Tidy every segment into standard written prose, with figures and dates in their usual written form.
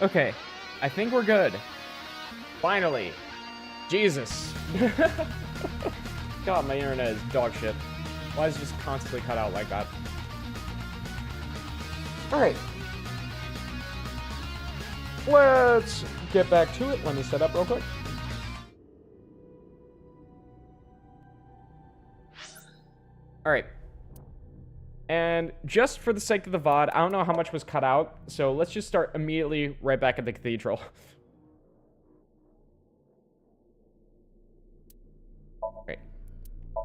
Okay, I think we're good. Finally. Jesus. God, my internet is dog shit. Why is it just constantly cut out like that? Alright. Let's get back to it. Let me set up real quick. Alright. And just for the sake of the VOD, I don't know how much was cut out, so let's just start immediately right back at the cathedral. Great.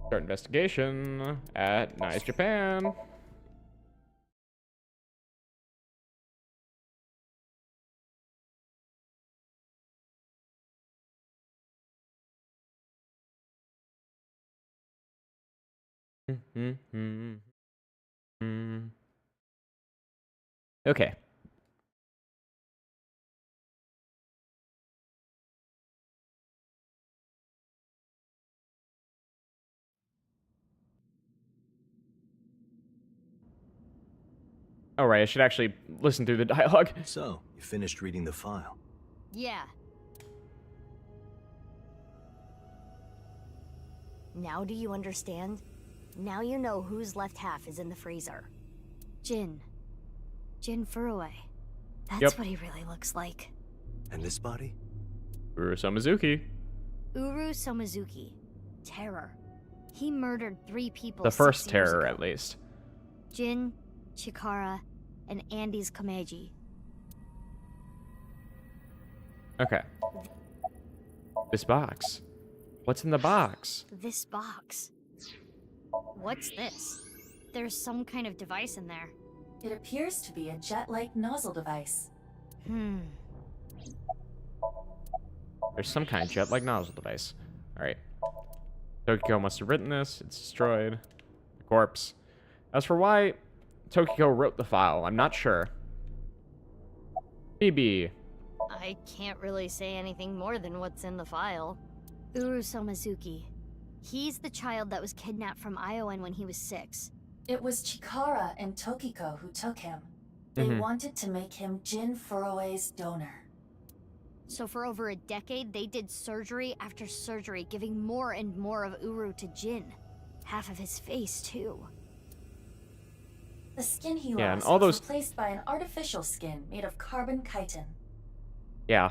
Start investigation at Nice Japan. Okay. All right, I should actually listen through the dialogue. So, you finished reading the file? Yeah. Now do you understand? Now you know whose left half is in the freezer. Jin Furue. That's what he really looks like. And this body? Uru Samizuki. Uru Somizuki. Terror. He murdered 3 people. The first 6 years terror, ago. at least. Jin, Chikara, and Andy's Kameji. Okay. This box. What's in the box? This box. What's this? There's some kind of device in there. It appears to be a jet-like nozzle device. There's some kind of jet-like nozzle device. Alright. Tokiko must have written this. It's destroyed. The corpse. As for why Tokiko wrote the file, I'm not sure. BB. I can't really say anything more than what's in the file. Uru Somizuki. He's the child that was kidnapped from Iowan when he was 6. It was Chikara and Tokiko who took him. They wanted to make him Jin Furue's donor. So for over a decade, they did surgery after surgery, giving more and more of Uru to Jin. Half of his face, too. The skin he Yeah, and lost all was those... replaced by an artificial skin made of carbon chitin. Yeah.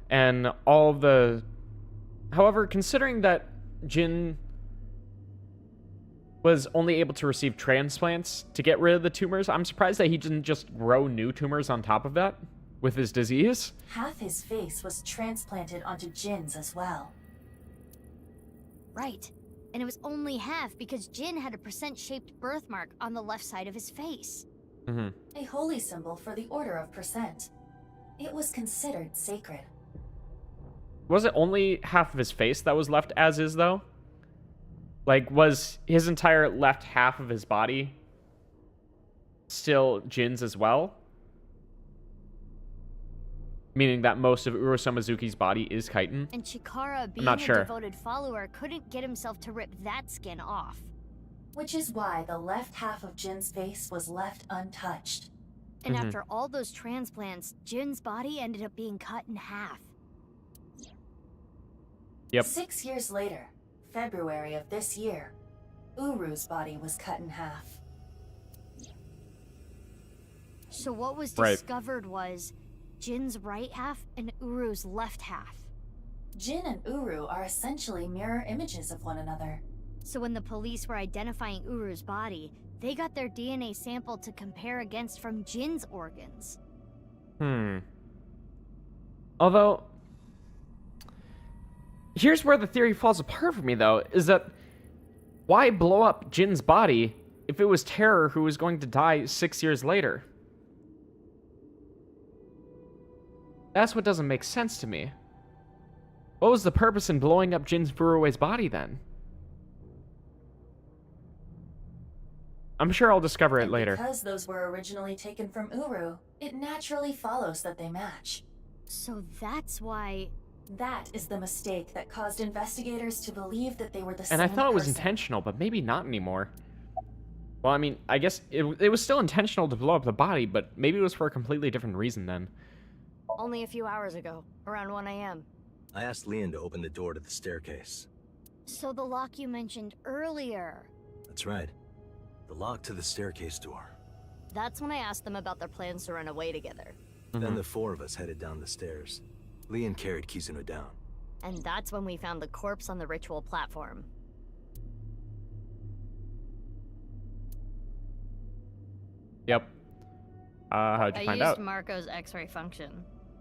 And all the... However, considering that Jin was only able to receive transplants to get rid of the tumors, I'm surprised that he didn't just grow new tumors on top of that with his disease. Half his face was transplanted onto Jin's as well. Right. And it was only half because Jin had a percent-shaped birthmark on the left side of his face. A holy symbol for the Order of Percent. It was considered sacred. Was it only half of his face that was left as is, though? Like, was his entire left half of his body still Jin's as well? Meaning that most of Uru Samizuki's body is chitin? And Chikara, being not a sure. devoted follower, couldn't get himself to rip that skin off. Which is why the left half of Jin's face was left untouched. And after all those transplants, Jin's body ended up being cut in half. Yep. 6 years later, February of this year, Uru's body was cut in half. So what was Right. discovered was Jin's right half and Uru's left half. Jin and Uru are essentially mirror images of one another. So when the police were identifying Uru's body, they got their DNA sample to compare against from Jin's organs. Although, here's where the theory falls apart for me, though, is that why blow up Jin's body if it was Terror who was going to die 6 years later? That's what doesn't make sense to me. What was the purpose in blowing up Jin Furue's body, then? I'm sure I'll discover it And later. because those were originally taken from Uru, it naturally follows that they match. So that's why... That is the mistake that caused investigators to believe that they were the same And I thought it was person. intentional, but maybe not anymore. Well, I mean, I guess it was still intentional to blow up the body, but maybe it was for a completely different reason then. Only a few hours ago, around 1 a.m. I asked Leon to open the door to the staircase. So the lock you mentioned earlier. That's right. The lock to the staircase door. That's when I asked them about their plans to run away together. Then the four of us headed down the stairs. Leon carried Kizuno down. And that's when we found the corpse on the ritual platform. Yep. How'd you find I out? used Marco's X-ray function.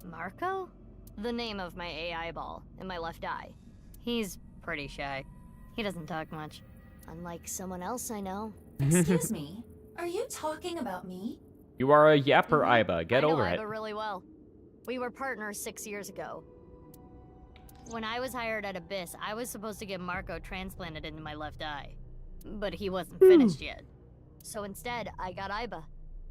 Marco? The name of my AI ball in my left eye. He's pretty shy. He doesn't talk much. Unlike someone else I know. Excuse me, are you talking about me? You are a yapper, Iba. Get over I it. know Iba really well. We were partners 6 years ago. When I was hired at Abyss, I was supposed to get Marco transplanted into my left eye. But he wasn't finished yet. So instead, I got Iba.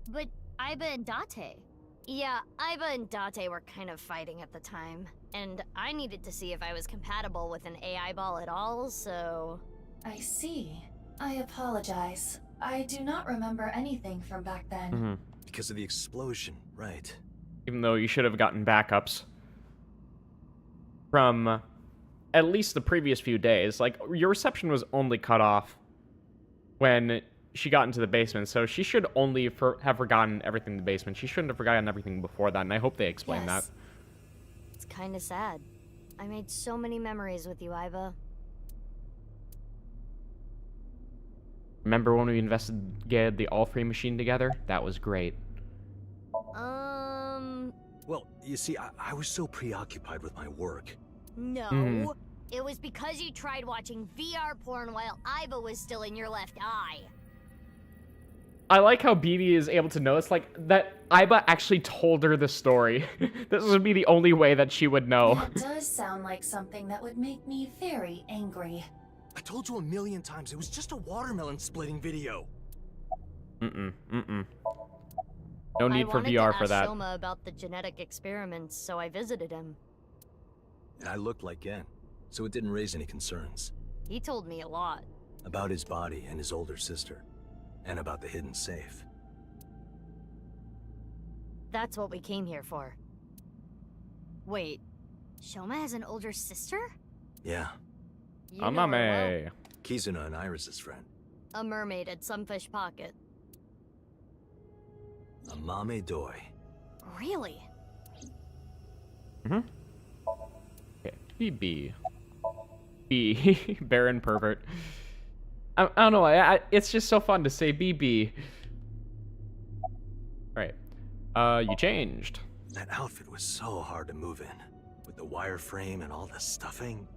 But Iba and Date. Yeah, Iba and Date were kind of fighting at the time. And I needed to see if I was compatible with an AI ball at all, so... I see. I apologize. I do not remember anything from back then. Because of the explosion, right. Even though you should have gotten backups from at least the previous few days. Like, your reception was only cut off when she got into the basement, so she should only have forgotten everything in the basement. She shouldn't have forgotten everything before that, and I hope they explain that. It's kind of sad. I made so many memories with you, Iba. Remember when we investigated the all-free machine together? That was great. Well, you see, I was so preoccupied with my work. No. It was because you tried watching VR porn while Iba was still in your left eye. I like how BB is able to know. It's like that Iba actually told her the story. This would be the only way that she would know. That does sound like something that would make me very angry. I told you 1,000,000 times, it was just a watermelon splitting video. No need for VR for that. I wanted to ask Soma about the genetic experiments, so I visited him. And I looked like Gen, so it didn't raise any concerns. He told me a lot. About his body and his older sister. And about the hidden safe. That's what we came here for. Wait, Shoma has an older sister? Yeah. You know her well. Amame. Kizuno and Iris' friend. A mermaid at some fish pocket. Amame Doi. Really? Okay, BB. B. Baron pervert. I don't know. It's just so fun to say BB. Right. You changed. That outfit was so hard to move in. With the wireframe and all the stuffing.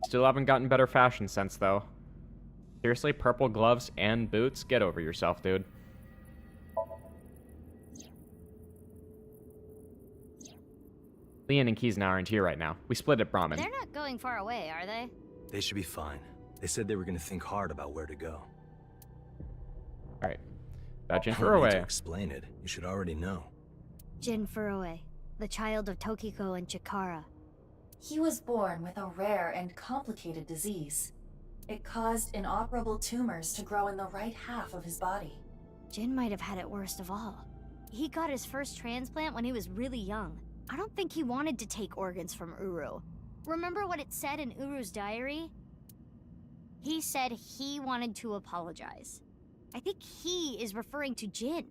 Still haven't gotten better fashion sense, though. Seriously, purple gloves and boots? Get over yourself, dude. Leon and Keys now aren't here right now. We split at Brahmin. They're not going far away, are they? They should be fine. They said they were going to think hard about where to go. Alright. About Jin I don't need to Furuwe. explain it. You should already know. Jin Furuwe, the child of Tokiko and Chikara. He was born with a rare and complicated disease. It caused inoperable tumors to grow in the right half of his body. Jin might have had it worst of all. He got his first transplant when he was really young. I don't think he wanted to take organs from Uru. Remember what it said in Uru's diary? He said he wanted to apologize. I think he is referring to Jin.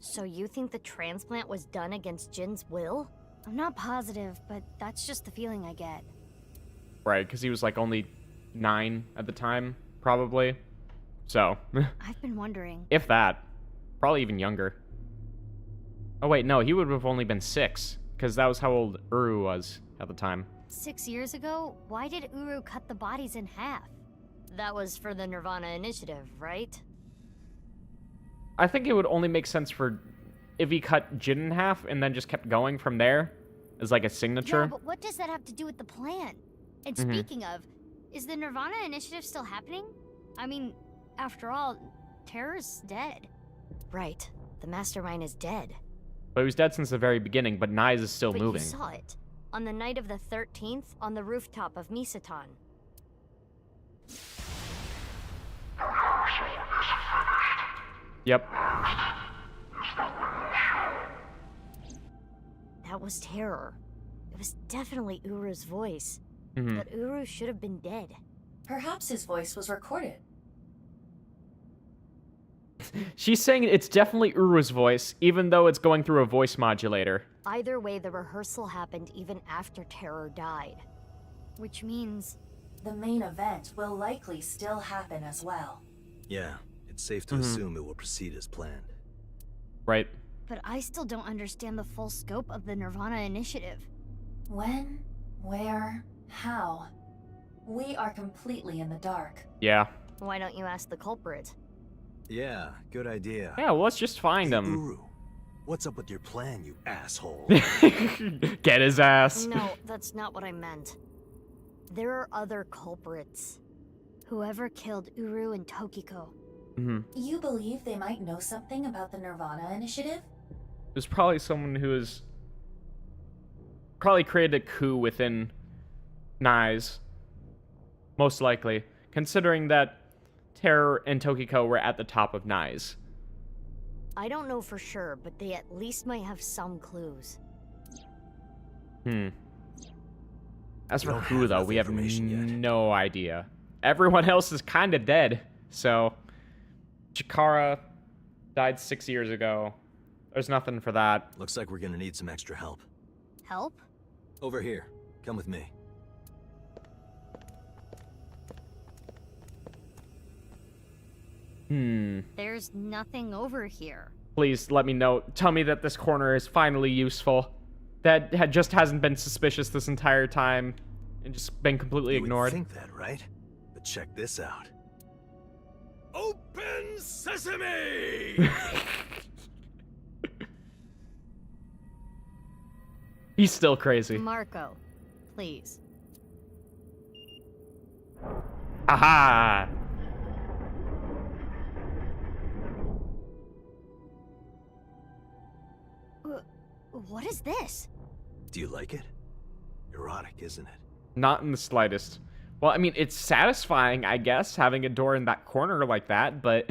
So you think the transplant was done against Jin's will? I'm not positive, but that's just the feeling I get. Right, because he was like only 9 at the time, probably. So, I've been wondering. if that. Probably even younger. Oh wait, no, he would have only been 6, because that was how old Uru was at the time. 6 years ago, why did Uru cut the bodies in half? That was for the nirvanA initiative, right? I think it would only make sense for if he cut Jin in half and then just kept going from there as like a signature. Yeah, but what does that have to do with the plan? And speaking of, is the nirvanA initiative still happening? I mean, after all, Terror's dead. Right. The mastermind is dead. But he was dead since the very beginning, but Nyes is still But moving. you saw it. On the night of the 13th, on the rooftop of Misatan. Yep. That was terror. It was definitely Uru's voice. Mhm. But Uru should have been dead. Perhaps his voice was recorded. She's saying it's definitely Uru's voice, even though it's going through a voice modulator. Either way, the rehearsal happened even after Terror died. Which means... The main event will likely still happen as well. Yeah, it's safe to assume it will proceed as planned. Right. But I still don't understand the full scope of the nirvanA initiative. When, where, how? We are completely in the dark. Yeah. Why don't you ask the culprit? Yeah, good idea. Yeah, well, let's just find Hey, him. Uru, what's up with your plan, you asshole? Get his ass. No, that's not what I meant. There are other culprits. Whoever killed Uru and Tokiko. You believe they might know something about the nirvanA initiative? There's probably someone who has probably created a coup within NICE. Most likely. Considering that Terror and Tokiko were at the top of NICE. I don't know for sure, but they at least might have some clues. As We for don't who, have though, enough we have information yet. no idea. Everyone else is kind of dead, so... Chikara died 6 years ago. There's nothing for that. Looks like we're gonna need some extra help. Help? Over here. Come with me. There's nothing over here. Please let me know. Tell me that this corner is finally useful. That just hasn't been suspicious this entire time and just been completely You would ignored. think that, right? But check this out. Open sesame! He's still crazy. Marco, please. Aha! What is this? Do you like it? Erotic, isn't it? Not in the slightest. Well, I mean, it's satisfying, I guess, having a door in that corner like that, but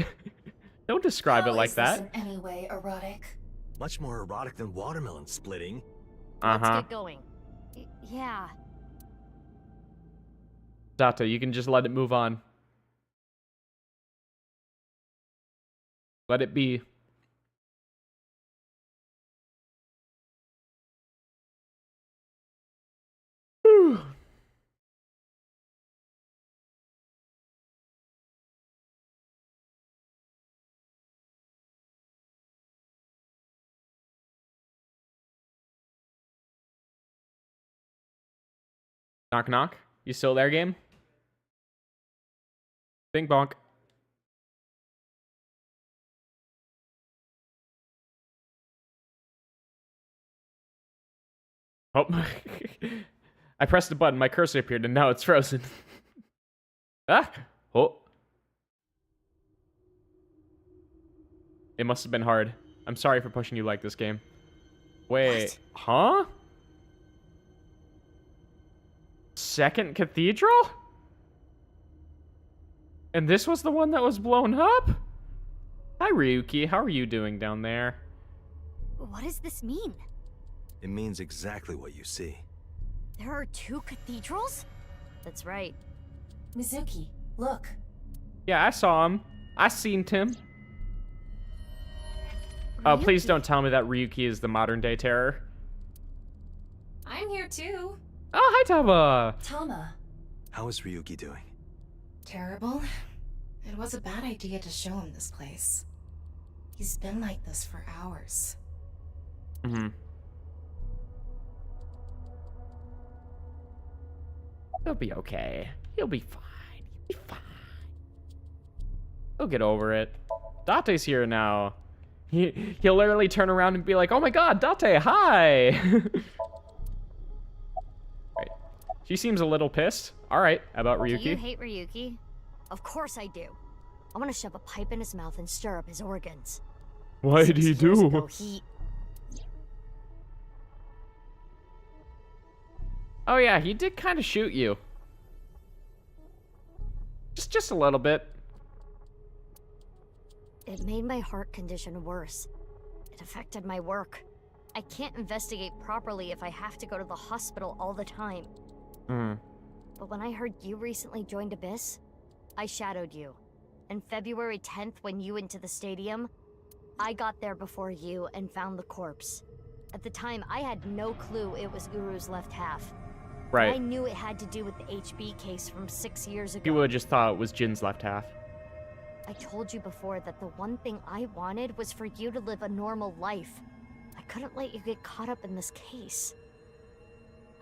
don't describe it How like is this that. in any way erotic? Much more erotic than watermelon splitting. Let's Uh-huh. get going. Yeah. Data, you can just let it move on. Let it be. Whew. Knock knock. You still there, game? Bing bonk. Oh. I pressed a button, my cursor appeared, and now it's frozen. Ah! Oh. It must have been hard. I'm sorry for pushing you like this, game. Wait. Huh? Second cathedral? And this was the one that was blown up? Hi, Ryuki. How are you doing down there? What does this mean? It means exactly what you see. There are two cathedrals? That's right. Mizuki, look. Yeah, I saw him. I seen Tim. Oh, please Ryuki. don't tell me that Ryuki is the modern day terror. I'm here too. Oh, hi, Taba. Tama, How is Ryuki doing? Terrible. It was a bad idea to show him this place. He's been like this for hours. He'll be okay. He'll be fine. He'll be fine. He'll get over it. Date's here now. He'll literally turn around and be like, "Oh my God, Date, hi!" Right. She seems a little pissed. All right, about Do you Ryuki. hate Ryuki? Of course I do. I want to shove a pipe in his mouth and stir up his organs. What did 6 he years ago, do? he... Oh yeah, he did kind of shoot you. Just a little bit. It made my heart condition worse. It affected my work. I can't investigate properly if I have to go to the hospital all the time. Hmm. But when I heard you recently joined Abyss, I shadowed you. And February 10th, when you went to the stadium, I got there before you and found the corpse. At the time, I had no clue it was Uru's left half. But I Right. knew it had to do with the HB case from 6 years ago. You would have just thought it was Jin's left half. I told you before that the one thing I wanted was for you to live a normal life. I couldn't let you get caught up in this case.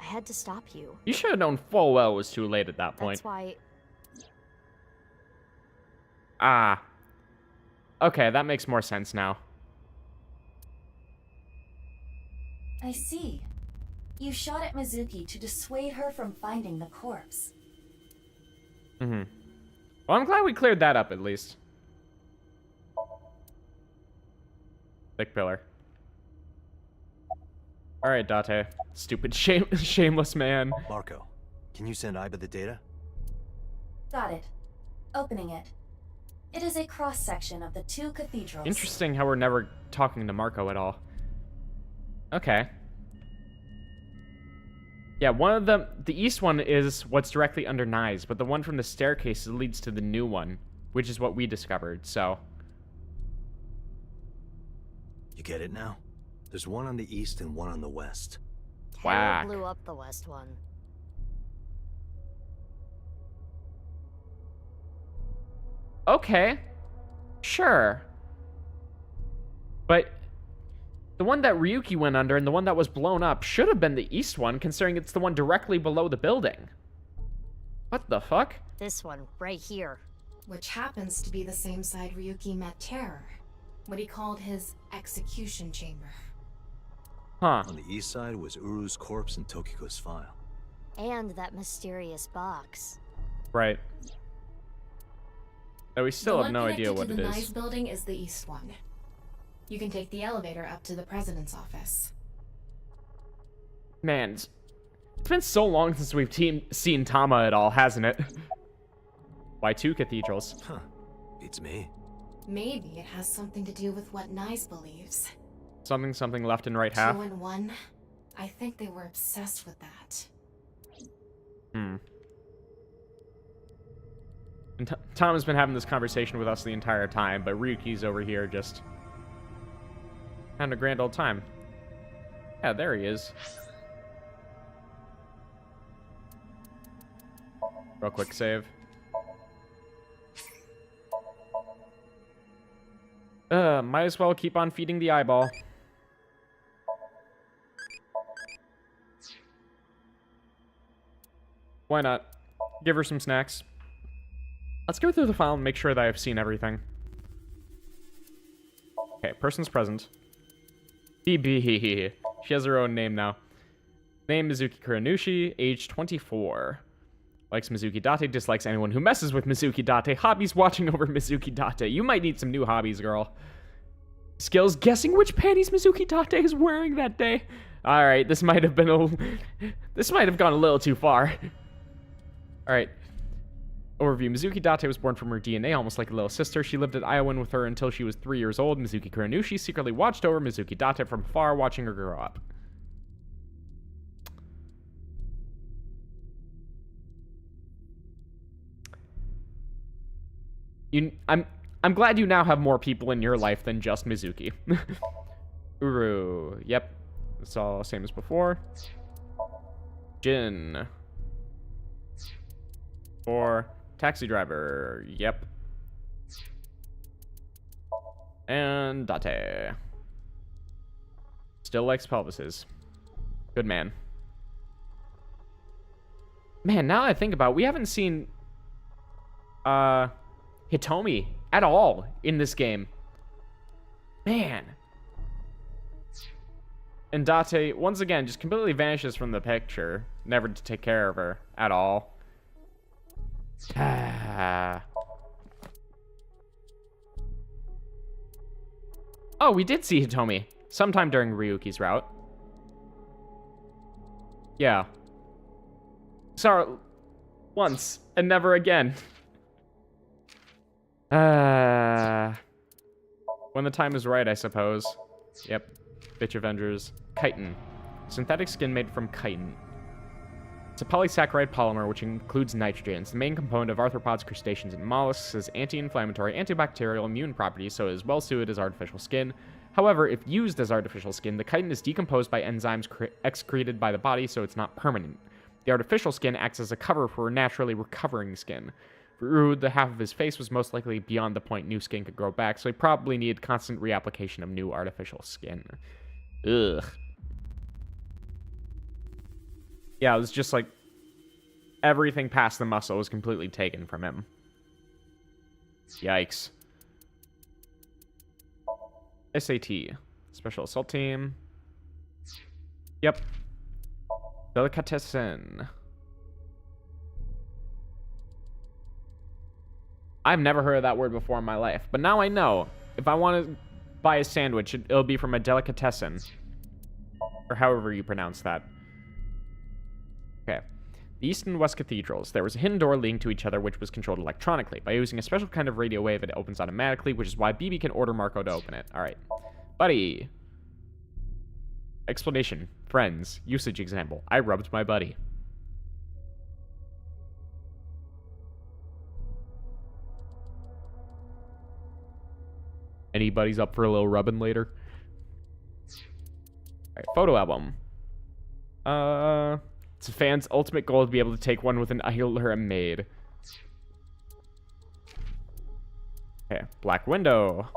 I had to stop you. You should have known full well it was too late at that point. That's why... Ah. Okay, that makes more sense now. I see. You shot at Mizuki to dissuade her from finding the corpse. Mm-hmm. Well, I'm glad we cleared that up, at least. Thick pillar. Alright, Date. Stupid, shameless man. Marco, can you send Iba the data? Got it. Opening it. It is a cross-section of the two cathedrals. Interesting how we're never talking to Marco at all. Okay. Yeah, one of them, the east one is what's directly under Nye's, but the one from the staircase leads to the new one, which is what we discovered, so. You get it now? There's one on the east and one on the west. Whack. Terror blew up the west one. Okay. Sure. But the one that Ryuki went under and the one that was blown up should have been the east one, considering it's the one directly below the building. What the fuck? This one, right here. Which happens to be the same side Ryuki met Terror. What he called his execution chamber. Huh. On the east side was Uru's corpse and Tokiko's file. And that mysterious box. Right. Though we still The have one no idea connected what to it the is. Nye's building is the east one. You can take the elevator up to the president's office. Man, it's been so long since we've seen Tama at all, hasn't it? Why two cathedrals? Huh. Beats me. Maybe it has something to do with what Nye's believes. Something left and right half. 2 and 1. I think they were obsessed with that. Hmm. And Tom has been having this conversation with us the entire time, but Ryuki's over here just having a grand old time. Yeah, there he is. Real quick save. Might as well keep on feeding the eyeball. Why not? Give her some snacks. Let's go through the file and make sure that I've seen everything. Okay, person's present. BB. She has her own name now. Name Mizuki Kuranushi, age 24. Likes Mizuki Date, dislikes anyone who messes with Mizuki Date. Hobbies, watching over Mizuki Date. You might need some new hobbies, girl. Skills, guessing which panties Mizuki Date is wearing that day. Alright, this might have been this might have gone a little too far. Alright. Overview. Mizuki Date was born from her DNA, almost like a little sister. She lived at Iowan with her until she was 3 years old. Mizuki Kuranushi secretly watched over Mizuki Date from afar, watching her grow up. I'm glad you now have more people in your life than just Mizuki. Uru. Yep. It's all same as before. Jin. Or taxi driver. Yep. And Date. Still likes pelvises. Good man. Man, now that I think about it, we haven't seen Hitomi at all in this game. Man. And Date, once again, just completely vanishes from the picture. Never to take care of her at all. Oh, we did see Hitomi sometime during Ryuki's route. Yeah. Saw her once and never again. When the time is right, I suppose. Yep. Bitch Avengers. chitin. Synthetic skin made from chitin. It's a polysaccharide polymer which includes nitrogen. It's the main component of arthropods, crustaceans, and mollusks. It has anti-inflammatory, antibacterial, immune properties, so it is well suited as artificial skin. However, if used as artificial skin, the chitin is decomposed by enzymes excreted by the body, so it's not permanent. The artificial skin acts as a cover for naturally recovering skin. For Uru, the half of his face was most likely beyond the point new skin could grow back, so he probably needed constant reapplication of new artificial skin. Ugh. Yeah, it was just like everything past the muscle was completely taken from him. Yikes. SAT. Special Assault Team. Yep. Delicatessen. I've never heard of that word before in my life, but now I know. If I want to buy a sandwich, it'll be from a delicatessen. Or however you pronounce that. Okay. The East and West Cathedrals. There was a hidden door leading to each other which was controlled electronically. By using a special kind of radio wave, it opens automatically, which is why BB can order Marco to open it. Alright. Buddy. Explanation. Friends. Usage example. I rubbed my buddy. Anybody's up for a little rubbing later? Alright, photo album. It's a fan's ultimate goal to be able to take one with an idol or a maid. Okay, black window.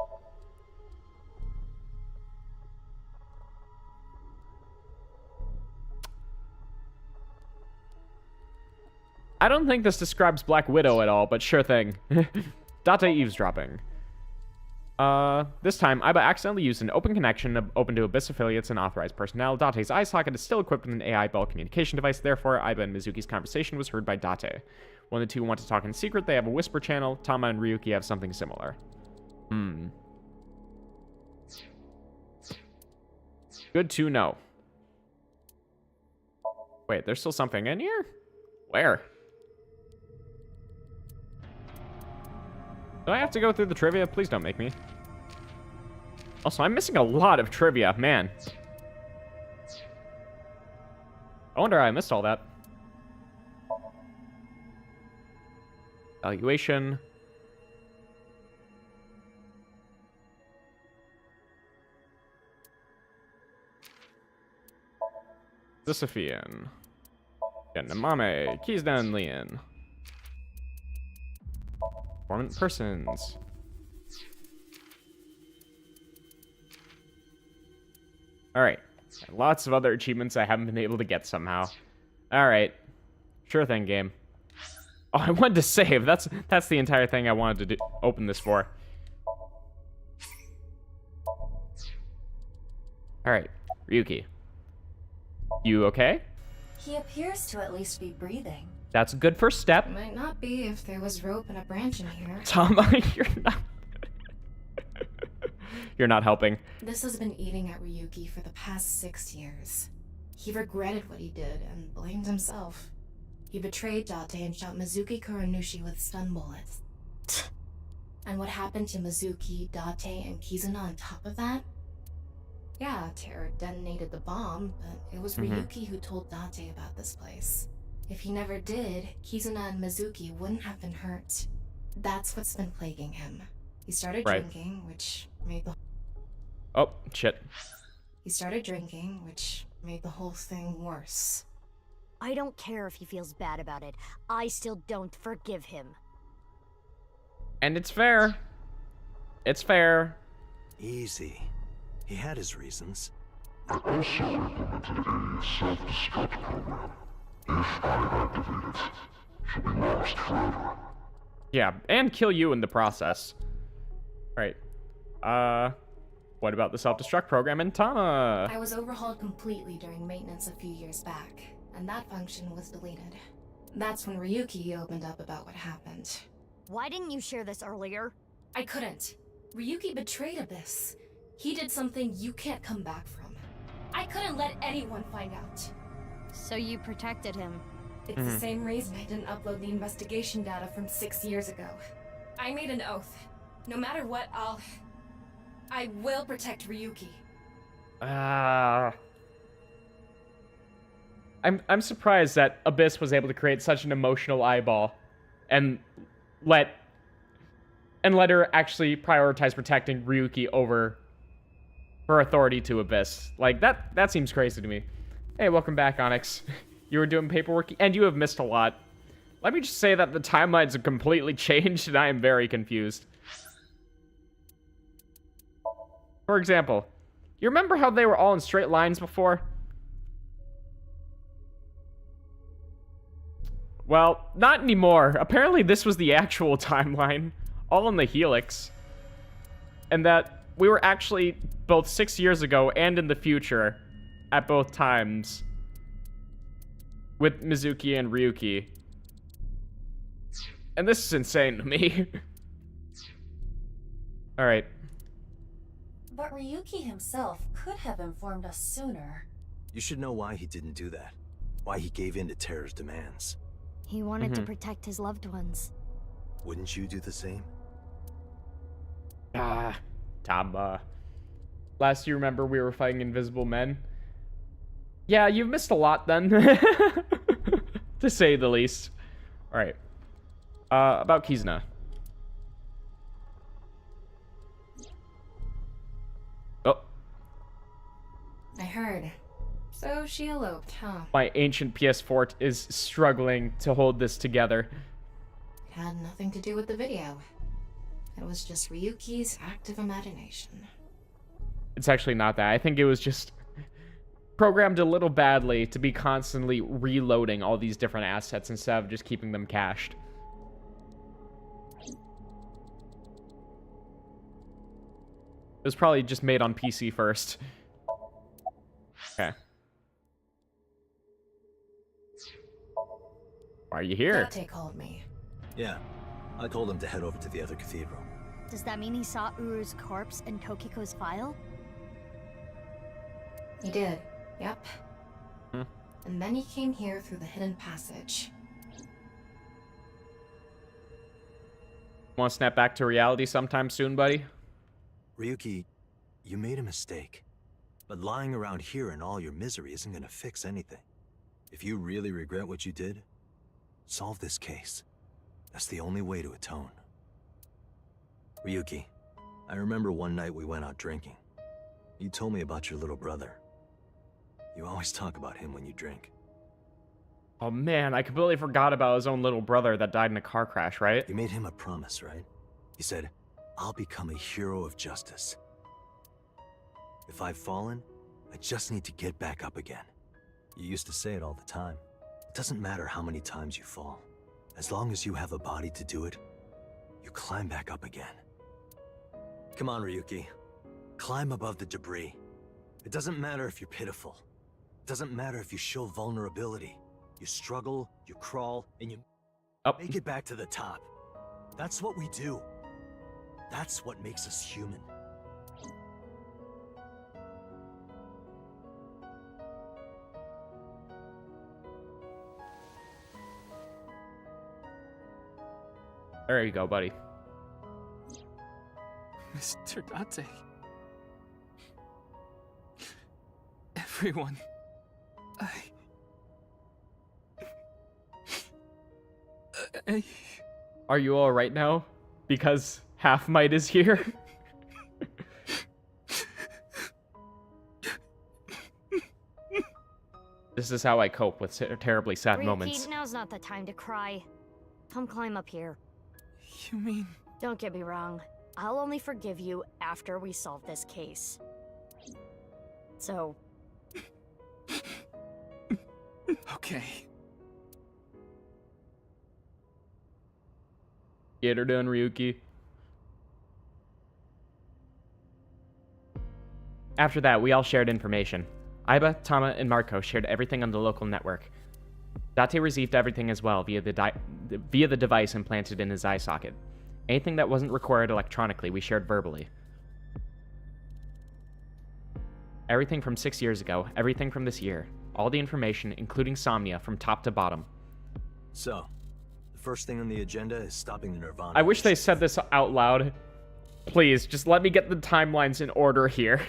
I don't think this describes Black Widow at all, but sure thing. Date eavesdropping. This time, Aiba accidentally used an open connection open to Abyss affiliates and authorized personnel. Date's eye socket is still equipped with an AI Bell communication device, therefore, Aiba and Mizuki's conversation was heard by Date. When the two want to talk in secret, they have a whisper channel. Tama and Ryuki have something similar. Good to know. Wait, there's still something in here? Where? Do I have to go through the trivia? Please don't make me. Also, I'm missing a lot of trivia, man. I wonder how I missed all that. Evaluation. Zisophian. Yanamame. Kizdan Lian. Dormant persons. Alright. Lots of other achievements I haven't been able to get somehow. Alright. Sure thing, game. Oh, I wanted to save. That's the entire thing I wanted to open this for. Alright. Ryuki. You okay? He appears to at least be breathing. That's a good first step. Might not be if there was rope and a branch in here. Tama, you're not... You're not helping. This has been eating at Ryuki for the past 6 years. He regretted what he did and blamed himself. He betrayed Date and shot Mizuki Kuranushi with stun bullets. And what happened to Mizuki, Date, and Kizuna on top of that? Yeah, Terror detonated the bomb, but it was Ryuki who told Date about this place. If he never did, Kizuna and Mizuki wouldn't have been hurt. That's what's been plaguing him. He started drinking, which made the... Oh, shit. He started drinking, which made the whole thing worse. I don't care if he feels bad about it. I still don't forgive him. And it's fair. It's fair. Easy. He had his reasons. I also implemented a self-destruct program. If I activate it, she'll be lost forever. Yeah, and kill you in the process. Right. What about the self-destruct program in Tama? I was overhauled completely during maintenance a few years back, and that function was deleted. That's when Ryuki opened up about what happened. Why didn't you share this earlier? I couldn't. Ryuki betrayed Abyss. He did something you can't come back from. I couldn't let anyone find out. So you protected him. It's the same reason I didn't upload the investigation data from 6 years ago. I made an oath. No matter what, I will protect Ryuki. I'm surprised that Abyss was able to create such an emotional eyeball and let her actually prioritize protecting Ryuki over her authority to Abyss. Like, that seems crazy to me. Hey, welcome back, Onyx. You were doing paperwork, and you have missed a lot. Let me just say that the timelines have completely changed, and I am very confused. For example, you remember how they were all in straight lines before? Well, not anymore. Apparently this was the actual timeline, all in the helix. And that we were actually both 6 years ago and in the future at both times with Mizuki and Ryuki. And this is insane to me. Alright. But Ryuki himself could have informed us sooner. You should know why he didn't do that. Why he gave in to Terra's demands. He wanted to protect his loved ones. Wouldn't you do the same? Tamba. Last you remember we were fighting invisible men? Yeah, you've missed a lot then. To say the least. Alright. About Kizuna. Oh. I heard. So she eloped, huh? My ancient PS4 is struggling to hold this together. It had nothing to do with the video. It was just Ryuki's active imagination. It's actually not that. I think it was just programmed a little badly to be constantly reloading all these different assets instead of just keeping them cached. It was probably just made on PC first. Okay. Why are you here? Date called me. Yeah. I told him to head over to the other cathedral. Does that mean he saw Uru's corpse in Tokiko's file? He did. Yep. Hmm. And then he came here through the hidden passage. Want to snap back to reality sometime soon, buddy? Ryuki, you made a mistake. But lying around here in all your misery isn't gonna fix anything. If you really regret what you did, solve this case. That's the only way to atone. Ryuki, I remember one night we went out drinking. You told me about your little brother. You always talk about him when you drink. Oh man, I completely forgot about his own little brother that died in a car crash, right? You made him a promise, right? You said, I'll become a hero of justice. If I've fallen, I just need to get back up again. You used to say it all the time. It doesn't matter how many times you fall. As long as you have a body to do it, you climb back up again. Come on, Ryuki. Climb above the debris. It doesn't matter if you're pitiful. It doesn't matter if you show vulnerability. You struggle, you crawl, and you make it back to the top. That's what we do. That's what makes us human. There you go, buddy. Mr. Date. Everyone. Are you alright now? Because Half Might is here? This is how I cope with terribly sad moments. Now's not the time to cry. Come climb up here. You mean... Don't get me wrong. I'll only forgive you after we solve this case. So... Okay. Get her done, Ryuki. After that, we all shared information. Aiba, Tama, and Marco shared everything on the local network. Date received everything as well via the device implanted in his eye socket. Anything that wasn't recorded electronically, we shared verbally. Everything from 6 years ago, everything from this year. All the information, including Somnia, from top to bottom. So, the first thing on the agenda is stopping the nirvanA. I wish they said this out loud. Please, just let me get the timelines in order here.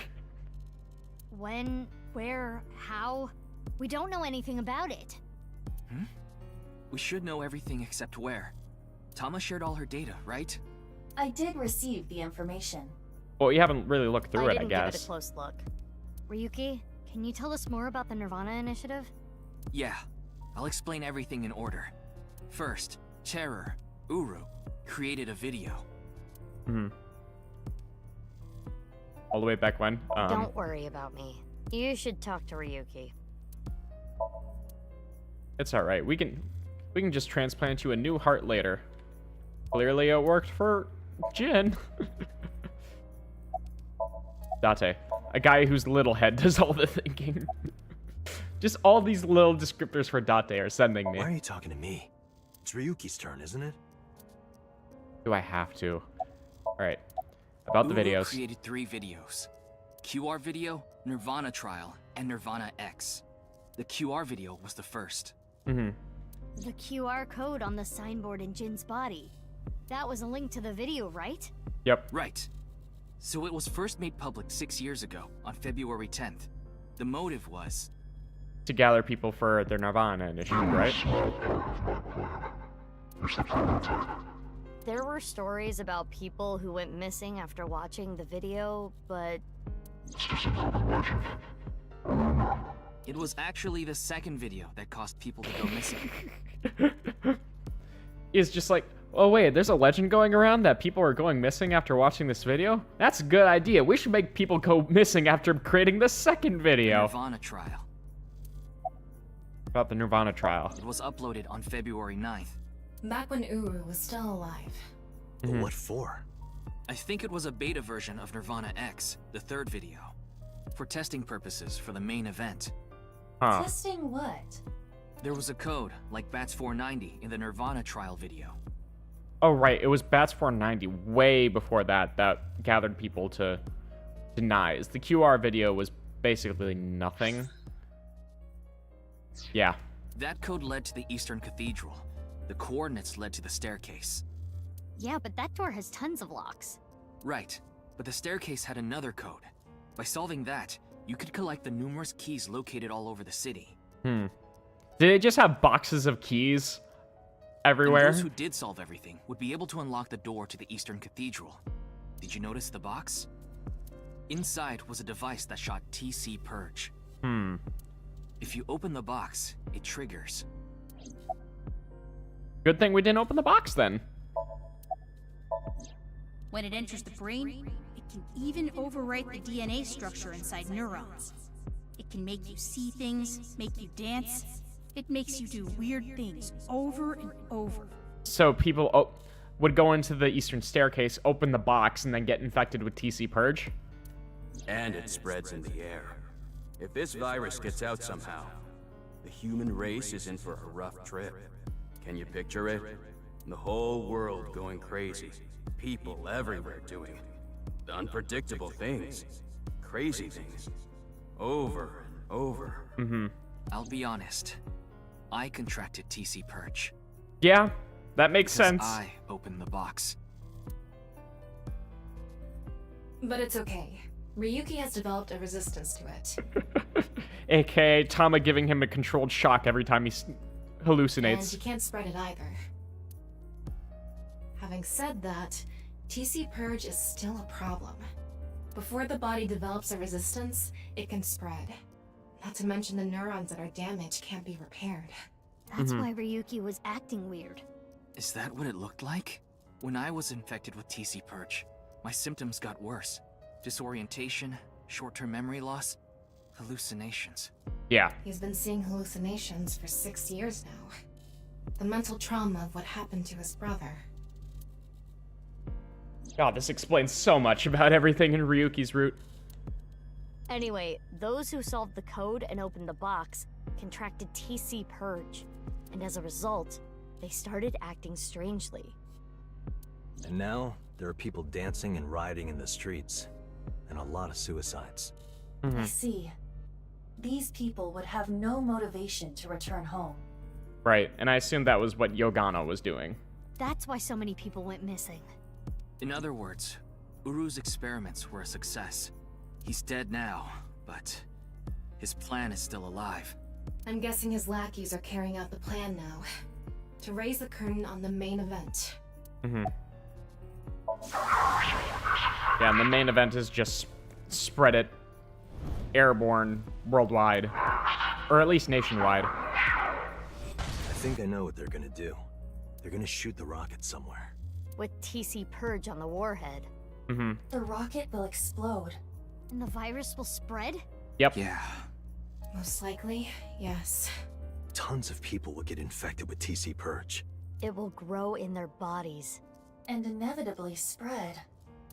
When, where, how? We don't know anything about it. We should know everything except where. Tama shared all her data, right? I did receive the information. Well, you haven't really looked through I it, I didn't give it a guess. close look. Ryuki, can you tell us more about the nirvanA initiative? Yeah, I'll explain everything in order. First, Terror, Uru, created a video. All the way back when? Don't worry about me. You should talk to Ryuki. It's alright. We can just transplant you a new heart later. Clearly it worked for Jin. Date. A guy whose little head does all the thinking. Just all these little descriptors for Date are sending me. Why are you talking to me? It's Ryuki's turn, isn't it? Do I have to? Alright. About the Uru videos. created 3 videos. QR video, nirvanA trial, and nirvanA X. The QR video was the first. The QR code on the signboard in Jin's body. That was a link to the video, right? Yep. Right. So it was first made public 6 years ago, on February 10th. The motive was... To gather people for their nirvanA initiative, right? It's the prototype. There were stories about people who went missing after watching the video, but It's just an urban legend. It was actually the second video that caused people to go missing. Is just like, oh wait, there's a legend going around that people are going missing after watching this video? That's a good idea. We should make people go missing after creating the second video. nirvanA trial. About the nirvanA trial. It was uploaded on February 9th. Back when Uru was still alive. But what for? I think it was a beta version of nirvanA X, the third video. For testing purposes for the main event. Huh. Testing what? There was a code, like BATS 490 in the nirvanA trial video. Oh right, it was BATS 490 way before that gathered people to denies. The QR video was basically nothing. Yeah. That code led to the Eastern Cathedral. The coordinates led to the staircase. yeah, but that door has tons of locks. Right, but the staircase had another code. By solving that, you could collect the numerous keys located all over the city. Did it just have boxes of keys And everywhere? those who did solve everything would be able to unlock the door to the Eastern Cathedral. Did you notice the box? Inside was a device that shot TC Purge. If you open the box, it triggers. Good thing we didn't open the box then. When it enters the brain, it can even overwrite the DNA structure inside neurons. It can make you see things, make you dance. It makes you do weird things over and over. So people would go into the Eastern Staircase, open the box, and then get infected with TC Purge? And it spreads in the air. If this virus gets out somehow, the human race is in for a rough trip. Can you picture it? The whole world going crazy. People everywhere doing unpredictable things. Crazy things. Over and over. I'll be honest. I contracted TC Purge. Yeah, that makes Because sense. I opened the box. But it's okay. Ryuki has developed a resistance to it. AKA Tama giving him a controlled shock every time he And hallucinates. you can't spread it either. Having said that, TC Purge is still a problem. Before the body develops a resistance, it can spread. Not to mention the neurons that are damaged can't be repaired. That's why Ryuki was acting weird. Is that what it looked like? When I was infected with TC Purge, my symptoms got worse. Disorientation, short-term memory loss, hallucinations. Yeah. He's been seeing hallucinations for 6 years now. The mental trauma of what happened to his brother. God, this explains so much about everything in Ryuki's route. Anyway, those who solved the code and opened the box contracted TC Purge, and as a result, they started acting strangely. And now, there are people dancing and rioting in the streets. And a lot of suicides. I see. These people would have no motivation to return home. Right, and I assume that was what Yogano was doing. That's why so many people went missing. In other words, Uru's experiments were a success. He's dead now, but his plan is still alive. I'm guessing his lackeys are carrying out the plan now. To raise the curtain on the main event. Mm-hmm. Yeah, and the main event is just spread it airborne worldwide. Or at least nationwide. I think I know what they're gonna do. They're gonna shoot the rocket somewhere. With TC Purge on the warhead. Mm-hmm. The rocket will explode. And the virus will spread? Yep. Yeah. Most likely, yes. Tons of people will get infected with TC Purge. It will grow in their bodies. And inevitably spread.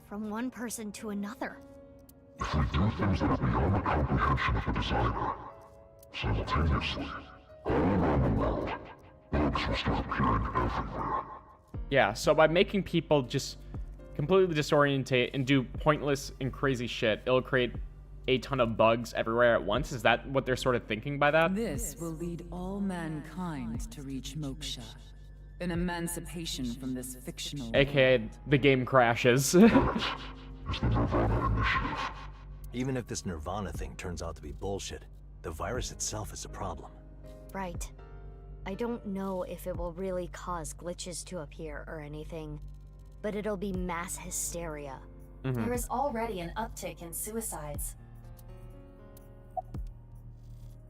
From one person to another. If we do things that are beyond the comprehension of the designer, simultaneously, all around the world, bugs will start appearing everywhere. Yeah, so by making people just completely disorientate and do pointless and crazy shit, it'll create a ton of bugs everywhere at once. Is that what they're sort of thinking by that? This will lead all mankind to reach moksha, an emancipation from this fictional AKA, world. the game crashes. Is the nirvanA initiative. Even if this nirvanA thing turns out to be bullshit, the virus itself is a problem. Right. I don't know if it will really cause glitches to appear or anything, but it'll be mass hysteria. Mm-hmm. There is already an uptick in suicides.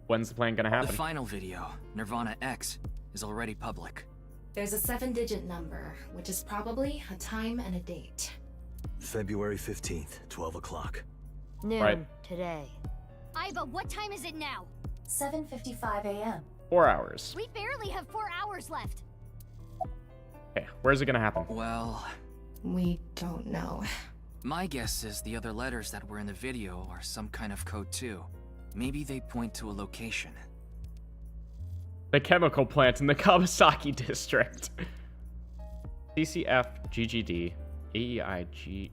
When's the plan gonna happen? The final video, nirvanA X, is already public. There's a 7-digit number, which is probably a time and a date. February 15th, 12 o'clock. Noon Right. today. Iva, what time is it now? 7:55 a.m. 4 hours. We barely have 4 hours left. Okay, where's it gonna happen? Well, We don't know. my guess is the other letters that were in the video are some kind of code too. Maybe they point to a location. The chemical plant in the Kawasaki district. CCF GGD AEIGAHE.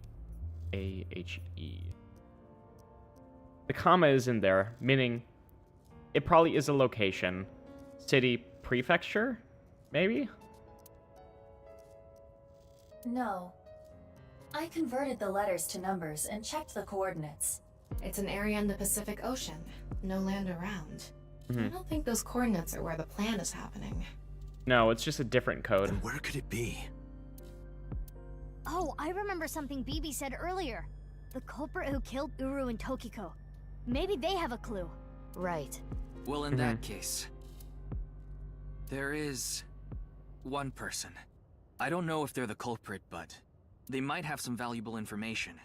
The comma is in there, meaning it probably is a location. City prefecture? Maybe? No. I converted the letters to numbers and checked the coordinates. It's an area in the Pacific Ocean. No land around. I Mhm. don't think those coordinates are where the plan is happening. No, it's just a different code. Then where could it be? Oh, I remember something BB said earlier. The culprit who killed Uru and Tokiko. Maybe they have a clue. Right. Well, in that case, there is one person. I don't know if they're the culprit, but they might have some valuable information.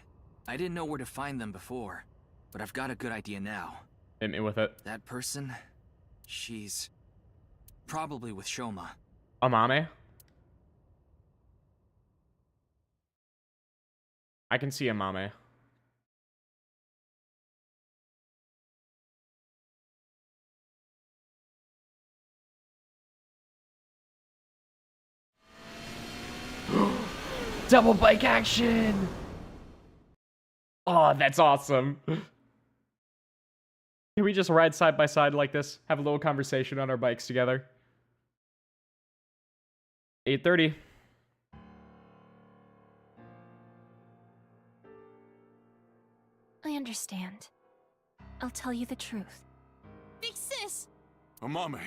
I didn't know where to find them before, but I've got a good idea now. Hit me with it. That person, she's probably with Shoma. Amame? I can see Amame. Double bike action! Oh, that's awesome. Can we just ride side by side like this? Have a little conversation on our bikes together? 8:30. I understand. I'll tell you the truth. Big sis! Amame.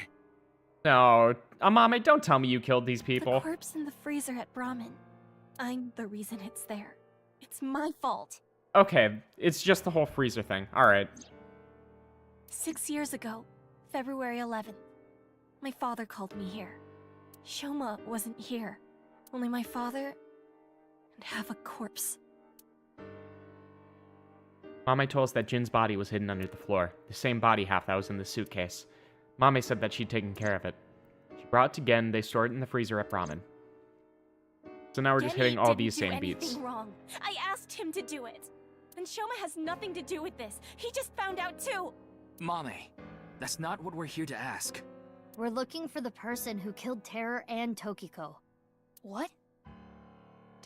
No, Amame, don't tell me you killed these people. The corpse in the freezer at Brahmin. I'm the reason it's there. It's my fault. Okay, it's just the whole freezer thing. Alright. 6 years ago, February 11th, my father called me here. Shoma wasn't here. Only my father and half a corpse. Mame told us that Jin's body was hidden under the floor. The same body half that was in the suitcase. Mame said that she'd taken care of it. She brought it to Gen, they stored it in the freezer at Brahmin. So now we're just hitting all these same beats. Wrong. I asked him to do it. And Shoma has nothing to do with this. He just found out too. Mame, that's not what we're here to ask. We're looking for the person who killed Terror and Tokiko. What?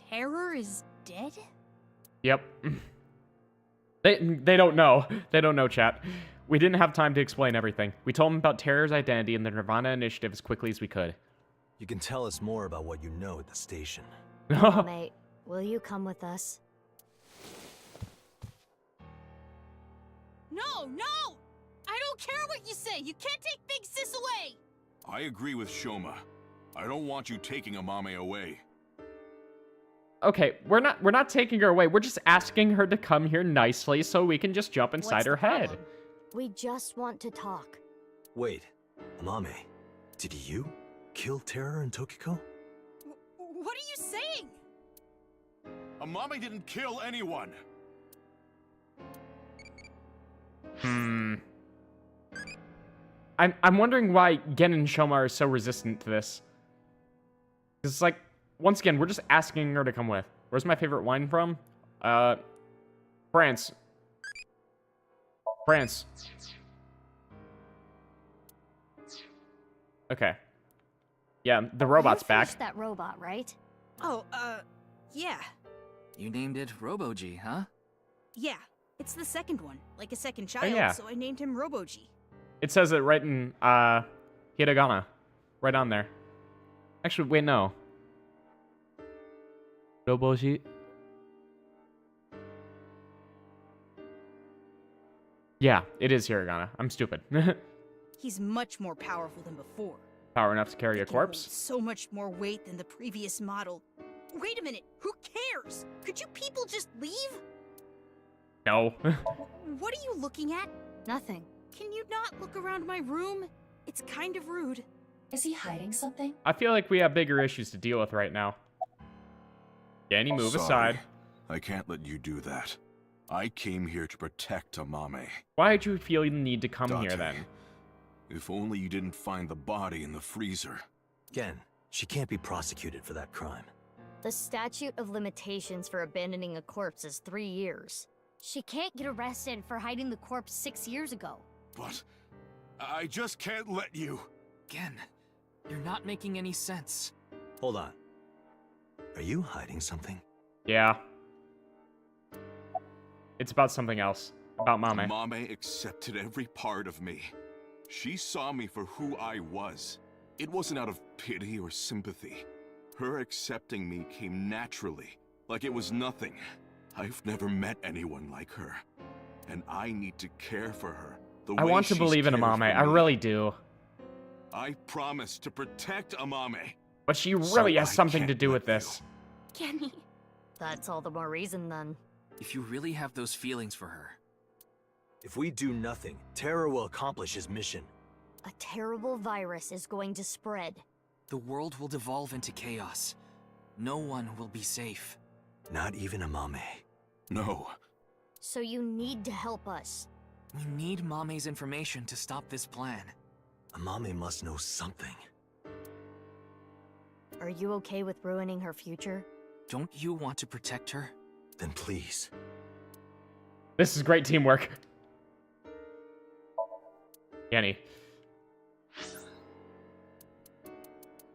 Terror is dead? Yep. They don't know. They don't know, chat. We didn't have time to explain everything. We told them about Terror's identity and the nirvanA initiative as quickly as we could. You can tell us more about what you know at the station. Mate, will you come with us? No, no! I don't care what you say. You can't take Big Sis away. I agree with Shoma. I don't want you taking Amame away. Okay, we're not taking her away. We're just asking her to come here nicely so we can just jump inside What's her the head. problem? We just want to talk. Wait, Amame, did you kill Terror and Tokiko? What are you saying? Amame didn't kill anyone. I'm wondering why Gen and Shoma are so resistant to this. It's like, once again, we're just asking her to come with. Where's my favorite wine from? France. France. Okay. Yeah, the robot's You back. finished that robot, right? Oh, yeah. You named it Robo-G, huh? Yeah. It's the second one, like a second child, yeah. so I named him Robo-G. It says it right in, hiragana. Right on there. Actually, wait, no. Roboji. Yeah, it is hiragana. I'm stupid. He's much more powerful than before. Power enough to carry a He can hold corpse? so much more weight than the previous model. Wait a minute, who cares? Could you people just leave? No. What are you looking at? Nothing. Can you not look around my room? It's kind of rude. Is he hiding something? I feel like we have bigger issues to deal with right now. Danny, move Sorry. aside. I can't let you do that. I came here to protect Amame. Why did you feel the need to come here Date, then? If only you didn't find the body in the freezer. Again, she can't be prosecuted for that crime. The statute of limitations for abandoning a corpse is 3 years. She can't get arrested for hiding the corpse 6 years ago. But I just can't let you. Again, you're not making any sense. Hold on. Are you hiding something? Yeah. It's about something else. About Mame. Amame accepted every part of me. She saw me for who I was. It wasn't out of pity or sympathy. Her accepting me came naturally, like it was nothing. I've never met anyone like her. And I need to care for her. I want to believe in Amame. I really do. I promise to protect Amame. But she really has I something to can't do let with this. Kenny. That's all the more reason then. If you really have those feelings for her, If we do nothing, Terror will accomplish his mission. A terrible virus is going to spread. the world will devolve into chaos. No one will be safe. Not even Amame. No. So you need to help us. We need Mame's information to stop this plan. Amame must know something. Are you okay with ruining her future? Don't you want to protect her? Then please. This is great teamwork. Yanni.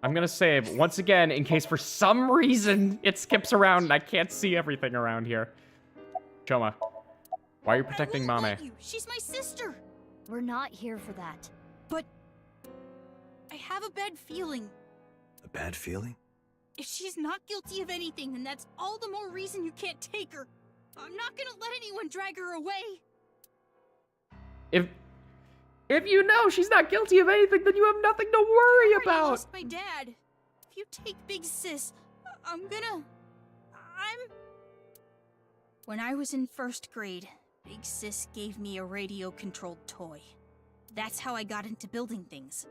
I'm gonna save, once again, in case for some reason it skips around and I can't see everything around here. Shoma, why are you protecting I won't Mame? let you. She's my sister. We're not here for that. But I have a bad feeling. A bad feeling? If she's not guilty of anything, then that's all the more reason you can't take her. I'm not gonna let anyone drag her away. If you know she's not guilty of anything, then you have nothing to worry I already about. lost my dad. If you take Big Sis, I'm... When I was in first grade, Big Sis gave me a radio-controlled toy. That's how I got into building things.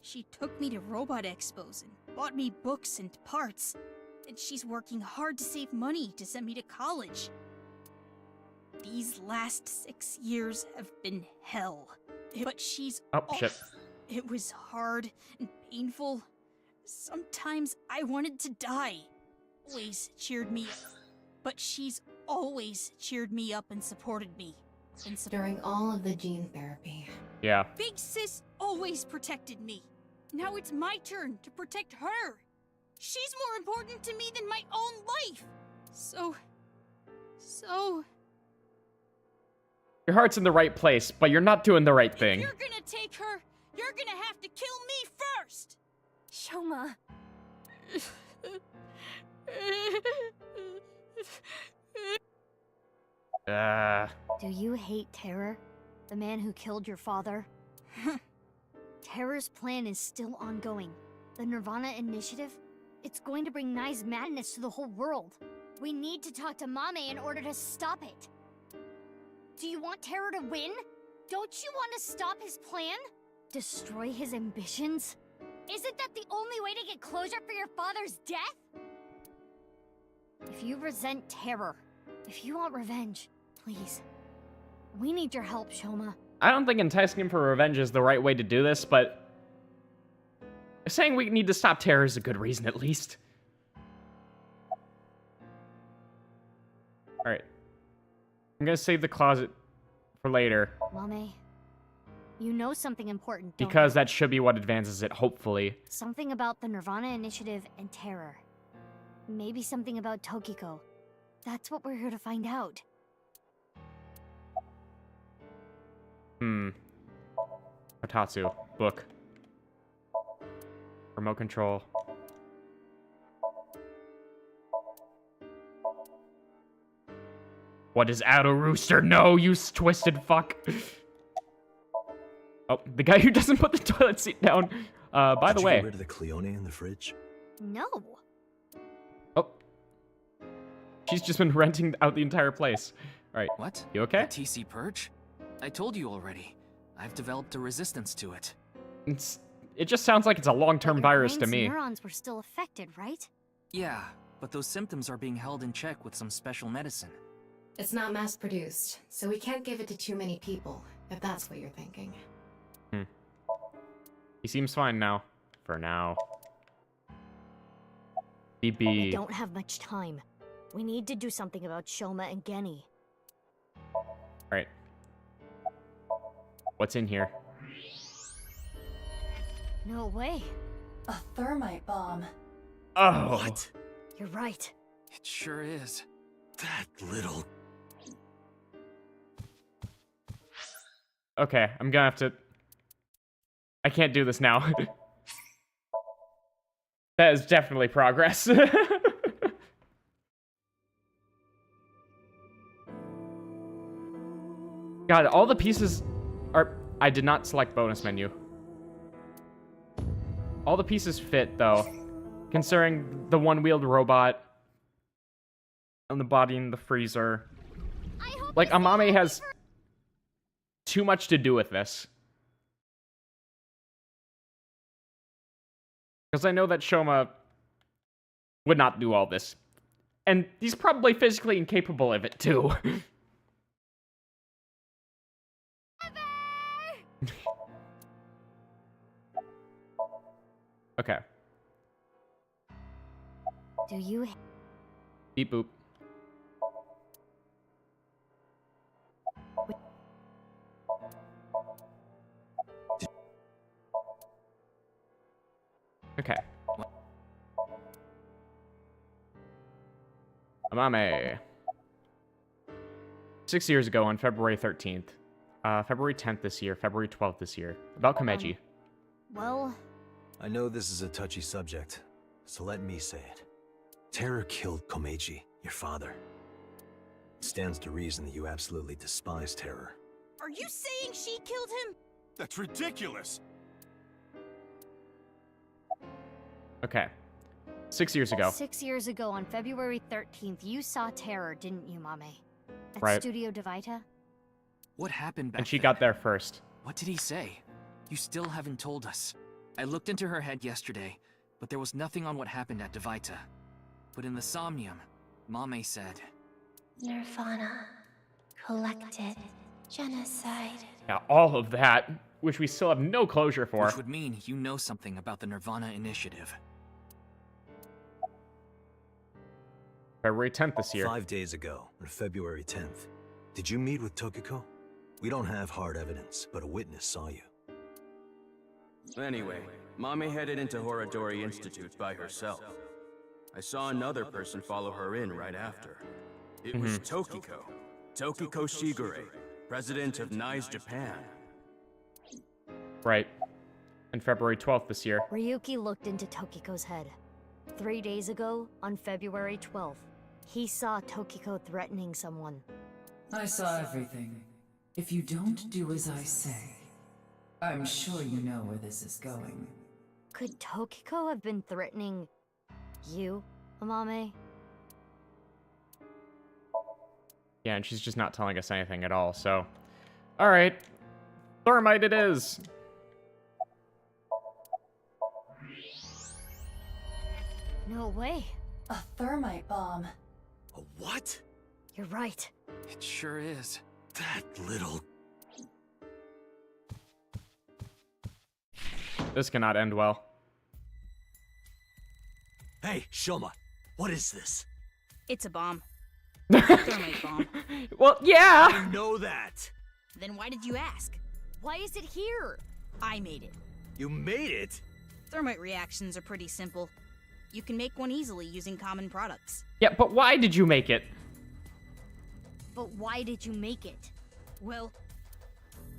She took me to robot expos and bought me books and parts. And she's working hard to save money to send me to college. These last 6 years have been hell. But she's... Oh, shit. It was hard and painful. Sometimes I wanted to die. Always cheered me up. But she's always cheered me up and supported me. During all of the gene therapy. Yeah. Big Sis always protected me. Now it's my turn to protect her. She's more important to me than my own life. So... Your heart's in the right place, but you're not doing the right If thing. you're gonna take her, you're gonna have to kill me first! Shoma. Do you hate Terror? The man who killed your father? Terror's plan is still ongoing. The nirvanA initiative? It's going to bring Nye's madness to the whole world. We need to talk to Mame in order to stop it. Do you want Terror to win? Don't you want to stop his plan? Destroy his ambitions? Isn't that the only way to get closure for your father's death? If you resent Terror, if you want revenge, please. We need your help, Shoma. I don't think enticing him for revenge is the right way to do this, but saying we need to stop Terror is a good reason, at least. Alright. I'm gonna save the closet for later. Mame, you know something important, don't Because you? that should be what advances it, hopefully. Something about the nirvanA initiative and Terror. Maybe something about Tokiko. That's what we're here to find out. Kotatsu. Book. Remote control. What is out, a rooster? No, you twisted fuck. Oh, the guy who doesn't put the toilet seat down. By the way. Did you get rid of the Cleone in the fridge? No. Oh. She's just been renting out the entire place. Alright. What? You okay? The TC purge? I told you already. I've developed a resistance to it. It just sounds like it's a long-term Your virus to brain's me. neurons were still affected, right? Yeah, but those symptoms are being held in check with some special medicine. It's not mass-produced, so we can't give it to too many people, if that's what you're thinking. He seems fine now. For now. We BB. don't have much time. We need to do something about Shoma and Genny. Alright. What's in here? No way. A thermite bomb. Oh. What? You're right. It sure is. That little... Okay, I'm gonna have to... I can't do this now. That is definitely progress. God, all the pieces are... I did not select bonus menu. All the pieces fit, though. Considering the one-wheeled robot, and the body in the freezer. Like, Amame has too much to do with this. Because I know that Shoma would not do all this. And he's probably physically incapable of it, too. Okay. Do you... Beep boop. Okay. Amame. 6 years ago on February 13th. February 10th this year, February 12th this year. About Komeiji. Well... I know this is a touchy subject, so let me say it. Terror killed Komeiji, your father. It stands to reason that you absolutely despise Terror. Are you saying she killed him? That's ridiculous! Okay. 6 years ago. 6 years ago on February 13th, you saw Terror, didn't you, Mame? At Right. Studio Devita? What happened back And she then? got there first. What did he say? You still haven't told us. I looked into her head yesterday, but there was nothing on what happened at Devita. But in the Somnium, Mame said... nirvanA. Collected. Genocide. Yeah, all of that, which we still have no closure for. Which would mean you know something about the nirvanA initiative. February 10th this year. 5 days ago, on February 10th, did you meet with Tokiko? We don't have hard evidence, but a witness saw you. Anyway, Mame headed into Horadori Institute by herself. I saw another person follow her in right after. It was Tokiko. Tokiko Shigure, president of Nye's Japan. Right. And February 12th this year. Ryuki looked into Tokiko's head. 3 days ago, on February 12th, he saw Tokiko threatening someone. I saw everything. If you don't do as I say, I'm sure you know where this is going. Could Tokiko have been threatening you, Amame? Yeah, and she's just not telling us anything at all, so... Alright. Thermite it is! No way. A thermite bomb. A what? You're right. It sure is. That little... This cannot end well. Hey, Shoma, what is this? It's a bomb. Thermite bomb. Well, yeah! I know that! Then why did you ask? Why is it here? I made it. You made it? Thermite reactions are pretty simple. You can make one easily using common products. Yeah, but why did you make it? But why did you make it? Well,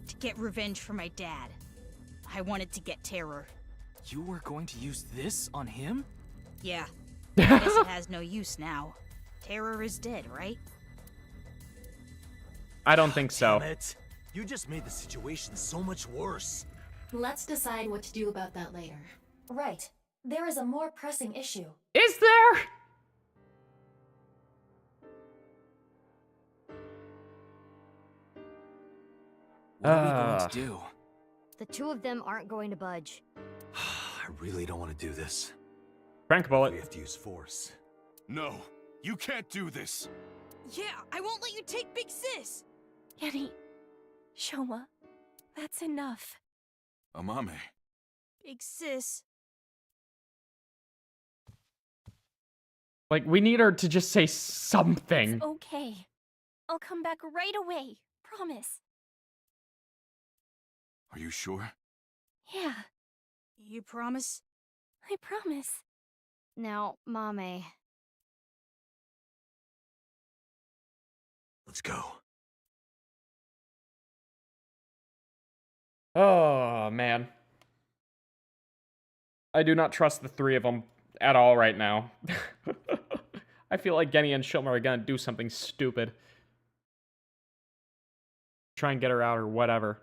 to get revenge for my dad. I wanted to get terror. You were going to use this on him? Yeah. I guess it has no use now. Terror is dead, right? I don't think so. Damn it. You just made the situation so much worse. Let's decide what to do about that later. Right. There is a more pressing issue. Is there? What are we going to do? The two of them aren't going to budge. I really don't want to do this. Crank bullet. We have to use force. No, you can't do this. Yeah, I won't let you take Big Sis! Yenny, Shoma, that's enough. Amame. Big Sis. Like, we need her to just say something. It's okay. I'll come back right away. Promise. Are you sure? Yeah, You promise? I promise. Now, Mame. Let's go. Oh, man. I do not trust the three of them at all right now. I feel like Genny and Shoma are gonna do something stupid. Try and get her out or whatever.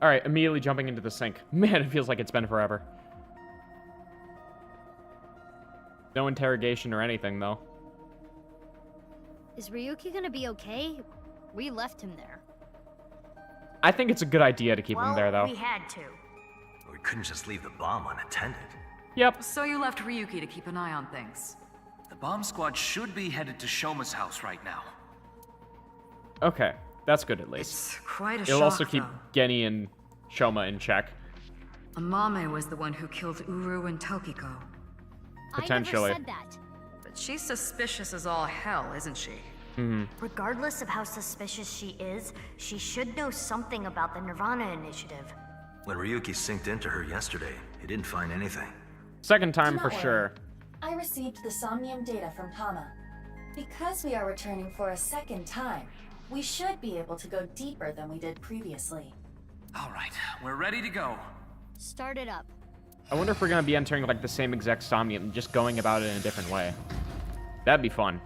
Alright, immediately jumping into the sink. Man, it feels like it's been forever. No interrogation or anything, though. Is Ryuki gonna be okay? We left him there. I think it's a good idea to keep him there, though. We had to. We couldn't just leave the bomb unattended. Yep. So you left Ryuki to keep an eye on things. The bomb squad should be headed to Shoma's house right now. Okay, that's good at least. It's quite a It'll shock, also keep though. Genny and Shoma in check. Amame was the one who killed Uru and Tokiko. Potentially. I never said that. But she's suspicious as all hell, isn't she? Mm-hmm. Regardless of how suspicious she is, she should know something about the nirvanA initiative. When Ryuki synced into her yesterday, he didn't find anything. Second time Do for not sure. worry. I received the Somnium data from Tama. Because we are returning for a second time, we should be able to go deeper than we did previously. All right, we're ready to go. Start it up. I wonder if we're gonna be entering like the same exact Somnium and just going about it in a different way. That'd be fun.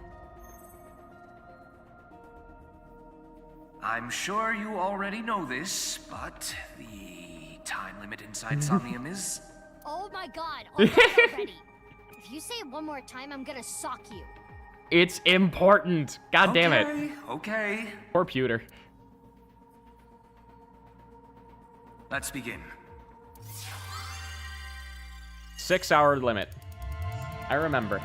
I'm sure you already know this, but the time limit inside Somnium is... Oh my god, already. If you say it one more time, I'm gonna sock you. It's important. God damn it. Okay. Poor Pewter. Let's begin. 6-hour limit. I remember.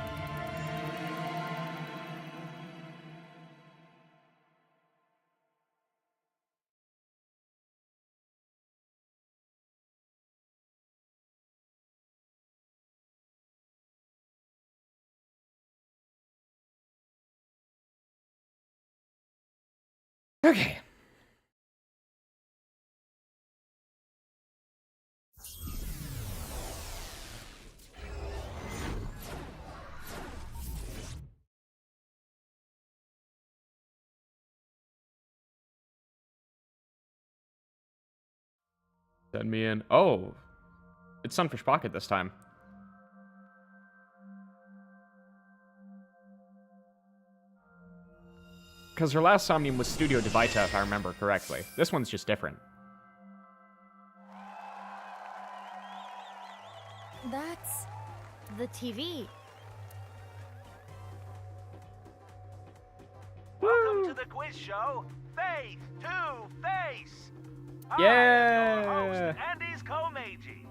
Okay. Send me in. Oh. It's Sunfish Pocket this time. Because her last Somnium was Studio Devita, if I remember correctly. This one's just different. That's the TV. Welcome to the quiz show, Face to Face. Yeah. I am your host, Andy's Komeiji.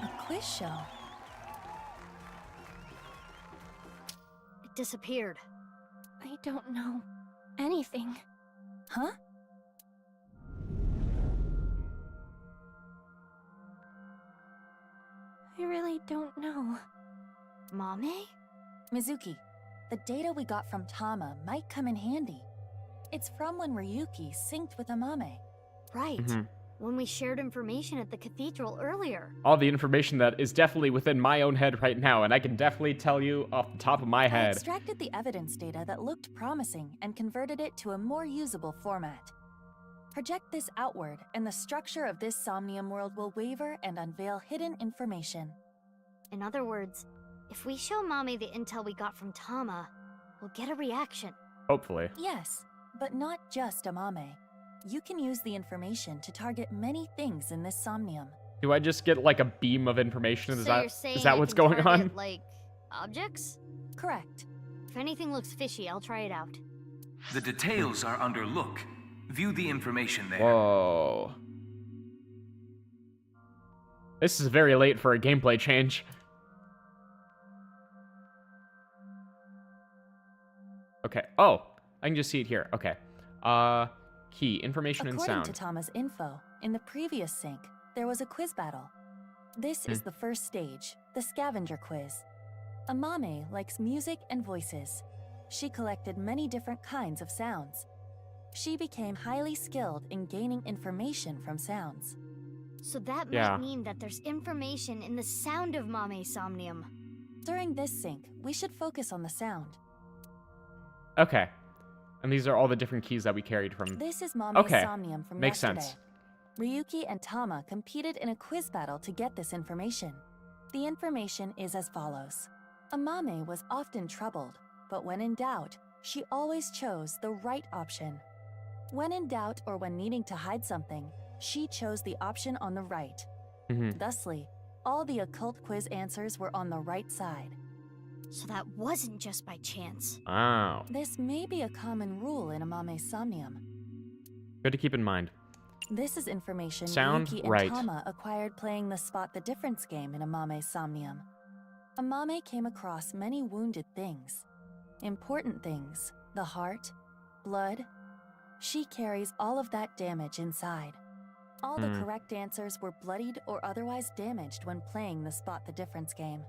A quiz show? It disappeared. I don't know anything. Huh? I really don't know. Mame? Mizuki, the data we got from Tama might come in handy. It's from when Ryuki synced with Amame. Right. When we shared information at the cathedral earlier. All the information that is definitely within my own head right now, and I can definitely tell you off the top of my I head. extracted the evidence data that looked promising and converted it to a more usable format. Project this outward, and the structure of this Somnium world will waver and unveil hidden information. In other words, if we show Mame the intel we got from Tama, we'll get a reaction. Hopefully. Yes, but not just Amame. You can use the information to target many things in this Somnium. Do I just get like a beam of information? So you're saying is that I what's can going target, on? like, objects? Correct. If anything looks fishy, I'll try it out. The details are under look. View the information there. Whoa. This is very late for a gameplay change. Okay. Oh, I can just see it here. Okay. Key, information and According sound. to Tama's info, in the previous sync, there was a quiz battle. This is the first stage, the scavenger quiz. Amame likes music and voices. She collected many different kinds of sounds. She became highly skilled in gaining information from sounds. So that Yeah. might mean that there's information in the sound of Mame's Somnium. During this sync, we should focus on the sound. Okay. And these are all the different keys that we carried from... This is Mame's Okay. Somnium from Makes yesterday. sense. Ryuki and Tama competed in a quiz battle to get this information. The information is as follows. Amame was often troubled, but when in doubt, she always chose the right option. When in doubt or when needing to hide something, she chose the option on the right. Thusly, all the occult quiz answers were on the right side. So that wasn't just by chance. Oh. This may be a common rule in Amame's Somnium. Good to keep in mind. This is information Sound Ryuki and right. Tama acquired playing the Spot the Difference game in Amame's Somnium. Amame came across many wounded things. Important things, the heart, blood. She carries all of that damage inside. All the correct answers were bloodied or otherwise damaged when playing the Spot the Difference game.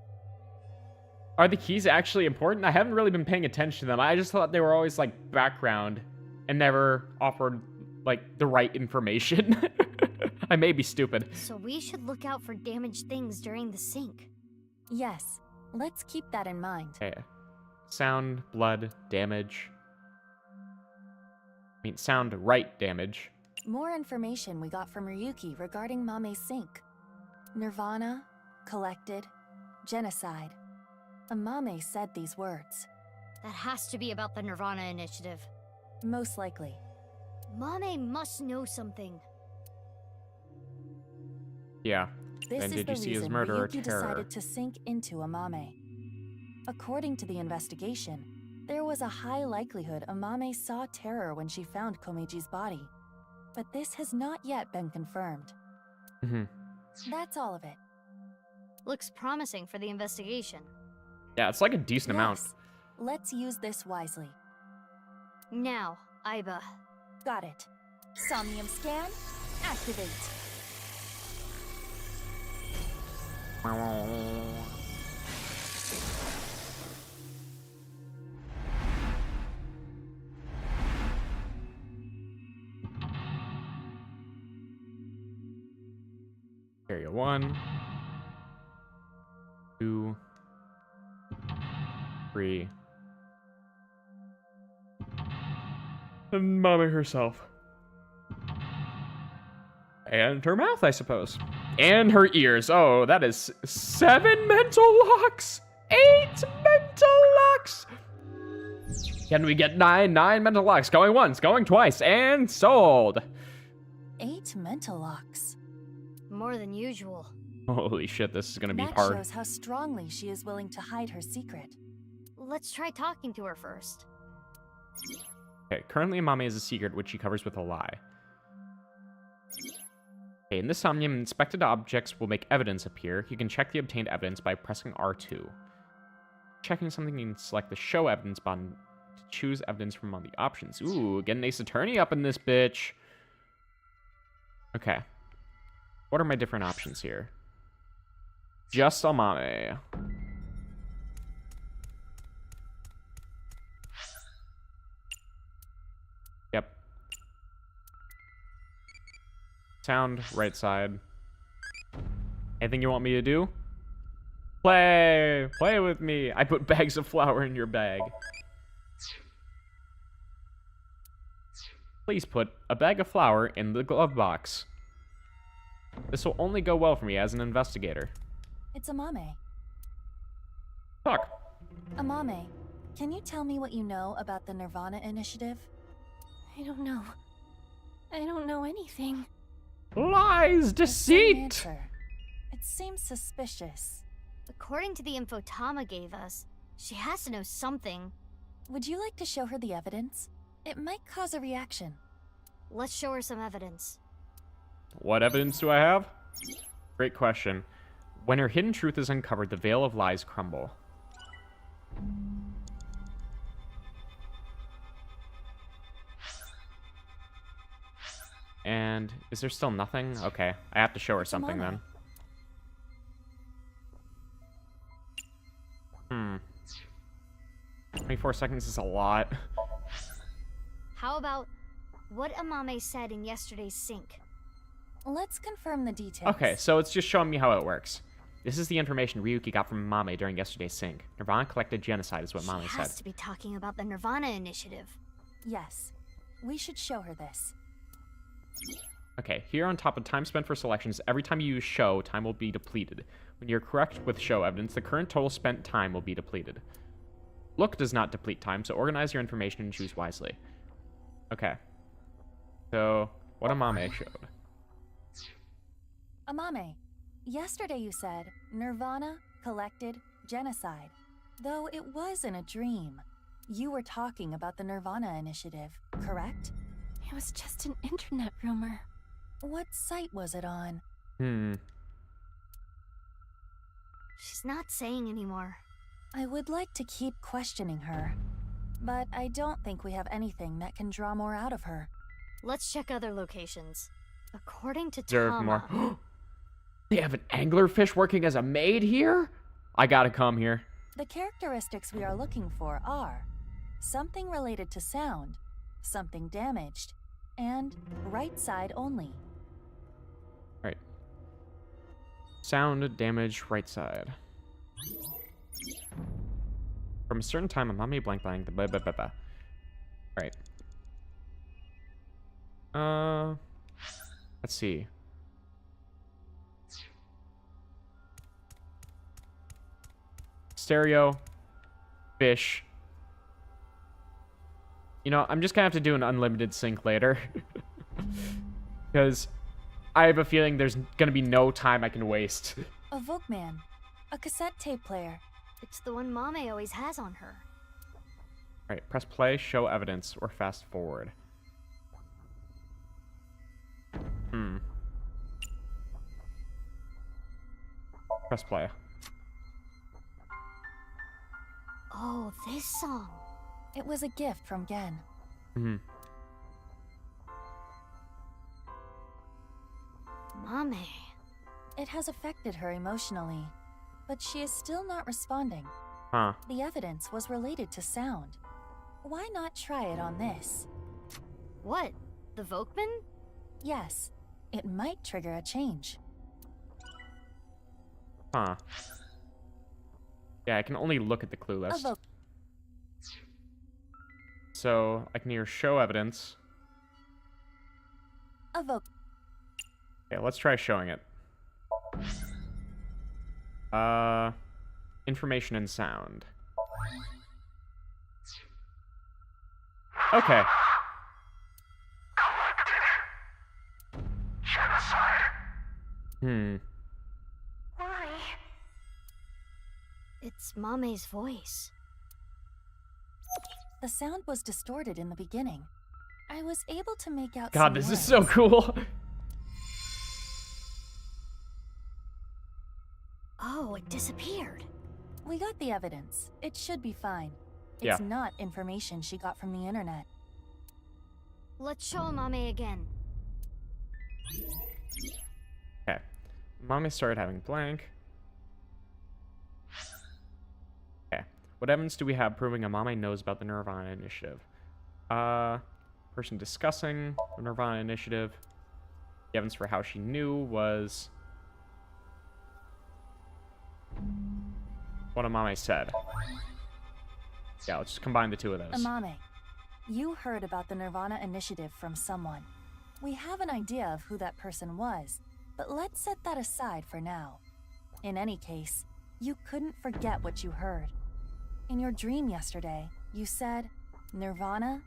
Are the keys actually important? I haven't really been paying attention to them. I just thought they were always like background and never offered like the right information. I may be stupid. So we should look out for damaged things during the sync. Yes, let's keep that in mind. Okay. Sound, blood, damage. I mean, sound, right, damage. More information we got from Ryuki regarding Mame's sync. Nirvana, collected, genocide. Amame said these words. That has to be about the nirvanA initiative. Most likely. Mame must know something. Yeah. This Then is did the you see his reason murder or Ryuki terror? decided to sink into Amame. According to the investigation, there was a high likelihood Amame saw terror when she found Komeji's body. But this has not yet been confirmed. That's all of it. Looks promising for the investigation. Yeah, it's like a decent amount. Yes. Let's use this wisely. Now, Aiba. Got it. Somnium scan, activate. Area 1, 2, 3. And Mommy herself. And her mouth, I suppose. And her ears. Oh, that is 7 mental locks! 8 mental locks! Can we get 9 mental locks? Going once, going twice, and sold. 8 mental locks. More than usual. Holy shit, this is gonna be That hard. shows how strongly she is willing to hide her secret. Let's try talking to her first. Okay, currently Amame is a secret which she covers with a lie. Okay, in this Somnium, inspected objects will make evidence appear. You can check the obtained evidence by pressing R2. Checking something, you can select the show evidence button to choose evidence from among the options. Ooh, get an Ace Attorney up in this bitch. Okay. What are my different options here? Just Amame. Yep. Sound, right side. Anything you want me to do? Play! Play with me! I put bags of flour in your bag. Please put a bag of flour in the glove box. This will only go well for me as an investigator. It's Amame. Talk. Amame, can you tell me what you know about the nirvanA initiative? I don't know. I don't know anything. Lies! Deceit! Answer. It seems suspicious. According to the info Tama gave us, she has to know something. Would you like to show her the evidence? It might cause a reaction. Let's show her some evidence. What evidence do I have? Great question. When her hidden truth is uncovered, the veil of lies crumble. And is there still nothing? Okay, I have to show her something then. 24 seconds is a lot. How about what Amame said in yesterday's sync? Let's confirm the details. Okay, so it's just showing me how it works. This is the information Ryuki got from Mame during yesterday's sync. nirvanA collected genocide is what Mame She said. has to be talking about the nirvanA initiative. Yes. We should show her this. Okay, here on top of time spent for selections, every time you use show, time will be depleted. When you're correct with show evidence, the current total spent time will be depleted. Look does not deplete time, so organize your information and choose wisely. Okay. So, what Amame showed. Amame, yesterday you said nirvanA collected genocide. Though it was in a dream. You were talking about the nirvanA initiative, correct? It was just an internet rumor. What site was it on? She's not saying anymore. I would like to keep questioning her, but I don't think we have anything that can draw more out of her. Let's check other locations. According to Deserve Tama... more. They have an anglerfish working as a maid here? I gotta come here. The characteristics we are looking for are something related to sound, something damaged, and right side only. Right. Sound damage right side. From a certain time, Amame blank blank. Blah, blah, blah, blah. Right. Let's see. Stereo. Fish. You know, I'm just gonna have to do an unlimited sync later. Because I have a feeling there's gonna be no time I can waste. A Volkman. A cassette tape player. It's the one Mame always has on her. Alright, press play, show evidence, or fast forward. Press play. Oh, this song. It was a gift from Gen. Mame. It has affected her emotionally, but she is still not responding. Huh. The evidence was related to sound. Why not try it on this? What? The Volkman? Yes, it might trigger a change. Huh. Yeah, I can only look at the clue list. So, I can hear show evidence. Okay, let's try showing it. Information and sound. Okay. Genocide. Why? It's Mame's voice. The sound was distorted in the beginning. I was able to make out God, some this is words. so cool. Oh, it disappeared. We got the evidence. It should be fine. Yeah. It's not information she got from the internet. Let's show Mame again. Okay. Mommy started having blank. Okay. What evidence do we have proving Amame knows about the nirvanA initiative? Person discussing the nirvanA initiative. The evidence for how she knew was what Amame said. Yeah, let's just combine the two of those. Amame, you heard about the nirvanA initiative from someone. We have an idea of who that person was, but let's set that aside for now. In any case, you couldn't forget what you heard. In your dream yesterday, you said, nirvanA,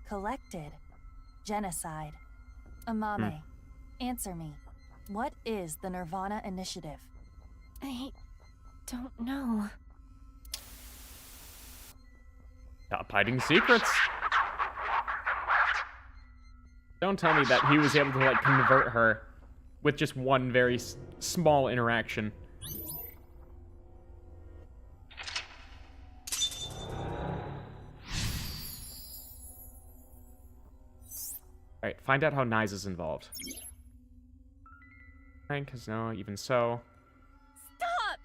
collected, genocide. Amame, answer me. What is the nirvanA initiative? I don't know. Stop hiding secrets. Don't tell me that he was able to, like, convert her with just one very small interaction. Alright, find out how Nyes is involved. Frank has no, even so. Stop!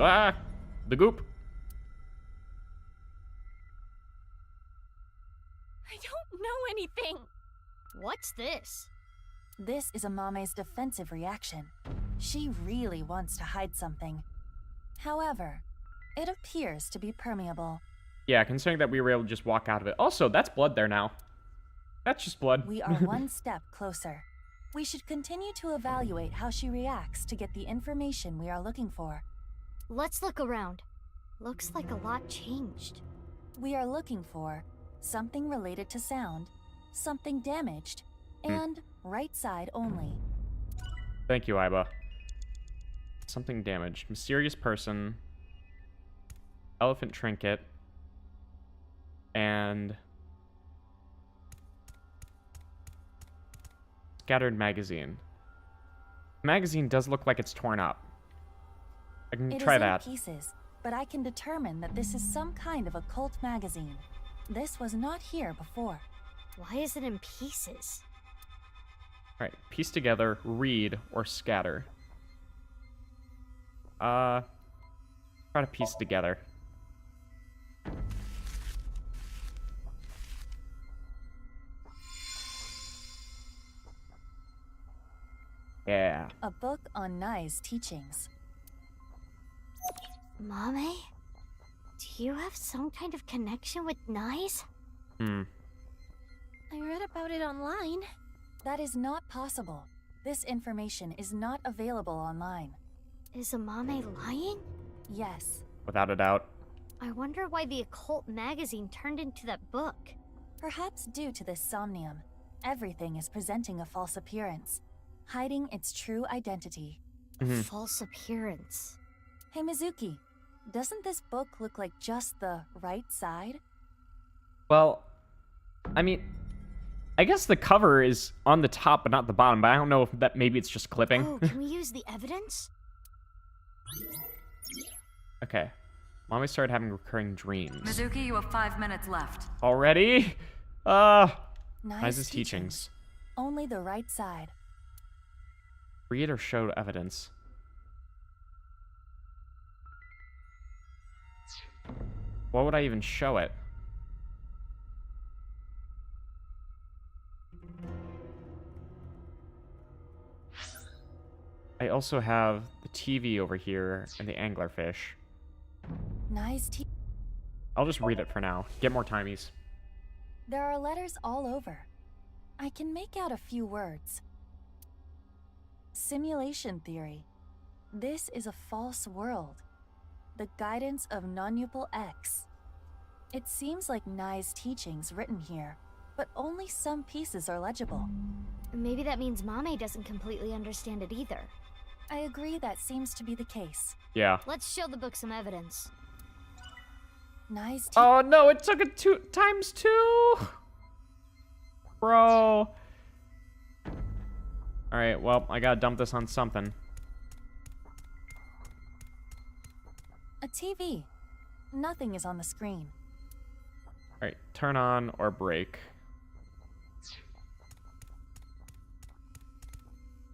Ah! The goop! I don't know anything. What's this? This is Amame's defensive reaction. She really wants to hide something. However, it appears to be permeable. Yeah, considering that we were able to just walk out of it. Also, that's blood there now. That's just blood. We are one step closer. We should continue to evaluate how she reacts to get the information we are looking for. Let's look around. Looks like a lot changed. We are looking for something related to sound, something damaged, and right side only. Thank you, Iba. Something damaged. Mysterious person. Elephant trinket. And scattered magazine. Magazine does look like it's torn up. I can try that. It is in pieces, but I can determine that this is some kind of occult magazine. This was not here before. Why is it in pieces? Alright, piece together, read, or scatter. Try to piece it together. Yeah. A book on Nyes' teachings. Mame? Do you have some kind of connection with Nyes? I read about it online. That is not possible. This information is not available online. Is Amame lying? Yes. Without a doubt. I wonder why the occult magazine turned into that book. Perhaps due to this Somnium, everything is presenting a false appearance, hiding its true identity. A false appearance. Hey Mizuki, doesn't this book look like just the right side? Well, I mean, I guess the cover is on the top but not the bottom, but I don't know if that maybe it's just clipping. Oh, can we use the evidence? Okay. Mommy started having recurring dreams. Mizuki, you have 5 minutes left. Already? Nyes' teachings. Only the right side. Read or show evidence. What would I even show it? I also have the TV over here and the anglerfish. Nyes' I'll just read it for now. Get more timies. There are letters all over. I can make out a few words. Simulation theory. This is a false world. The Guidance of Non-Pupil X. It seems like Nai's teachings written here, but only some pieces are legible. Maybe that means Mame doesn't completely understand it either. I agree that seems to be the case. Yeah. Let's show the book some evidence. Nai's Oh no, it took it 2 times 2! Bro. Alright, well, I gotta dump this on something. A TV. Nothing is on the screen. Alright, turn on or break.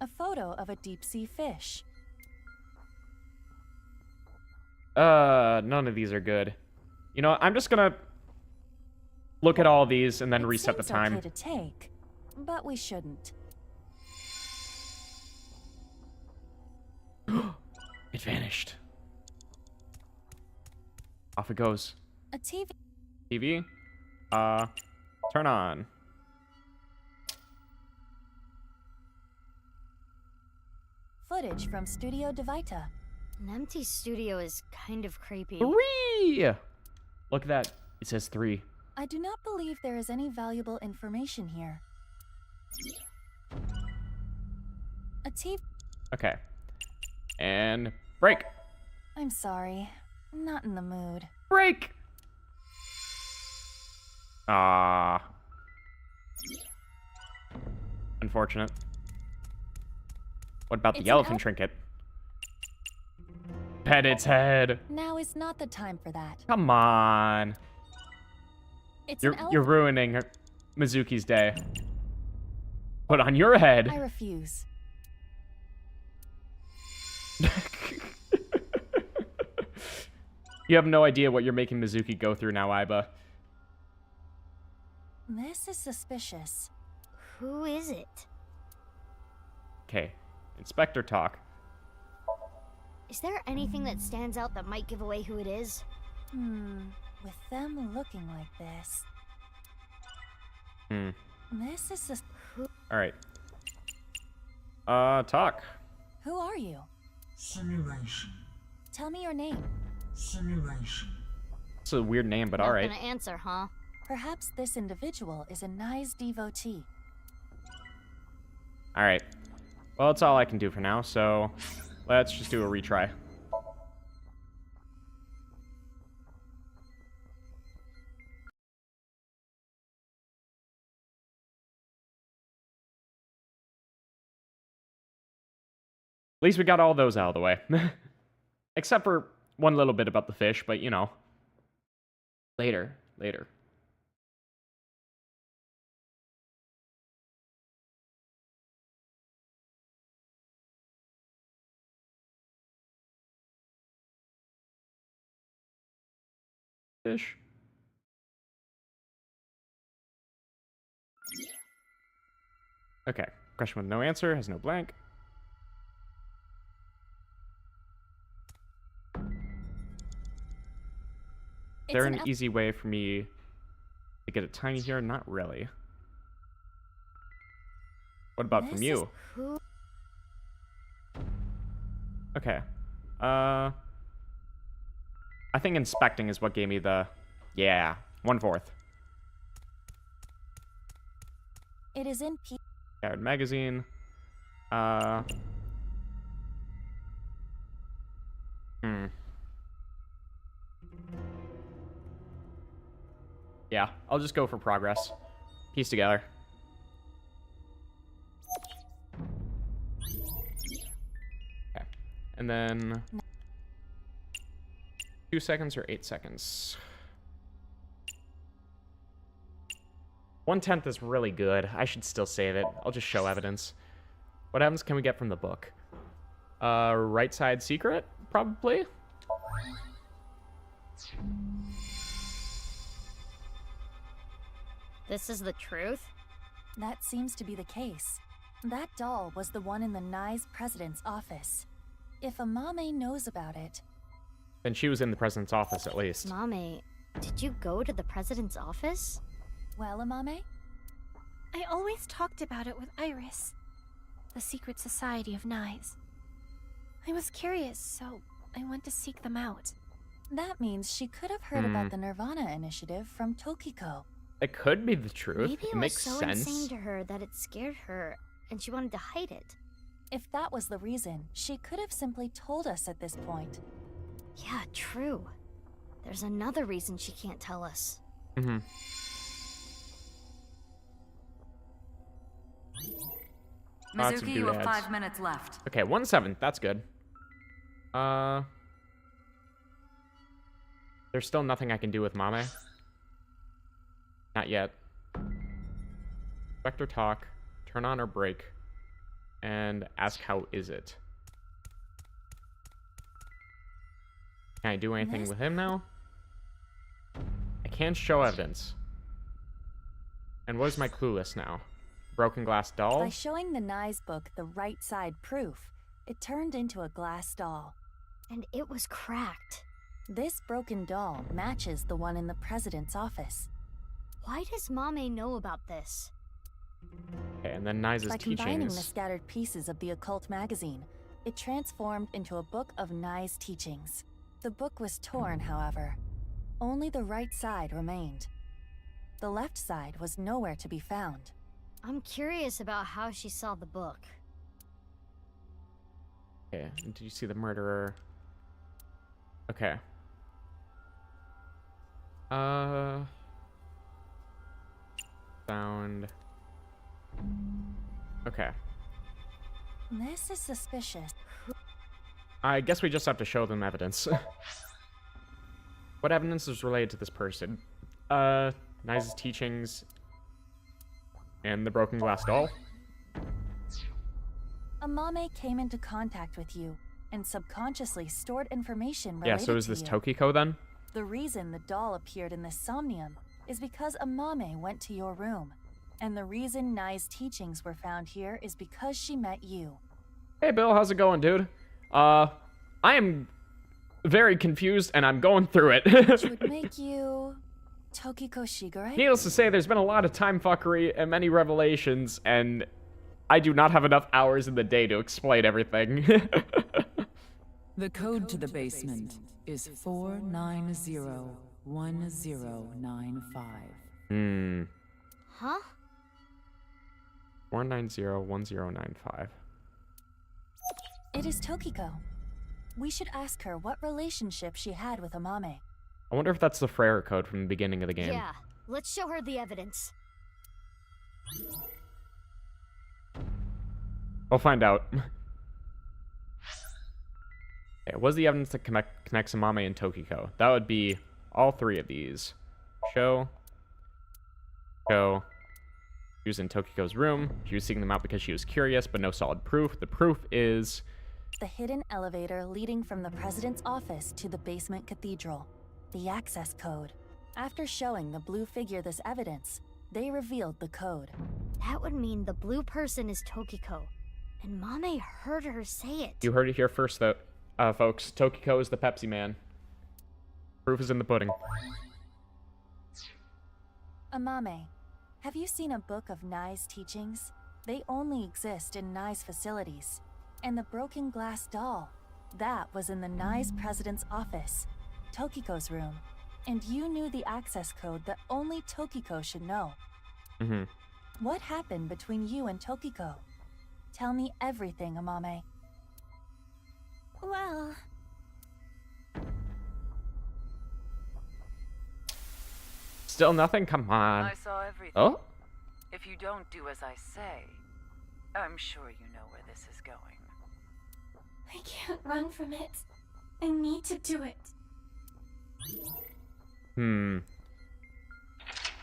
A photo of a deep-sea fish. None of these are good. You know, I'm just gonna look at all these and then reset the time. Okay to take, but we shouldn't. It vanished. Off it goes. A TV. TV? Turn on. Footage from Studio DeVita. An empty studio is kind of creepy. 3! Look at that. It says 3. I do not believe there is any valuable information here. A TV. Okay. And break. I'm sorry. Not in the mood. Break! Ah. Unfortunate. What about the elephant trinket? Pet its head. Now is not the time for that. Come on. You're ruining Mizuki's day. Put on your head. I refuse. You have no idea what you're making Mizuki go through now, Aiba. This is suspicious. Who is it? Okay, Inspector talk. Is there anything that stands out that might give away who it is? With them looking like this. This is Alright. Talk. Who are you? Simulation. Tell me your name. Simulation. It's a weird name, but Not alright. gonna answer, huh? Perhaps this individual is a Nai's devotee. Alright. Well, that's all I can do for now, so let's just do a retry. At least we got all those out of the way. Except for one little bit about the fish, but you know. Later. Fish. Okay. Question with no answer, has no blank. Is there an easy way for me to get a tiny here? Not really. What about from you? Okay. I think inspecting is what gave me the... Yeah, 1/4. It is in Scattered magazine. Yeah, I'll just go for progress. Piece together. Okay. And then 2 seconds or 8 seconds. 1/10 is really good. I should still save it. I'll just show evidence. What evidence can we get from the book? Right side secret, probably? This is the truth? That seems to be the case. That doll was the one in the Nai's president's office. If Amame knows about it... Then she was in the president's office, at least. Mame, did you go to the president's office? Well, Amame? I always talked about it with Iris. The secret society of Nais. I was curious, so I went to seek them out. That means she could have heard about the nirvanA initiative from Tokiko. It could be the truth. Maybe it makes was so sense. insane to her that it scared her, and she wanted to hide it. If that was the reason, she could have simply told us at this point. Yeah, true. There's another reason she can't tell us. Mm-hmm. Mizuki, you have 5 minutes left. Okay, 1/7. That's good. There's still nothing I can do with Mame. Not yet. Vector talk, turn on or break, and ask how is it. Can I do anything with him now? I can't show evidence. And what is my clue list now? Broken glass doll? By showing the Nye's book the right side proof, it turned into a glass doll. And it was cracked. This broken doll matches the one in the president's office. Why does Mame know about this? Okay, and then Nye's By teachings. combining the scattered pieces of the occult magazine, it transformed into a book of Nye's teachings. The book was torn, however. Only the right side remained. The left side was nowhere to be found. I'm curious about how she saw the book. Okay, and did you see the murderer? Okay. Sound. Okay. This is suspicious. I guess we just have to show them evidence. What evidence is related to this person? Nye's teachings and the broken glass doll? Amame came into contact with you and subconsciously stored information related Yeah, so is to this you. Tokiko then? The reason the doll appeared in the Somnium is because Amame went to your room. And the reason Nye's teachings were found here is because she met you. Hey Bill, how's it going, dude? I am very confused and I'm going through it. Which would make you Tokiko Shigure? Needless to say, there's been a lot of time fuckery and many revelations, and I do not have enough hours in the day to explain everything. The code to the basement is 4901095. Huh? 4901095. It is Tokiko. We should ask her what relationship she had with Amame. I wonder if that's the FORR code from the beginning of the game. Yeah, let's show her the evidence. We'll find out. Okay, what's the evidence that connects Amame and Tokiko? That would be all three of these. Show. Show. She was in Tokiko's room. She was seeking them out because she was curious, but no solid proof. The proof is... the hidden elevator leading from the president's office to the basement cathedral. The access code. After showing the blue figure this evidence, they revealed the code. That would mean the blue person is Tokiko. And Mame heard her say it. You heard it here first, though, folks. Tokiko is the Pepsi Man. Proof is in the pudding. Amame, have you seen a book of Nye's teachings? They only exist in Nye's facilities. And the broken glass doll, that was in the Nye's president's office, Tokiko's room. And you knew the access code that only Tokiko should know. Mm-hmm. What happened between you and Tokiko? Tell me everything, Amame. Well... Still nothing? Come on. I saw everything. Oh? If you don't do as I say, I'm sure you know where this is going. I can't run from it. I need to do it.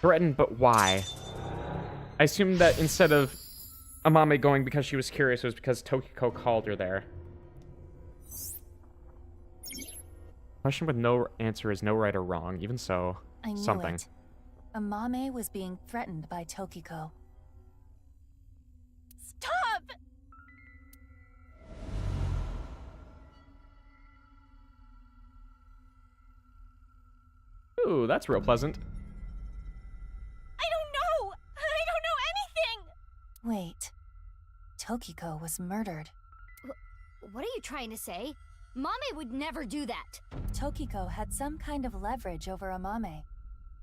Threatened, but why? I assumed that instead of Amame going because she was curious, it was because Tokiko called her there. Question with no answer is no right or wrong. Even so, I knew something. it. Amame was being threatened by Tokiko. Stop! Ooh, that's real pleasant. I don't know! I don't know anything! Wait. Tokiko was murdered. What are you trying to say? Mame would never do that. Tokiko had some kind of leverage over Amame.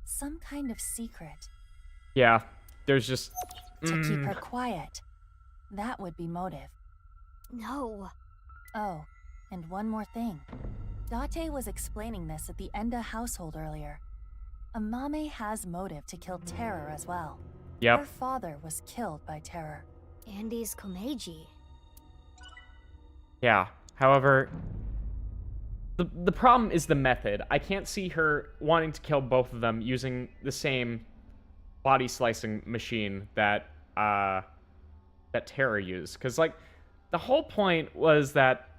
Some kind of secret. Yeah, there's just... To keep her quiet. That would be motive. No. Oh, and one more thing. Date was explaining this at the Enda household earlier. Amame has motive to kill Terror as well. Yep. Her father was killed by Terror. Andy's Komeiji. Yeah, however... The problem is the method. I can't see her wanting to kill both of them using the same body slicing machine that that Terror used. Because, like, the whole point was that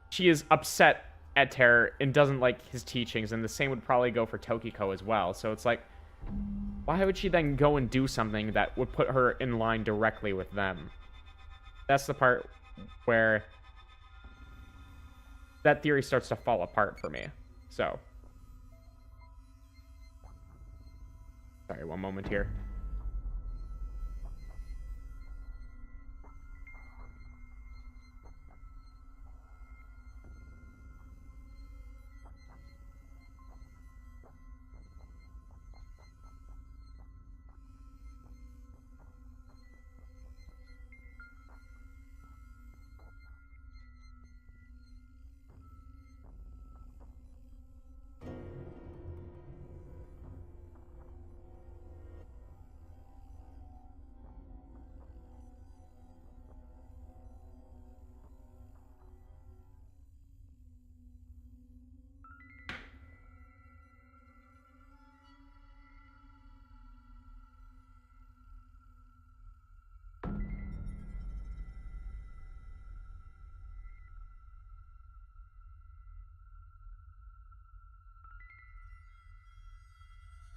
she is upset at Terror and doesn't like his teachings, and the same would probably go for Tokiko as well. So it's like, why would she then go and do something that would put her in line directly with them? That's the part where that theory starts to fall apart for me. So, sorry, one moment here.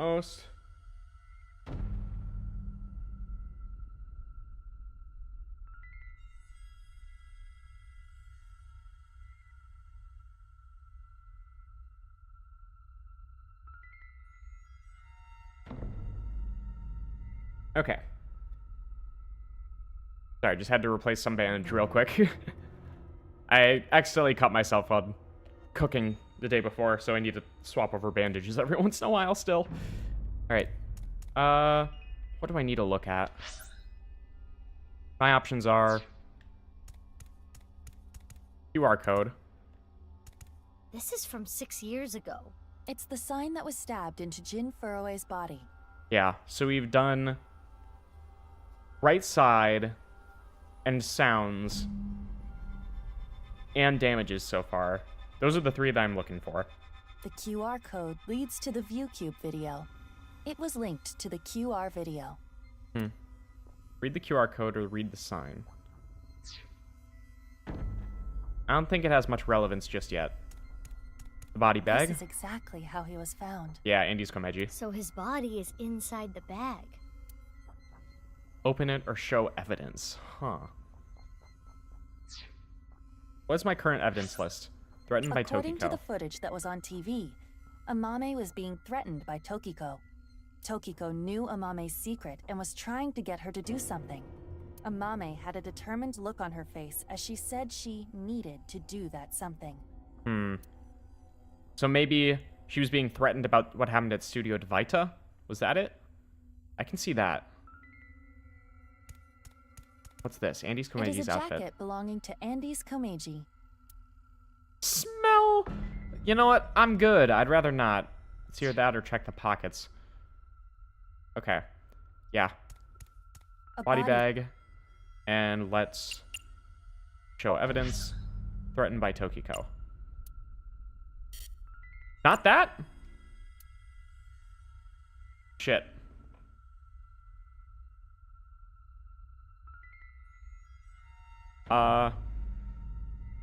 Almost. Okay. Sorry, just had to replace some bandage real quick. I accidentally cut myself on cooking the day before, so I need to swap over bandages every once in a while still. Alright. What do I need to look at? My options are... QR code. This is from 6 years ago. It's the sign that was stabbed into Jin Furue's body. Yeah, so we've done... right side... and sounds... and damages so far. Those are the three that I'm looking for. The QR code leads to the ViewCube video. It was linked to the QR video. Read the QR code or read the sign. I don't think it has much relevance just yet. The body bag? This is exactly how he was found. Yeah, Andy's Komeiji. So his body is inside the bag. Open it or show evidence. Huh. What's my current evidence list? Threatened by Tokiko. According to the footage that was on TV, Amame was being threatened by Tokiko. Tokiko knew Amame's secret and was trying to get her to do something. Amame had a determined look on her face as she said she needed to do that something. So maybe she was being threatened about what happened at Studio Dvaita? Was that it? I can see that. What's this? Andy's Komeiji's It is a outfit. jacket belonging to Andy's Komeiji. Smell! You know what? I'm good. I'd rather not. It's either that or check the pockets. Okay. Yeah. Body bag. And let's show evidence. Threatened by Tokiko. Not that? Shit.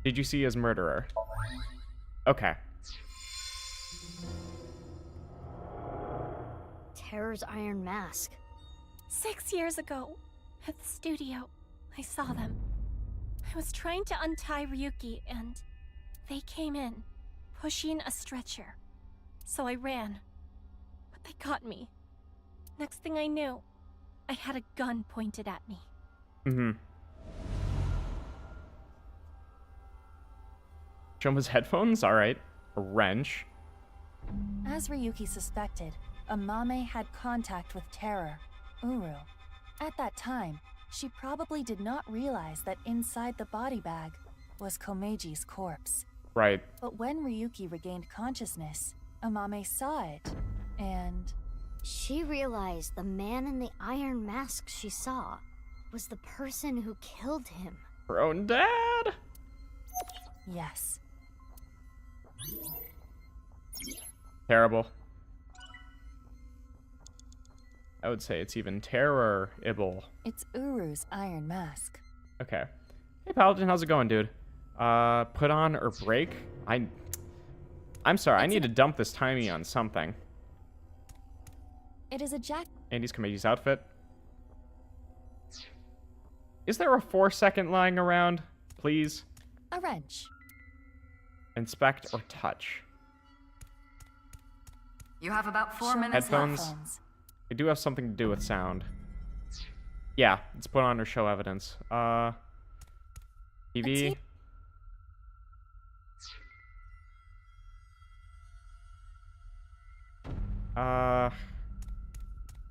Did you see his murderer? Okay. Terror's iron mask. 6 years ago, at the studio, I saw them. I was trying to untie Ryuki, and they came in, pushing a stretcher. So I ran, but they caught me. Next thing I knew, I had a gun pointed at me. Shoma's headphones? Alright. A wrench. As Ryuki suspected, Amame had contact with Terror, Uru. At that time, she probably did not realize that inside the body bag was Komeji's corpse. Right. But when Ryuki regained consciousness, Amame saw it, and... She realized the man in the iron mask she saw was the person who killed him. Her own dad? Yes. Terrible. I would say it's even terror-ible. It's Uru's iron mask. Okay. Hey, Paladin, how's it going, dude? Put on or break? I'm sorry, I need to dump this timey on something. It is a jack... Andy's Komeji's outfit. Is there a 4-second lying around? Please? A wrench. Inspect or touch. You have about 4 minutes Headphones. They do have something to do with sound. Yeah, it's put on or show evidence. TV.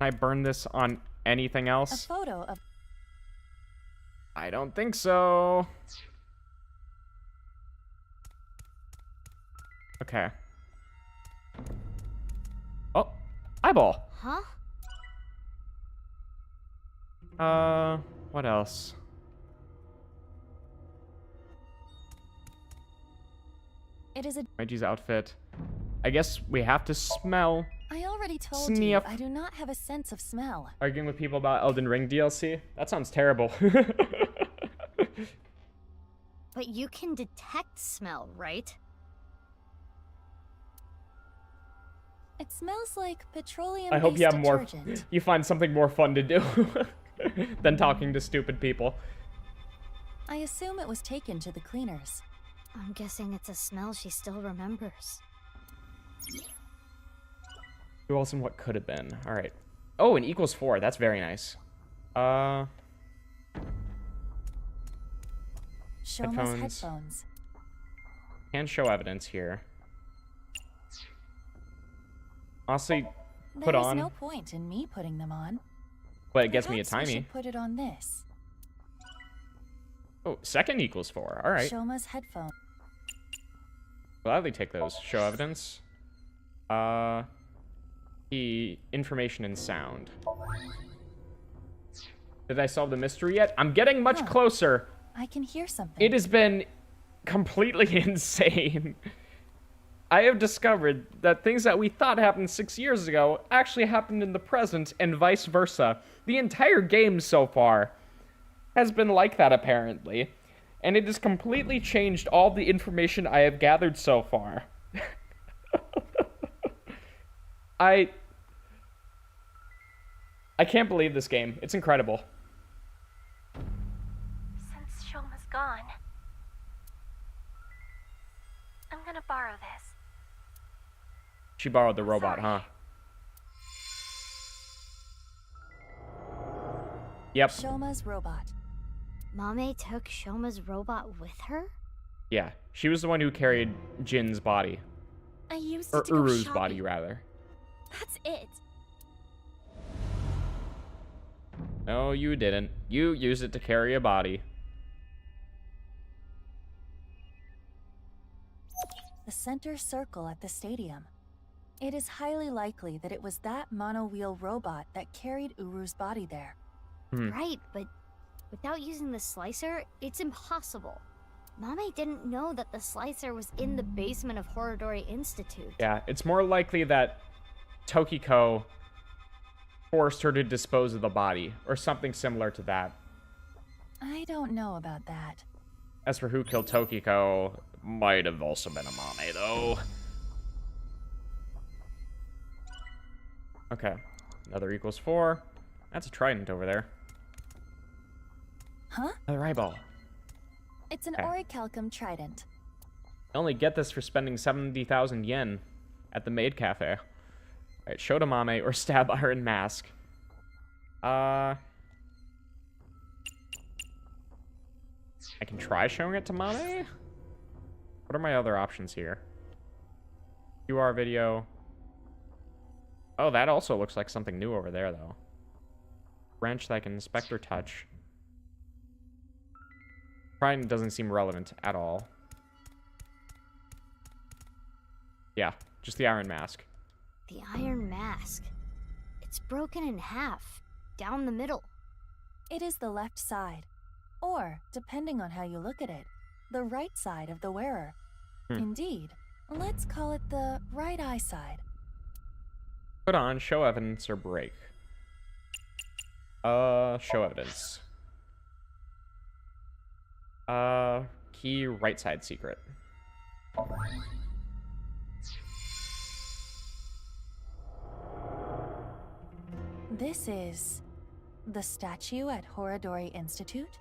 Can I burn this on anything else? A photo of... I don't think so. Okay. Oh, eyeball. Huh? What else? It is a... Reggie's outfit. I guess we have to smell. I already told Sniff. you, I do not have a sense of smell. Arguing with people about Elden Ring DLC? That sounds terrible. But you can detect smell, right? It smells like petroleum. I hope you have more. Detergent. You find something more fun to do than talking to stupid people. I assume it was taken to the cleaners. I'm guessing it's a smell she still remembers. Who else and what could have been? All right. Oh, an equals 4. That's very nice. Shoma's headphones. Can show evidence here. Honestly, put There is on. no point in me putting them on. But it gets me a Perhaps we timey. should put it on this. Oh, second equals 4. All right. Shoma's headphones. Gladly take those. Show evidence. The information and sound. Did I solve the mystery yet? I'm getting much closer. I can hear something. It has been completely insane. I have discovered that things that we thought happened 6 years ago actually happened in the present and vice versa. The entire game so far has been like that, apparently. And it has completely changed all the information I have gathered so far. I can't believe this game. It's incredible. Since Shoma's gone, I'm gonna borrow this. She borrowed the robot, huh? Yep. Shoma's robot. Mame took Shoma's robot with her? Yeah, she was the one who carried Jin's body. I used Or it to go Uru's shopping. body, rather. That's it. No, you didn't. You used it to carry a body. The center circle at the stadium. It is highly likely that it was that monowheel robot that carried Uru's body there. Right, but without using the slicer, it's impossible. Mame didn't know that the slicer was in the basement of Horodori Institute. Yeah, it's more likely that Tokiko forced her to dispose of the body, or something similar to that. I don't know about that. As for who killed Tokiko, might have also been a Mame, though. Okay, another equals 4. That's a trident over there. Huh? Another eyeball. It's an Okay. orichalcum trident. I only get this for spending 70,000 yen at the maid cafe. Alright, show to Mame or stab iron mask. I can try showing it to Mame? What are my other options here? QR video. Oh, that also looks like something new over there, though. Wrench that I can inspect or touch. Probably doesn't seem relevant at all. Yeah, just the iron mask. The iron mask. It's broken in half, down the middle. It is the left side, or, depending on how you look at it, the right side of the wearer. Indeed, let's call it the right eye side. Put on, show evidence, or break. Show evidence. Key right side secret. This is the statue at Horadori Institute?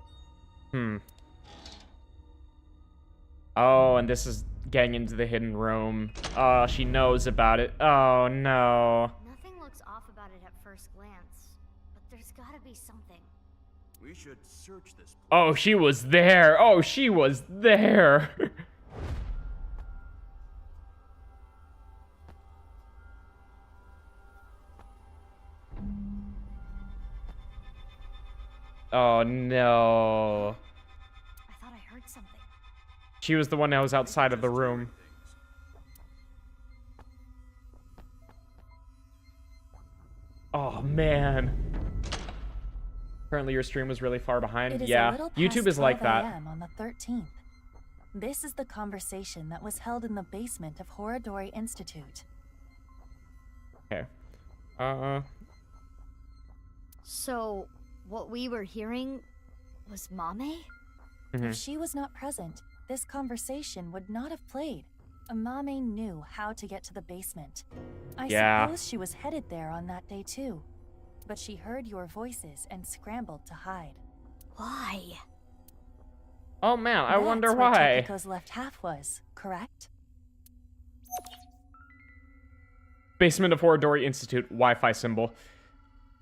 Oh, and this is getting into the hidden room. Oh, she knows about it. Oh, no. Nothing looks off about it at first glance, but there's gotta be something. We should search this place. Oh, she was there. Oh, she was there. Oh, no. I thought I heard something. She was the one that was outside of the room. Oh, man. Apparently your stream was really far behind. It is Yeah, a little past YouTube is like 12 that. a.m. on the 13th. This is the conversation that was held in the basement of Horadori Institute. Okay. So, what we were hearing was Mame? If she was not present, this conversation would not have played. Mame knew how to get to the basement. I suppose she was headed there on that day too. But she heard your voices and scrambled to hide. Why? Oh man, I wonder That's where why. Tokiko's left half was, correct? Basement of Horadori Institute, Wi-Fi symbol.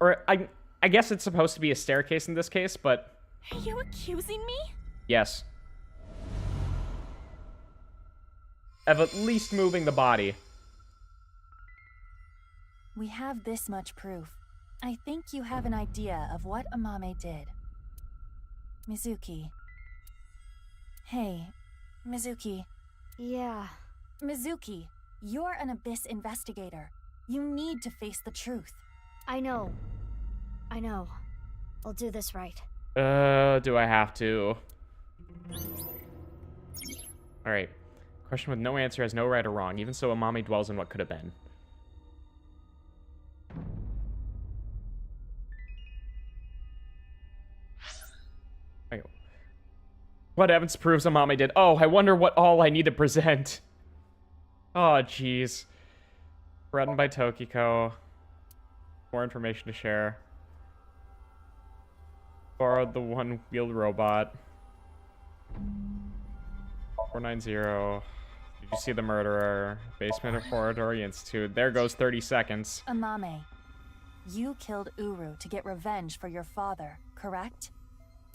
Or I guess it's supposed to be a staircase in this case, but Are you accusing me? yes. Of at least moving the body. We have this much proof. I think you have an idea of what Amame did. Mizuki. Hey, Mizuki. Yeah. Mizuki, you're an Abyss investigator. You need to face the truth. I know. I know. I'll do this right. Do I have to? Alright. Question with no answer has no right or wrong. Even so, Amame dwells in what could have been. Wait. What evidence proves Amame did? Oh, I wonder what all I need to present. Oh, jeez. Threatened by Tokiko. More information to share. Borrowed the one-wheeled robot. 490. Did you see the murderer? Basement of Horadori Institute. There goes 30 seconds. Amame, you killed Uru to get revenge for your father, correct?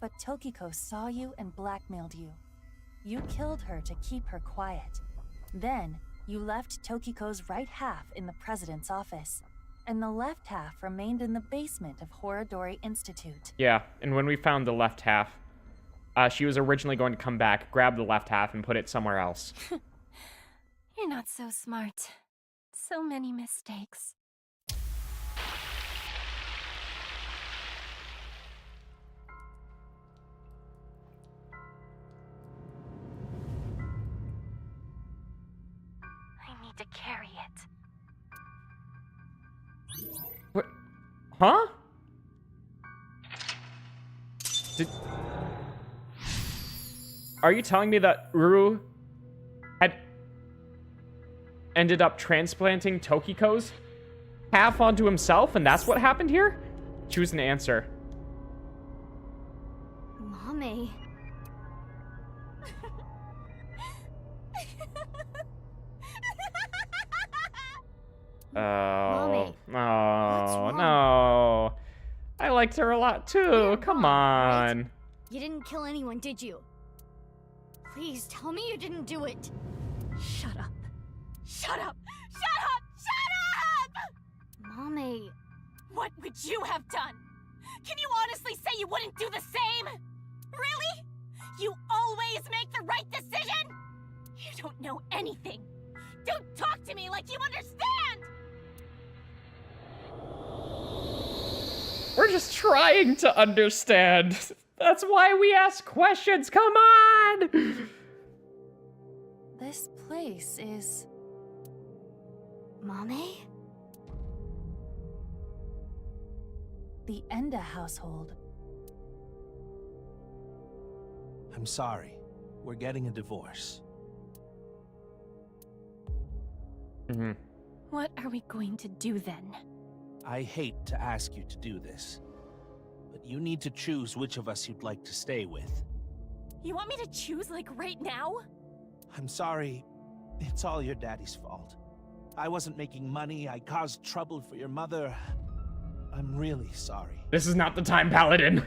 But Tokiko saw you and blackmailed you. You killed her to keep her quiet. Then, you left Tokiko's right half in the president's office, and the left half remained in the basement of Horadori Institute. Yeah, and when we found the left half, she was originally going to come back, grab the left half, and put it somewhere else. You're not so smart. So many mistakes. I need to carry it. What? Huh? Are you telling me that Uru had ended up transplanting Tokiko's half onto himself, and that's what happened here? Choose an answer. Mame. Oh, no. I liked her a lot too. Come on. You didn't kill anyone, did you? Please tell me you didn't do it. Shut up. Shut up! Shut up! Shut up! Mommy. What would you have done? Can you honestly say you wouldn't do the same? Really? You always make the right decision? You don't know anything. Don't talk to me like you understand! We're just trying to understand. That's why we ask questions. Come on! This place is... Mommy? the Enda household. I'm sorry. We're getting a divorce. What are we going to do then? I hate to ask you to do this, but you need to choose which of us you'd like to stay with. You want me to choose, like, right now? I'm sorry. It's all your daddy's fault. I wasn't making money. I caused trouble for your mother. I'm really sorry. This is not the time, Paladin.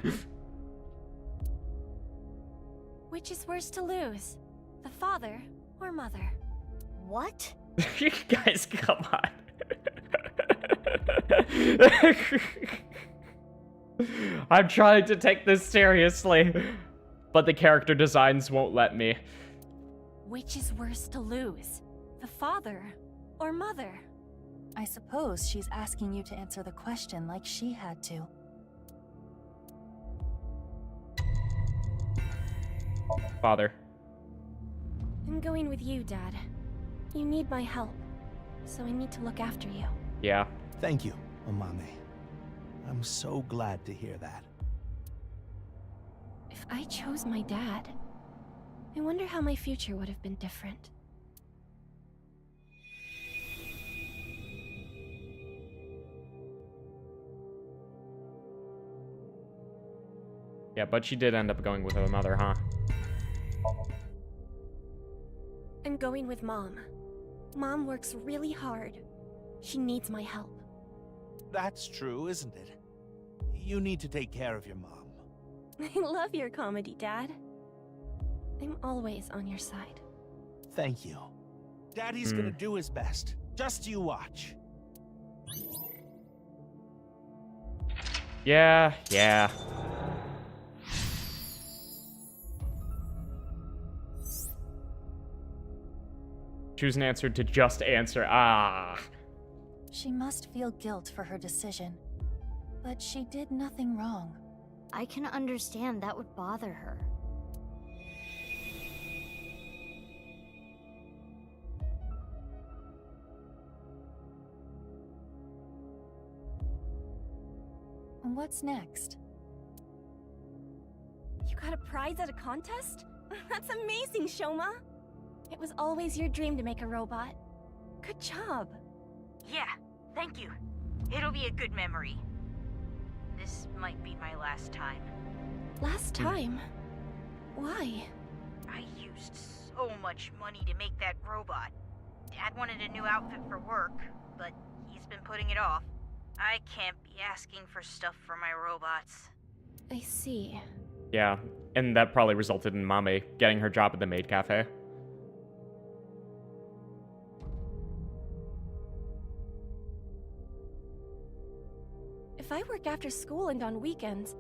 Which is worse to lose? The father or mother? What? You guys, come on. I'm trying to take this seriously, but the character designs won't let me. Which is worse to lose? The father or mother? I suppose she's asking you to answer the question like she had to. Father. I'm going with you, Dad. You need my help, so I need to look after you. Yeah. Thank you, Omame. I'm so glad to hear that. If I chose my dad, I wonder how my future would have been different. Yeah, but she did end up going with her mother, huh? I'm going with Mom. Mom works really hard. She needs my help. That's true, isn't it? You need to take care of your mom. I love your comedy, Dad. I'm always on your side. Thank you. Daddy's gonna do his best. Just you watch. Yeah, yeah. Choose an answer to just answer. Ah. She must feel guilt for her decision, but she did nothing wrong. I can understand that would bother her. What's next? You got a prize at a contest? That's amazing, Shoma! It was always your dream to make a robot. Good job. Yeah, thank you. It'll be a good memory. This might be my last time. Last time? Why? I used so much money to make that robot. Dad wanted a new outfit for work, but he's been putting it off. I can't be asking for stuff for my robots. I see. Yeah, and that probably resulted in Mame getting her job at the maid cafe. If I work after school and on weekends,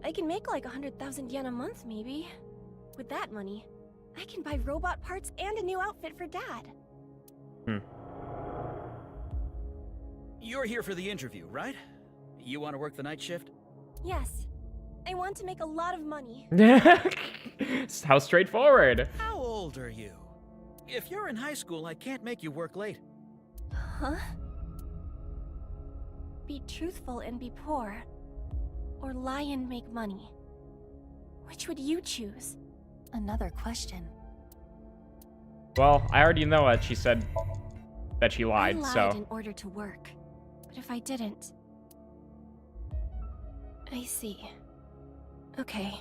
I can make like 100,000 yen a month, maybe. With that money, I can buy robot parts and a new outfit for Dad. You're here for the interview, right? You want to work the night shift? Yes. I want to make a lot of money. How straightforward. How old are you? If you're in high school, I can't make you work late. Huh? Be truthful and be poor. Or lie and make money. Which would you choose? Another question. Well, I already know it. She said that she lied, I lied so... in order to work. But if I didn't... I see. Okay.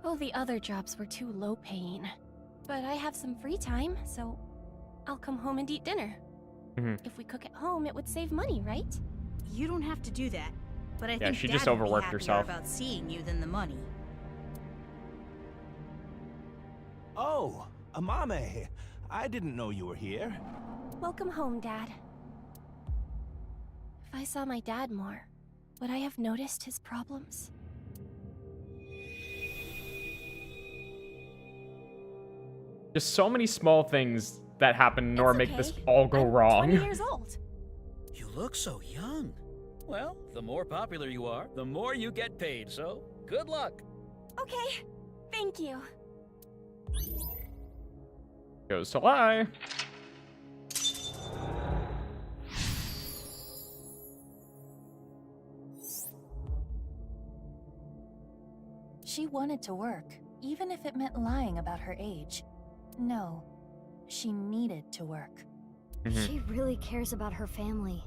All the other jobs were too low-paying. But I have some free time, so I'll come home and eat dinner. If we cook at home, it would save money, right? You don't have to do that. But I Yeah, think she Dad just would be overworked happier herself. about seeing you than the money. Oh, Amame. I didn't know you were here. Welcome home, Dad. If I saw my dad more, would I have noticed his problems? Just so many small things that happen nor make this okay. all go I'm wrong. 20 years old. You look so young. Well, the more popular you are, the more you get paid, so good luck. Okay, thank you. Goes to lie. She wanted to work, even if it meant lying about her age. No, she needed to work. She really cares about her family.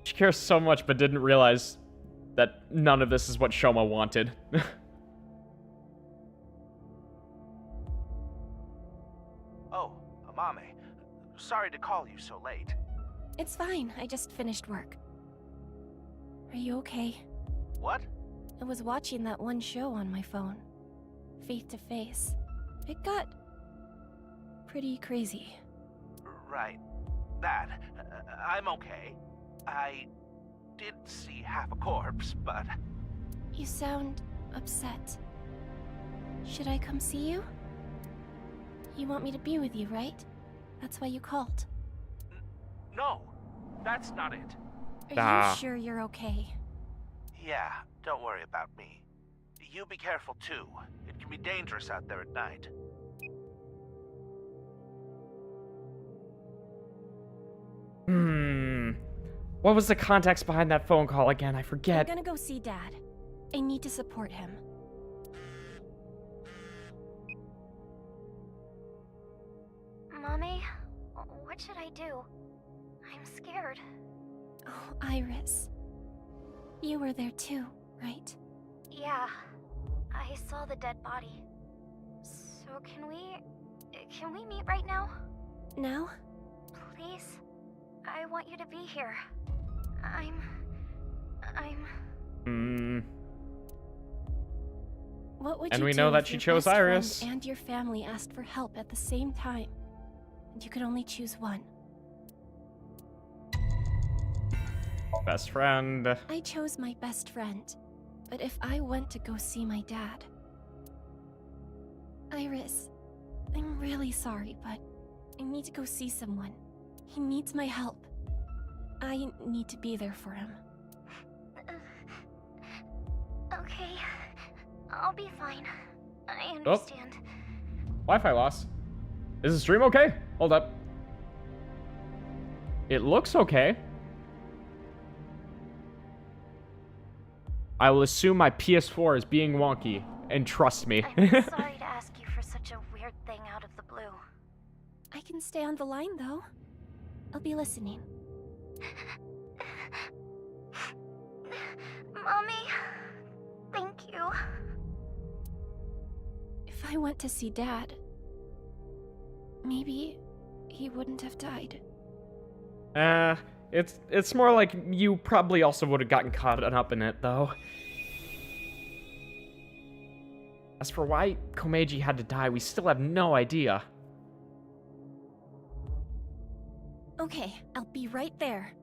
She cares so much, but didn't realize that none of this is what Shoma wanted. Oh, Amame. Sorry to call you so late. It's fine, I just finished work. Are you okay? What? I was watching that one show on my phone. Faith to Face. It got pretty crazy. Right. That. I'm okay. I did see half a corpse, but... You sound upset. Should I come see you? You want me to be with you, right? That's why you called. No, that's not it. Are you sure you're okay? Yeah, don't worry about me. You be careful too. It can be dangerous out there at night. What was the context behind that phone call again? I forget. I'm gonna go see Dad. I need to support him. Mommy, what should I do? I'm scared. Oh, Iris. You were there too, right? Yeah, I saw the dead body. So can we meet right now? Now? Please? I want you to be here. What would And you we do know that if she your chose best Iris. friend and your family asked for help at the same time, and you could only choose one? Best friend. I chose my best friend, but if I went to go see my dad... Iris, I'm really sorry, but I need to go see someone. He needs my help. I need to be there for him. Okay, I'll be fine. I understand. Wi-Fi loss. Is the stream okay? Hold up. It looks okay. I will assume my PS4 is being wonky, and trust me. I'm sorry to ask you for such a weird thing out of the blue. I can stay on the line, though. I'll be listening. Mommy, thank you. If I went to see Dad, maybe he wouldn't have died. It's more like you probably also would have gotten caught up in it, though. As for why Komeiji had to die, we still have no idea. Okay, I'll be right there.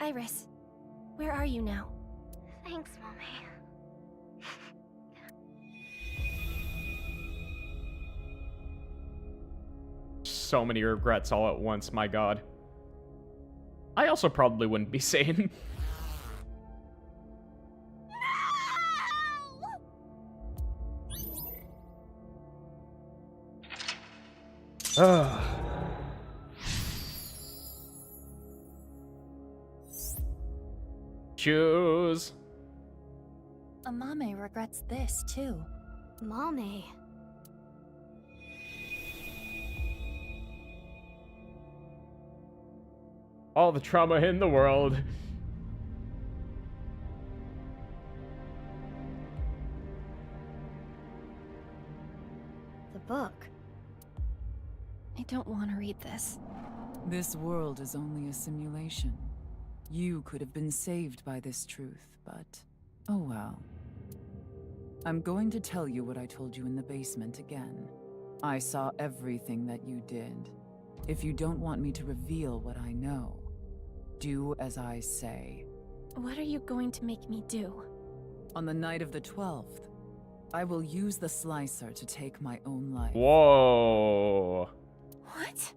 Iris, where are you now? Thanks, Mommy. So many regrets all at once, my god. I also probably wouldn't be sane. Ugh. Choose. Amame regrets this, too. Mommy. All the trauma in the world. The book. I don't want to read this. This world is only a simulation. You could have been saved by this truth, but oh well. I'm going to tell you what I told you in the basement again. I saw everything that you did. If you don't want me to reveal what I know, do as I say. What are you going to make me do? On the night of the 12th, I will use the slicer to take my own life. Whoa. What?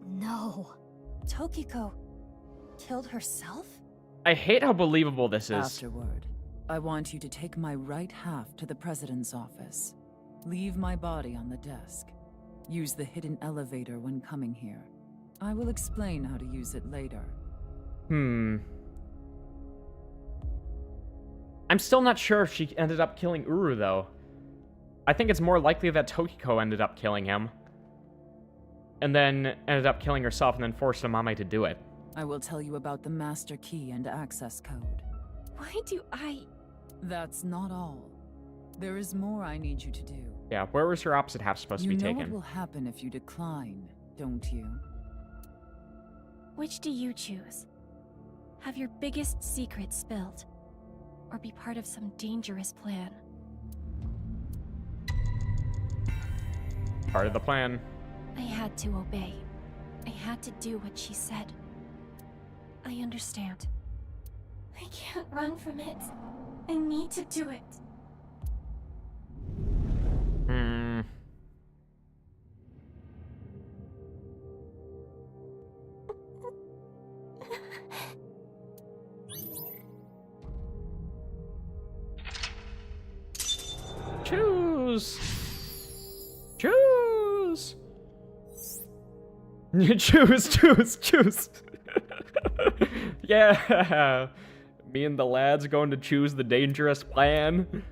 No. Tokiko killed herself? I hate how believable this is. Afterward, I want you to take my right half to the president's office. Leave my body on the desk. Use the hidden elevator when coming here. I will explain how to use it later. I'm still not sure if she ended up killing Uru, though. I think it's more likely that Tokiko ended up killing him. And then ended up killing herself and then forced Amame to do it. I will tell you about the master key and access code. Why do I... That's not all. There is more I need you to do. Yeah, where was her opposite half supposed to be taken? You know what will happen if you decline, don't you? Which do you choose? Have your biggest secret spilled? Or be part of some dangerous plan? Part of the plan. I had to obey. I had to do what she said. I understand. I can't run from it. I need to do it. Choose! Choose! choose! Yeah! Me and the lads going to choose the dangerous plan.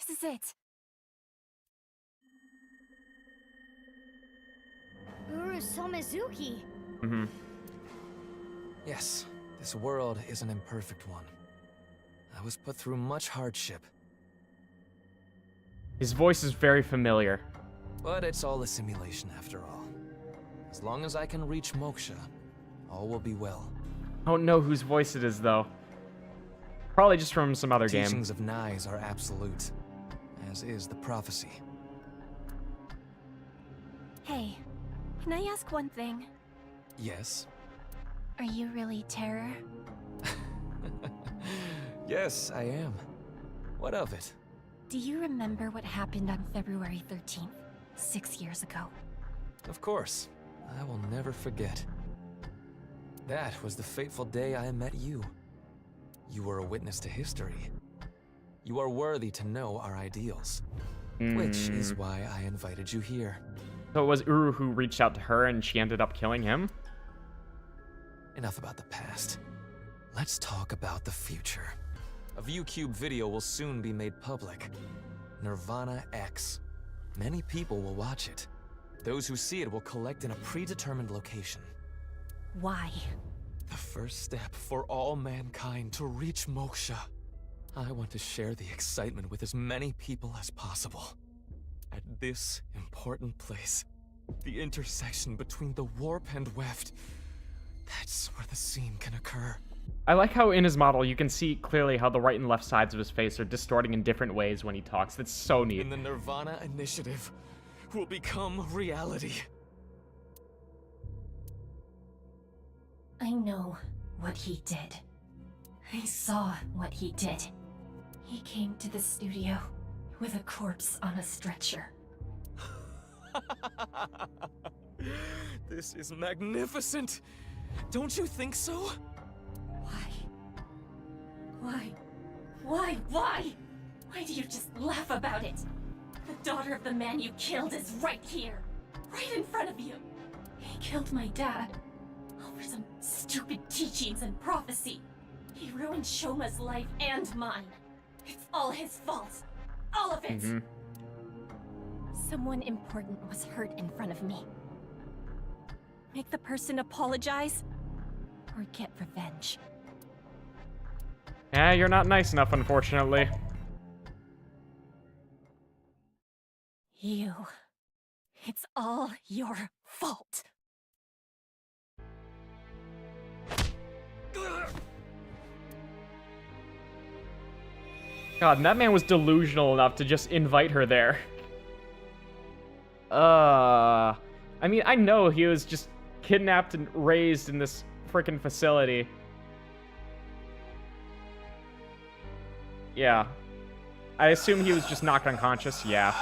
This is it. Uru Somizuki. Yes, this world is an imperfect one. I was put through much hardship. His voice is very familiar. But it's all a simulation after all. As long as I can reach Moksha, all will be well. I don't know whose voice it is, though. Probably just from some other game. Teachings of Nais are absolute, as is the prophecy. Hey, can I ask one thing? Yes? Are you really Terror? Yes, I am. What of it? Do you remember what happened on February 13th, 6 years ago? Of course. I will never forget. That was the fateful day I met you. You were a witness to history. You are worthy to know our ideals. Which is why I invited you here. So it was Uru who reached out to her and she ended up killing him? Enough about the past. Let's talk about the future. A ViewCube video will soon be made public. nirvanA X. Many people will watch it. Those who see it will collect in a predetermined location. Why? The first step for all mankind to reach Moksha. I want to share the excitement with as many people as possible. At this important place, the intersection between the warp and weft, that's where the scene can occur. I like how in his model you can see clearly how the right and left sides of his face are distorting in different ways when he talks. That's so neat. And the nirvanA initiative will become reality. I know what he did. I saw what he did. He came to the studio with a corpse on a stretcher. This is magnificent! Don't you think so? Why do you just laugh about it? The daughter of the man you killed is right here. Right in front of you. He killed my dad. Over some stupid teachings and prophecy. He ruined Shoma's life and mine. It's all his fault. All of it. Someone important was hurt in front of me. Make the person apologize or get revenge. Yeah, you're not nice enough, unfortunately. You. It's all your fault. God, and that man was delusional enough to just invite her there. I mean, I know he was just kidnapped and raised in this freaking facility. Yeah. I assume he was just knocked unconscious. Yeah.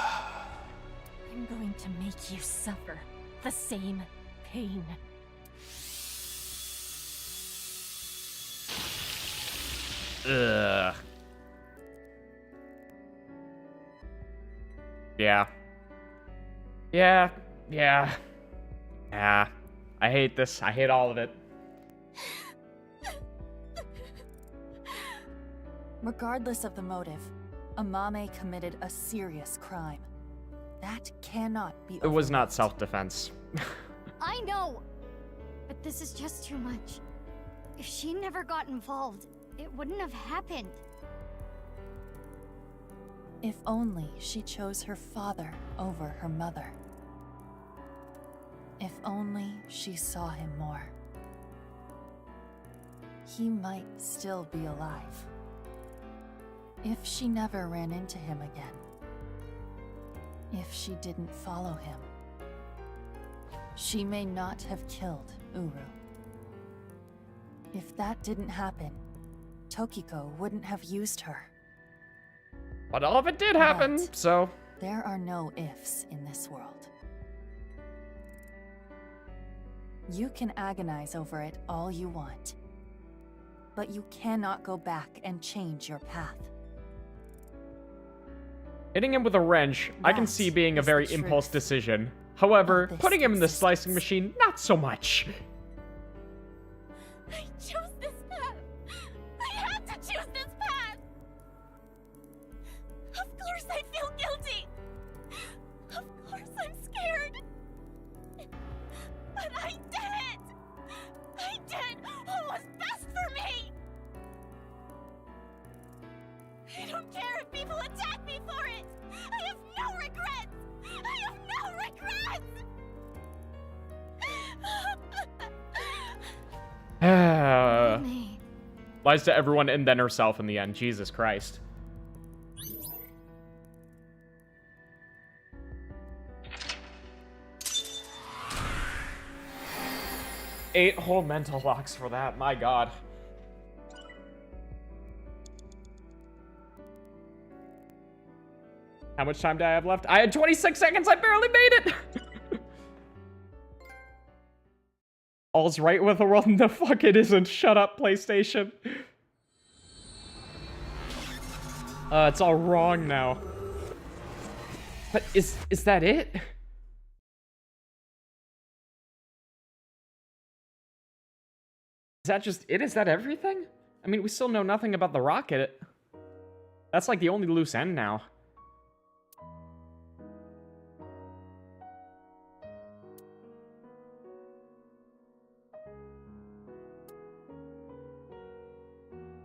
I'm going to make you suffer the same pain. Ugh. Yeah. Yeah. Yeah. Yeah. I hate this. I hate all of it. Regardless of the motive, Amame committed a serious crime. That cannot be It was not self-defense. I know, but this is just too much. If she never got involved, it wouldn't have happened. If only she chose her father over her mother. If only she saw him more. He might still be alive. If she never ran into him again. If she didn't follow him. She may not have killed Uru. If that didn't happen, Tokiko wouldn't have used her. But all of it did happen, But so... there are no ifs in this world. You can agonize over it all you want. But you cannot go back and change your path. Hitting him with a wrench, I can see being a very impulse decision. However, putting him in the slicing machine, not so much. I chose this path. I had to choose this path. Of course I feel guilty. Of course I'm scared. But I did it. I did what was best for me. I don't care if people attack me for it. I have no regrets. I have no regrets. Lies to everyone and then herself in the end. Jesus Christ. Eight whole mental locks for that. My God. How much time do I have left? I had 26 seconds. I barely made it. All's right with the world. No, fuck it isn't. Shut up, PlayStation. It's all wrong now. But is that it? Is that just it? Is that everything? I mean, we still know nothing about the rocket. That's like the only loose end now.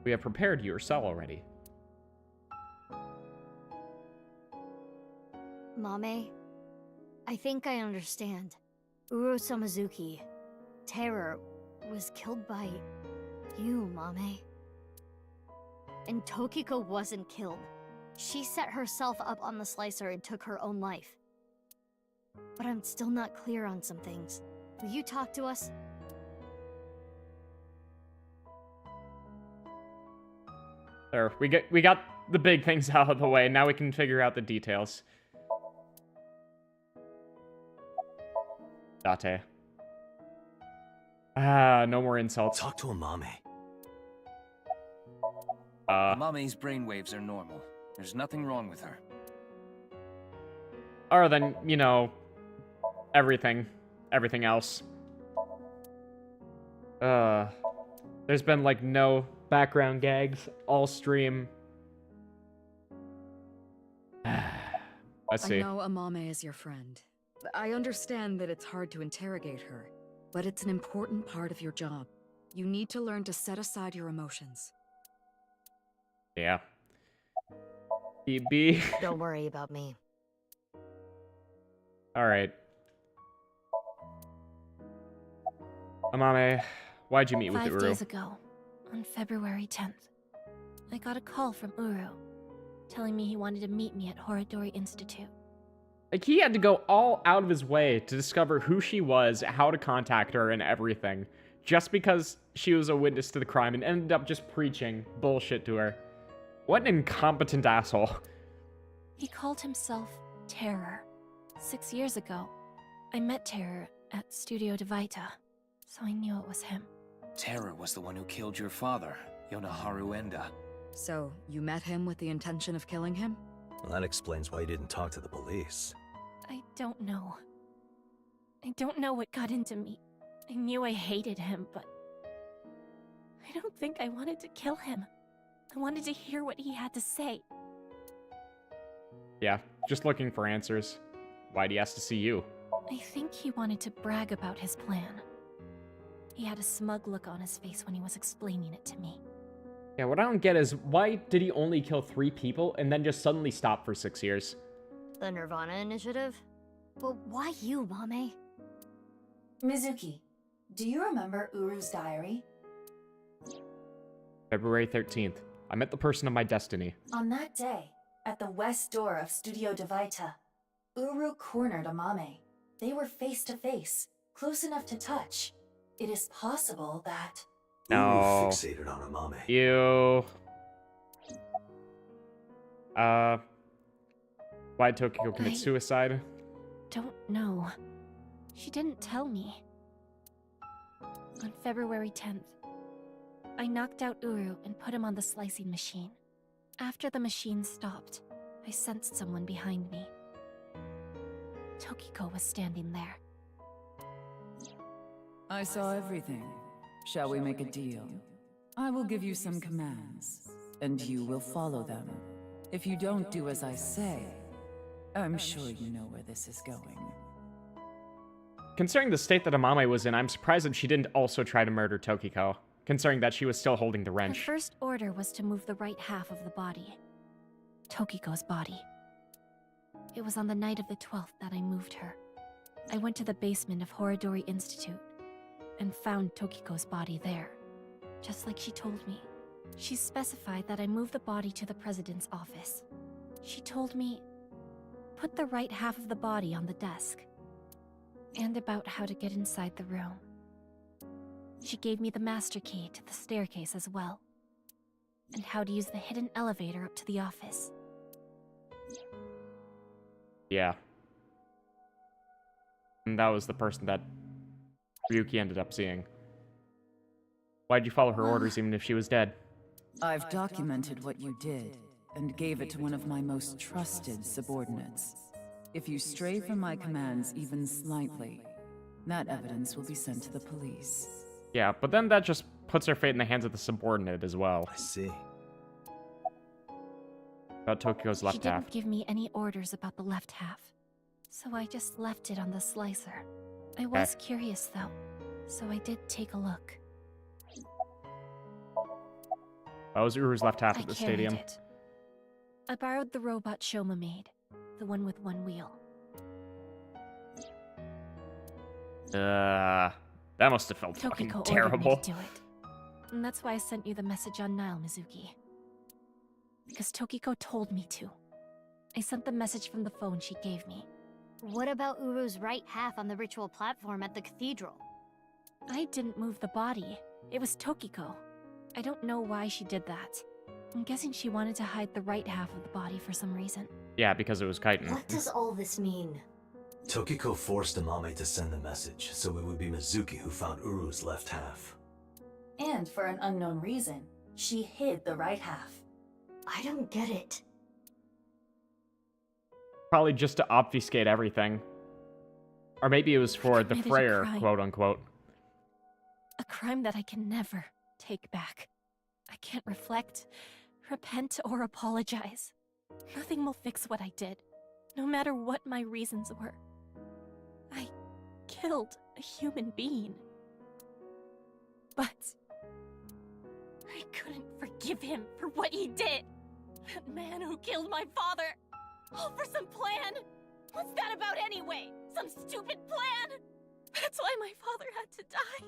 We have prepared your cell already. Mame, I think I understand. Uro Samazuki, Terror, was killed by you, Mame. And Tokiko wasn't killed. She set herself up on the slicer and took her own life. But I'm still not clear on some things. Will you talk to us? There, we got the big things out of the way. Now we can figure out the details. Date. Ah, no more insults. Talk to Amame. Amame's brainwaves are normal. There's nothing wrong with her. Other than, you know, everything else. There's been like no background gags all stream. Let's see. I know Amame is your friend. I understand that it's hard to interrogate her, but it's an important part of your job. You need to learn to set aside your emotions. Yeah. BB. Don't worry about me. Alright. Amame, why'd you meet with 5 Uru? days ago, on February 10th, I got a call from Uru, telling me he wanted to meet me at Horadori Institute. Like, he had to go all out of his way to discover who she was, how to contact her, and everything. Just because she was a witness to the crime and ended up just preaching bullshit to her. What an incompetent asshole. He called himself Terror. 6 years ago, I met Terror at Studio DeVita, so I knew it was him. Terror was the one who killed your father, Yonaharu Enda. So, you met him with the intention of killing him? Well, that explains why you didn't talk to the police. I don't know. I don't know what got into me. I knew I hated him, but I don't think I wanted to kill him. I wanted to hear what he had to say. Yeah, just looking for answers. Why'd he ask to see you? I think he wanted to brag about his plan. He had a smug look on his face when he was explaining it to me. Yeah, what I don't get is, why did he only kill 3 people and then just suddenly stop for 6 years? The nirvanA initiative? But why you, Mame? Mizuki, do you remember Uru's diary? February 13th. I met the person of my destiny. On that day, at the west door of Studio DeVita, Uru cornered Amame. They were face to face, close enough to touch. It is possible that... No. Uru fixated on Amame. You... Why'd Tokiko commit suicide? Don't know. She didn't tell me. On February 10th, I knocked out Uru and put him on the slicing machine. After the machine stopped, I sensed someone behind me. Tokiko was standing there. I saw everything. Shall we make a deal? I will give you some commands, and you will follow them. If you don't do as I say, I'm sure you know where this is going. Considering the state that Amame was in, I'm surprised that she didn't also try to murder Tokiko, considering that she was still holding the Her wrench. first order was to move the right half of the body. Tokiko's body. It was on the night of the 12th that I moved her. I went to the basement of Horadori Institute and found Tokiko's body there, just like she told me. She specified that I move the body to the president's office. She told me, put the right half of the body on the desk, and about how to get inside the room. She gave me the master key to the staircase as well, and how to use the hidden elevator up to the office. Yeah. And that was the person that Ryuki ended up seeing. Why'd you follow her orders even if she was dead? I've documented what you did, and gave it to one of my most trusted subordinates. If you stray from my commands even slightly, that evidence will be sent to the police. Yeah, but then that just puts her fate in the hands of the subordinate as well. I see. About Tokyo's left She didn't half. give me any orders about the left half, so I just left it on the slicer. I was curious though, so I did take a look. That was Uru's left half I at the carried stadium. it. I borrowed the robot Shoma made, the one with one wheel. That must have felt fucking Tokiko terrible. ordered me to do it. And that's why I sent you the message on Nile, Mizuki. Because Tokiko told me to. I sent the message from the phone she gave me. What about Uru's right half on the ritual platform at the cathedral? I didn't move the body. It was Tokiko. I don't know why she did that. I'm guessing she wanted to hide the right half of the body for some reason. Yeah, because it was chitin. What does all this mean? Tokiko forced Amame to send the message, so it would be Mizuki who found Uru's left half. And for an unknown reason, she hid the right half. I don't get it. Probably just to obfuscate everything. Or maybe it was for the committed a Freyr, crime. quote unquote. A crime that I can never take back. I can't reflect, repent, or apologize. Nothing will fix what I did, no matter what my reasons were. I killed a human being. But I couldn't forgive forgive him for what he did. That man who killed my father. All for some plan. What's that about anyway? Some stupid plan? That's why my father had to die.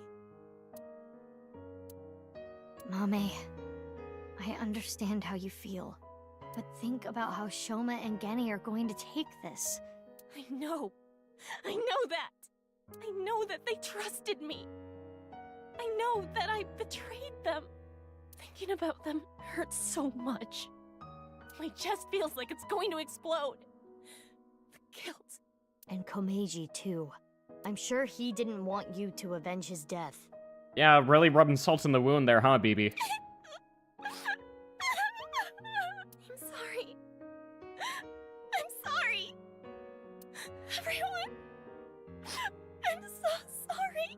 Mame, I understand how you feel. But think about how Shoma and Genny are going to take this. I know that. I know that they trusted me. I know that I betrayed them. Thinking about them hurts so much. My chest feels like it's going to explode. The guilt. And Komeiji, too. I'm sure he didn't want you to avenge his death. Yeah, really rubbing salt in the wound there, huh, BB? I'm sorry. I'm sorry. Everyone. I'm so sorry.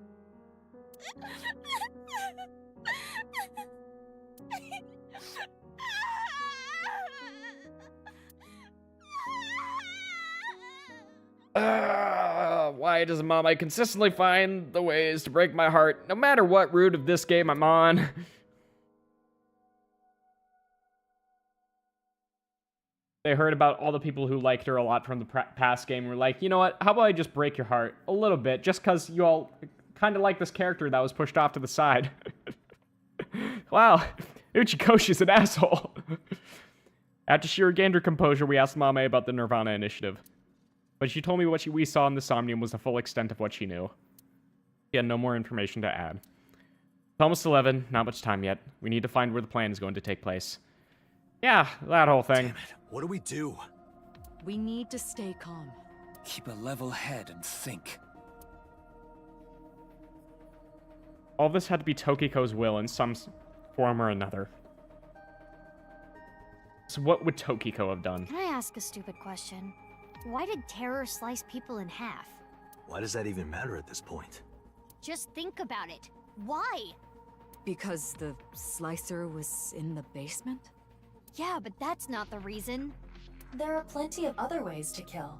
Why does Mama consistently find the ways to break my heart, no matter what route of this game I'm on? They heard about all the people who liked her a lot from the past game and were like, you know what, how about I just break your heart a little bit, just because you all kind of like this character that was pushed off to the side. Wow, Uchikoshi's an asshole. After she regained her composure, we asked Mame about the nirvanA initiative. But she told me what we saw in the Somnium was the full extent of what she knew. She had no more information to add. It's almost 11, not much time yet. We need to find where the plan is going to take place. Yeah, that whole thing. Damn it, what do we do? We need to stay calm. Keep a level head and think. All this had to be Tokiko's will in some form or another. So what would Tokiko have done? Can I ask a stupid question? Why did terror slice people in half? Why does that even matter at this point? Just think about it. Why? Because the slicer was in the basement? Yeah, but that's not the reason. There are plenty of other ways to kill.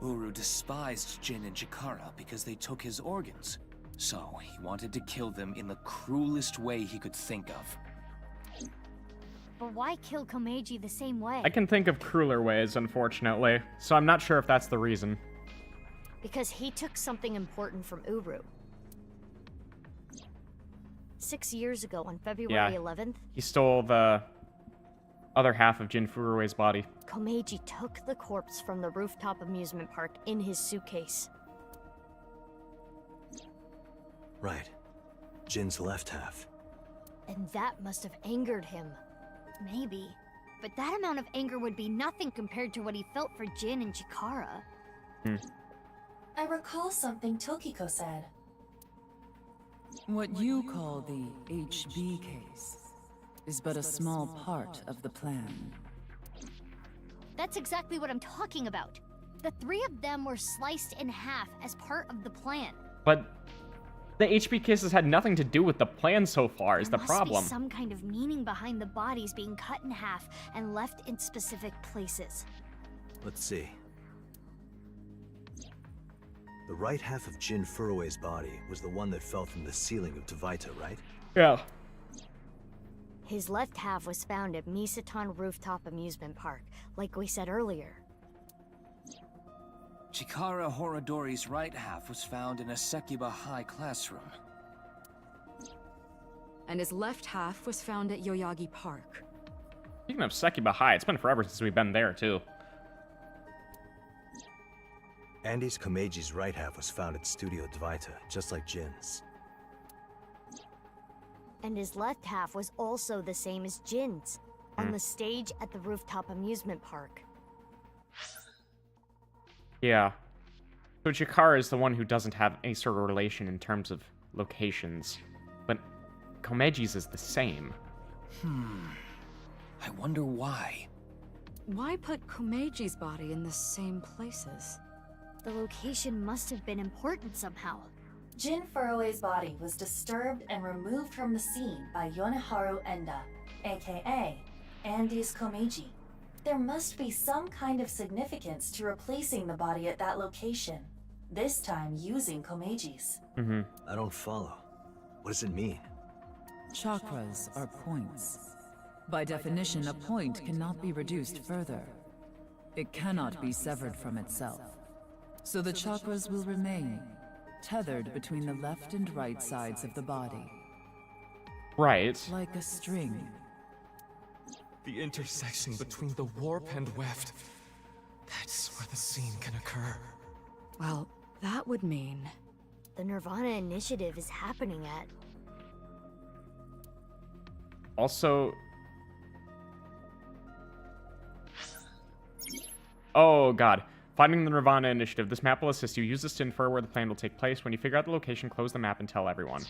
Uru despised Jin and Chikara because they took his organs. So he wanted to kill them in the cruelest way he could think of. But why kill Komeiji the same way? I can think of crueler ways, unfortunately, so I'm not sure if that's the reason. Because he took something important from Uru. 6 years ago, on February 11th... he stole the other half of Jin Furue's body. Komeiji took the corpse from the rooftop amusement park in his suitcase. Right. Jin's left half. And that must have angered him. Maybe. But that amount of anger would be nothing compared to what he felt for Jin and Chikara. I recall something Tokiko said. What you call the HB case is but a small part of the plan. That's exactly what I'm talking about. The three of them were sliced in half as part of the plan. But the HB cases had nothing to do with the plan so far, is the problem. There must be some kind of meaning behind the bodies being cut in half and left in specific places. Let's see. The right half of Jin Furue's body was the one that fell from the ceiling of Dvaita, right? Yeah. His left half was found at Misaton Rooftop Amusement Park, like we said earlier. Chikara Horodori's right half was found in a Sekiba High classroom. And his left half was found at Yoyagi Park. Speaking of Sekiba High, it's been forever since we've been there, too. Andy's Komeiji's right half was found at Studio Dvaita, just like Jin's. And his left half was also the same as Jin's, on the stage at the Rooftop Amusement Park. Yeah. So Chikara is the one who doesn't have any sort of relation in terms of locations. But Komeiji's is the same. I wonder why. Why put Komeiji's body in the same places? The location must have been important somehow. Jin Furue's body was disturbed and removed from the scene by Yoneharu Enda, aka Andy's Komeiji. There must be some kind of significance to replacing the body at that location. this time using Komeiji's. I don't follow. What does it mean? Chakras are points. By definition, a point cannot be reduced further. It cannot be severed from itself. So the chakras will remain, tethered between the left and right sides of the body. Right. Like a string. The intersection between the warp and weft. That's where the scene can occur. Well, that would mean... The nirvanA initiative is happening at... Also... Oh, God. Finding the nirvanA initiative. This map will assist you. Use this to infer where the plan will take place. When you figure out the location, close the map and tell everyone.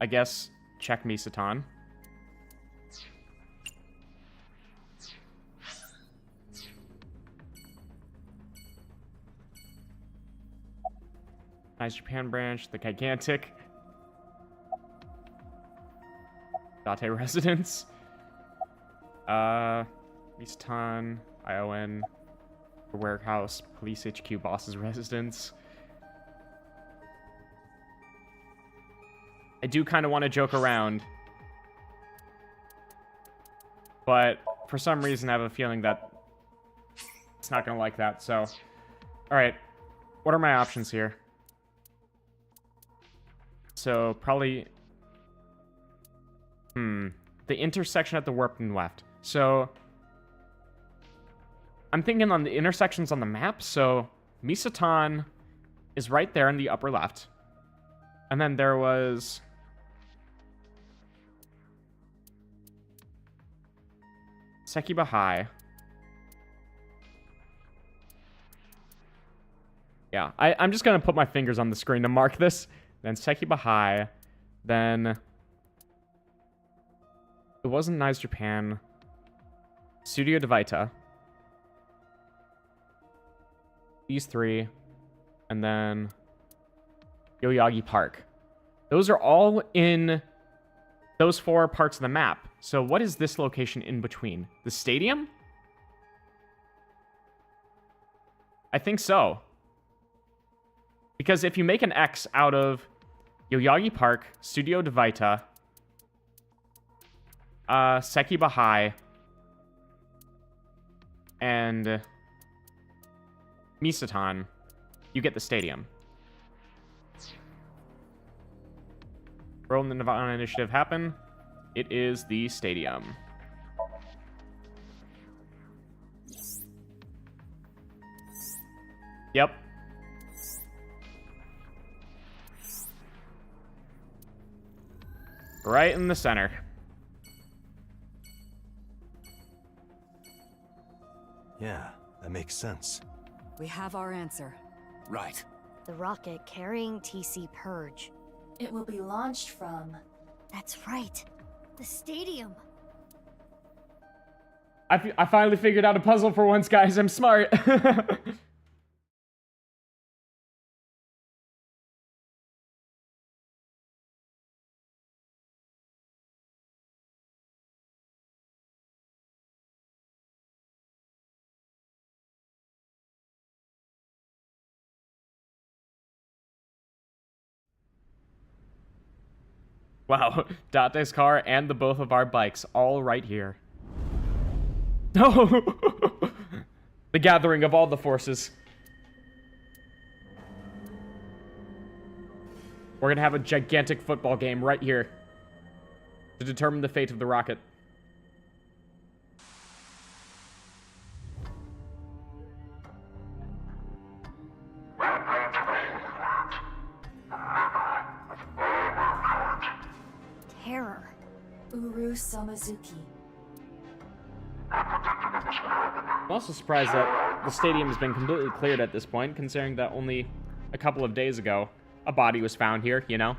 I guess check Misatan. Nice Japan branch, the gigantic Date residence. Misatan, ION, the warehouse, police HQ, boss's residence. I do kind of want to joke around, but for some reason I have a feeling that it's not going to like that, so... Alright, what are my options here? So, probably... The intersection at the warp and left. So, I'm thinking on the intersections on the map, so Misatan is right there in the upper left. And then there was... Sekiba High. Yeah, I'm just going to put my fingers on the screen to mark this. Then Sekiba High. Then... It wasn't Nice Japan. Studio Devaita. These three. And then... Yoyagi Park. Those are all in those 4 parts of the map. So what is this location in between? The stadium? I think so. Because if you make an X out of Yoyagi Park, Studio Devaita, Sekiba High, and Misatan, you get the stadium. Role in the nirvanA initiative happen. It is the stadium. Yep. Right in the center. Yeah, that makes sense. We have our answer. Right. The rocket carrying TC Purge. It will be launched from... That's right. The stadium. I finally figured out a puzzle for once, guys. I'm smart. Wow, Date's car and the both of our bikes all right here. No! The gathering of all the forces. We're gonna have a gigantic football game right here to determine the fate of the rocket. Terror. Uru Somazuki. I'm also surprised that the stadium has been completely cleared at this point, considering that only a couple of days ago, a body was found here, you know?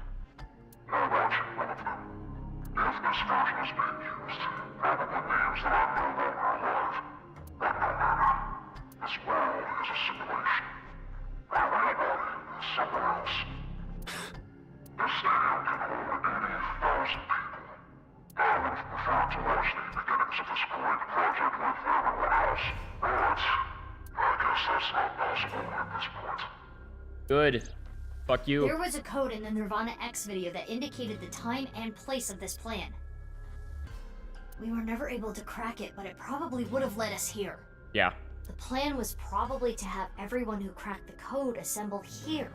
Good. Fuck you. There was a code in the nirvanA X video that indicated the time and place of this plan. We were never able to crack it, but it probably would have led us here. Yeah. The plan was probably to have everyone who cracked the code assemble here.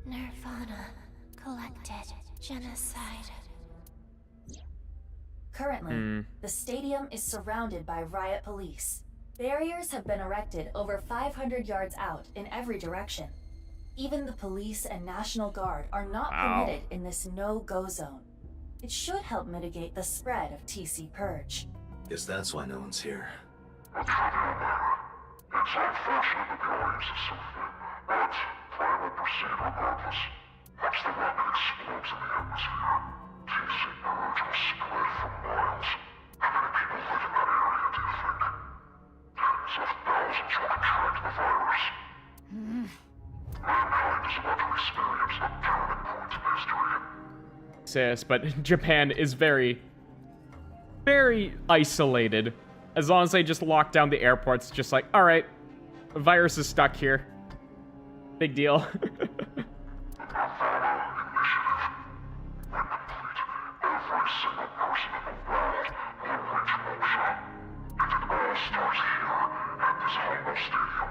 nirvanA. Collected. Genocide. Currently, the stadium is surrounded by riot police. Barriers have been erected over 500 yards out in every direction. Even the police and National Guard are not permitted in this no-go zone. It should help mitigate the spread of TC Purge. Guess that's why no one's here. It's unfortunate that the audience is so thin, but plan will proceed regardless. Once the rocket explodes in the atmosphere, TC Purge will spread for miles. How many people live in that area, do you think? Tens of thousands will contract the virus. Mankind is about to experience a turning point in history. Sis, but Japan is very, very isolated. As long as they just lock down the airports, just like, all right, the virus is stuck here. Big deal. Every single person in the world will reach Moksha. It all starts here, at this humble stadium.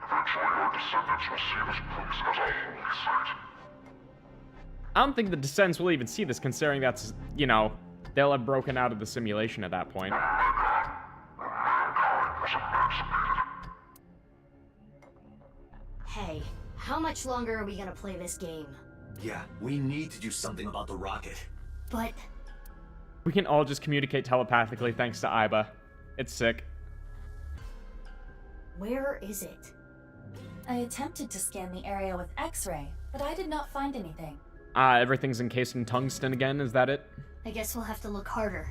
Eventually, our descendants will see this place as a holy site. I don't think the Descendants will even see this, considering that's, you know, they'll have broken out of the simulation at that point. Hey, how much longer are we gonna play this game? Yeah, we need to do something about the rocket. But We can all just communicate telepathically thanks to Aiba. It's sick. where is it? I attempted to scan the area with X-ray, but I did not find anything. Everything's encased in tungsten again, is that it? I guess we'll have to look harder.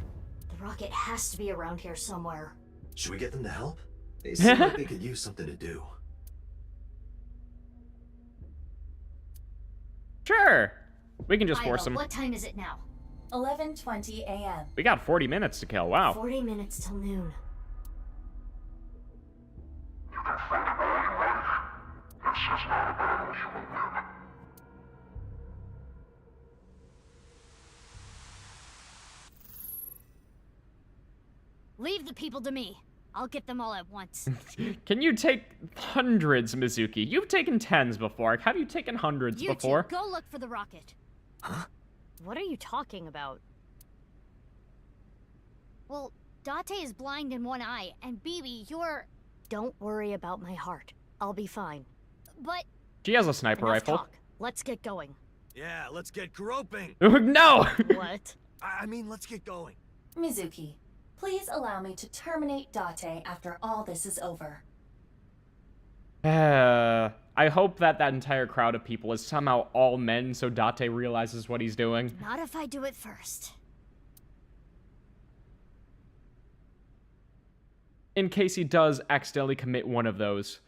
The rocket has to be around here somewhere. Should we get them to help? They seem like they could use something to do. Sure. We can just Aiba, force them. what time is it now? 11:20 a.m. We got 40 minutes to kill, wow. 40 minutes till noon. You can fight it all you like. This is not a battle you will win. Leave the people to me. I'll get them all at once. Can you take hundreds, Mizuki? You've taken tens before. Have you taken hundreds You before? two, go look for the rocket. Huh? What are you talking about? Well, Date is blind in one eye, and Bibi, you're... Don't worry about my heart. I'll be fine. But... She has a sniper enough rifle. talk. Let's get going. Yeah, let's get groping. No! What? I mean, let's get going. Mizuki, please allow me to terminate Date after all this is over. I hope that entire crowd of people is somehow all men so Date realizes what he's doing. Not if I do it first. In case he does accidentally commit one of those.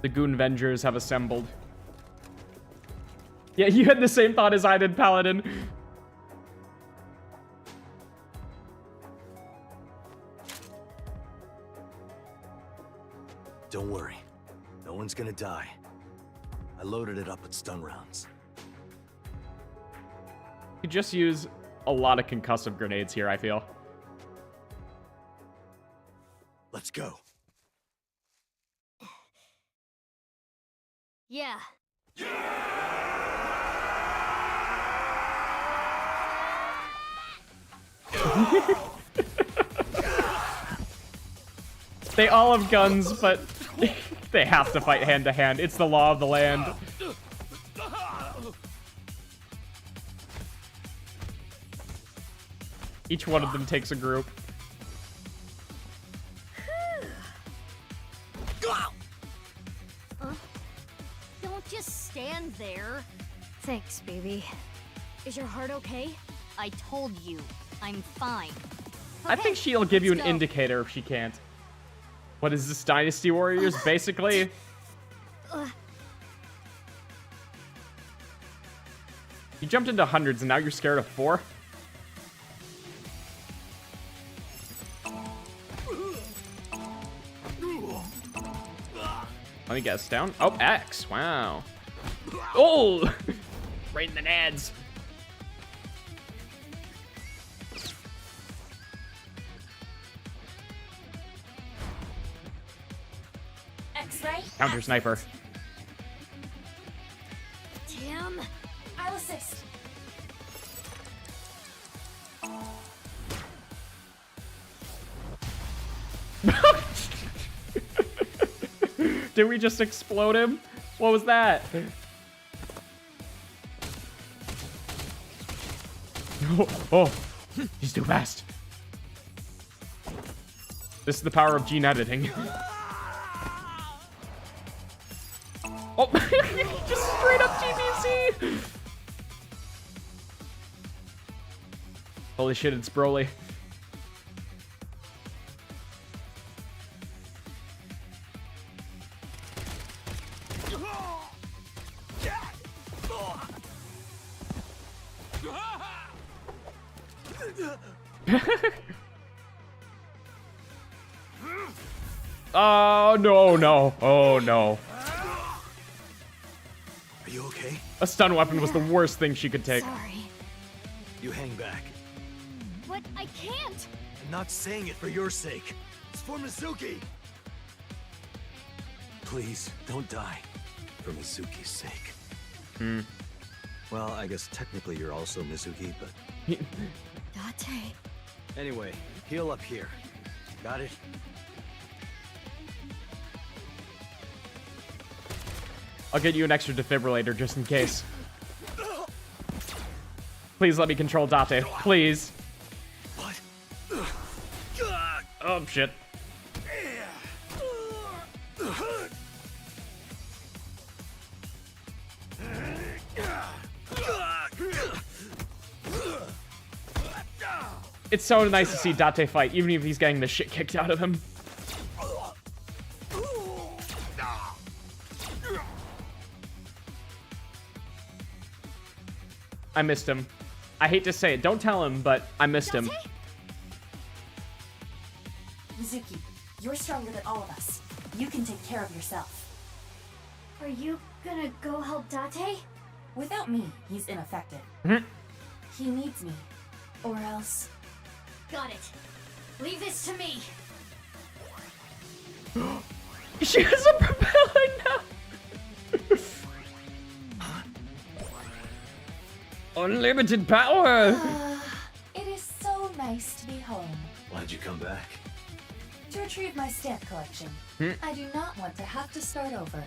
The Goon Vengers have assembled. Yeah, you had the same thought as I did, Paladin. Don't worry. No one's gonna die. I loaded it up with stun rounds. You just use a lot of concussive grenades here, I feel. Let's go. Yeah. They all have guns, but they have to fight hand to hand. It's the law of the land. Each one of them takes a group. Don't just stand there. Thanks, baby. Is your heart okay? I told you, I'm fine. I think Okay, she'll give you an let's go. indicator if she can't. What is this, Dynasty Warriors, basically? You jumped into hundreds and now you're scared of 4? Let me guess, down? Oh, X, wow. Oh! Right in the nads. X-ray. Counter sniper. Damn. I'll assist. Did we just explode him? What was that? Oh, he's too fast. This is the power of gene editing. Oh, just straight up TBC. Holy shit, it's Broly. Oh, no, no. Oh, no. Are you okay? A stun weapon was the worst thing she could take. Sorry. You hang back. But I can't. I'm not saying it for your sake. It's for Mizuki. Please, don't die. For Mizuki's sake. Hmm. Well, I guess technically you're also Mizuki, but... Date. Anyway, heal up here. Got it? I'll get you an extra defibrillator just in case. Please let me control Date. Please. What? Oh, shit. It's so nice to see Date fight, even if he's getting the shit kicked out of him. I missed him. I hate to say it. Don't tell him, but I missed him. Mizuki, you're stronger than all of us. You can take care of yourself. Are you gonna go help Date? Without me, he's ineffective. He needs me. Or else... Got it. Leave this to me. She has a propeller now. Unlimited power. It is so nice to be home. Why'd you come back? To retrieve my stamp collection. I do not want to have to start over.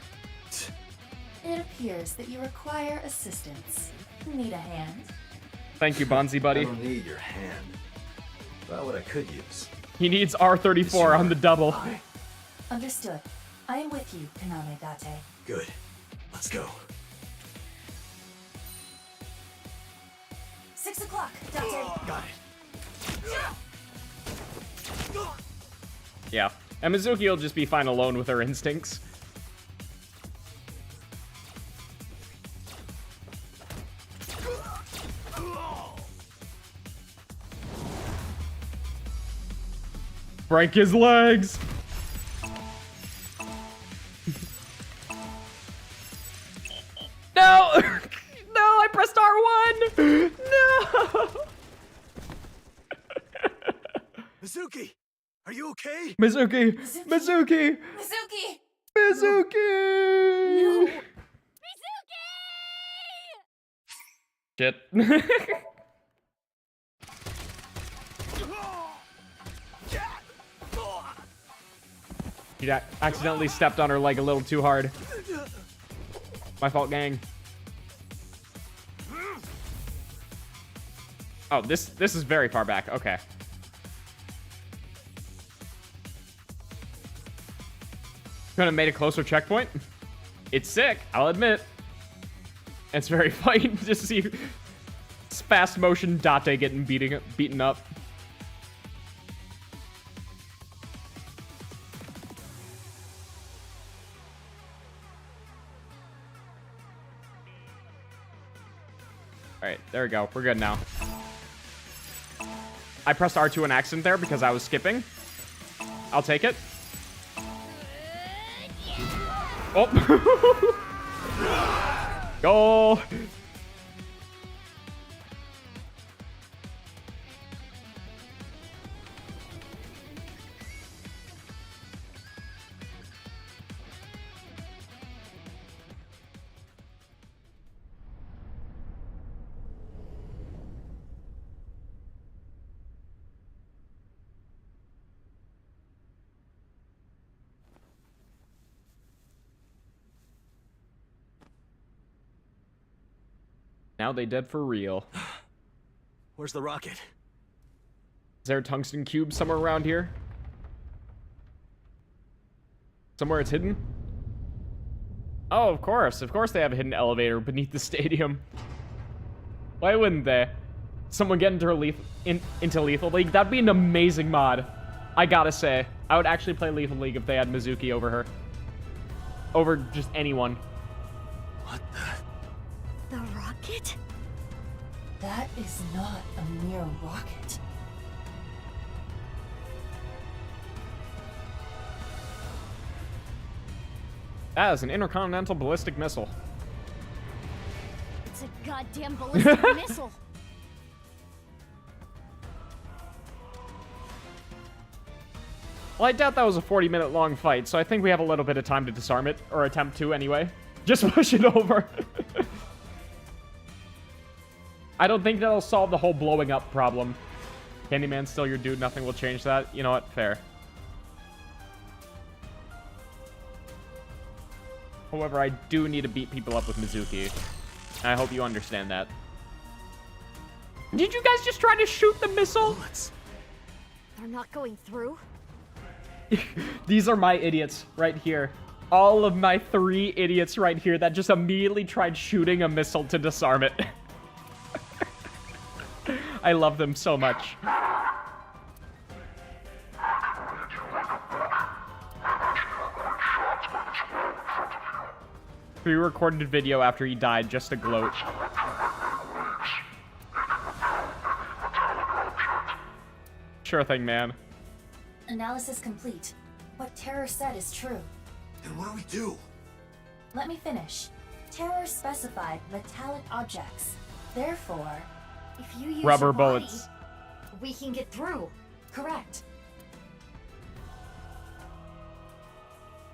It appears that you require assistance. Need a hand? Thank you, Bonzi buddy. I don't need your hand. About what I could use. He needs R34 on the double. Understood. I am with you, Kaname Date. Good. Let's go. 6 o'clock, Date. Got it. Yeah. And Mizuki will just be fine alone with her instincts. Break his legs! No! No, I pressed R1! No! Mizuki! Are you okay? Mizuki! Mizuki! Mizuki! Mizuki! No! Shit. You accidentally stepped on her leg a little too hard. My fault, gang. Oh, this is very far back. Okay. Could have made a closer checkpoint. It's sick, I'll admit. It's very funny to see fast motion Date getting beaten up. Alright, there we go. We're good now. I pressed R2 on accident there because I was skipping. I'll take it. Oh. Go. Now they dead for real. Where's the rocket? Is there a tungsten cube somewhere around here? Somewhere it's hidden? Oh, of course. Of course they have a hidden elevator beneath the stadium. Why wouldn't they? Someone get into Lethal League? That'd be an amazing mod. I gotta say. I would actually play Lethal League if they had Mizuki over her. Over just anyone. What The rocket? That is not a mere rocket. That is an intercontinental ballistic missile. It's a goddamn ballistic missile. Well, I doubt that was a 40-minute long fight, so I think we have a little bit of time to disarm it, or attempt to anyway. Just push it over. I don't think that'll solve the whole blowing up problem. Candyman's still your dude, nothing will change that. You know what? Fair. However, I do need to beat people up with Mizuki. I hope you understand that. Did you guys just try to shoot the missile? They're not going through? These are my idiots right here. All of my 3 idiots right here that just immediately tried shooting a missile to disarm it. I love them so much. Pre-recorded video after he died just to gloat. Sure thing, man. Analysis complete. What Terror said is true. Then what do we do? Let me finish. Terror specified metallic objects. Therefore, if you use rubber your body, bullets. We can get through. Correct.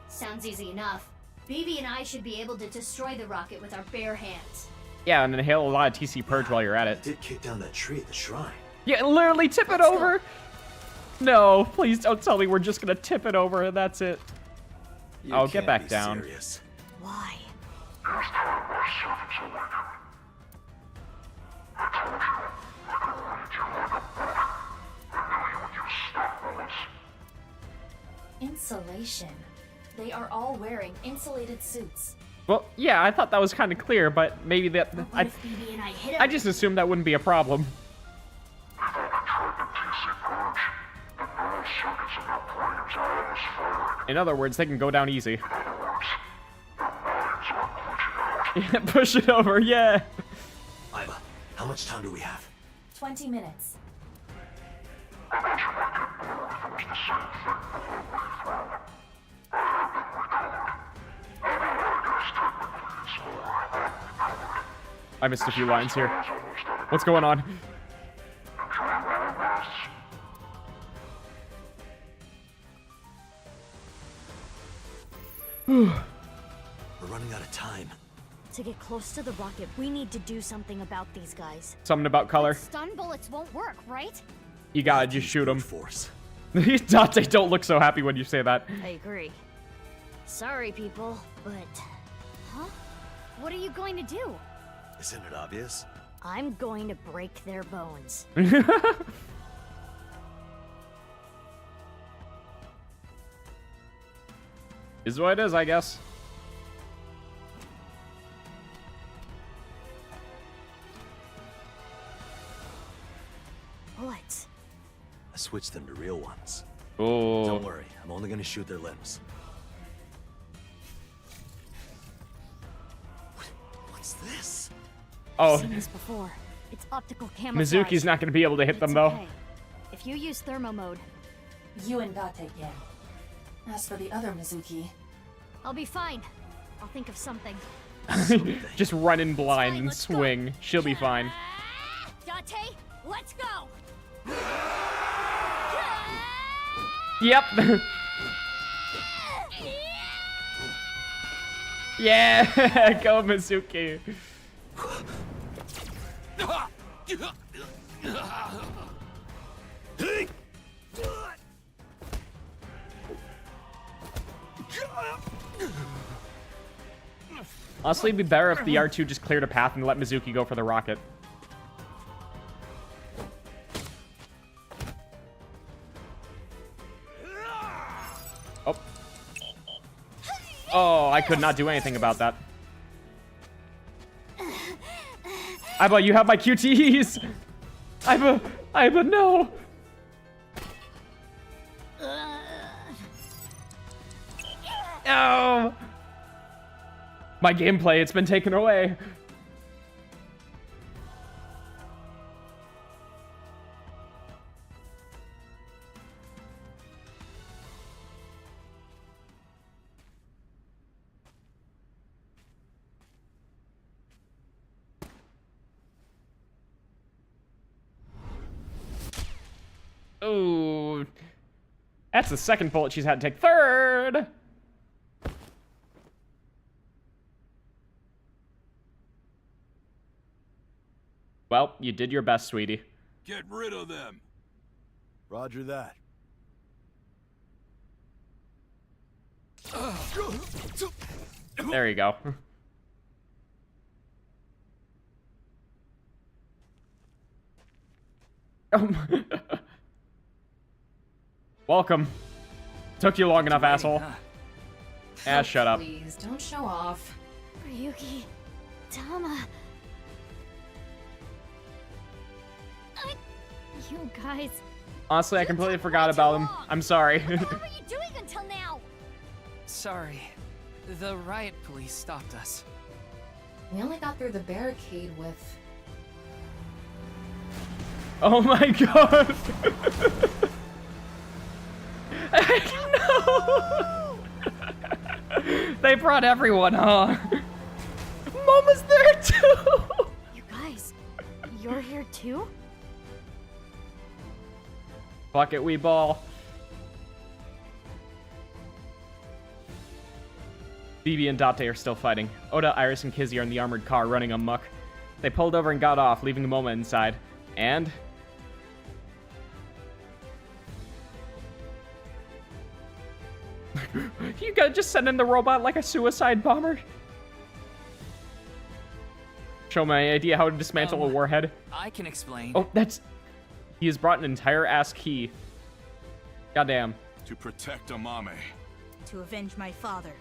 Sounds easy enough. BB and I should be able to destroy the rocket with our bare hands. Yeah, and inhale a lot of TC Purge while you're at it. Did kick down that tree at the shrine. Yeah, literally tip it over. No, please don't tell me we're just gonna tip it over and that's it. Oh, get back down. Serious. Why? Insulation. They are all wearing insulated suits. Well, yeah, I thought that was kind of clear, but maybe that... I just assumed that wouldn't be a problem. In other words, they can go down easy. Yeah, push it over, yeah. Iva, how much time do we have? 20 minutes. I missed a few lines here. What's going on? We're running out of time. To get close to the rocket, we need to do something about these guys. Something about color. Stun bullets won't work, right? You gotta just shoot them. Dante, don't look so happy when you say that. I agree. Sorry, people, but... Huh? What are you going to do? Isn't it obvious? I'm going to break their bones. Is what it is, I guess. Bullets. I switched them to real ones. Oh. Don't worry, I'm only gonna shoot their limbs. What's this? Oh. I've seen this before. It's optical camouflage. Mizuki's not going to be able to hit them, though. Okay. If you use thermo mode, You and Date can. As for the other Mizuki, I'll be fine. I'll think of something. Just run in blind and swing. She'll be fine. Date, let's go! Yep. Yeah, go Mizuki. Honestly, it'd be better if the R2 just cleared a path and let Mizuki go for the rocket. Oh. Oh, I could not do anything about that. Aiba, you have my QTEs! Aiba, no! No! My gameplay, it's been taken away. Ooh. That's the second bullet she's had to take. Third! Well, you did your best, sweetie. Get rid of them. Roger that. There you go. Welcome. Took you long enough, asshole. Ah, shut up. Please, don't show off. Ryuki, Tama. You guys. Honestly, I completely forgot about him. I'm sorry. What were you doing until now? Sorry. The riot police stopped us. We only got through the barricade with... Oh my god! No! They brought everyone, huh? Mama's there too! You guys, you're here too? Fuck it, we ball. Bibi and Date are still fighting. Oda, Iris, and Kizzy are in the armored car running amok. They pulled over and got off, leaving Moma inside. And... you gotta just send in the robot like a suicide bomber? Show my idea how to dismantle a warhead. I can explain. Oh, that's... He has brought an entire ass key. Goddamn. To protect Amame. To avenge my father.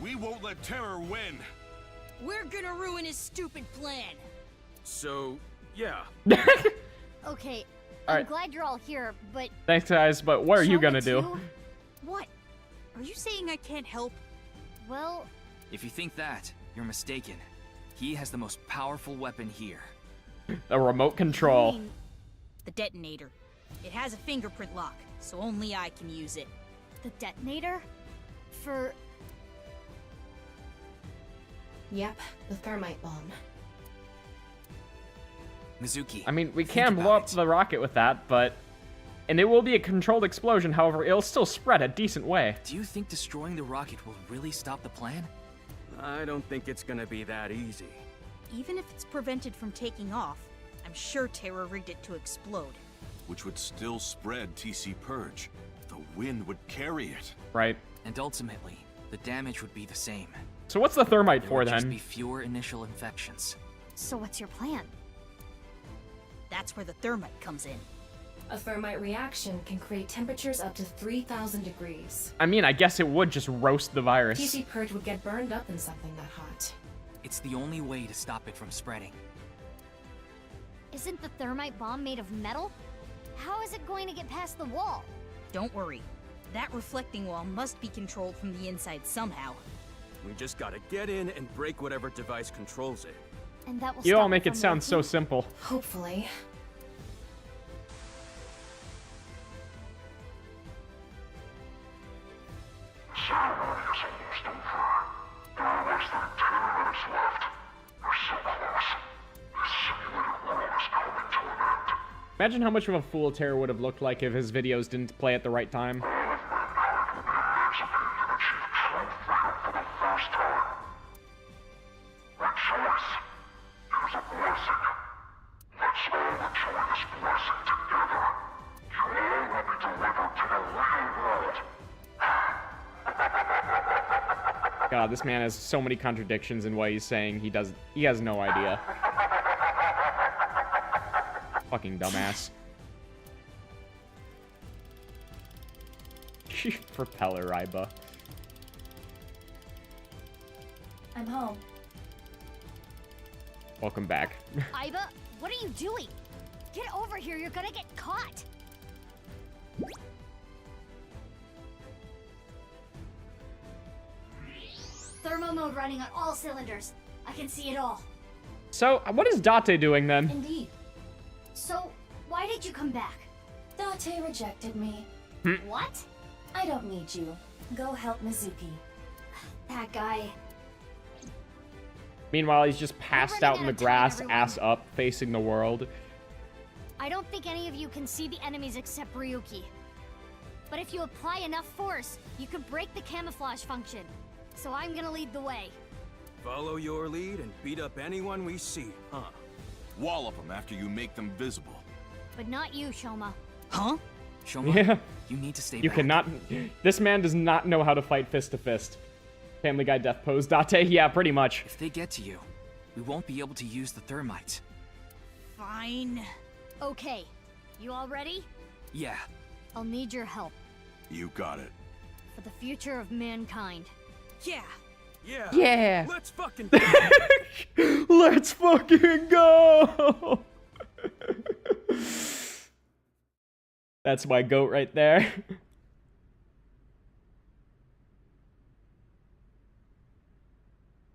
We won't let terror win. We're gonna ruin his stupid plan. So, yeah. Okay, All I'm right. glad you're all here, but... Thanks, guys, but what are you gonna do? What? Are you saying I can't help? Well... If you think that, you're mistaken. He has the most powerful weapon here. A remote control. I mean, the detonator. It has a fingerprint lock, so only I can use it. The detonator? For... Yep, the thermite bomb. Mizuki. I mean, we can blow up the rocket with that, but... And it will be a controlled explosion, however, it'll still spread a decent way. Do you think destroying the rocket will really stop the plan? I don't think it's gonna be that easy. Even if it's prevented from taking off, I'm sure Terra rigged it to explode. Which would still spread TC Purge. The wind would carry it. Right. And ultimately, the damage would be the same. So what's the thermite There for, would just then? be fewer initial infections. So what's your plan? That's where the thermite comes in. A thermite reaction can create temperatures up to 3,000 degrees. I mean, I guess it would just roast the virus. TC Purge would get burned up in something that hot. It's the only way to stop it from spreading. Isn't the thermite bomb made of metal? How is it going to get past the wall? Don't worry. That reflecting wall must be controlled from the inside somehow. We just gotta get in and break whatever device controls it. And that will You stop all make it from sound so working? simple. Hopefully. Ceremony is almost over. There are less than 10 minutes left. We're so close. This simulated world is coming to an end. Imagine how much of a fool Terra would have looked like if his videos didn't play at the right time. God, this man has so many contradictions in what he's saying. He has no idea. Fucking dumbass. Propeller Iba. I'm home. Welcome back. Iba, what are you doing? Get over here, you're gonna get caught. Thermo mode running on all cylinders. I can see it all. So, what is Date doing then? Indeed. So, why did you come back? Date rejected me. What? I don't need you. Go help Mizuki. That guy. Meanwhile, he's just passed out in the grass, ass up, facing the world. I don't think any of you can see the enemies except Ryuki. But if you apply enough force, you could break the camouflage function. So I'm gonna lead the way. Follow your lead and beat up anyone we see, huh? Wallop them after you make them visible. But not you, Shoma. Huh? Shoma, Yeah. you need to stay You back. cannot... This man does not know how to fight fist to fist. Family Guy death pose. Date? Yeah, pretty much. If they get to you, we won't be able to use the thermite. Fine. Okay. You all ready? Yeah. I'll need your help. You got it. For the future of mankind. Yeah. Yeah. Yeah. Let's fucking Let's fucking go! That's my goat right there.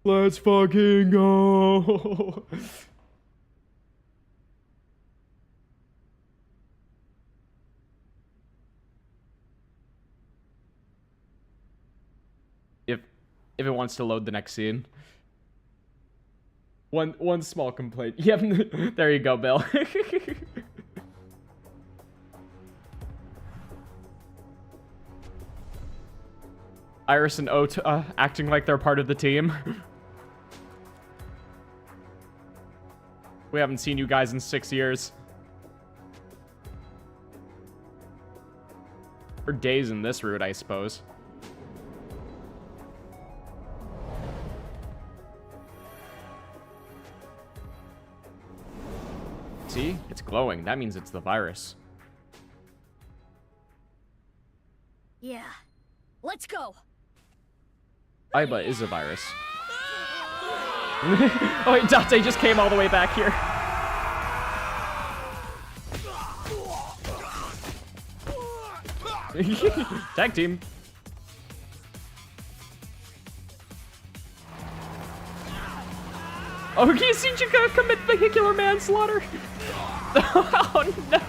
Let's fucking go! If it wants to load the next scene. One small complaint. Yep, there you go, Bill. Iris and Oat acting like they're part of the team. We haven't seen you guys in 6 years. Or days in this route, I suppose. See? It's glowing. That means it's the virus. Yeah. Let's go. Iba is a virus. Oh wait, Date just came all the way back here. Tag team. Oh, Kizuka commit vehicular manslaughter. Oh no.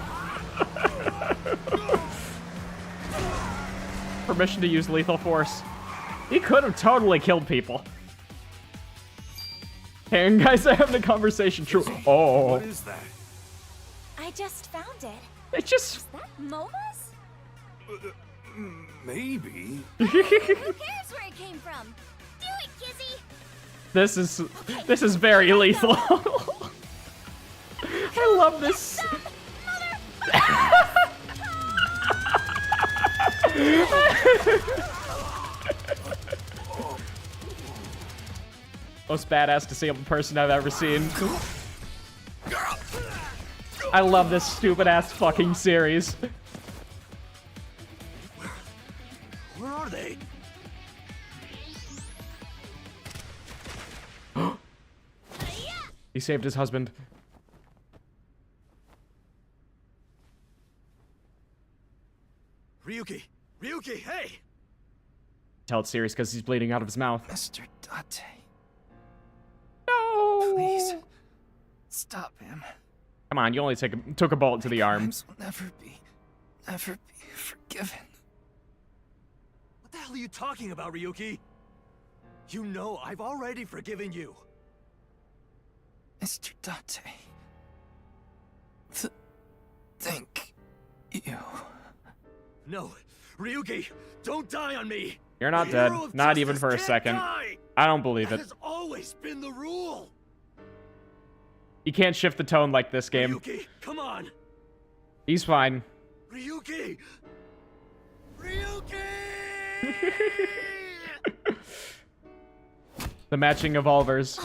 Permission to use lethal force. He could have totally killed people. Hey, guys, I'm having a conversation. True. Oh. What is that? I just found it. It just. Is that Moma's? Maybe. Who cares where it came from? Do it, Kizzy! This is very lethal. I love this. Most badass disabled person I've ever seen. I love this stupid ass fucking series. Where are they? He saved his husband. Ryuki! Ryuki, hey! Tell it's serious because he's bleeding out of his mouth. Mr. Date. No! No! Please. Stop him. Come on, you only took a bullet to the arm. Crimes will never be forgiven. What the hell are you talking about, Ryuki? You know I've already forgiven you. Mr. Date. Thank you. No, Ryuki, don't die on me. You're not The dead. hero of Not even justice for a can't second. die. I don't believe That it. has always been the rule. You can't shift the tone like this game. Ryuki, come on. He's fine. Ryuki! Ryuki! The matching evolvers.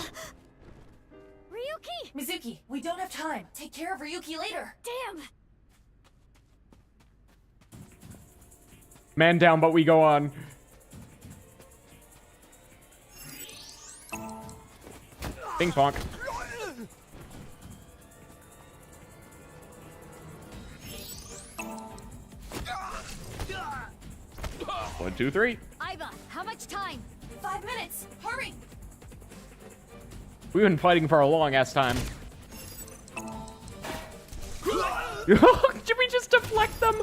Ryuki! Mizuki, we don't have time. Take care of Ryuki later. Damn! Man down, but we go on. Ping pong. One, two, three. Iva, how much time? 5 minutes. Hurry! We've been fighting for a long ass time. Did we just deflect them?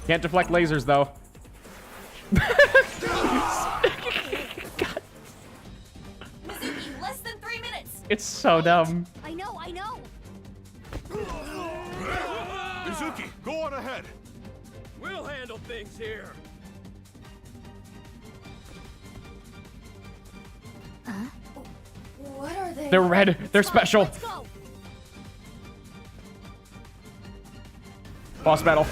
Can't deflect lasers though. Mizuki, less than 3 minutes. It's so dumb. I know, I know. Mizuki, go on ahead. We'll handle things here. What are they? They're red. They're special. Let's go. Boss battle.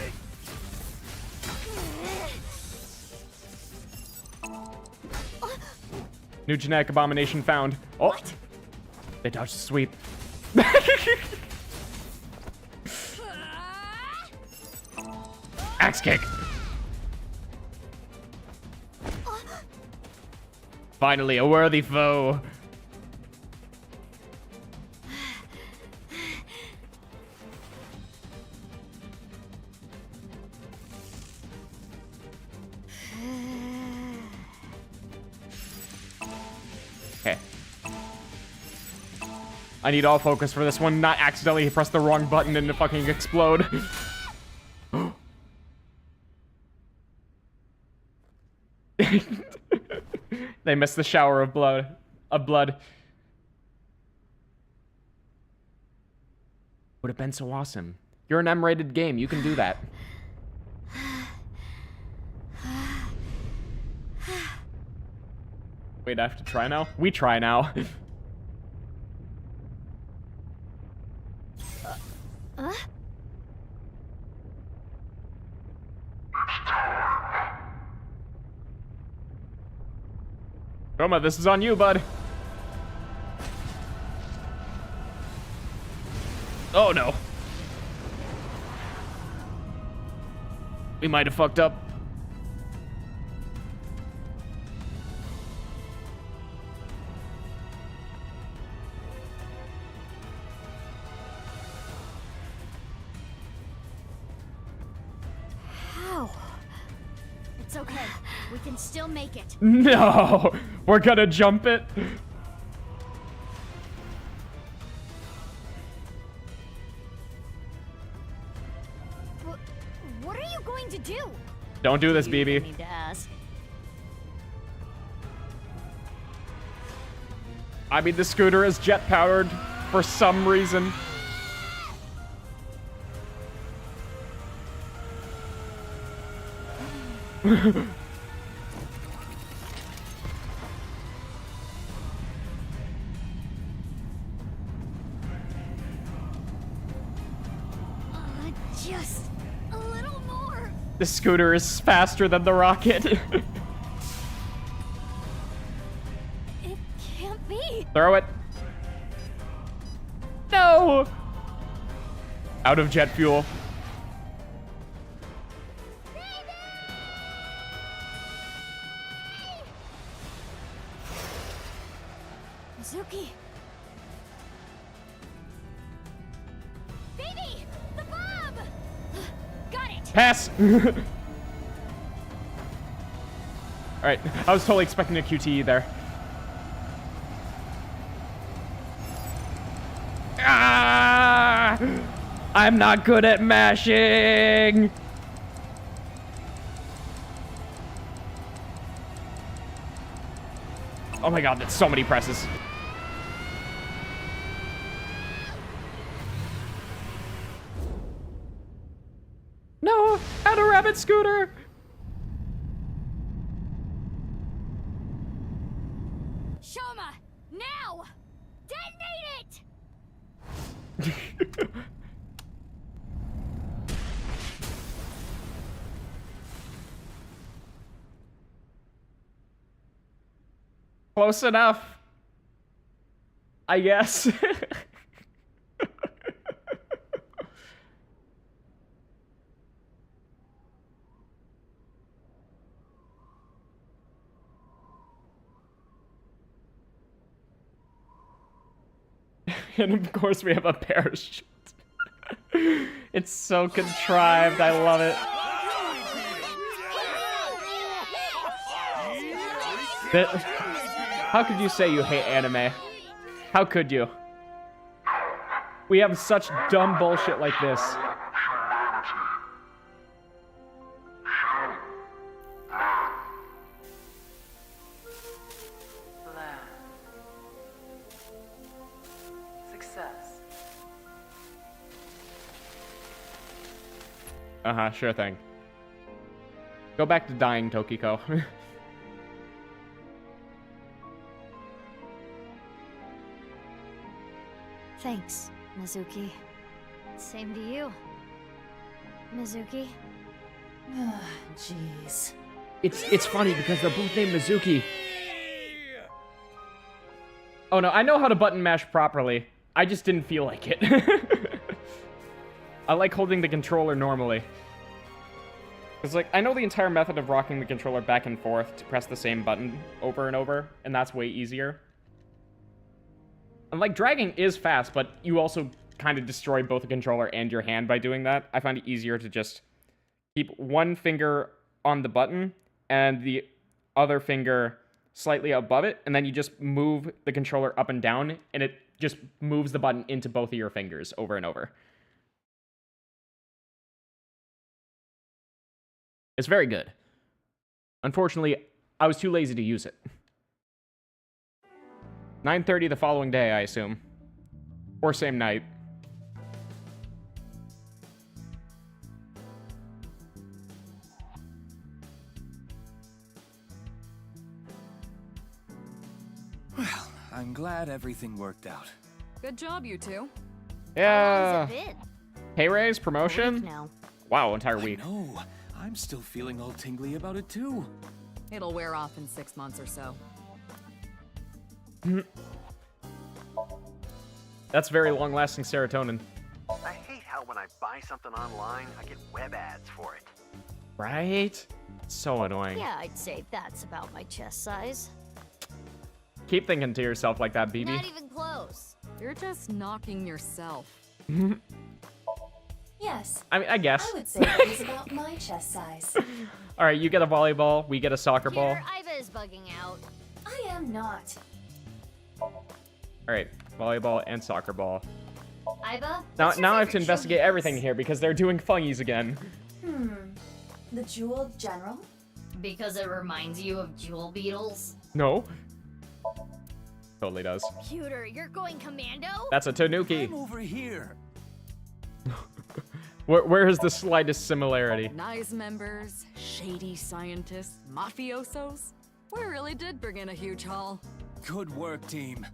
New genetic abomination found. Oh, What? they dodged the sweep. Axe kick. Finally, a worthy foe. Okay. I need all focus for this one, not accidentally press the wrong button and fucking explode. They missed the shower of blood. Would have been so awesome. You're an M-rated game. You can do that. Wait, I have to try now? We try now. Roma, this is on you, bud. Oh, no. We might have fucked up. How? It's okay. We can still make it. No! We're gonna jump it. What are you going to do? Don't do this, You BB. don't need to ask. I mean, the scooter is jet powered for some reason. Just a little more. The scooter is faster than the rocket. It can't be. Throw it. No! Out of jet fuel. Mizuki. Baby! The bomb! Got it! Pass! Alright, I was totally expecting a QTE there. I'm not good at mashing! Oh my god, that's so many presses. No, at a rabbit scooter! Shoma, now! Detonate it! Close enough. I guess. And of course we have a parachute. It's so contrived. I love it. How could you say you hate anime? How could you? We have such dumb bullshit like this. Success. Uh-huh, sure thing. Go back to dying, Tokiko. Thanks, Mizuki. Same to you, Mizuki. Jeez. It's funny because they're both named Mizuki. Oh no, I know how to button mash properly. I just didn't feel like it. I like holding the controller normally. Because, like, I know the entire method of rocking the controller back and forth to press the same button over and over, and that's way easier. And, like, dragging is fast, but you also kind of destroy both the controller and your hand by doing that. I find it easier to just keep one finger on the button and the other finger slightly above it, and then you just move the controller up and down, and it just moves the button into both of your fingers over and over. It's very good. Unfortunately, I was too lazy to use it. 9:30 the following day, I assume. Or same night. Well, I'm glad everything worked out. Good job, you two. Yeah. How long has it been? Pay raise, A promotion? week now. Wow, entire week. No, I'm still feeling all tingly about it too. It'll wear off in 6 months or so. That's very long-lasting serotonin. I hate how when I buy something online, I get web ads for it. Right? So annoying. Yeah, I'd say that's about my chest size. Keep thinking to yourself like that, BB. Not even close. You're just knocking yourself. Yes. I mean, I guess. I would say that is about my chest size. All right, you get a volleyball, we get a soccer ball. Here, Iva is bugging out. I am not. All right, volleyball and soccer ball. Iva? Now I have to investigate everything here because they're doing fungies again. The Jewel General? Because it reminds you of jewel beetles? No. Totally does. Computer, you're going commando? That's a Tanuki. I'm over here. Where is the slightest similarity? Nice members, shady scientists, mafiosos. We really did bring in a huge haul. Good work, team.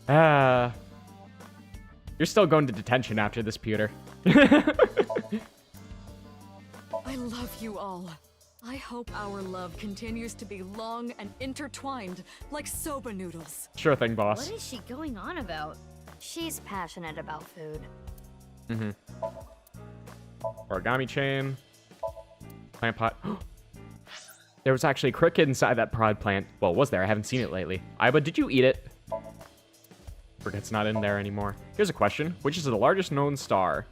You're still going to detention after this, Pewter. I love you all. I hope our love continues to be long and intertwined like soba noodles. Sure thing, boss. What is she going on about? She's passionate about food. Origami chain. Plant pot. There was actually a cricket inside that prod plant. Well, was there? I haven't seen it lately. Iba, did you eat it? Cricket's not in there anymore. Here's a question. Which is the largest known star?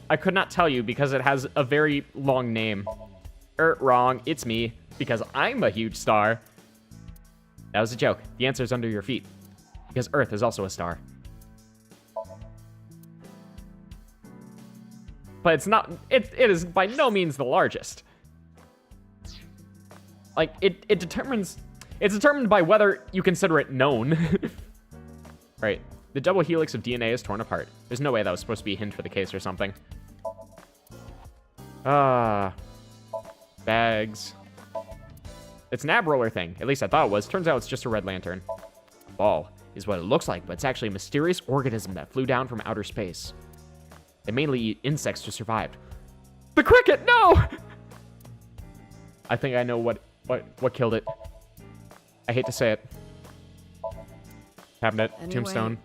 I could not tell you because it has a very long name. Wrong. It's me. Because I'm a huge star. That was a joke. The answer's under your feet. Because Earth is also a star. but it's not. It is by no means the largest. Like it determines. It's determined by whether you consider it known. Right. The double helix of DNA is torn apart. There's no way that was supposed to be a hint for the case or something. Bags. It's an ab roller thing. At least I thought it was. Turns out it's just a red lantern. Ball is what it looks like, but it's actually a mysterious organism that flew down from outer space. They mainly eat insects to survive. The cricket, no! I think I know what killed it. I hate to say it. Cabinet, Anyway, tombstone.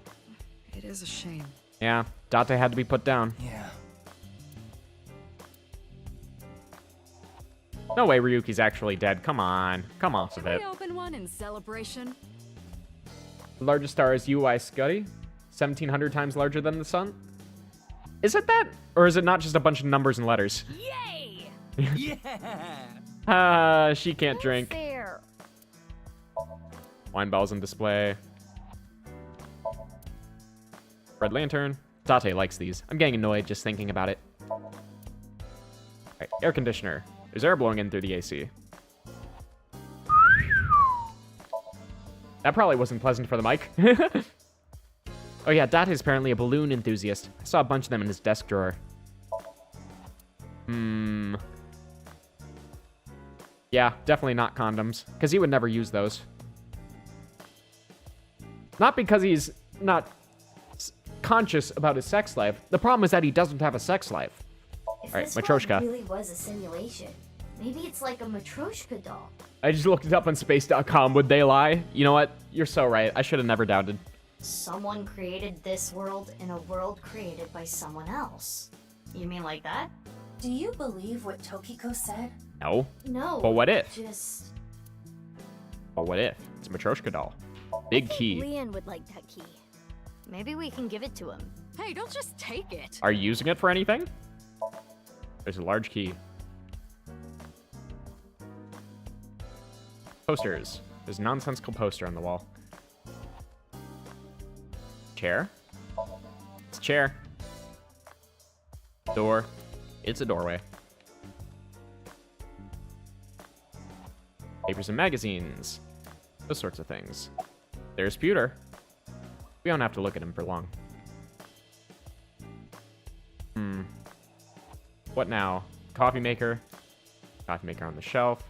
It is a shame. Yeah, Date had to be put down. Yeah. No way Ryuki's actually dead. Come on. Come off of Should it. we open one in celebration? The largest star is UI Scuddy. 1,700 times larger than the sun. Is it that? Or is it not just a bunch of numbers and letters? Yay! Yeah. She can't drink. Fair. Wine bottles on display. Red lantern. Date likes these. I'm getting annoyed just thinking about it. Alright, air conditioner. There's air blowing in through the AC. That probably wasn't pleasant for the mic. Oh yeah, Date is apparently a balloon enthusiast. I saw a bunch of them in his desk drawer. Yeah, definitely not condoms, because he would never use those. Not because he's not conscious about his sex life. The problem is that he doesn't have a sex life. If Alright, this world Matryoshka. really was a simulation, maybe it's like a Matryoshka doll. I just looked it up on space.com. Would they lie? You know what? You're so right. I should have never doubted. Someone created this world in a world created by someone else. You mean like that? Do you believe what Tokiko said? No. No. But what if? Just... But what if? It's a Matryoshka doll. Big key. Leon would like that key. Maybe we can give it to him. Hey, don't just take it. Are you using it for anything? There's a large key. Posters. There's a nonsensical poster on the wall. Chair? It's a chair. Door. It's a doorway. Papers and magazines. Those sorts of things. There's Pewter. We don't have to look at him for long. What now? Coffee maker. Coffee maker on the shelf.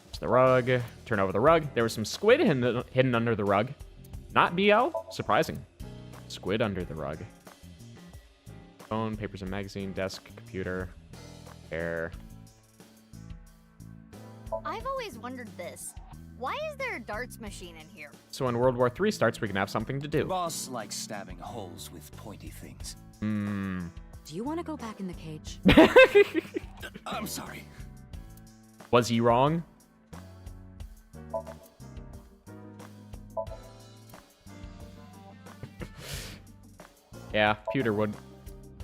There's the rug. Turn over the rug. There was some squid hidden under the rug. Not BL? Surprising. Squid under the rug. Phone, papers and magazine, desk, computer, chair. I've always wondered this. Why is there a darts machine in here? So when World War III starts, we can have something to do. Boss likes stabbing holes with pointy things. Do you want to go back in the cage? I'm sorry. Was he wrong? Yeah, Pewter would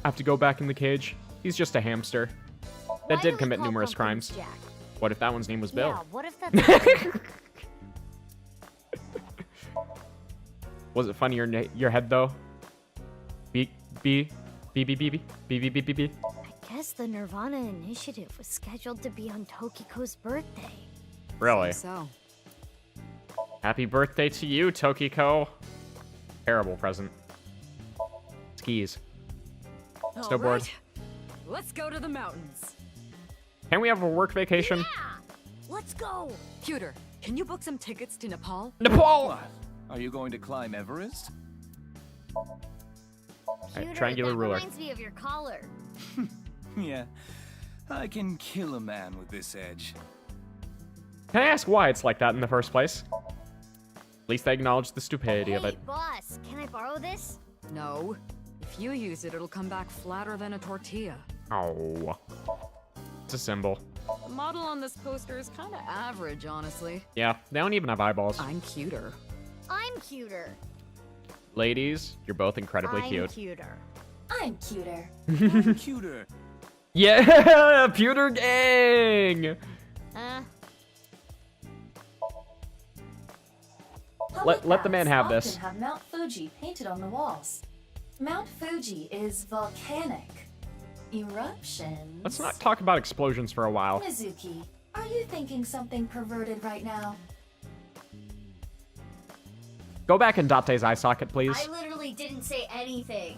have to go back in the cage. He's just a hamster. That did commit numerous crimes. Jack? What if that one's name was Bill? Yeah, what if that's... Was it funny in your head though? B. I guess the nirvanA initiative was scheduled to be on Tokiko's birthday. Really? So. Happy birthday to you, Tokiko. Terrible present. Skis. Snowboard. All right. Let's go to the mountains. Can we have a work vacation? Yeah! Let's go! Pewter, can you book some tickets to Nepal? Nepal! What? Are you going to climb Everest? Pewter, triangular that ruler. reminds me of your collar. Yeah. I can kill a man with this edge. Can I ask why it's like that in the first place? At least I acknowledge the stupidity of it. Hey, boss, can I borrow this? No. If you use it, it'll come back flatter than a tortilla. Oh. It's a symbol. The model on this poster is kind of average, honestly. Yeah, they don't even have eyeballs. I'm cuter. I'm cuter. Ladies, you're both incredibly I'm cute. cuter. I'm cuter. I'm cuter. Yeah, Pewter gang! Let the man have this. Often have Mount Fuji painted on the walls. Mount Fuji is volcanic. Eruptions? Let's not talk about explosions for a while. Mizuki, are you thinking something perverted right now? Go back in Date's eye socket, please. I literally didn't say anything.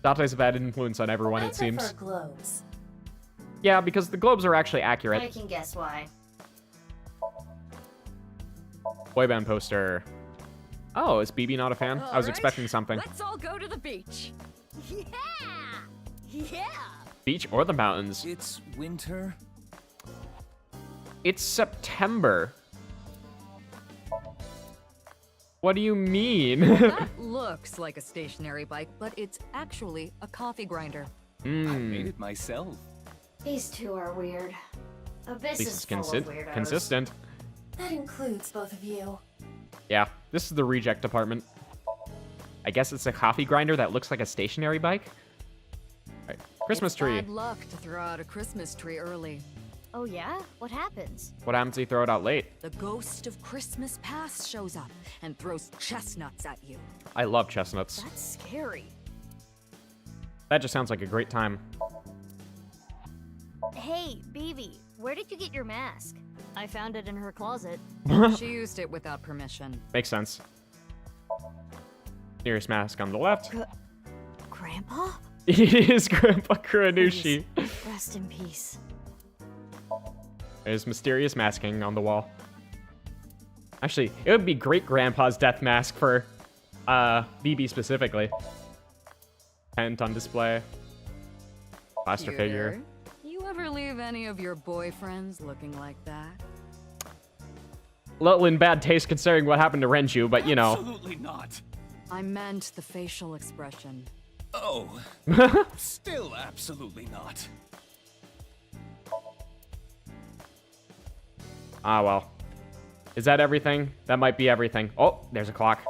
Date's a bad influence on everyone, it seems. I prefer globes. Yeah, because the globes are actually I accurate. can guess why. Boyband poster. Oh, is BB not a fan? I was expecting something. Let's all go to the beach. Yeah! Yeah! Beach or the mountains? It's winter. It's September. What do you mean? That looks like a stationary bike, but it's actually a coffee grinder. I made it myself. These two are weird. Abyss At least is it's full of weirdos. consistent. That includes both of you. Yeah, this is the reject department. I guess it's a coffee grinder that looks like a stationary bike. All right, Christmas It's tree. bad luck to throw out a Christmas tree early. Oh yeah? What happens? What happens if you throw it out late? The ghost of Christmas past shows up and throws chestnuts at you. I love chestnuts. That's scary. That just sounds like a great time. Hey, BB, where did you get your mask? I found it in her closet. She used it without permission. Makes sense. Nearest mask on the left. Grandpa? It is Grandpa Kuranushi. Rest in peace. There's mysterious masking on the wall. Actually, it would be Great Grandpa's death mask for BB specifically. Tent on display. Plaster figure. Cuter. You ever leave any of your boyfriends looking like that? Little in bad taste considering what happened to Renju, but you know. Absolutely not. I meant the facial expression. Oh, still absolutely not. Ah, well. Is that everything? That might be everything. Oh, there's a clock.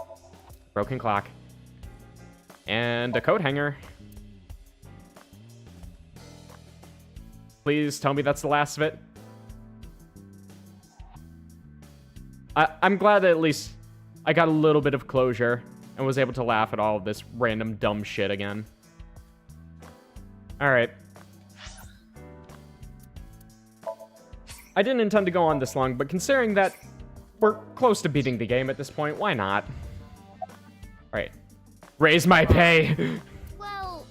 Broken clock. And a coat hanger. Please tell me that's the last of it. I'm glad that at least I got a little bit of closure and was able to laugh at all of this random dumb shit again. Alright. I didn't intend to go on this long, but considering that we're close to beating the game at this point, why not? Alright. Raise my pay! Well,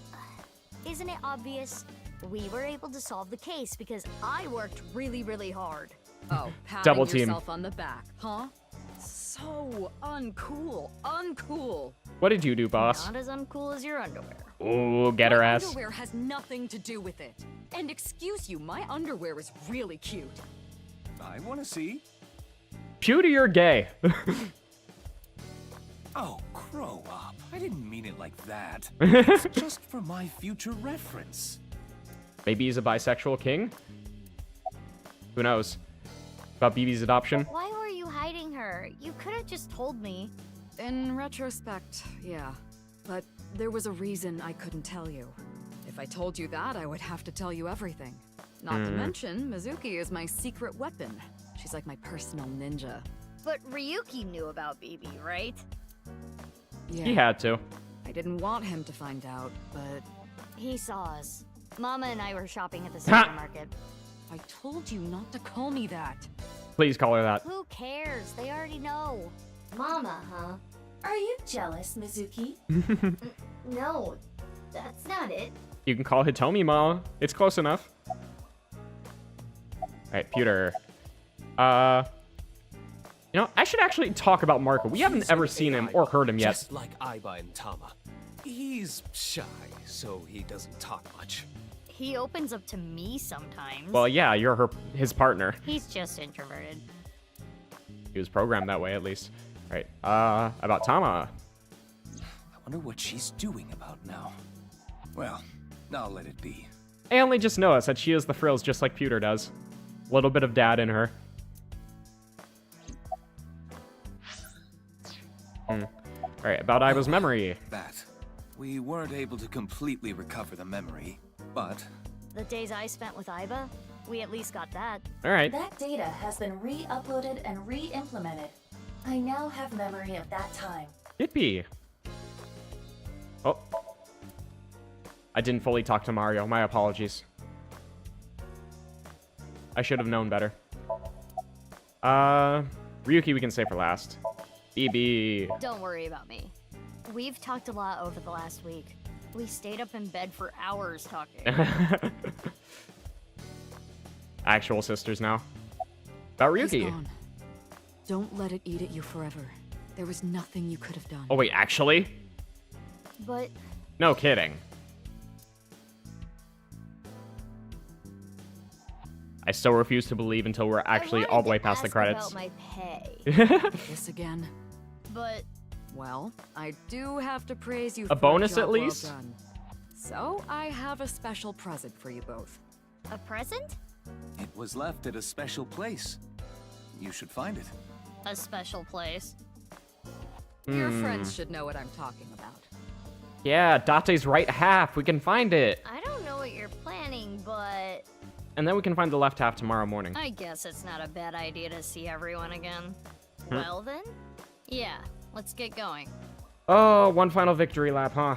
isn't it obvious? We were able to solve the case because I worked really, really hard. Oh, patting Double team. yourself on the back, huh? So uncool, uncool. What did you do, boss? Not as uncool as your underwear. Ooh, get her My ass. underwear has nothing to do with it. And excuse you, my underwear is really cute. I want to see. Pewter, you're gay. Oh, grow up. I didn't mean it like that. It's just for my future reference. Maybe he's a bisexual king? Who knows? About BB's adoption? Why were you hiding her? You could have just told me. In retrospect, yeah. But there was a reason I couldn't tell you. If I told you that, I would have to tell you everything. Not to mention, Mizuki is my secret weapon. She's like my personal ninja. But Ryuki knew about BB, right? Yeah. He had to. I didn't want him to find out, but... He saw us. Mama and I were shopping at the supermarket. I told you not to call me that. Please call her that. Who cares? They already know. Mama, huh? Are you jealous, Mizuki? No, that's not it. You can call Hitomi Ma. It's close enough. Alright, Pewter. You know, I should actually talk about Marco. We haven't ever seen him or heard him yet. Just like Aiba and Tama. He's shy, so he doesn't talk much. He opens up to me sometimes. Well, yeah, you're his partner. He's just introverted. He was programmed that way, at least. Right. About Tama. I wonder what she's doing about now. Well, I'll let it be. I only just noticed that she has the frills just like Pewter does. A little bit of dad in her. Alright, about Aiba's memory. That. We weren't able to completely recover the memory, but... The days I spent with Aiba, we at least got that. Alright. That data has been re-uploaded and re-implemented. I now have memory of that time. Yippee. Oh. I didn't fully talk to Mario. My apologies. I should have known better. Ryuki we can save for last. BB. Don't worry about me. We've talked a lot over the last week. We stayed up in bed for hours talking. Actual sisters now. About He's Ryuki. gone. Don't let it eat at you forever. There was nothing you could have done. Oh wait, actually? But No kidding. I still refuse to believe until we're actually all the way past the credits. about my pay. This again. But Well, I do have to praise you A for bonus job at least? Well done. So, I have a special present for you both. a present? It was left at a special place. You should find it. A special place. Your friends should know what I'm talking about. Yeah, Date's right half. We can find it. I don't know what you're planning, but And then we can find the left half tomorrow morning. I guess it's not a bad idea to see everyone again. Well then? Yeah, let's get going. Oh, one final victory lap, huh?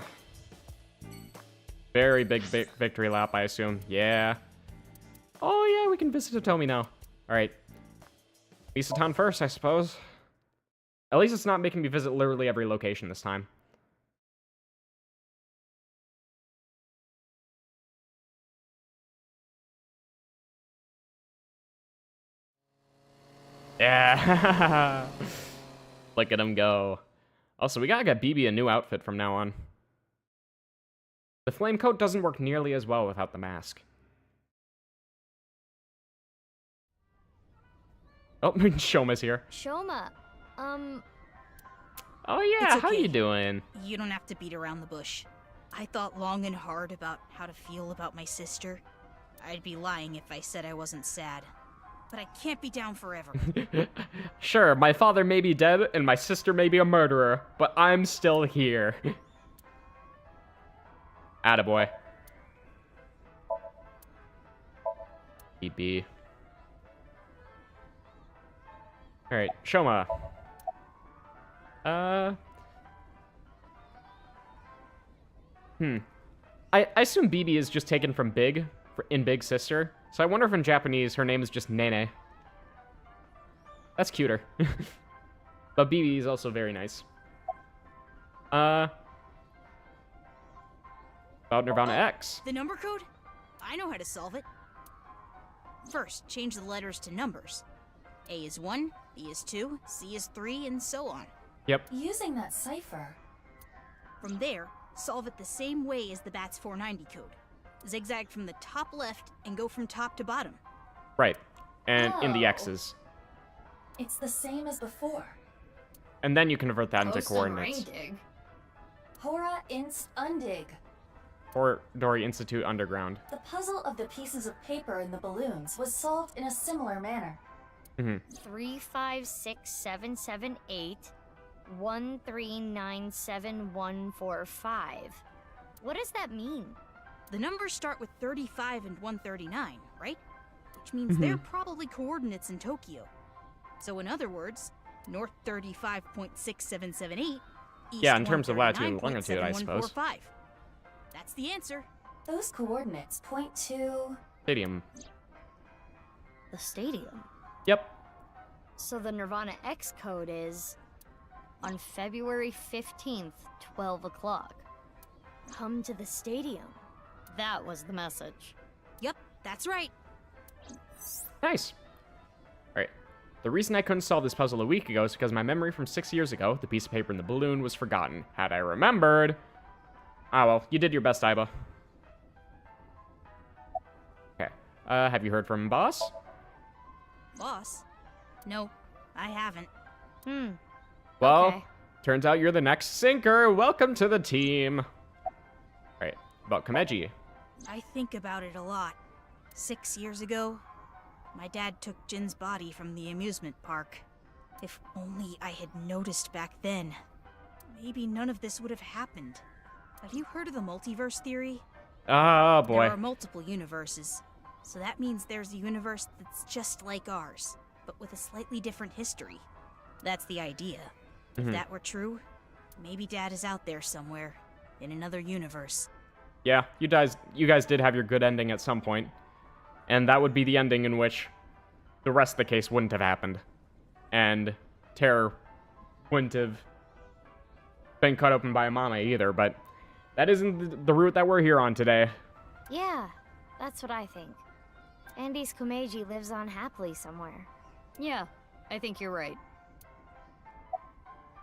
Very big victory lap, I assume. Yeah. Oh, yeah, we can visit Hitomi now. All right. Misatan first, I suppose. At least it's not making me visit literally every location this time. Yeah. Look at him go. Also, we gotta get BB a new outfit from now on. The flame coat doesn't work nearly as well without the mask. Oh, Shoma's here. Shoma, Oh yeah, It's how okay. you doing? You don't have to beat around the bush. I thought long and hard about how to feel about my sister. I'd be lying if I said I wasn't sad. But I can't be down forever. Sure, my father may be dead and my sister may be a murderer, but I'm still here. Attaboy. BB. Alright, Shoma. I assume BB is just taken from Big, in Big Sister. So I wonder if in Japanese her name is just Nene. That's cuter. But BB is also very nice. About nirvanA X. The number code? I know how to solve it. First, change the letters to numbers. A is 1, B is 2, C is 3, and so on. Yep. Using that cipher. From there, solve it the same way as the BATS 490 code. Zigzag from the top left and go from top to bottom. Right. And in the Oh. X's. It's the same as before. And then you convert that into coordinates. Hora inst undig. Or Dory Institute Underground. The puzzle of the pieces of paper in the balloons was solved in a similar manner. 3, 5, 6, 7, 7, 8, 1, 3, 9, 7, 1, 4, 5. What does that mean? The numbers start with 35 and 139, right? Which means they're probably coordinates in Tokyo. So in other words, north 35.6778, east Yeah, in terms of latitude and longitude, I 139.7145. That's the answer. Those coordinates point to... Stadium. The stadium. Yep. So the nirvanA X code is on February 15th, 12 o'clock. Come to the stadium. That was the message. Yep, that's right. Nice. Alright. The reason I couldn't solve this puzzle a week ago is because my memory from 6 years ago, the piece of paper in the balloon, was forgotten. Had I remembered... Ah, well, you did your best, Aiba. Okay. Have you heard from Boss? Boss? No, I haven't. Well, Okay. turns out you're the next sinker. Welcome to the team. Alright, about Komeji. I think about it a lot. 6 years ago, my dad took Jin's body from the amusement park. If only I had noticed back then, maybe none of this would have happened. Have you heard of the multiverse theory? Oh, boy. There are multiple universes, so that means there's a universe that's just like ours, but with a slightly different history. That's the idea. If that were true, maybe Dad is out there somewhere, in another universe. Yeah, you guys did have your good ending at some point. And that would be the ending in which the rest of the case wouldn't have happened. And Terror wouldn't have been cut open by Amame either, but that isn't the route that we're here on today. Yeah, that's what I think. Andy's Komeiji lives on happily somewhere. Yeah, I think you're right.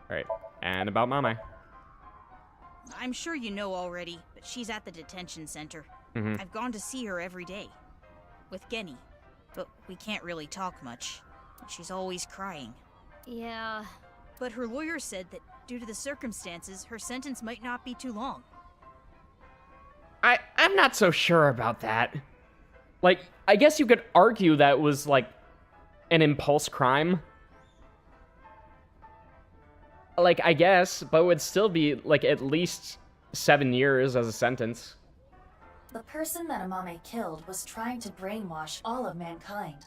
Alright, and about Mame. I'm sure you know already, but she's at the detention center. Mhm. I've gone to see her every day. With Genny. But we can't really talk much. She's always crying. Yeah. But her lawyer said that due to the circumstances, her sentence might not be too long. I'm not so sure about that. Like, I guess you could argue that was, like, an impulse crime. Like, I guess, but it would still be, like, at least 7 years as a sentence. The person that Amame killed was trying to brainwash all of mankind.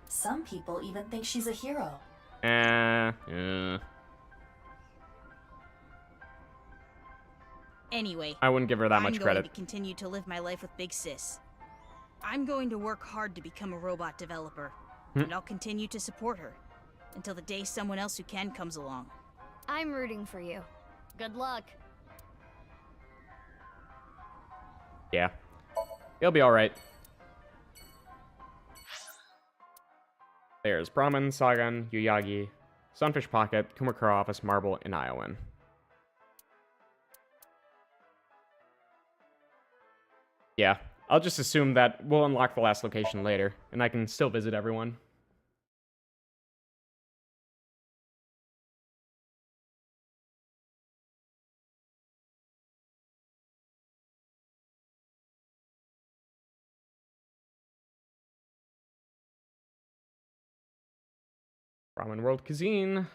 Some people even think she's a hero. Anyway, I wouldn't give her that much I'm credit. going to continue to live my life with Big Sis. I'm going to work hard to become a robot developer, and I'll continue to support her until the day someone else who can comes along. I'm rooting for you. Good luck. Yeah. He'll be alright. There's Brahmin, Sagan, Yuyagi, Sunfish Pocket, Kumakura Office, Marble, and Iowan. Yeah, I'll just assume that we'll unlock the last location later, and I can still visit everyone. Ramen World Cuisine.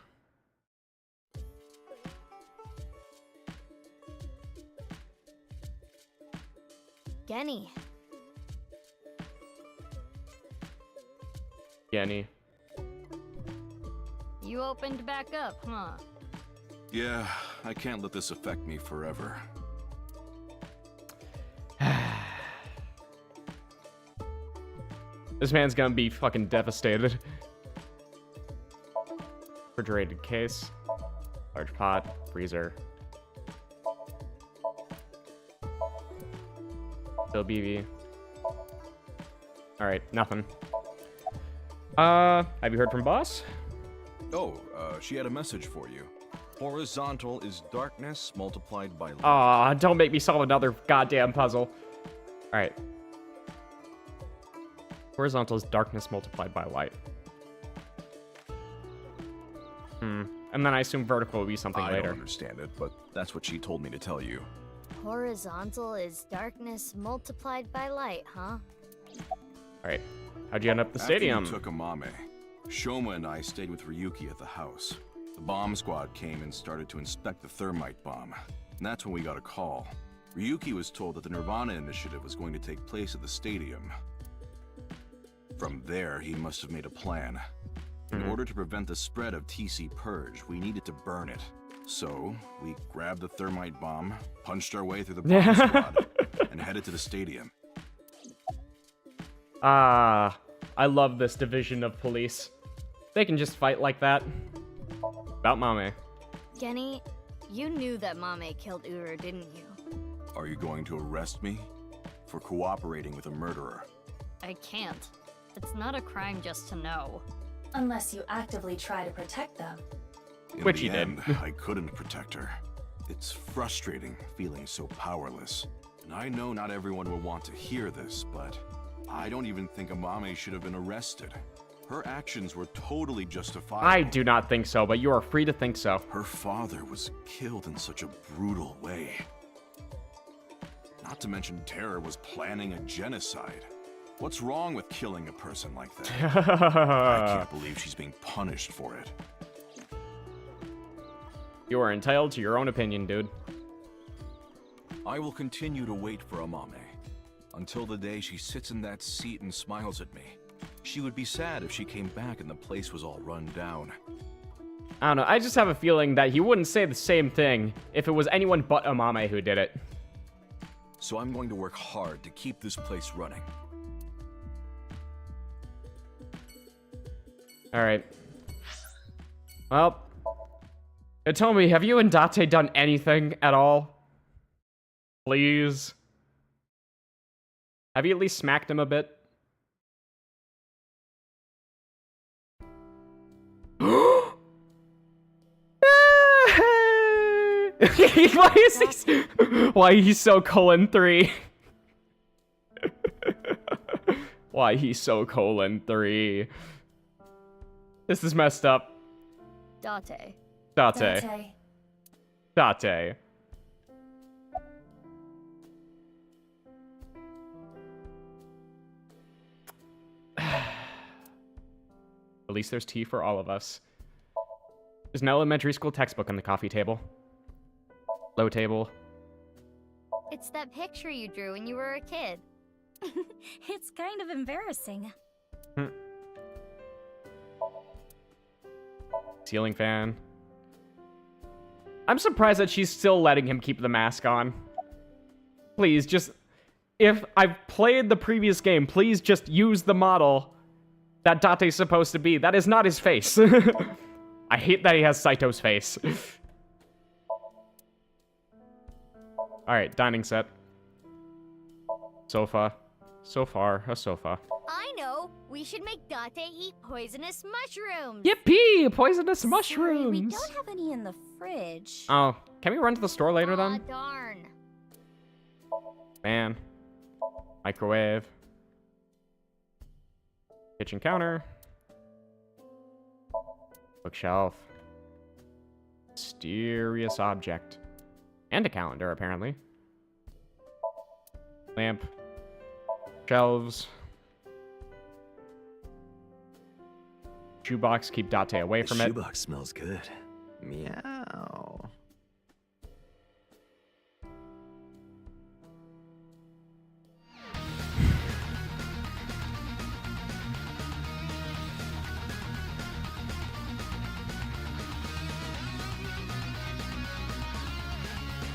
Genny. Genny. You opened back up, huh? Yeah, I can't let this affect me forever. This man's gonna be fucking devastated. Refrigerated case. Large pot. Freezer. Still BB. Alright, nothing. Have you heard from boss? Oh, she had a message for you. Horizontal is darkness multiplied by light. Aw, don't make me solve another goddamn puzzle. Alright. Horizontal is darkness multiplied by light. And then I assume vertical will be something later. I don't understand it, but that's what she told me to tell you. Horizontal is darkness multiplied by light, huh? Alright. How'd you end up at the stadium? After you took Amame, Shoma and I stayed with Ryuki at the house. The bomb squad came and started to inspect the thermite bomb. And that's when we got a call. Ryuki was told that the nirvanA initiative was going to take place at the stadium. From there, he must have made a plan. In order to prevent the spread of TC Purge, we needed to burn it. So, we grabbed the thermite bomb, punched our way through the bomb squad, and headed to the stadium. Ah, I love this division of police. They can just fight like that. About Mame. Genny, you knew that Mame killed Uru, didn't you? Are you going to arrest me? For cooperating with a murderer? I can't. It's not a crime just to know. Unless you actively try to protect them. In Which the he did. end, I couldn't protect her. It's frustrating feeling so powerless. And I know not everyone will want to hear this, but I don't even think Amame should have been arrested. Her actions were totally justifiable. I do not think so, but you are free to think so. Her father was killed in such a brutal way. Not to mention Terror was planning a genocide. What's wrong with killing a person like that? I can't believe she's being punished for it. You are entitled to your own opinion, dude. I will continue to wait for Amame until the day she sits in that seat and smiles at me. She would be sad if she came back and the place was all run down. I don't know, I just have a feeling that he wouldn't say the same thing if it was anyone but Amame who did it. so I'm going to work hard to keep this place running. Alright. Well, Hitomi, have you and Date done anything at all? Please? Have you at least smacked him a bit? Why he's so colon 3? Why he's so colon 3? This is messed up. Date. Date. Date. At least there's tea for all of us. There's an elementary school textbook on the coffee table. Low table. It's that picture you drew when you were a kid. It's kind of embarrassing. Ceiling fan. I'm surprised that she's still letting him keep the mask on. Please, just... If I've played the previous game, please just use the model that Date's supposed to be. That is not his face. I hate that he has Saito's face. Alright, dining set. Sofa. So far, a sofa. I know! We should make Date eat poisonous mushrooms! Yippee! Poisonous mushrooms! We don't have any in the fridge. Oh, can we run to the store later then? Darn. Man. Microwave. Kitchen counter. Bookshelf. Mysterious object. And a calendar, apparently. Lamp. Shelves. Shoebox, keep Date away from it. Shoebox smells good. Meow.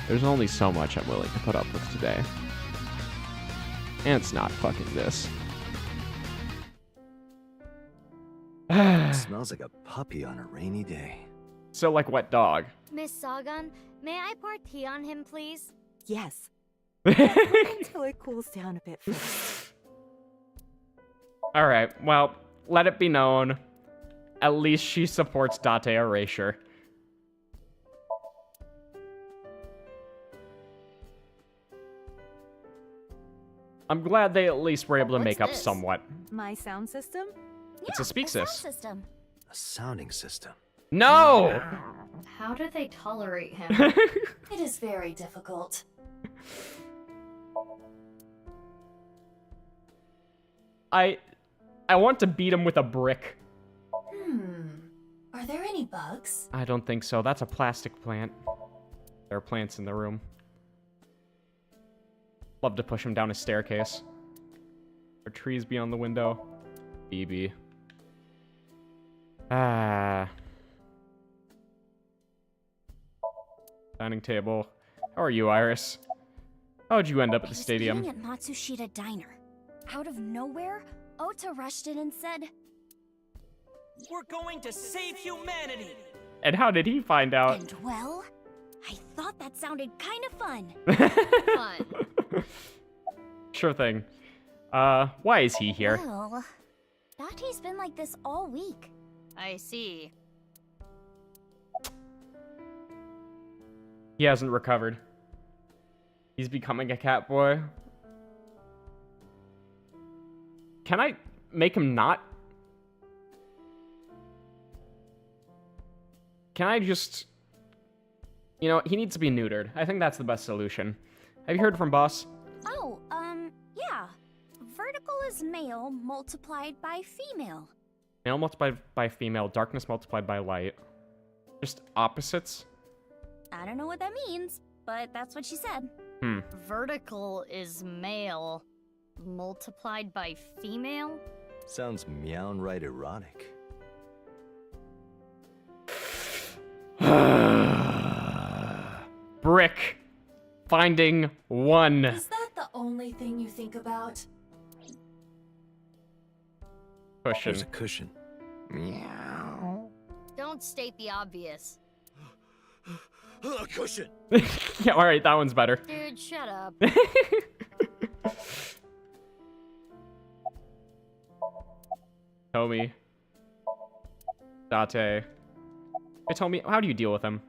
There's only so much I'm willing to put up with today. And it's not fucking this. Smells like a puppy on a rainy day. So like wet dog. Miss Sagan, may I pour tea on him, please? Yes. Until it cools down a bit first. Alright, well, let it be known. At least she supports Date erasure. I'm glad they at least were able to make up somewhat. My sound system? It's a speak sys. A sounding system. No! How do they tolerate him? It is very difficult. I want to beat him with a brick. Are there any bugs? I don't think so. That's a plastic plant. There are plants in the room. Love to push him down a staircase. Or trees beyond the window. BB. Ah. Dining table. How are you, Iris? How'd you end up at the stadium? Eating at Matsushita Diner. Out of nowhere, Ota rushed in and said, "We're going to save humanity!" And how did he find out? And well, I thought that sounded kind of fun. Fun. Sure thing. Why is he here? Well, Date's been like this all week. I see. He hasn't recovered. He's becoming a cat boy. Can I make him not? Can I just... You know, he needs to be neutered. I think that's the best solution. Have you heard from Boss? Oh, yeah. Vertical is male multiplied by female. Male multiplied by female, darkness multiplied by light. Just opposites? I don't know what that means, but that's what she said. Vertical is male, multiplied by female? Sounds meow-right erotic. Brick. Finding one. Is that think about? Cushion. There's a cushion. Meow. Don't state the obvious. A cushion. Yeah, all right, that one's better. Dude, shut up. Tomi. Date. Hey, Tomi, how do you deal with him?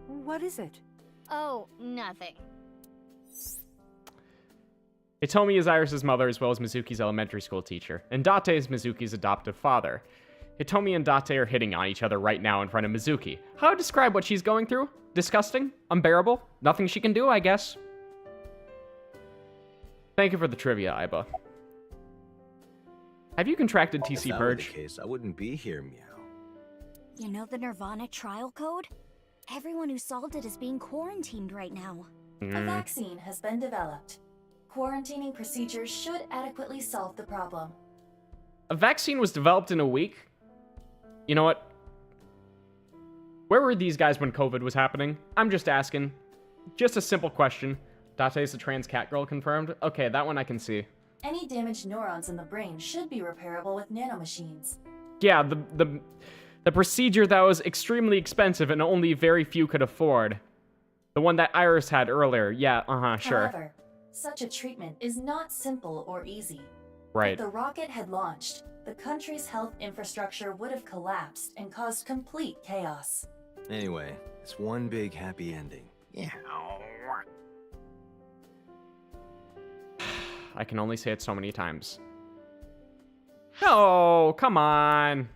What is it? Oh, nothing. Hitomi is Iris' mother as well as Mizuki's elementary school teacher, and Date is Mizuki's adoptive father. Hitomi and Date are hitting on each other right now in front of Mizuki. How to describe what she's going through? Disgusting? Unbearable? Nothing she can do, I guess. Thank you for the trivia, Aiba. Have you contracted If TC that were the Purge? case, I wouldn't be here, Meow. You know the nirvanA trial code? Everyone who solved it is being quarantined right now. A vaccine has been developed. Quarantining procedures should adequately solve the problem. A vaccine was developed in a week? You know what? Where were these guys when COVID was happening? I'm just asking. Just a simple question. Date's a trans cat girl confirmed? Okay, that one I can see. Any damaged neurons in the brain should be repairable with nanomachines. Yeah, the procedure that was extremely expensive and only very few could afford. The one that Iris had earlier. Yeah, sure. However, such a treatment is not simple or easy. Right. If the rocket had launched, the country's health infrastructure would have collapsed and caused complete chaos. Anyway, it's one big happy ending. Yeah. I can only say it so many times. No, come on.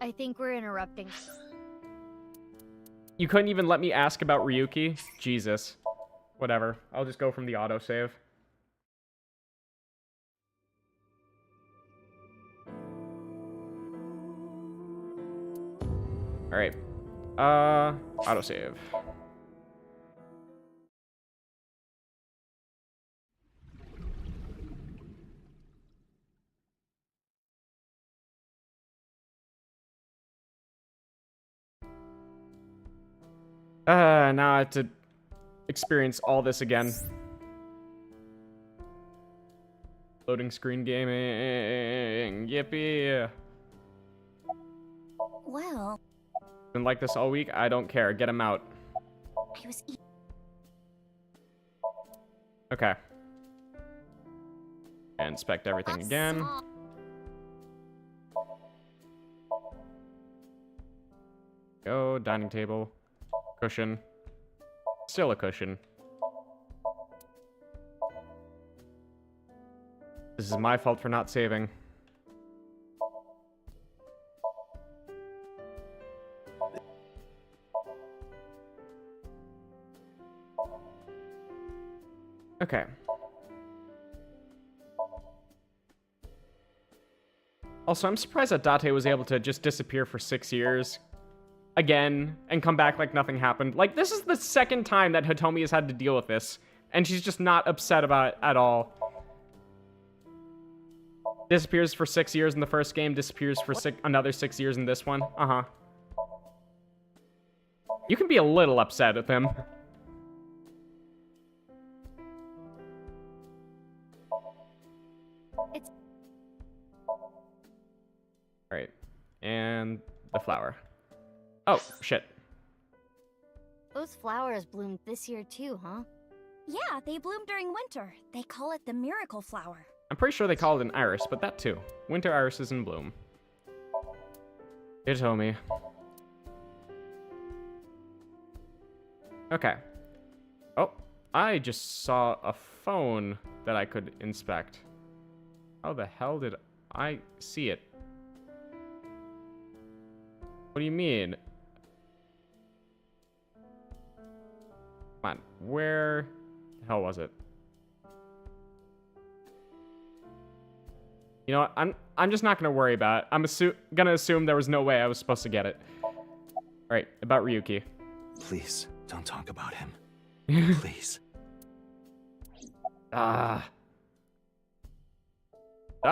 I think we're interrupting. You couldn't even let me ask about Ryuki? Jesus. Whatever. I'll just go from the autosave. Alright. Autosave. Now I have to experience all this again. Loading screen gaming. Yippee. Well, Been like this all week? I don't care. Get him out. I was Okay. Inspect everything again. Go, dining table. Cushion. Still a cushion. This is my fault for not saving. Okay. Also, I'm surprised that Date was able to just disappear for 6 years. Again, and come back like nothing happened. Like, this is the second time that Hitomi has had to deal with this, and she's just not upset about it at all. Disappears for 6 years in the first game, disappears for another 6 years in this one. You can be a little upset with him. Alright, and the flower. Oh, shit. Those flowers bloomed this year too, huh? Yeah, they bloom during winter. They call it the miracle flower. I'm pretty sure they call it an iris, but that too. Winter iris is in bloom. Hitomi. Okay. Oh, I just saw a phone that I could inspect. How the hell did I see it? What do you mean? Come on, where the hell was it? You know what? I'm just not gonna worry about it. I'm gonna assume there was no way I was supposed to get it. Alright, about Ryuki. Please, don't talk about him. Please.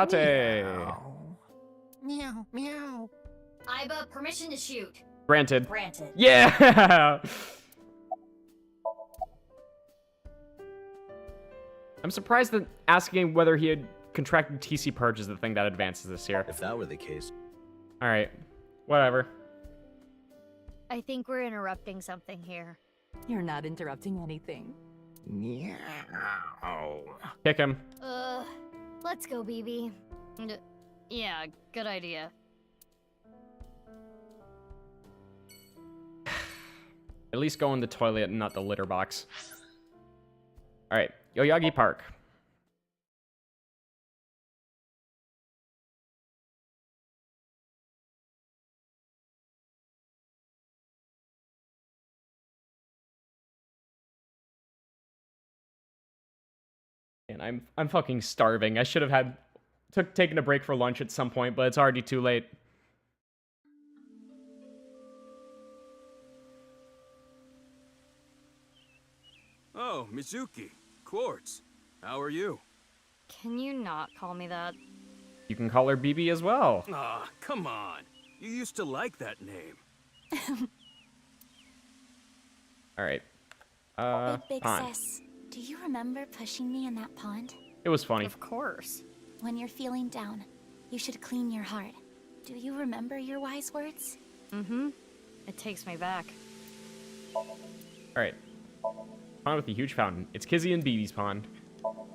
Date. Meow, meow. Aiba, permission to shoot. Granted. Granted. Yeah! I'm surprised that asking whether he had contracted TC Purge is the thing that advances this here. If that were the case. Alright. Whatever. I think we're interrupting something here. You're not interrupting anything. Meow. Kick him. Let's go, BB. Yeah, good idea. At least go in the toilet and not the litter box. Alright, Yoyagi Park. And I'm fucking starving. I should have taken a break for lunch at some point, but it's already too late. Oh, Mizuki. Quartz. How are you? Can you not call me that? You can call her BB as well. Ah, come on. You used to like that name. Alright. Big Pond. sis, do you remember pushing me in that pond? It was funny. Of course. When you're feeling down, you should clean your heart. Do you remember your wise words? Mm-hmm. It takes me back. Alright. Pond with a huge fountain. It's Kizzy and BB's pond. Oh,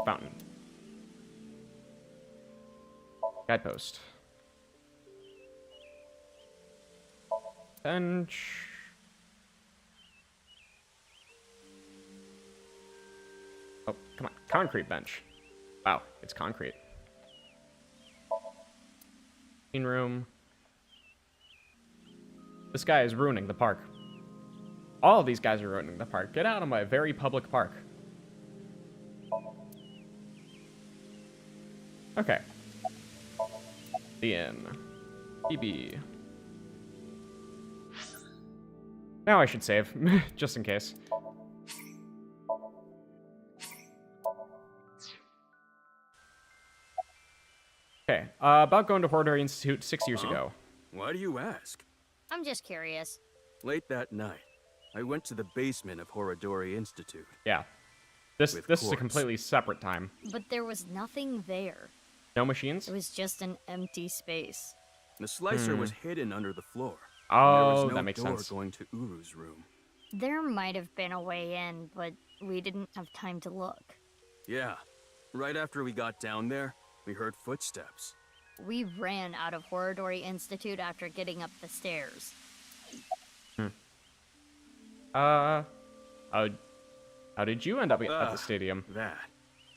fountain. Guidepost. Bench. Oh, come on. Concrete bench. Wow, it's concrete. Clean room. This guy is ruining the park. All of these guys are ruining the park. Get out of my very public park. Okay. The inn. BB. Now I should save, just in case. Okay, about going to Horridori Institute 6 years ago. Why do you ask? I'm just curious. Late that night, I went to the basement of Horridori Institute. Yeah. This is a completely separate time. But there was nothing there. No machines? It was just an empty space. The slicer was hidden under the floor. Oh, there was no that makes door sense. going to Uru's room. There might have been a way in, but we didn't have time to look. Yeah. Right after we got down there, we heard footsteps. We ran out of Horridori Institute after getting up the stairs. How did you end up at the stadium? That.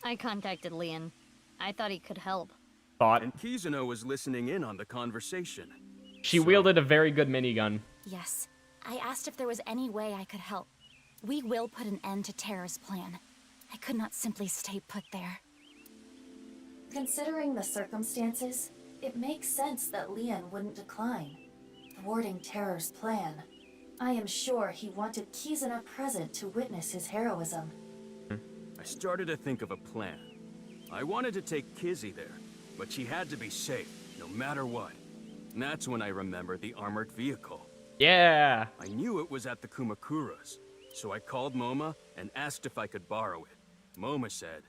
I contacted Leon. I thought he could help. And KIZZYYYY was listening in on the conversation. She wielded a very good minigun. Yes. I asked if there was any way I could help. We will put an end to Terror's plan. I could not simply stay put there. Considering the circumstances, it makes sense that Leon wouldn't decline. Thwarting Terror's plan. I am sure he wanted KIZZYYYY present to witness his heroism. I started to think of a plan. I wanted to take Kizzy there, but she had to be safe, no matter what. And that's when I remembered the armored vehicle. Yeah! I knew it was at the Kumakuras, so I called Moma and asked if I could borrow it. Moma said,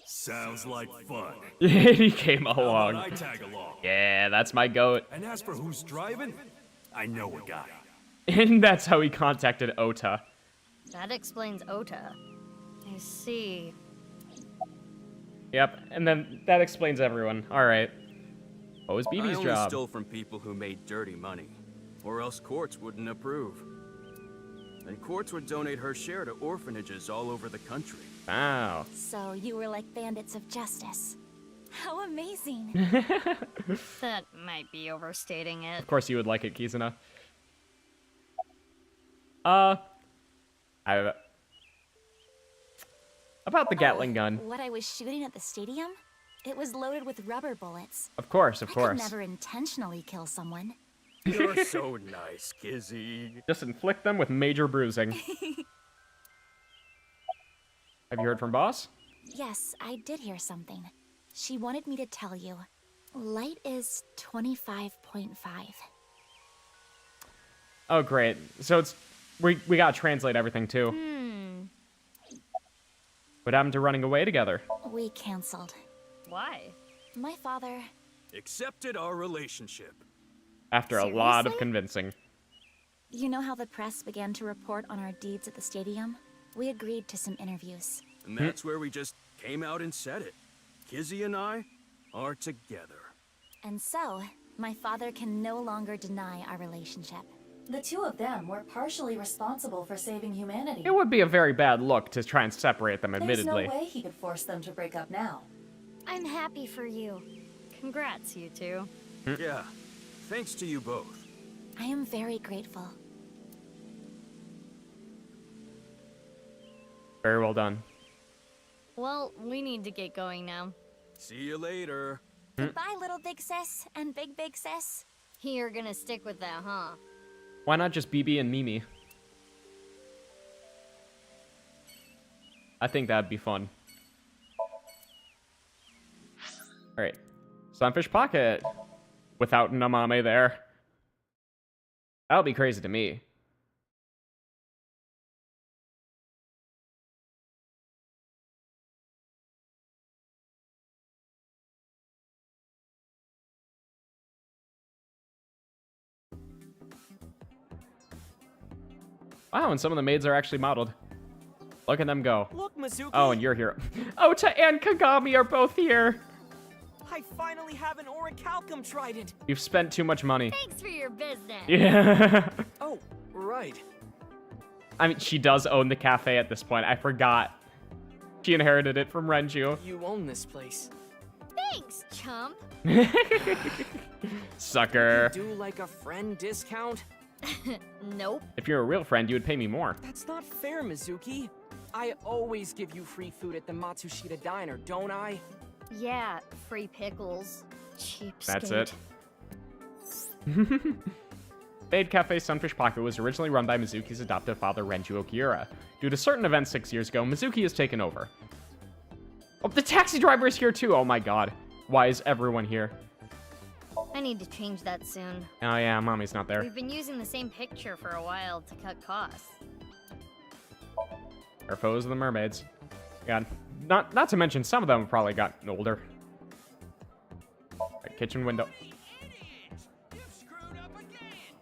Sounds like fun. He came along. How about I tag along? Yeah, that's my goat. And as for who's driving, I know a guy. And that's how he contacted Ota. That explains Ota. I see. Yep, and then that explains everyone. Alright. What was I BB's only job? stole from people who made dirty money, or else Quartz wouldn't approve. And Quartz would donate her share to orphanages all over the country. Wow. So you were like bandits of justice. How amazing. That might be overstating it. Of course you would like it, KIZZYYYY. About the Gatling gun. What I was shooting at the stadium? It was loaded with rubber bullets. Of course, of I course. could never intentionally kill someone. You're so nice, Kizzy. Just inflict them with major bruising. Have you heard from Boss? Yes, I did hear something. She wanted me to tell you. Light is 25.5. Oh, great. So it's we gotta translate everything, too. What happened to running away together? We canceled. Why? My father... accepted our relationship. After a lot of Seriously? convincing. You know how the press began to report on our deeds at the stadium? We agreed to some interviews. And that's where we just came out and said it. Kizzy and I are together. And so, my father can no longer deny our relationship. The two of them were partially responsible for saving humanity. It would be a very bad look to try and separate them, There's admittedly. no way he could force them to break up now. I'm happy for you. Congrats, you two. Yeah, thanks to you both. I am very grateful. Very well done. Well, we need to get going now. See you later. Goodbye, little big sis and big sis. You're gonna stick with that, huh? Why not just BB and Mimi? I think that'd be fun. Alright. Sunfish Pocket. Without an Amame there. That would be crazy to me. Wow, and some of the maids are actually modeled. Look at them go. Look, Mizuki. Oh, and you're here. Ota and Kagami are both here. I finally have an orichalcum trident. You've spent too much money. Thanks for your business. Yeah. Oh, right. I mean, she does own the cafe at this point. I forgot. She inherited it from Renju. You own this place. Thanks, chump. Sucker. Do like a friend discount? Nope. If you're a real friend, you would pay me more. That's not fair, Mizuki. I always give you free food at the Matsushita Diner, don't I? Yeah, free pickles. Cheapskate. That's it. Fade Cafe Sunfish Pocket was originally run by Mizuki's adoptive father, Renju Okiura. Due to certain events 6 years ago, Mizuki has taken over. Oh, the taxi driver is here too! Oh my god. Why is everyone here? I need to change that soon. Oh yeah, Mommy's not there. We've been using the same picture for a while to cut costs. Our foes are the mermaids. God. Not to mention, some of them have probably gotten older. Right, kitchen window.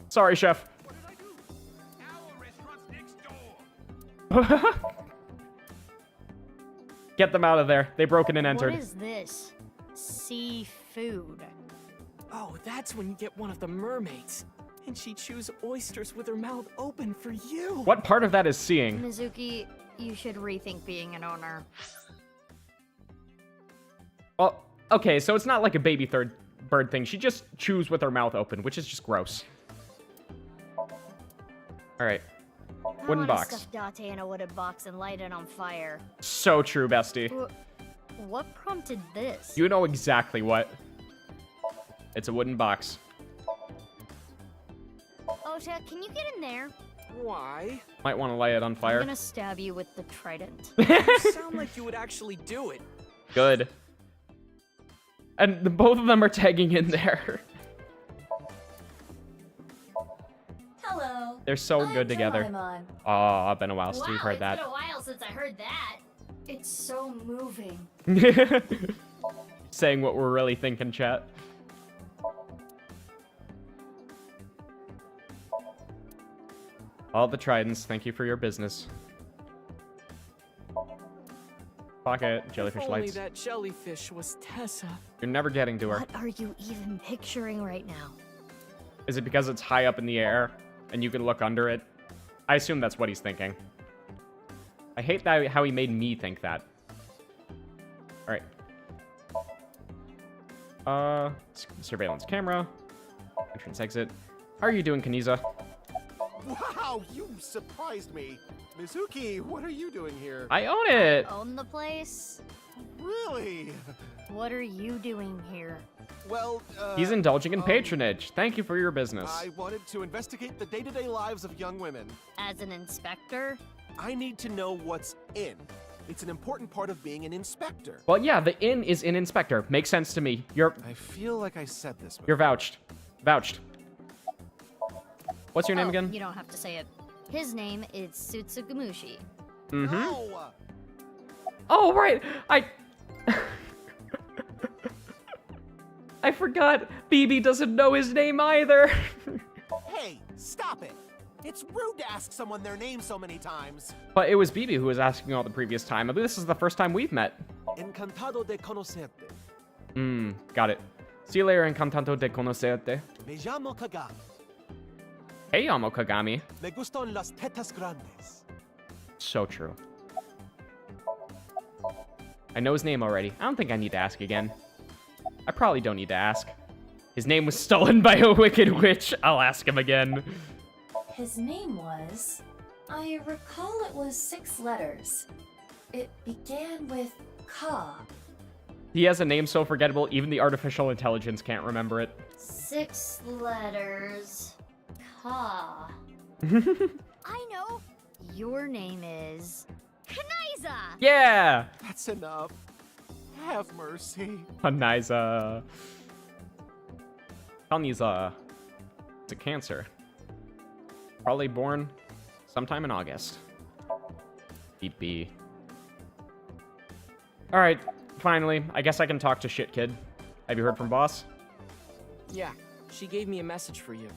Sorry, chef. Get them out of there. They broke in and entered. What is this? Seafood. Oh, that's when you get one of the mermaids. And she chews oysters with her mouth open for you. What part of that is seeing? Mizuki, you should rethink being an owner. Well, okay, so it's not like a baby third bird thing. She just chews with her mouth open, which is just gross. Alright. Wooden box. Stuff Date in a wooden box and light it on fire. So true, bestie. What prompted this? You know exactly what. It's a wooden box. Ota, can you get in there? Why? Might want to light it on I'm fire. gonna stab you with the trident. You sound like you would actually do it. Good. And both of them are tagging in there. Hello. They're so good together. Doraemon. Oh, been a while since we've heard It's that. been a while since I heard that. It's so moving. Saying what we're really thinking, chat. All the tridents, thank you for your business. Pocket, jellyfish If only lights. that jellyfish was Tessa. You're never getting to her. What are you even picturing right now? Is it because it's high up in the air and you can look under it? I assume that's what he's thinking. I hate that how he made me think that. Alright. Surveillance camera. Entrance exit. How are you doing, Kaniza? Wow, you surprised me. Mizuki, what are you doing here? I own it! Own the place? Really? What are you doing here? Well, He's indulging in patronage. Thank you for your business. I wanted to investigate the day-to-day lives of young women. As an inspector? I need to know what's in. It's an important part of being an inspector. Well, yeah, the inn is in Inspector. Makes sense to me. I feel like I said this before. You're vouched. Vouched. What's your name again? You don't have to say it. His name is Tsutsugamushi. Mm-hmm. No! Oh, right! I forgot BB doesn't know his name either. Hey, stop it! It's rude to ask someone their name so many times. But it was BB who was asking all the previous time. I believe this is the first time we've met. Encantado de conocerte. Got it. See you later, encantado de conocerte. Me llamo Kagami. Hey, amo Kagami. Me gustan las tetas grandes. So true. I know his name already. I don't think I need to ask again. I probably don't need to ask. His name was stolen by a wicked witch. I'll ask him again. His name was... I recall it was 6 letters. It began with Ka. He has a name so forgettable, even the artificial intelligence can't remember it. 6 letters. Ka. I know. Your name is... Kniza! Yeah! That's enough. Have mercy. Kniza. Kniza. It's a cancer. Probably born sometime in August. Beep B. Alright, finally. I guess I can talk to Shit Kid. Have you heard from Boss? Yeah, she gave me a message for you.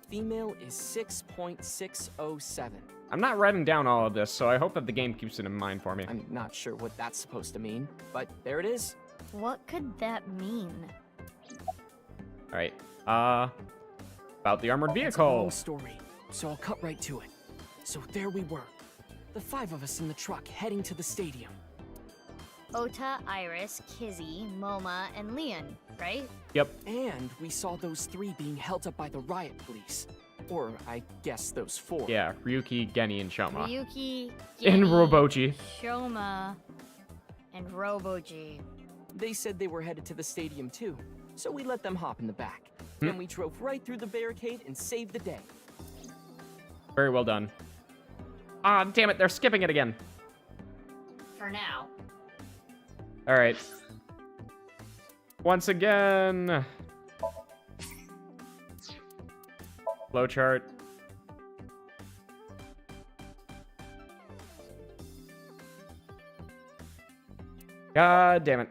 Female is 6.607. I'm not writing down all of this, so I hope that the game keeps it in mind for me. I'm not sure what that's supposed to mean, but there it is. What could that mean? Alright, about the armored It's a vehicle. long story, so I'll cut right to it. So there we were, the 5 of us in the truck heading to the stadium. Ota, Iris, Kizzy, Moma, and Leon, right? Yep. And we saw those 3 being held up by the riot police. Or, I guess those 4. Yeah, Ryuki, Geni, and Shoma. Ryuki, And Geni, Roboji. Shoma, and Roboji. They said they were headed to the stadium too, so we let them hop in the back. Then we drove right through the barricade and saved the day. Very well done. Ah, damn it, they're skipping it again. For now. Alright. Once again. Flowchart. God damn it.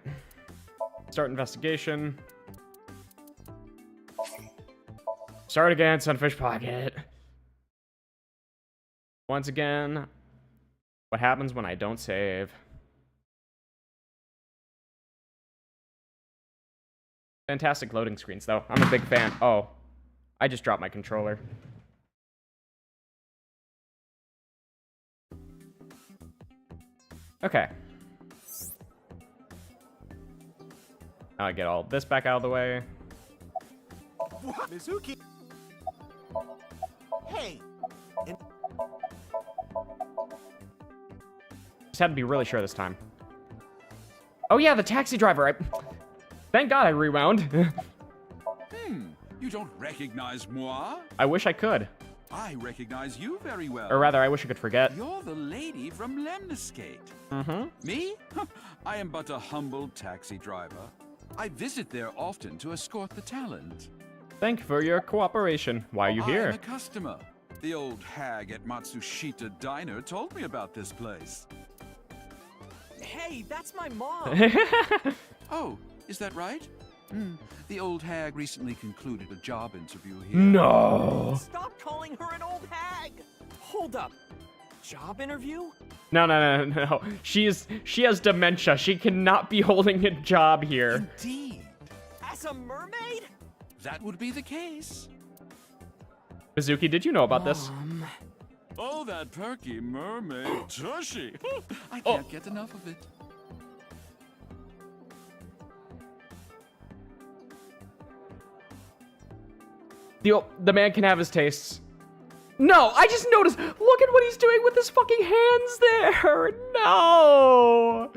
Start investigation. Start again, Sunfish Pocket. Once again, what happens when I don't save? Fantastic loading screens, though. I'm a big fan. Oh, I just dropped my controller. Okay. Now I get all this back out of the way. What? Mizuki! Hey! Just had to be really sure this time. Oh yeah, the taxi driver. Thank God I rewound. You don't recognize moi? I wish I could. I recognize you very well. Or rather, I wish I could forget. You're the lady from Lemniscate. Mm-hmm. Me? I am but a humble taxi driver. I visit there often to escort the talent. Thank you for your cooperation. Why are you here? I'm a customer. The old hag at Matsushita Diner told me about this place. Hey, that's my mom! Oh, is that right? The old hag recently concluded a job interview here. No! Stop calling her an old hag! Hold up. Job interview? No. She has dementia. She cannot be holding a job here. Indeed. As a mermaid? That would be the case. Mizuki, did you know about this? Oh, that perky mermaid tushy. I can't get enough of it. The man can have his tastes. No, I just noticed. Look at what he's doing with his fucking hands there. No.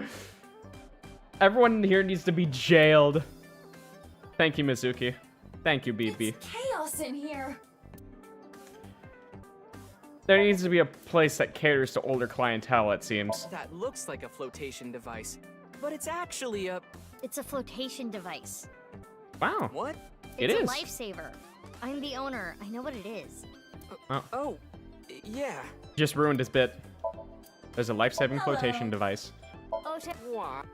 Everyone here needs to be jailed. Thank you, Mizuki. Thank you, BB. Chaos in here. There needs to be a place that caters to older clientele, it seems. That looks like a flotation device, but it's actually a... It's a flotation device. Wow. What? It It's is. a lifesaver. I'm the owner. I know what it is. Oh, Yeah. Just ruined his bit. There's a life-saving flotation device. What?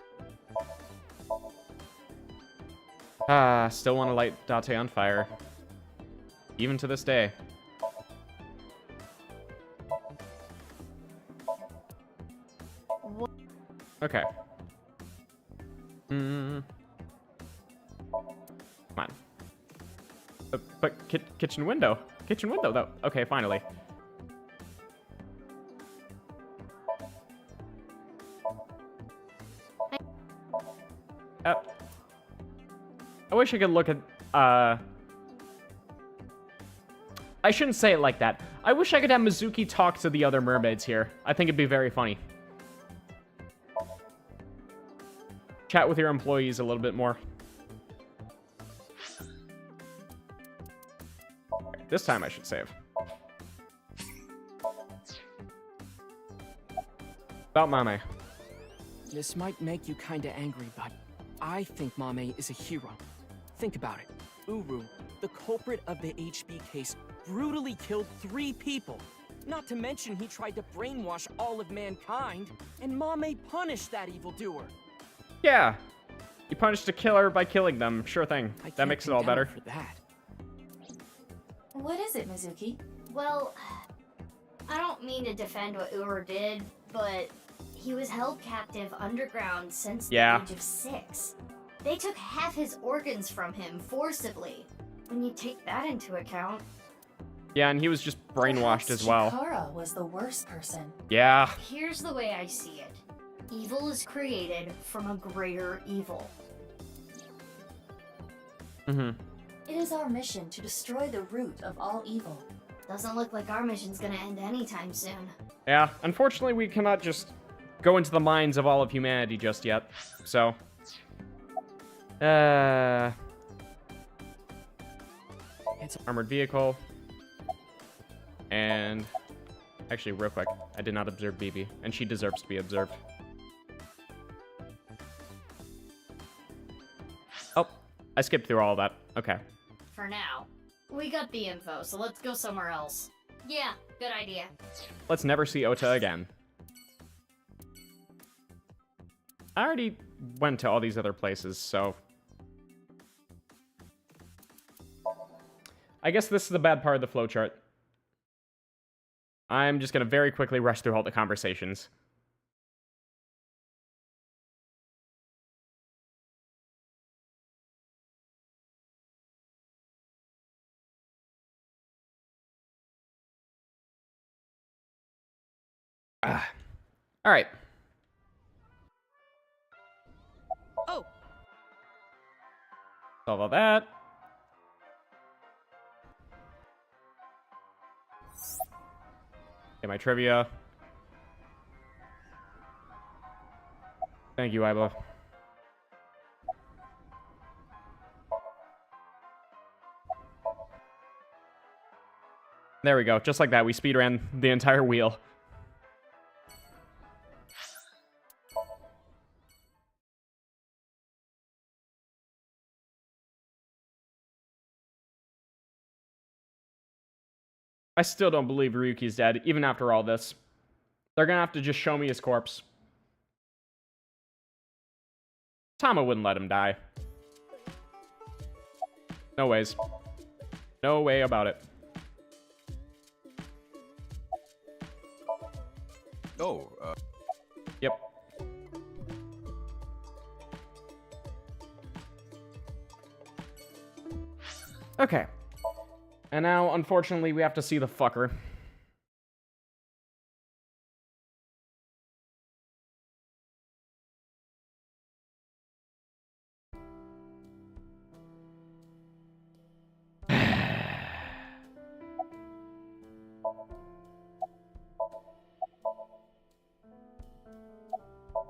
Ah, still want to light Date on fire. Even to this day. Okay. Come on. But kitchen window. Kitchen window, though. Okay, finally. I wish I could look at, I shouldn't say it like that. I wish I could have Mizuki talk to the other mermaids here. I think it'd be very funny. Chat with your employees a little bit more. This time I should save. About Mame. This might make you kinda angry, but I think Mame is a hero. Think about it. Uru, the culprit of the HB case, brutally killed 3 people. Not to mention he tried to brainwash all of mankind, and Mame punished that evildoer. Yeah. You punished a killer by killing them. Sure thing. That makes it all better. For that. What is it, Mizuki? Well, I don't mean to defend what Uru did, but he was held captive underground since the age of 6. They took half his organs from him forcibly. When you take that into account. Yeah, and he was just brainwashed as well. Chikara was the worst person. Yeah. Here's the way I see it. Evil is created from a greater evil. Mm-hmm. It is our mission to destroy the root of all evil. Doesn't look like our mission's gonna end anytime soon. Yeah, unfortunately we cannot just go into the minds of all of humanity just yet. So, it's an armored vehicle. And actually, real quick, I did not observe BB, and she deserves to be observed. Oh, I skipped through all that. Okay. For now. We got the info, so let's go somewhere else. Yeah, good idea. Let's never see Ota again. I already went to all these other places, so... I guess this is the bad part of the flowchart. I'm just gonna very quickly rush through all the conversations. All right. Oh. Solve all that. Get my trivia. Thank you, Ibo. There we go. Just like that, we speedran the entire wheel. I still don't believe Ryuki's dead, even after all this. They're gonna have to just show me his corpse. Tama wouldn't let him die. No ways. No way about it. Oh, Yep. Okay. And now, unfortunately, we have to see the fucker.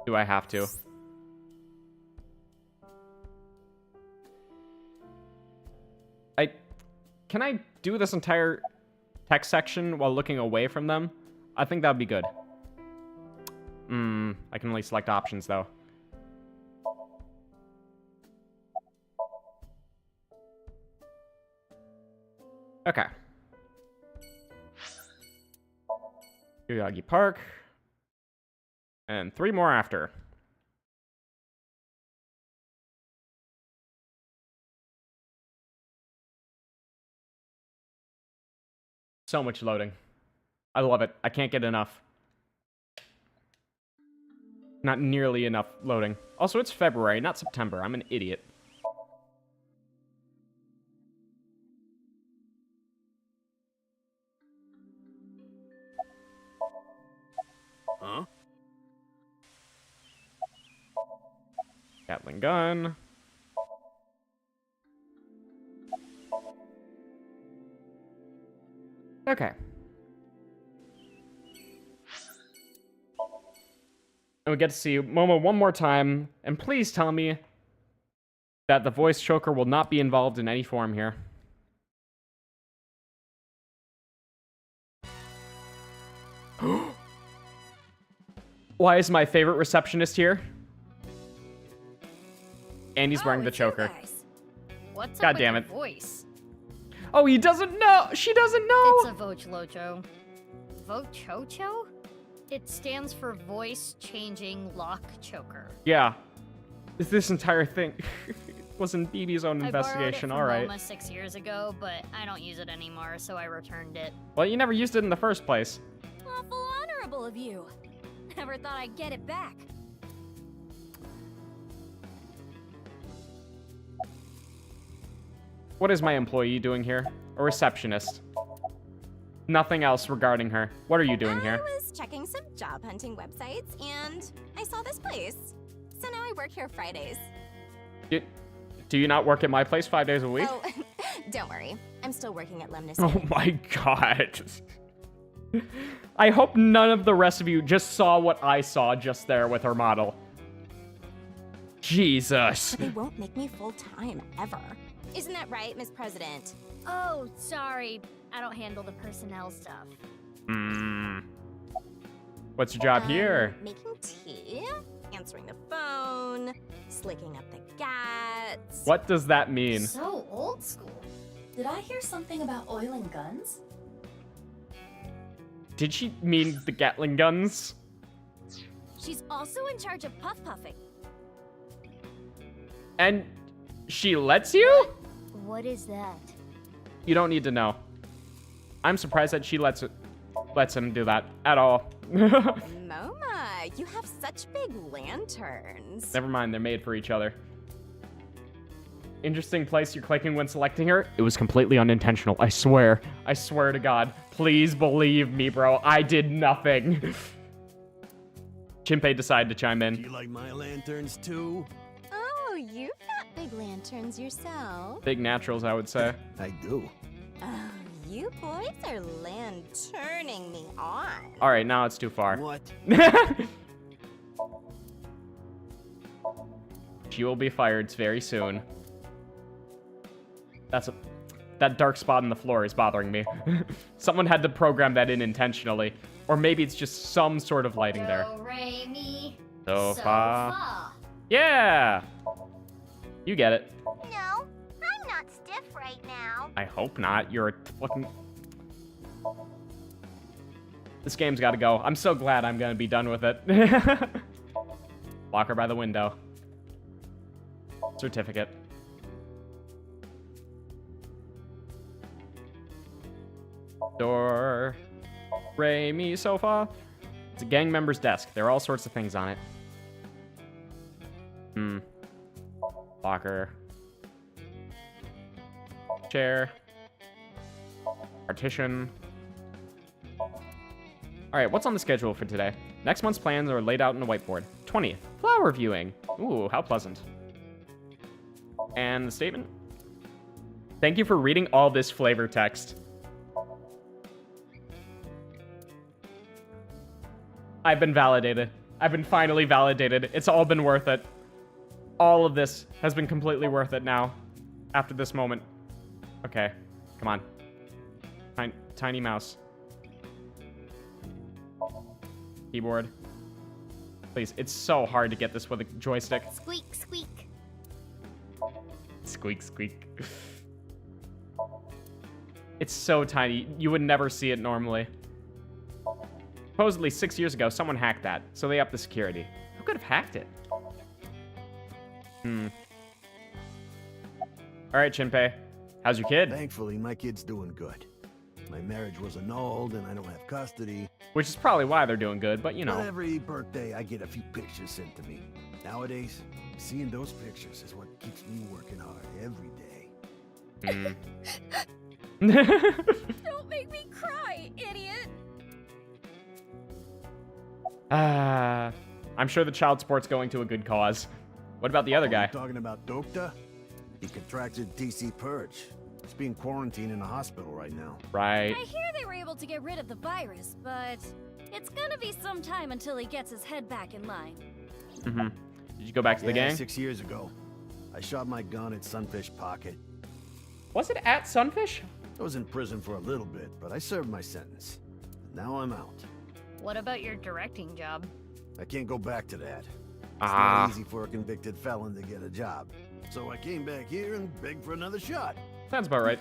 Do I have to? Can I do this entire text section while looking away from them? I think that would be good. I can only select options, though. Okay. Yagi Park. And 3 more after. So much loading. I love it. I can't get enough. Not nearly enough loading. Also, it's February, not September. I'm an idiot. Huh? Gatling gun. Okay. And we get to see Momo one more time, and please tell me that the voice choker will not be involved in any form here. Why is my favorite receptionist here? Andy's wearing the choker. What's God up damn with it. your voice? Oh, he doesn't know. She doesn't know. It's a Vochlocho. Vochocho? It stands for voice changing lock choker. Yeah. This entire thing was in BB's own investigation. All right. I borrowed it from Moma 6 years ago, but I don't use it anymore, so I returned it. Well, you never used it in the first place. Awful honorable of you. Never thought I'd get it back. What is my employee doing here? A receptionist. Nothing else regarding her. What are you doing here? I was checking some job hunting websites, and I saw this place. So now I work here Fridays. Do you not work at my place 5 days a week? Oh, don't worry. I'm still working at Lemnis. Oh my god. I hope none of the rest of you just saw what I saw just there with her model. Jesus. But they won't make me full-time, ever. Isn't that right, Miss President? Oh, sorry. I don't handle the personnel stuff. What's your job here? Making tea, answering the phone, slicking up the gats. What does that mean? So old school. Did I hear something about oil and guns? Did she mean the Gatling guns? She's also in charge of puff puffing. And she lets you? What is that? You don't need to know. I'm surprised that she lets him do that at all. Moma, you have such big lanterns. Never mind, they're made for each other. Interesting place you're clicking when selecting her. It was completely unintentional, I swear. I swear to God. Please believe me, bro. I did nothing. Chimpei decided to chime in. Do you like my lanterns too? Oh, you've got big lanterns yourself. Big naturals, I would say. I do. Oh, you boys are lanterning me on. All right, now it's too far. What? She will be fired very soon. That dark spot in the floor is bothering me. Someone had to program that in intentionally. Or maybe it's just some sort of lighting there. Do, re, mi, Sofa. Yeah! You get it. No, I'm not stiff right now. I hope not. You're a fucking... This game's gotta go. I'm so glad I'm gonna be done with it. Lock her by the window. Certificate. Door. Ray, me, sofa. It's a gang member's desk. There are all sorts of things on it. Locker. Chair. Partition. Alright, what's on the schedule for today? Next month's plans are laid out on a whiteboard. 20th. Flower viewing. Ooh, how pleasant. And the statement? Thank you for reading all this flavor text. I've been validated. I've been finally validated. It's all been worth it. All of this has been completely worth it now. After this moment. Okay. Come on. Tiny mouse. Keyboard. Please, it's so hard to get this with a joystick. Squeak, squeak. Squeak, squeak. It's so tiny. You would never see it normally. Supposedly 6 years ago, someone hacked that, so they upped the security. Who could have hacked it? Alright, Shinpei. How's your kid? Thankfully, my kid's doing good. My marriage was annulled and I don't have custody. Which is probably why they're doing good, but you know. But every birthday, I get a few pictures sent to me. Nowadays, seeing those pictures is what keeps me working hard every day. Don't make me cry, idiot! I'm sure the child support's going to a good cause. What about the other guy? Talking about Dokta? He contracted TC Purge. He's being quarantined in a hospital right now. Right. I hear they were able to get rid of the virus, but it's gonna be some time until he gets his head back in line. Did you go back to the gang? 6 years ago. I shot my gun at Sunfish Pocket. Was it at Sunfish? I was in prison for a little bit, but I served my sentence. Now I'm out. What about your directing job? I can't go back to that. It's not easy for a convicted felon to get a job. So I came back here and begged for another shot. Sounds about right.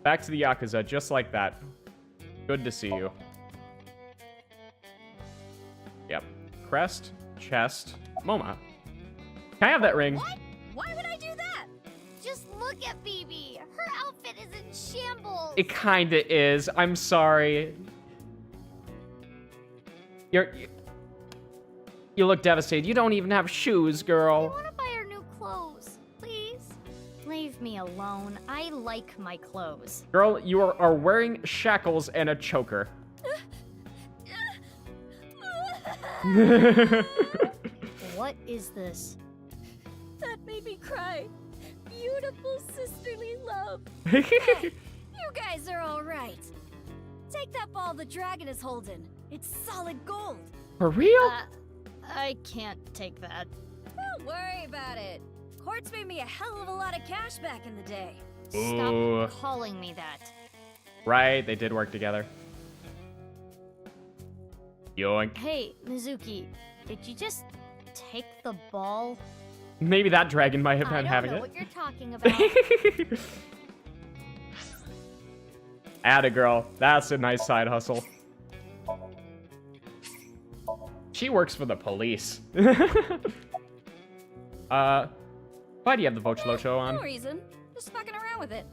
Back to the Yakuza, just like that. Good to see you. Yep. Crest, chest, MoMA. Can I have that ring? What? Why would I do that? Just look at Bibi. Her outfit is in shambles. It kinda is. I'm sorry. You look devastated. You don't even have shoes, girl. I want to buy her new clothes, please. Leave me alone. I like my clothes. Girl, you are wearing shackles and a choker. What is this? That made me cry. Beautiful sisterly love. Hey, you guys are all right. Take that ball the dragon is holding. It's solid gold. For real? I can't take that. Don't worry about it. Courts made me a hell of a lot of cash back in the day. Ooh. Stop calling me that. Right, they did work together. Yoink. Hey, Mizuki, did you just take the ball? Maybe that dragon might have been having I it. don't know what you're talking about. Atta girl. That's a nice side hustle. She works for the police. Why do you have the Vochlocho on? No reason. Just fucking around with it.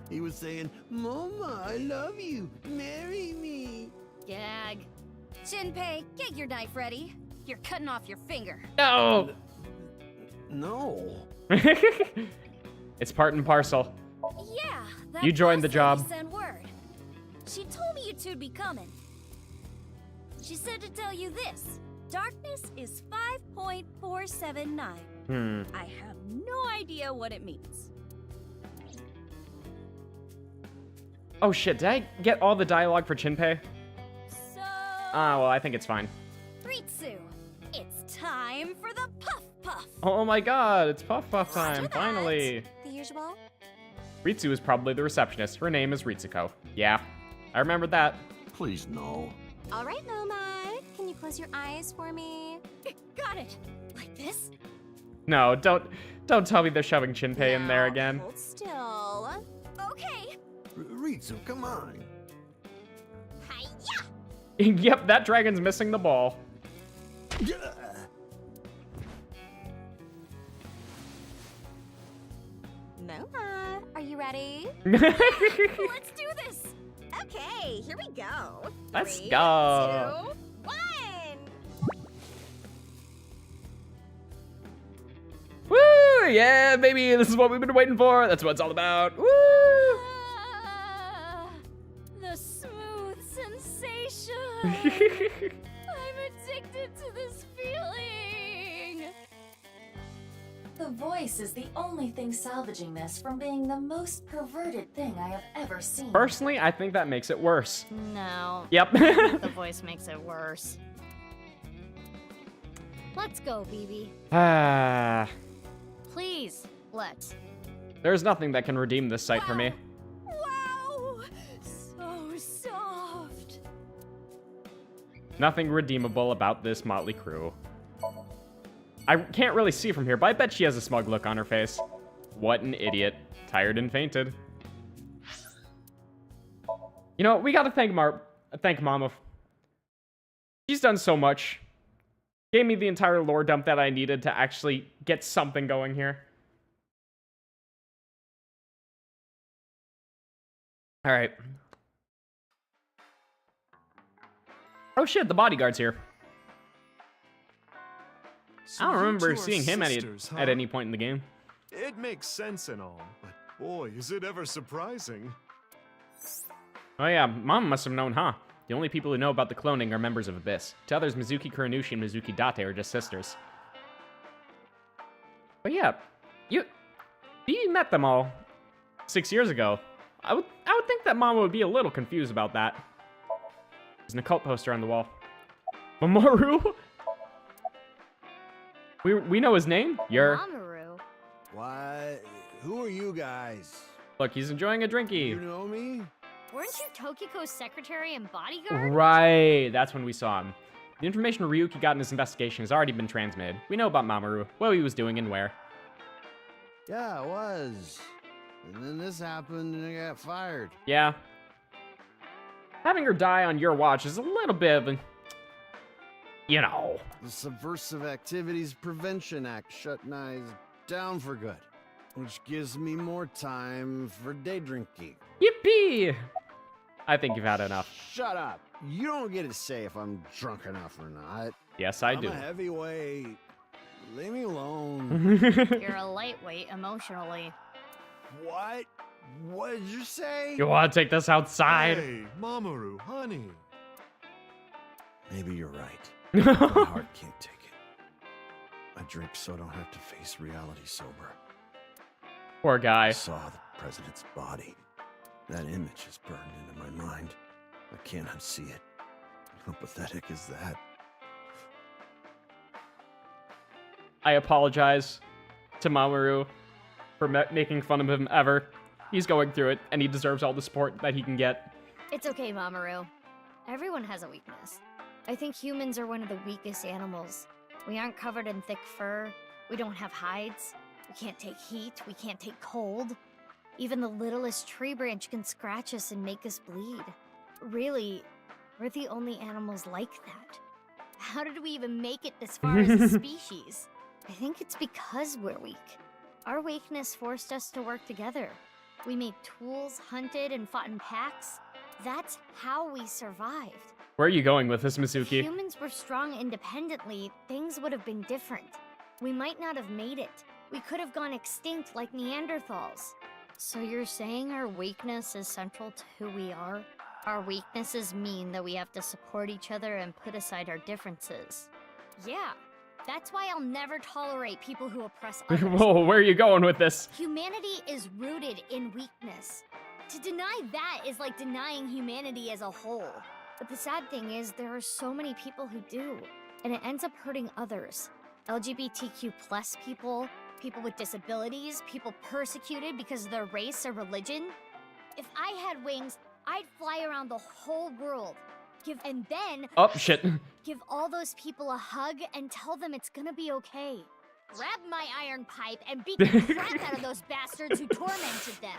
He was saying, Mama, I love you. Marry me. Gag. Shinpei, get your knife ready. You're cutting off your finger. No. No. It's part and parcel. Yeah, that You joined the boss job. lady sent word. She told me you two'd be coming. She said to tell you this. Darkness is 5.479. I have no idea what it means. Oh shit, did I get all the dialogue for Shinpei? So... Well, I think it's fine. Ritsu, it's time for the Puff Puff. Oh my god, it's Puff Puff time, finally. The usual? Ritsu is probably the receptionist. Her name is Ritsuko. Yeah, I remembered that. Please, no. All right, Moma. Can you close your eyes for me? Got it. Like this? No, don't tell me they're shoving Shinpei in there again. Hold still. Okay. Ritsu, come on. Yep, that dragon's missing the ball. Moma, are you ready? Let's do this. Okay, here we go. Let's 3, go. 2, 1. Woo! Yeah, baby, this is what we've been waiting for. That's what it's all about. Woo! The smooth sensation. I'm addicted to this feeling. The voice is the only thing salvaging this from being the most perverted thing I have ever seen. Personally, I think that makes it worse. No. Yep. The voice makes it worse. Let's go, Bibi. Please, let's. There's nothing that can redeem this sight for me. Wow, so soft. Nothing redeemable about this motley crew. I can't really see from here, but I bet she has a smug look on her face. What an idiot. Tired and fainted. You know, we gotta thank Mama. She's done so much. Gave me the entire lore dump that I needed to actually get something going here. Alright. Oh shit, the bodyguard's here. So I don't you remember two are seeing him sisters, at any point in the game. It makes sense and all, but boy, is it ever surprising. Oh yeah, Mom must have known, huh? The only people who know about the cloning are members of Abyss. To others, Mizuki Kuranushi and Mizuki Date are just sisters. But yeah, you met them all 6 years ago. I would think that Mama would be a little confused about that. There's an occult poster on the wall. Mamoru? We know his name. You're... Mamoru. What? Who are you guys? Look, he's enjoying a drinky. You know me? Weren't you Tokiko's secretary and bodyguard? Right, that's when we saw him. The information Ryuki got in his investigation has already been transmitted. We know about Mamoru, what he was doing and where. Yeah, it was. And then this happened and I got fired. Yeah. Having her die on your watch is a little bit of a... You know. The Subversive Activities Prevention Act shut Nyes down for good, which gives me more time for day drinking. Yippee! I think you've had enough. Shut up. You don't get to say if I'm drunk enough or not. Yes, I I'm do. a heavyweight. Leave me alone. You're a lightweight emotionally. What? What did you say? You want to take this outside? Hey, Mamoru, honey. Maybe you're right. My heart can't take it. I drink so I don't have to face reality sober. Poor guy. I saw the president's body. That image is burned into my mind. I can't unsee it. How pathetic is that? I apologize to Mamoru for making fun of him ever. He's going through it, and he deserves all the support that he can get. It's okay, Mamoru. Everyone has a weakness. I think humans are one of the weakest animals. We aren't covered in thick fur. We don't have hides. We can't take heat. We can't take cold. Even the littlest tree branch can scratch us and make us bleed. Really, we're the only animals like that. How did we even make it this far as a species? I think it's because we're weak. Our weakness forced us to work together. We made tools, hunted, and fought in packs. That's how we survived. Where are you going with this, Mizuki? If humans were strong independently, things would have been different. We might not have made it. We could have gone extinct like Neanderthals. So you're saying our weakness is central to who we are? Our weaknesses mean that we have to support each other and put aside our differences. Yeah, that's why I'll never tolerate people who oppress others. Whoa, where are you going with this? Humanity is rooted in weakness. To deny that is like denying humanity as a whole. But the sad thing is, there are so many people who do, and it ends up hurting others. LGBTQ+ people, people with disabilities, people persecuted because of their race or religion. If I had wings, I'd fly around the whole world. And then... Oh, shit. Give all those people a hug and tell them it's gonna be okay. Grab my iron pipe and beat the crap out of those bastards who tormented them.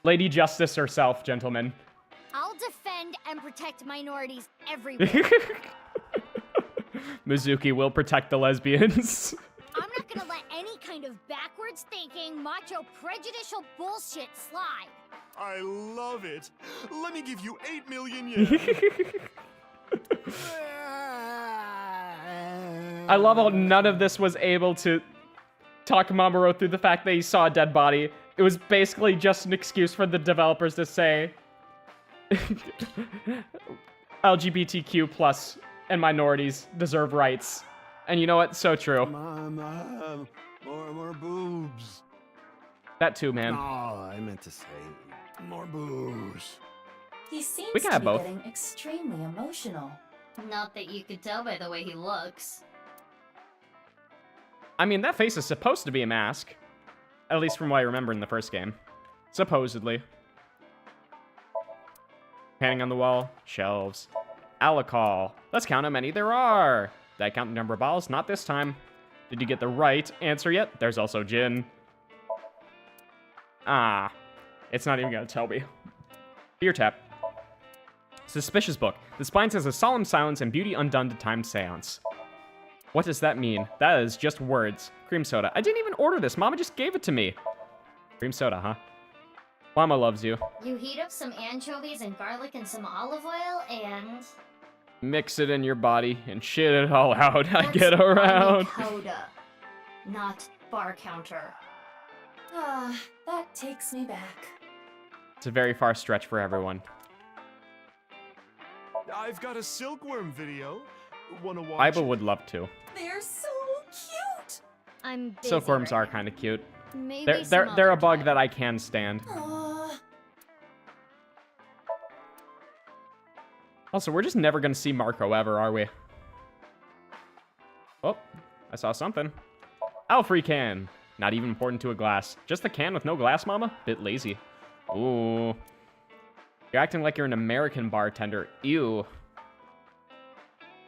Lady Justice herself, gentlemen. I'll defend and protect minorities everywhere. Mizuki will protect the lesbians. I'm not gonna let any kind of backwards thinking, macho, prejudicial bullshit slide. I love it. Let me give you 8 million yen. I love how none of this was able to talk Mamoru through the fact that he saw a dead body. It was basically just an excuse for the developers to say LGBTQ+ and minorities deserve rights. And you know what? So true. Mom, more boobs. That too, man. Oh, I meant to say more boobs. He seems We can to have be both. getting extremely emotional. Not that you could tell by the way he looks. I mean, that face is supposed to be a mask. At least from what I remember in the first game. Supposedly. Painting on the wall. Shelves. Alcohol. Let's count how many there are. Did I count the number of bottles? Not this time. Did you get the right answer yet? There's also gin. Ah. It's not even gonna tell me. Beer tap. Suspicious book. The spine says a solemn silence and beauty undone to timed seance. What does that mean? That is just words. Cream soda. I didn't even order this. Mama just gave it to me. Cream soda, huh? Mama loves you. You heat up some anchovies and garlic and some olive oil and... Mix it in your body and shit it all out. I get around. Coda, not bar counter. Ah, that takes me back. It's a very far stretch for everyone. I've got a silkworm video. Wanna watch? Iba would love to. They're so cute. I'm busy Silkworms right are kind of cute. Maybe They're a bug that I can stand. Also, we're just never gonna see Marco ever, are we? Oh, I saw something. Alfrey can. Not even important to a glass. Just a can with no glass, mama? Bit lazy. Ooh. You're acting like you're an American bartender. Ew.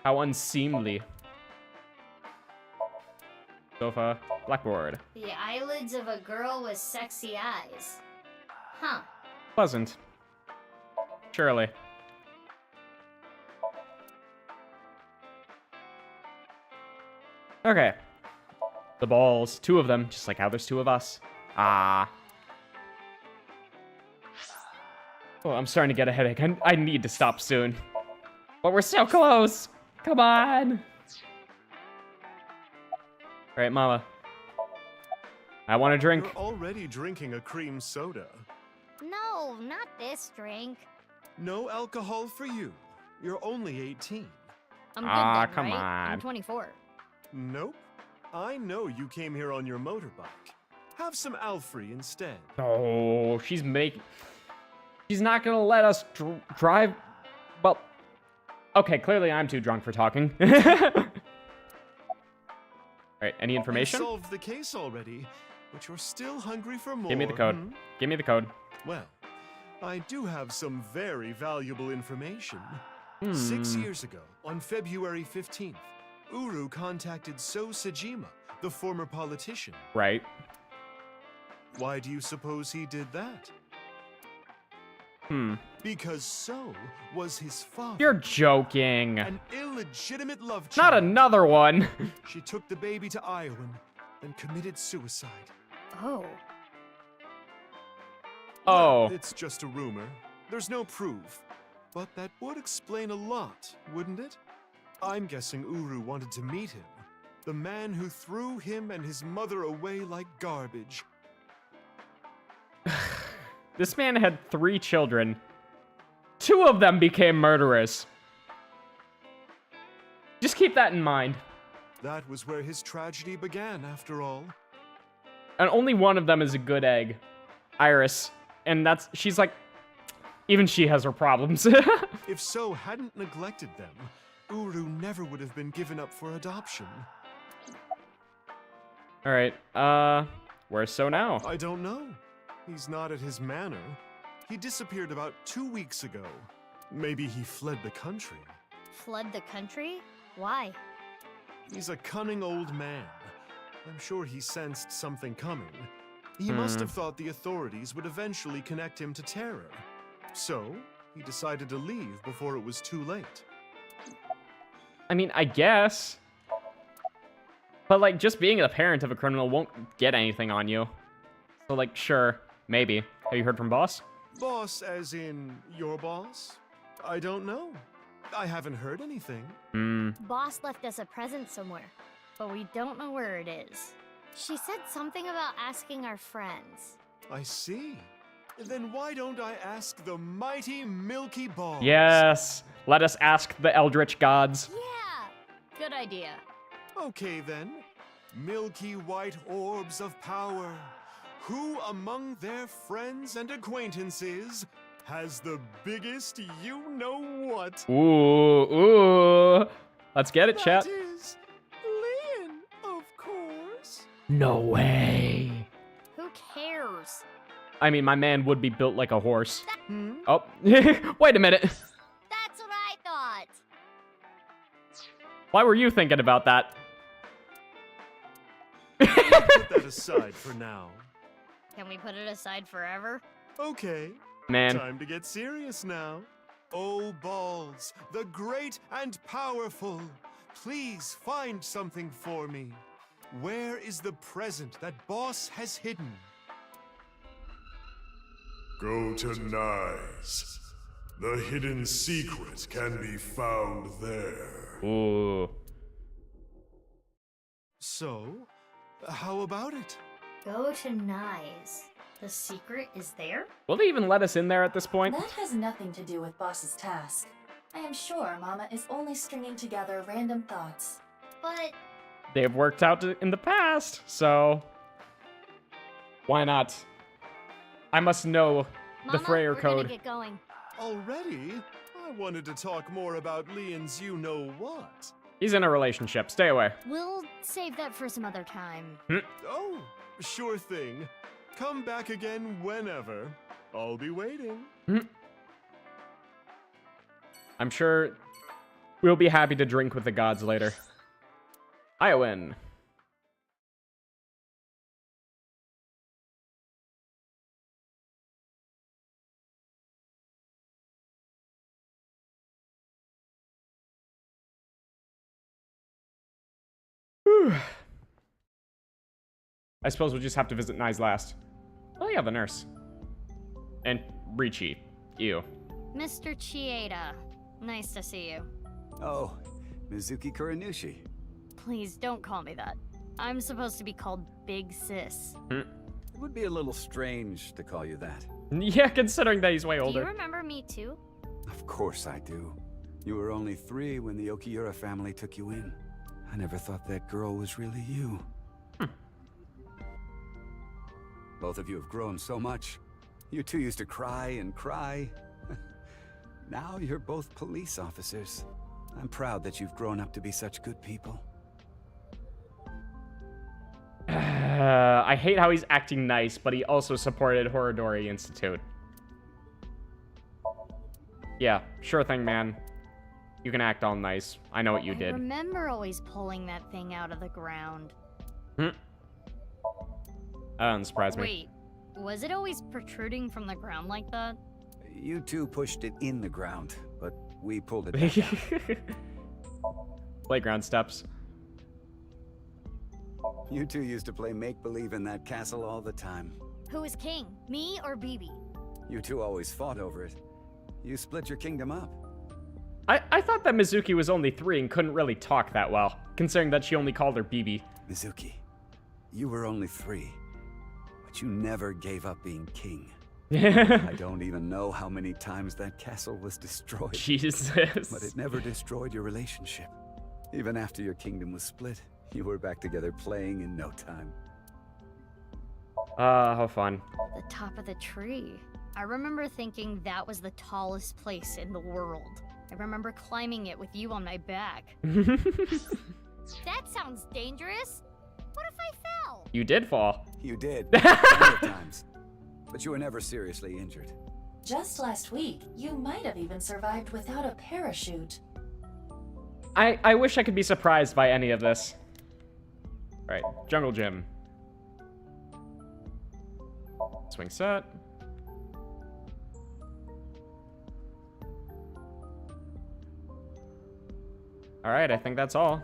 How unseemly. Sofa. Blackboard. The eyelids of a girl with sexy eyes. Huh. Pleasant. Surely. Okay. The balls. 2 of them, just like how there's 2 of us. Ah. Oh, I'm starting to get a headache. I need to stop soon. But we're so close. Come on. All right, Mama. I want a drink. You're already drinking a cream soda. No, not this drink. No alcohol for you. You're only 18. I'm good then, come right? I'm on. 24. Nope. I know you came here on your motorbike. Have some Alfrey instead. Oh, she's not gonna let us drive. Well, okay, clearly I'm too drunk for talking. All right, any information? You solved the case already, but you're still hungry for more. Give me the code. hmm? Give me the code. Well, I do have some very valuable information. 6 years ago, on February 15th, Uru contacted So Sajima, the former politician. Right. Why do you suppose he did that? Because So was his father. You're joking. An illegitimate love Not child. another one. She took the baby to Iowan and committed suicide. Oh. Oh. Well, it's just a rumor. There's no proof. But that would explain a lot, wouldn't it? I'm guessing Uru wanted to meet him. The man who threw him and his mother away like garbage. This man had 3 children. 2 of them became murderers. Just keep that in mind. That was where his tragedy began, after all. And only one of them is a good egg. Iris. And she's like, even she has her problems. If So hadn't neglected them, Uru never would have been given up for adoption. All right, where's So now? I don't know. He's not at his manor. He disappeared about 2 weeks ago. Maybe he fled the country. Flood the country? Why? He's a cunning old man. I'm sure he sensed something coming. He must have thought the authorities would eventually connect him to terror. So, he decided to leave before it was too late. I mean, I guess. But, like, just being a parent of a criminal won't get anything on you. So, like, sure, maybe. Have you heard from boss? Boss as in your boss? I don't know. I haven't heard anything. Boss left us a present somewhere, but we don't know where it is. She said something about asking our friends. I see. Then why don't I ask the mighty Milky Balls? Yes. Let us ask the Eldritch gods. Yeah, good idea. Okay then. Milky white orbs of power. Who among their friends and acquaintances has the biggest you-know-what? Ooh. Let's get it, chat. That is Lynn, of course. No way. Who cares? I mean, my man would be built like a horse. Oh, wait a minute. That's what I thought. Why were you thinking about that? Put that aside for now. Can we put it aside forever? Okay. Man. Time to get serious now. Oh, Balls, the great and powerful, please find something for me. Where is the present that Boss has hidden? Go to Nyes. The hidden secret can be found there. Ooh. So, how about it? Go to Nyes. The secret is there? Will they even let us in there at this point? That has nothing to do with Boss's task. I am sure Mama is only stringing together random thoughts. But They've worked out in the past, so why not? I must know the Freyr we're code. Gonna get going. Already? I wanted to talk more about Leon's you-know-what. He's in a relationship. Stay away. We'll save that for some other time. Oh, sure thing. Come back again whenever. I'll be waiting. I'm sure we'll be happy to drink with the gods later. I win. Whew. I suppose we'll just have to visit Nyes last. Oh yeah, the nurse. And Breachy. Ew. Mr. Chieda, nice to see you. Oh, Mizuki Kuranushi. Please don't call me that. I'm supposed to be called Big Sis. It would be a little strange to call you that. Yeah, considering that he's way Do older. you remember me too? Of course I do. You were only 3 when the Okiura family took you in. I never thought that girl was really you. Both of you have grown so much. You two used to cry and cry. Now you're both police officers. I'm proud that you've grown up to be such good people. I hate how he's acting nice, but he also supported Horodori Institute. Yeah, sure thing, man. You can act all nice. I know what you I did. remember always pulling that thing out of the ground. That doesn't surprise me. Wait, was it always protruding from the ground like that? You two pushed it in the ground, but we pulled it back out. Playground steps. You two used to play make-believe in that castle all the time. Who is king, me or Bibi? You two always fought over it. You split your kingdom up. I thought that Mizuki was only 3 and couldn't really talk that well, considering that she only called her Bibi. Mizuki, you were only 3, but you never gave up being king. I don't even know how many times that castle was destroyed. Jesus. But it never destroyed your relationship. Even after your kingdom was split, you were back together playing in no time. How fun. The top of the tree. I remember thinking that was the tallest place in the world. I remember climbing it with you on my back. That sounds dangerous. What if I fell? You did fall. You did. Plenty of times. But you were never seriously injured. Just last week, you might have even survived without a parachute. I wish I could be surprised by any of this. Alright, Jungle Gym. Swing set. Alright, I think that's all.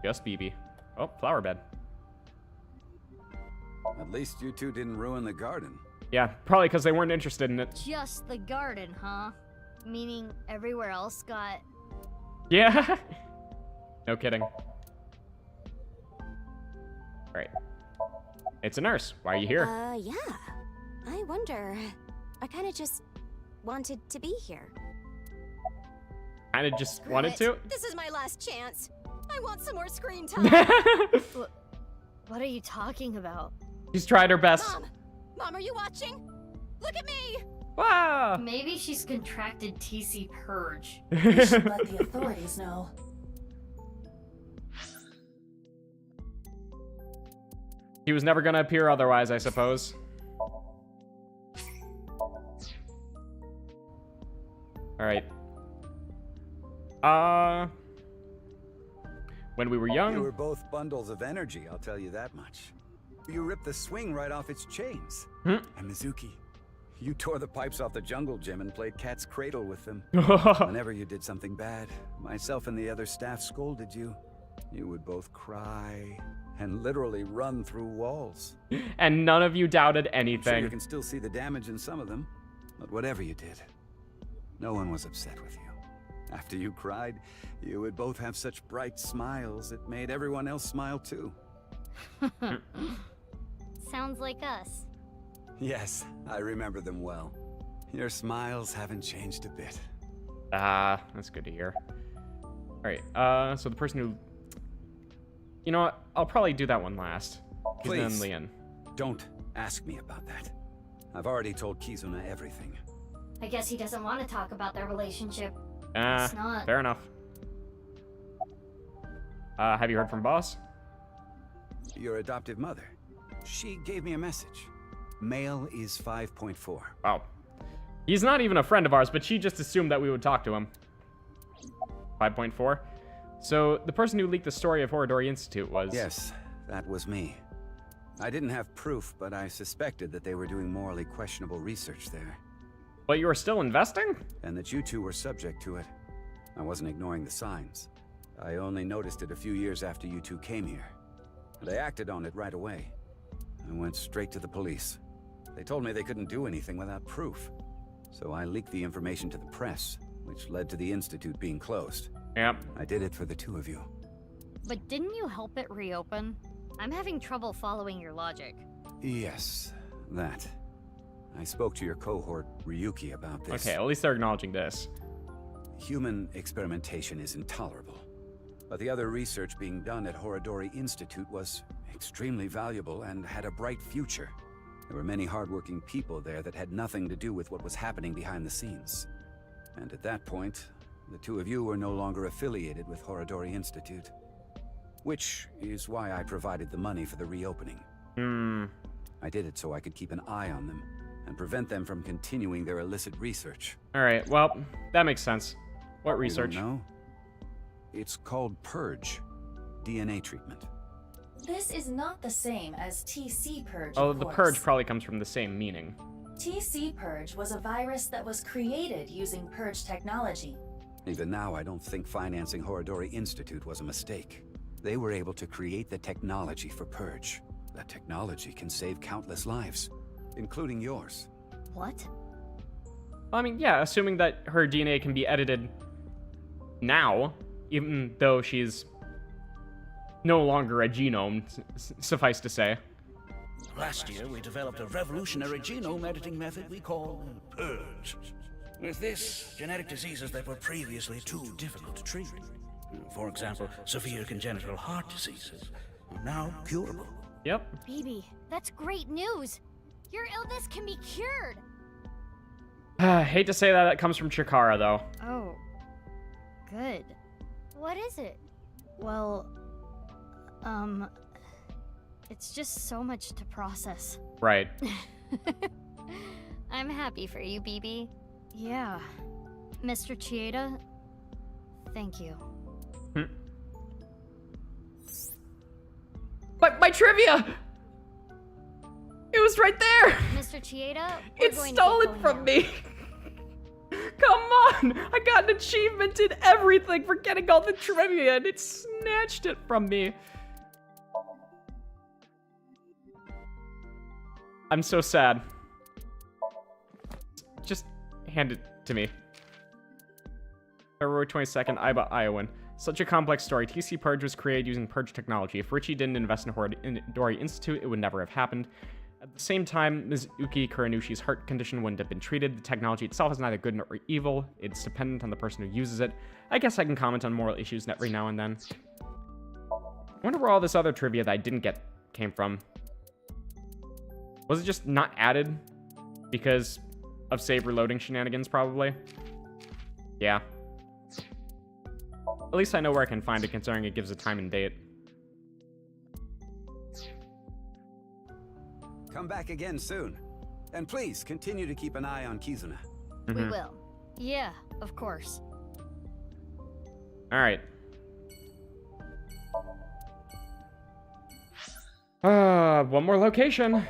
Just BB. Oh, flower bed. At least you two didn't ruin the garden. Yeah, probably because they weren't interested in it. Just the garden, huh? Meaning everywhere else got... Yeah. No kidding. Alright. It's a nurse. Why are you here? Yeah. I wonder. I kind of just wanted to be here. Kinda just Screw wanted it. to? This is my last chance. I want some more screen time. What are you talking about? She's tried her best. Mom, are you watching? Look at me! Wow. Maybe she's contracted TC Purge. We should let the authorities know. He was never gonna appear otherwise, I suppose. Alright. When we were young... You were both bundles of energy, I'll tell you that much. You ripped the swing right off its chains. And Mizuki, You tore the pipes off the jungle gym and played cat's cradle with them. Whenever you did something bad, myself and the other staff scolded you. You would both cry and literally run through walls. And none of you doubted I'm sure anything. you can still see the damage in some of them, but whatever you did, no one was upset with you. After you cried, you would both have such bright smiles, it made everyone else smile too. Sounds like us. Yes, I remember them well. Your smiles haven't changed a bit. That's good to hear. Alright, so the person who... You know what? I'll probably do that one last. Please, Kizuna and Leon. don't ask me about that. I've already told Kizuna everything. I guess he doesn't want to talk about their relationship. Ah, It's not. fair enough. Have you heard from Boss? Your adoptive mother. She gave me a message. Male is 5.4. Wow. He's not even a friend of ours, but she just assumed that we would talk to him. 5.4. So, the person who leaked the story of Horadori Institute was... Yes, that was me. I didn't have proof, but I suspected that they were doing morally questionable research there. But you were still investing? And that you two were subject to it. I wasn't ignoring the signs. I only noticed it a few years after you two came here. And I acted on it right away. I went straight to the police. They told me they couldn't do anything without proof. So I leaked the information to the press, which led to the Institute being closed. Yep. I did it for the two of you. But didn't you help it reopen? I'm having trouble following your logic. Yes, that. I spoke to your cohort, Ryuki, about this. Okay, at least they're acknowledging this. Human experimentation is intolerable. But the other research being done at Horadori Institute was extremely valuable and had a bright future. There were many hardworking people there that had nothing to do with what was happening behind the scenes. And at that point, the two of you were no longer affiliated with Horadori Institute. Which is why I provided the money for the reopening. I did it so I could keep an eye on them and prevent them from continuing their illicit research. Alright, well, that makes sense. What research? You don't know? It's called Purge. DNA treatment. This is not the same as TC Purge. Oh, of the course. purge probably comes from the same meaning. TC Purge was a virus that was created using Purge technology. Even now, I don't think financing Horadori Institute was a mistake. They were able to create the technology for Purge. That technology can save countless lives, including yours. What? I mean, yeah, assuming that her DNA can be edited now, even though she's no longer a genome, suffice to say. Last year, we developed a revolutionary genome editing method we call Purge. With this, genetic diseases that were previously too difficult to treat, for example, severe congenital heart diseases, are now curable. Yep. Baby, that's great news. Your illness can be cured. Hate to say that, that comes from Chikara, though. Oh, good. What is it? Well, it's just so much to process. Right. I'm happy for you, BB. Yeah. Mr. Chieda, thank you. My trivia! It was right there! Mr. Chieda, It stole it from me! Come on! I got an achievement in everything for getting all the trivia, and it snatched it from me. I'm so sad. Just hand it to me. February 22nd, Iba, Iowan. Such a complex story. TC Purge was created using Purge technology. If Richie didn't invest in Horadori Institute, it would never have happened. At the same time, Mizuki Kuranushi's heart condition wouldn't have been treated. The technology itself is neither good nor evil. It's dependent on the person who uses it. I guess I can comment on moral issues every now and then. I wonder where all this other trivia that I didn't get came from. Was it just not added because of save reloading shenanigans, probably? Yeah. At least I know where I can find it, considering it gives a time and date. Come back again soon. And please, continue to keep an eye on Kizuna. We will. Yeah, of course. Alright. One more location.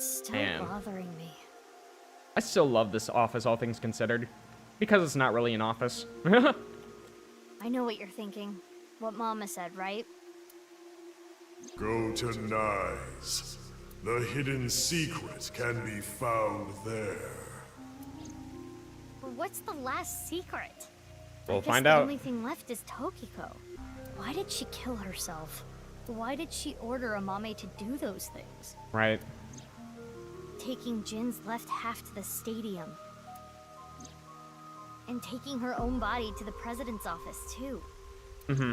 It's still Man. bothering me. I still love this office, all things considered. Because it's not really an office. I know what you're thinking. What Mama said, right? Go to Nyes. The hidden secret can be found there. But what's the last secret? We'll I guess find the out. only thing left is Tokiko. Why did she kill herself? Why did she order Amame to do those things? Right. Taking Jin's left half to the stadium. And taking her own body to the president's office, too. Mm-hmm.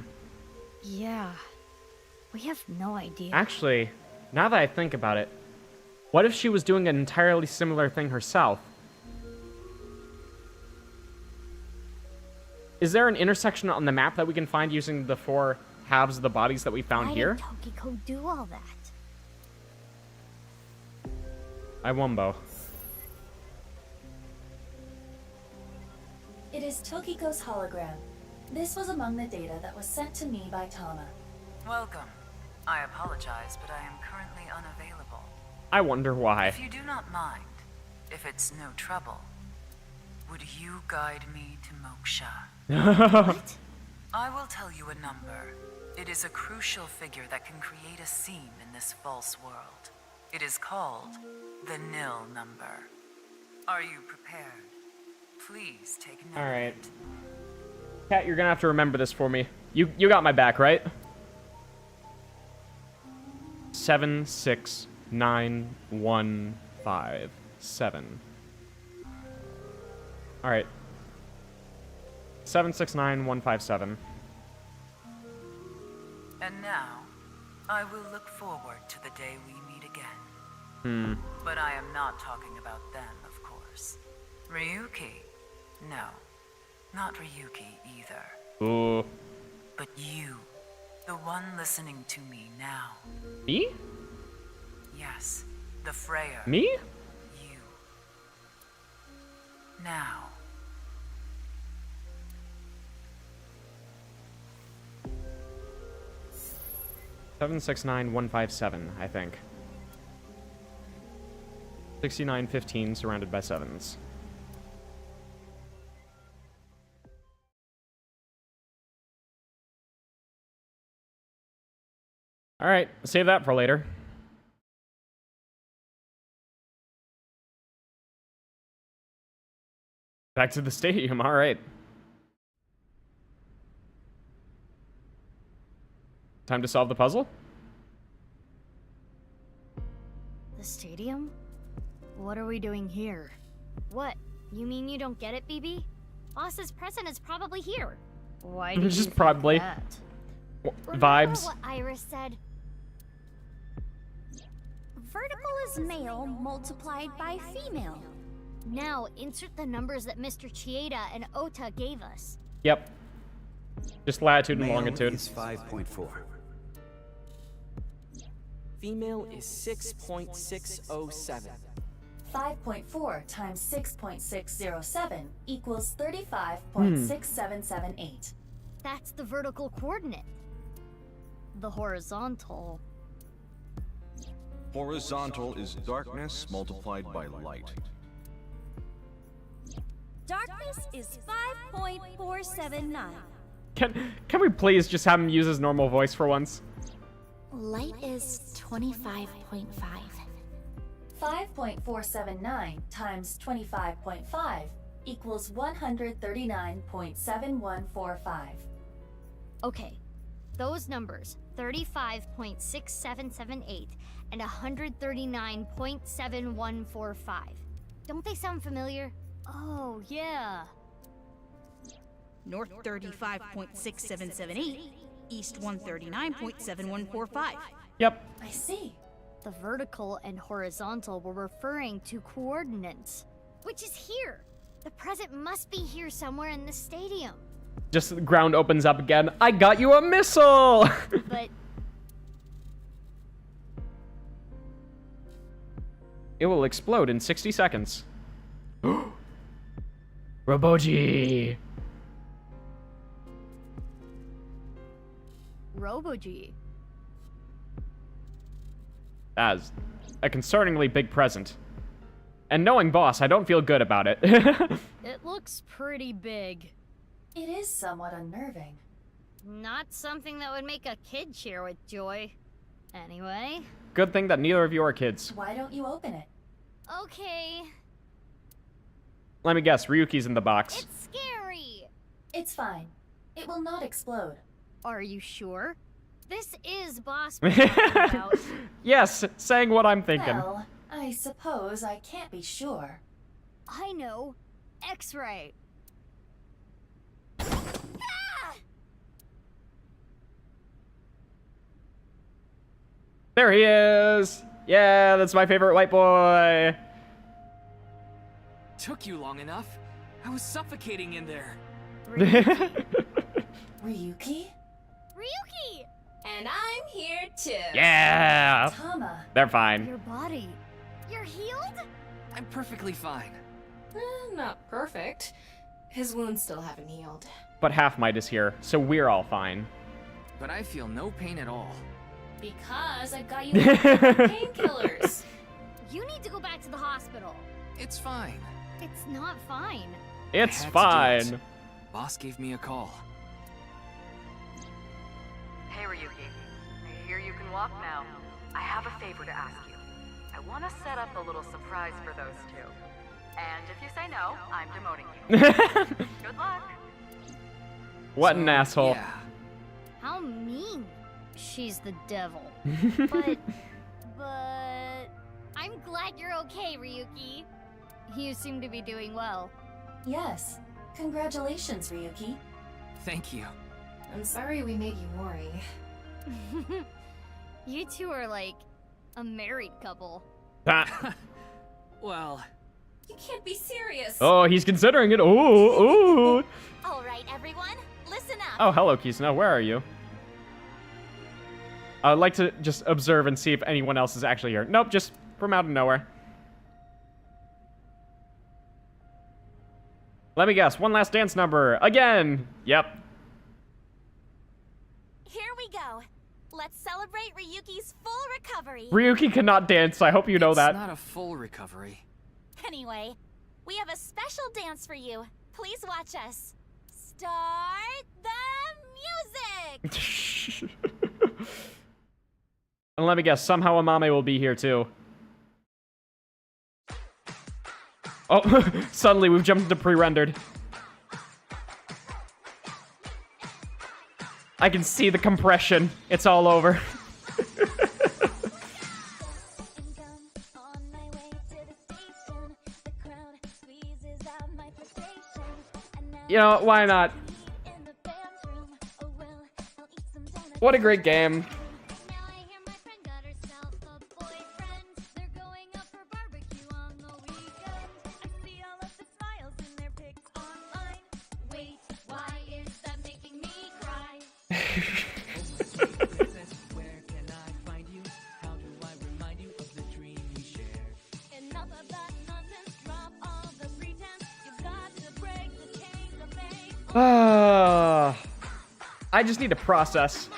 Yeah. We have no idea. Actually, now that I think about it, what if she was doing an entirely similar thing herself? Is there an intersection on the map that we can find using the 4 halves of the bodies that we found Why here? did Tokiko do all that? I wumbo. It is Tokiko's hologram. This was among the data that was sent to me by Tama. Welcome. I apologize, but I am currently unavailable. I wonder why. If you do not mind, if it's no trouble, would you guide me to Moksha? What? I will tell you a number. It is a crucial figure that can create a seam in this false world. It is called the nil number. Are you prepared? Please take note. All right. Kat, you're gonna have to remember this for me. You got my back, right? 76915 All right. 769157. And now, I will look forward to the day we meet again. But I am not talking about them, of course. Ryuki? No. Not Ryuki either. Ooh. But you. The one listening to me now. Me? Yes. The Freya. Me? You. Now. Seven six nine one five seven, I think. 6915 surrounded by sevens. All right, save that for later. Back to the stadium, all right. Time to solve the puzzle? The stadium? What are we doing here? What? You mean you don't get it, BB? Boss's present is probably here. Why did you Just think probably. that? Vibes. What Iris said? Vertical is male multiplied by female. Now, insert the numbers that Mr. Chieda and Ota gave us. Yep. Just latitude and Male longitude. is 5.4. Female is 6.607. 5.4 times 6.607 equals 35.6778. That's the vertical coordinate. The horizontal. Horizontal is darkness multiplied by light. Darkness is 5.479. Can we please just have him use his normal voice for once? Light is 25.5. 5.479 times 25.5 equals 139.7145. Okay, those numbers, 35.6778 and 139.7145. Don't they sound familiar? Oh, yeah. North 35.6778, east 139.7145. Yep. I see. The vertical and horizontal were referring to coordinates, which is here. The present must be here somewhere in the stadium. Just the ground opens up again. I got you a missile! But it will explode in 60 seconds. Roboji! Roboji. as a concerningly big present. And knowing Boss, I don't feel good about it. It looks pretty big. It is somewhat unnerving. Not something that would make a kid cheer with joy. Anyway. Good thing that neither of you are kids. Why don't you open it? Okay. Let me guess, Ryuki's in the box. It's scary. It's fine. It will not explode. Are you sure? This is Boss. Yes, saying what I'm thinking. Well, I suppose I can't be sure. I know. X-ray. There he is! Yeah, that's my favorite white boy! Took you long enough. I was suffocating in there. Ryuki? Ryuki! And I'm here too. Yeah! Tama. They're fine. Your body. You're healed? I'm perfectly fine. Not perfect. His wounds still haven't healed. But Half Might is here, so we're all fine. But I feel no pain at all. Because I've got you painkillers. You need to go back to the hospital. It's fine. It's not fine. It's I had to do fine. it. Boss gave me a call. Hey, Ryuki. I hear you can walk now. I have a favor to ask you. I want to set up a little surprise for those two. And if you say no, I'm demoting you. Good luck. What an asshole. Yeah. How mean. She's the devil. but I'm glad you're okay, Ryuki. You seem to be doing well. Yes. Congratulations, Ryuki. Thank you. I'm sorry we made you worry. You two are like a married couple. Well, you can't be serious. Oh, he's considering it. Ooh. All right, everyone, listen up. Oh, hello, Kizuna. Where are you? I'd like to just observe and see if anyone else is actually here. Nope, just from out of nowhere. Let me guess. One last dance number. Again. Yep. Here we go. Let's celebrate Ryuki's full recovery. Ryuki cannot dance. I hope you know that. It's not a full recovery. Anyway, we have a special dance for you. Please watch us. Start the music! And let me guess. Somehow Amame will be here too. Oh, suddenly we've jumped into pre-rendered. I can see the compression. It's all over. You know, why not? What a great game. I just need to process.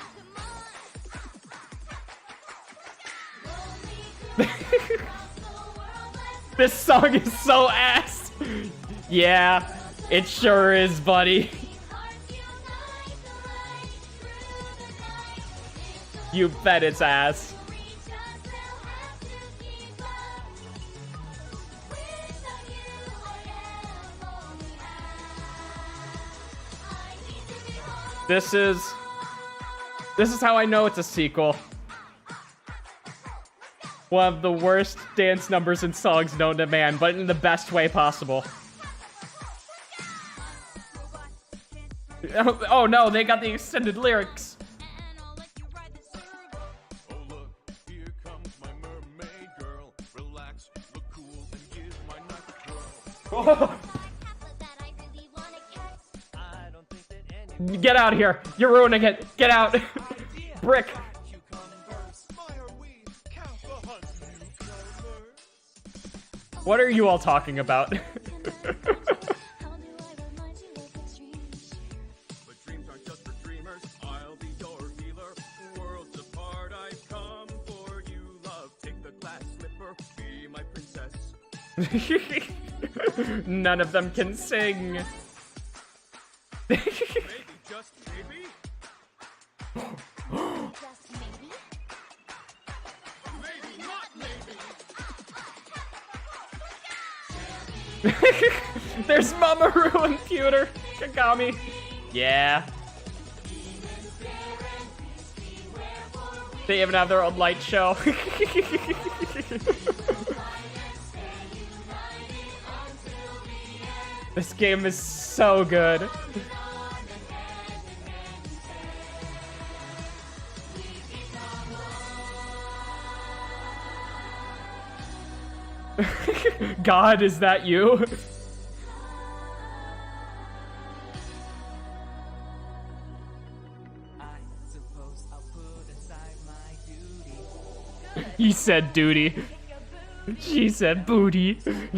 This song is so ass. Yeah, it sure is, buddy. You bet it's ass. This is how I know it's a sequel. One of the worst dance numbers and songs known to man, but in the best way possible. Oh no, they got the extended lyrics. Oh. Get out of here. You're ruining it. Get out. Brick. What are you all talking about? None of them can sing. Just maybe? Maybe not maybe. There's Mamoru and Pewter. Kagami. Yeah. They even have their own light show. This game is so good. God, is that you? He said duty. She said booty. So what?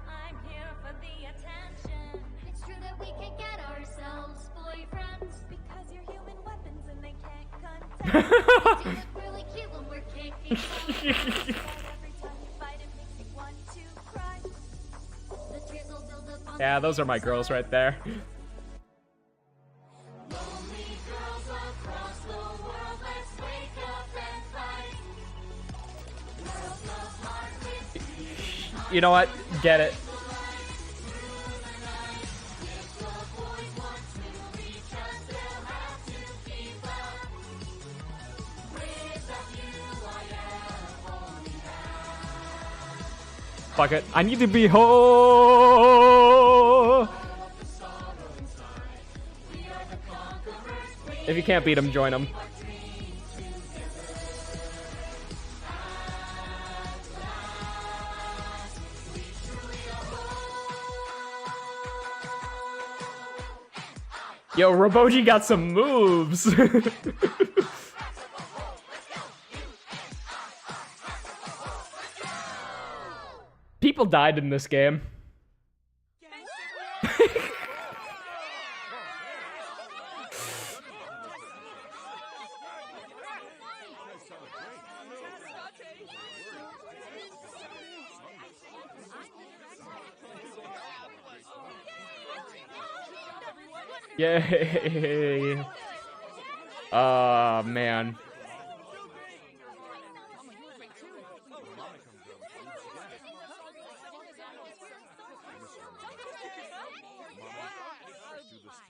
I'm here for the attention. It's true that we can get ourselves boyfriends because you're human weapons and they can't contest. It's really cute when we're kicking. Every time we fight, it makes me want to cry. The tears will build up on Yeah, those are my girls right there. lonely girls across the world. Let's wake up and fight. Girls love heart with You know what? Get it. Fuck it. I need to be whole. If you can't beat him, join him. Yo, Roboji got some moves. People died in this game. Yay. Oh, man.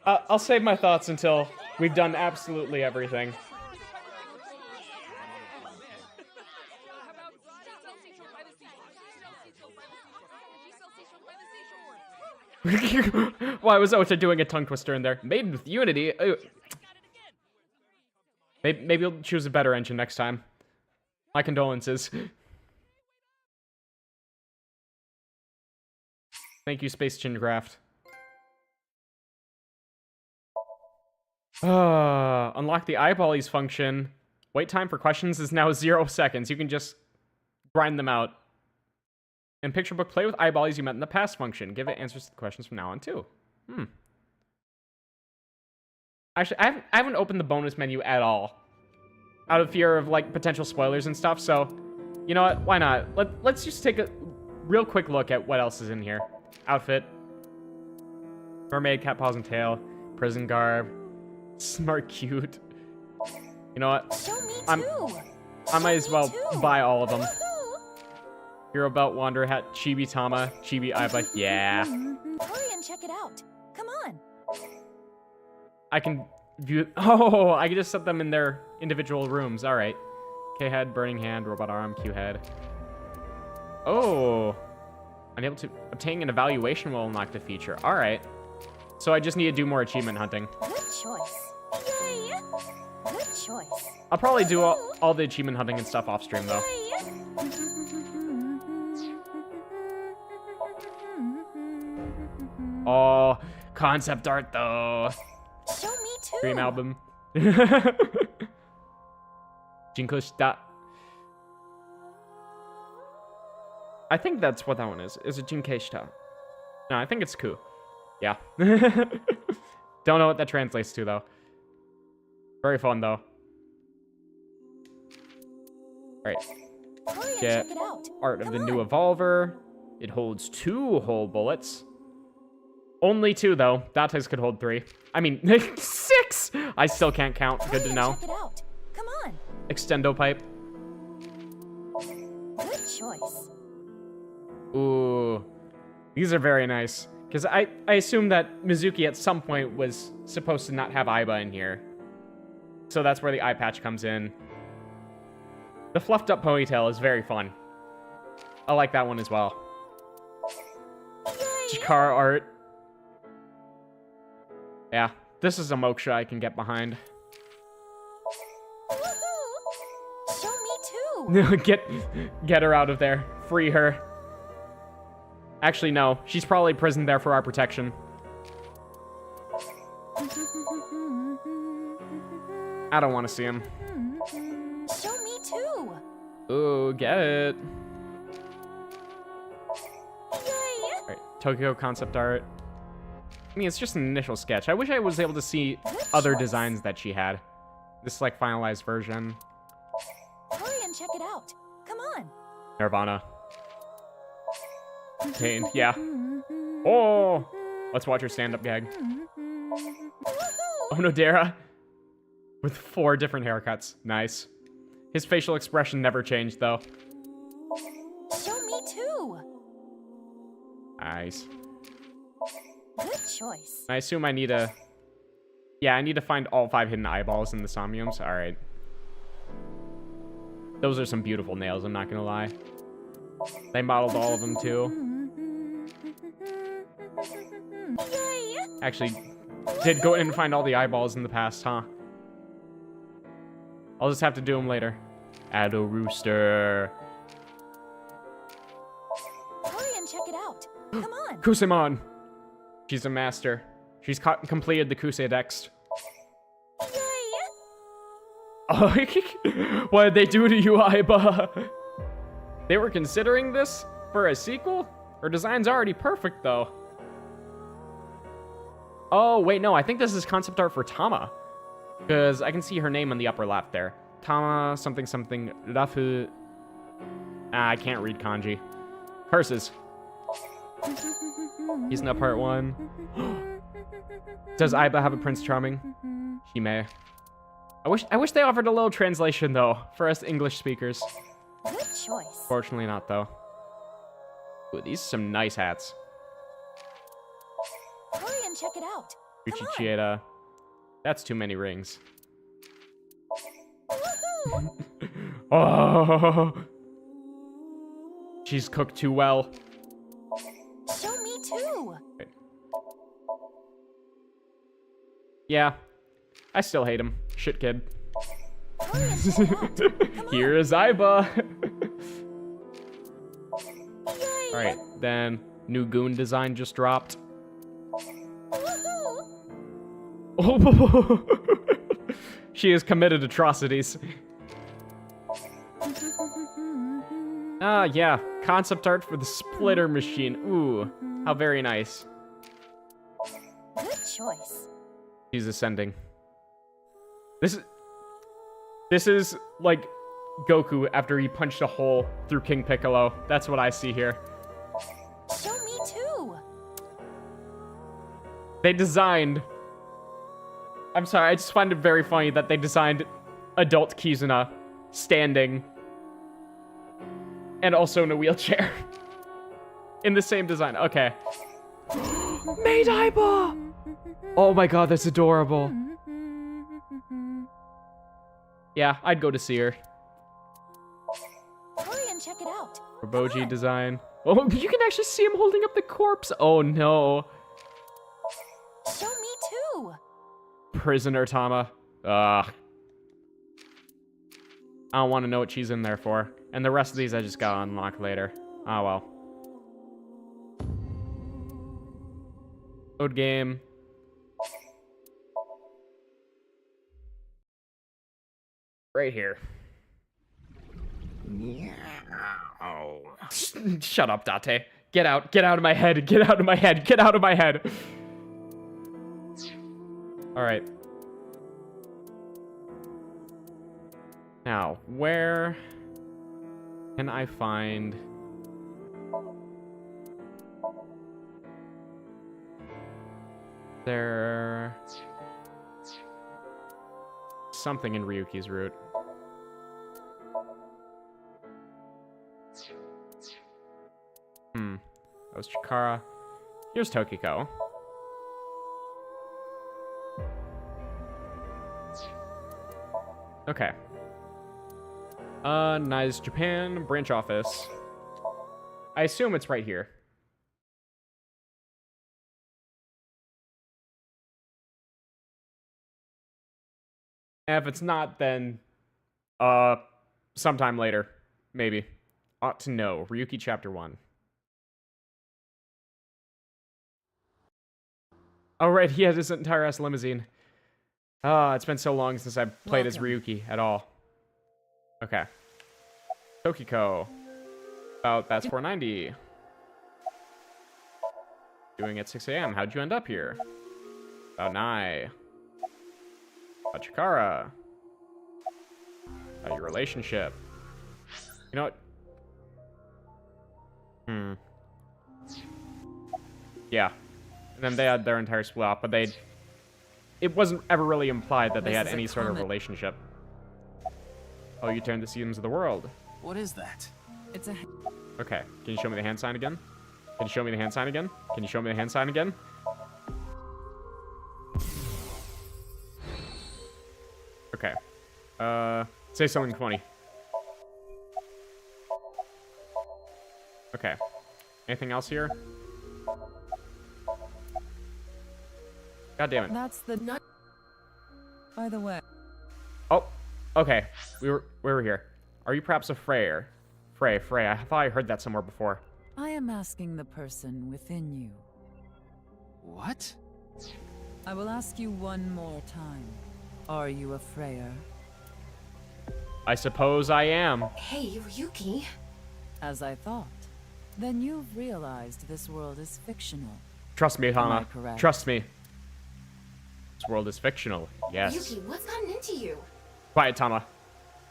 I'll save my thoughts until we've done absolutely everything. Why was Ota doing a tongue twister in there? Made with Unity. Maybe you'll choose a better engine next time. My condolences. Thank you, Space Chingraft. Unlock the eyeballies function. Wait time for questions is now 0 seconds. You can just grind them out. In Picture Book, play with eyeballies you met in the past function. Give it answers to the questions from now on, too. Actually, I haven't opened the bonus menu at all. Out of fear of, like, potential spoilers and stuff, so... You know what? Why not? Let's just take a real quick look at what else is in here. Outfit. Mermaid, cat paws and tail. Prison garb. Smart cute. You know what? Show me too. I might as well buy all of them. Hero belt, wanderer hat, chibi tama, chibi eyeball. Yeah. Hurry and check it out. Come on. I can view. Oh, I can just set them in their individual rooms. All right. K head, burning hand, robot arm, Q head. Oh. Unable to obtain an evaluation will unlock the feature. All right. So I just need to do more achievement hunting. Good choice. Yay. Good choice. I'll probably do all the achievement hunting and stuff off stream though. Oh, concept art though. Show me too. Dream album. Jinkoshita. I think that's what that one is. Is it Jinkeshita? No, I think it's Ku. Yeah. Don't know what that translates to though. Very fun though. Alright. get check it out. art of the new evolver. It holds 2 whole bullets. Only 2, though. Dates could hold 3. I mean, 6! I still can't count. Good to know. Check it out. Come on. Extendo pipe. Good choice. Ooh. These are very nice. Because I assume that Mizuki at some point was supposed to not have Aiba in here. So that's where the eye patch comes in. The fluffed up ponytail is very fun. I like that one as well. Chikara art. Yeah, this is a moksha I can get behind. Show me too. Get her out of there. Free her. Actually, no. She's probably imprisoned there for our protection. I don't want to see him. Show me too. Ooh, get it. Alright, Tokyo concept art. I mean, it's just an initial sketch. I wish I was able to see other designs that she had. This, like, finalized version. Hurry and check it out. Come on. nirvanA. Pain, yeah. Oh! Let's watch her stand-up gag. Oh no, Dara. With 4 different haircuts. Nice. His facial expression never changed, though. Show me too. Nice. Good choice. I assume I need to... Yeah, I need to find all 5 hidden eyeballs in the Somniums. Alright. Those are some beautiful nails, I'm not gonna lie. They modeled all of them, too. Actually, did go in and find all the eyeballs in the past, huh? I'll just have to do them later. Addo Rooster. Hurry and check it out. Come on. Kusemon. She's a master. She's completed the Kusei Dex. Oh, what did they do to you, Aiba? They were considering this for a sequel? Her design's already perfect, though. Oh, wait, no. I think this is concept art for Tama. Because I can see her name on the upper left there. Tama something something Rafu. I can't read kanji. Curses. He's not part 1. Does Aiba have a Prince Charming? She may. I wish they offered a little translation, though, for us English speakers. Good choice. Fortunately not, though. Ooh, these are some nice hats. Hurry and check it out. Uchichieta. That's too many rings. Oh! She's cooked too well. Show me too. Right. Yeah. I still hate him. Shit kid. Here is Aiba. Alright, then new goon design just dropped. Oh, she has committed atrocities. Ah, yeah. Concept art for the splitter machine. Ooh, how very nice. Good choice. She's ascending. This is like Goku after he punched a hole through King Piccolo. That's what I see here. Show me too. They designed... I'm sorry, I just find it very funny that they designed adult Kizuna standing and also in a wheelchair in the same design. Okay. Made Aiba! Oh my god, that's adorable. Yeah, I'd go to see her. Hurry and check it out. Roboji design. Oh, you can actually see him holding up the corpse. Oh no. Show me too. Prisoner Tama. Ugh. I don't want to know what she's in there for. And the rest of these I just gotta unlock later. Oh well. Load game. Right here. Oh. Shut up, Date. Get out. Get out of my head. Get out of my head. Get out of my head. Alright. Now, where... Can I find... There... something in Ryuki's route. That was Chikara. Here's Tokiko. Okay. Nice Japan, branch office. I assume it's right here. And if it's not, then, sometime later. Maybe. Ought to know. Ryuki Chapter 1. Oh, right, he had his entire ass limousine. It's been so long since I played as Ryuki at all. Okay. Tokiko. That's 490. Doing at 6 a.m. How'd you end up here? About Nai. About Chikara. About your relationship. You know what? Yeah. And then they had their entire split off, but it wasn't ever really implied that they had any sort of relationship. Oh, you turned the seams of the world. What is that? It's a... Okay, can you show me the hand sign again? Can you show me the hand sign again? Can you show me the hand sign again? Okay. Say something funny. Okay. Anything else here? God damn it. That's the nut. By the way. Oh, okay. We were here. Are you perhaps a Freyr? Frey. I thought I heard that somewhere before. I am asking the person within you. What? I will ask you one more time. Are you a Freyr? I suppose I am. Hey, Ryuki. As I thought. Then you've realized this world is fictional. Trust me, Am I Hana. correct? Trust me. This world is fictional. Yes. Ryuki, what's gotten into you? Quiet, Tama.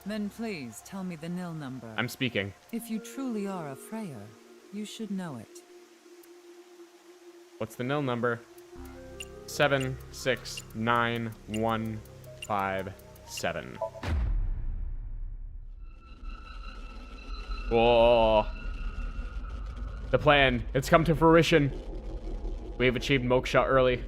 Then please tell me the nil number. I'm speaking. If you truly are a Freyr, you should know it. What's the nil number? 769157. Whoa. The plan. It's come to fruition. We've achieved Moksha early.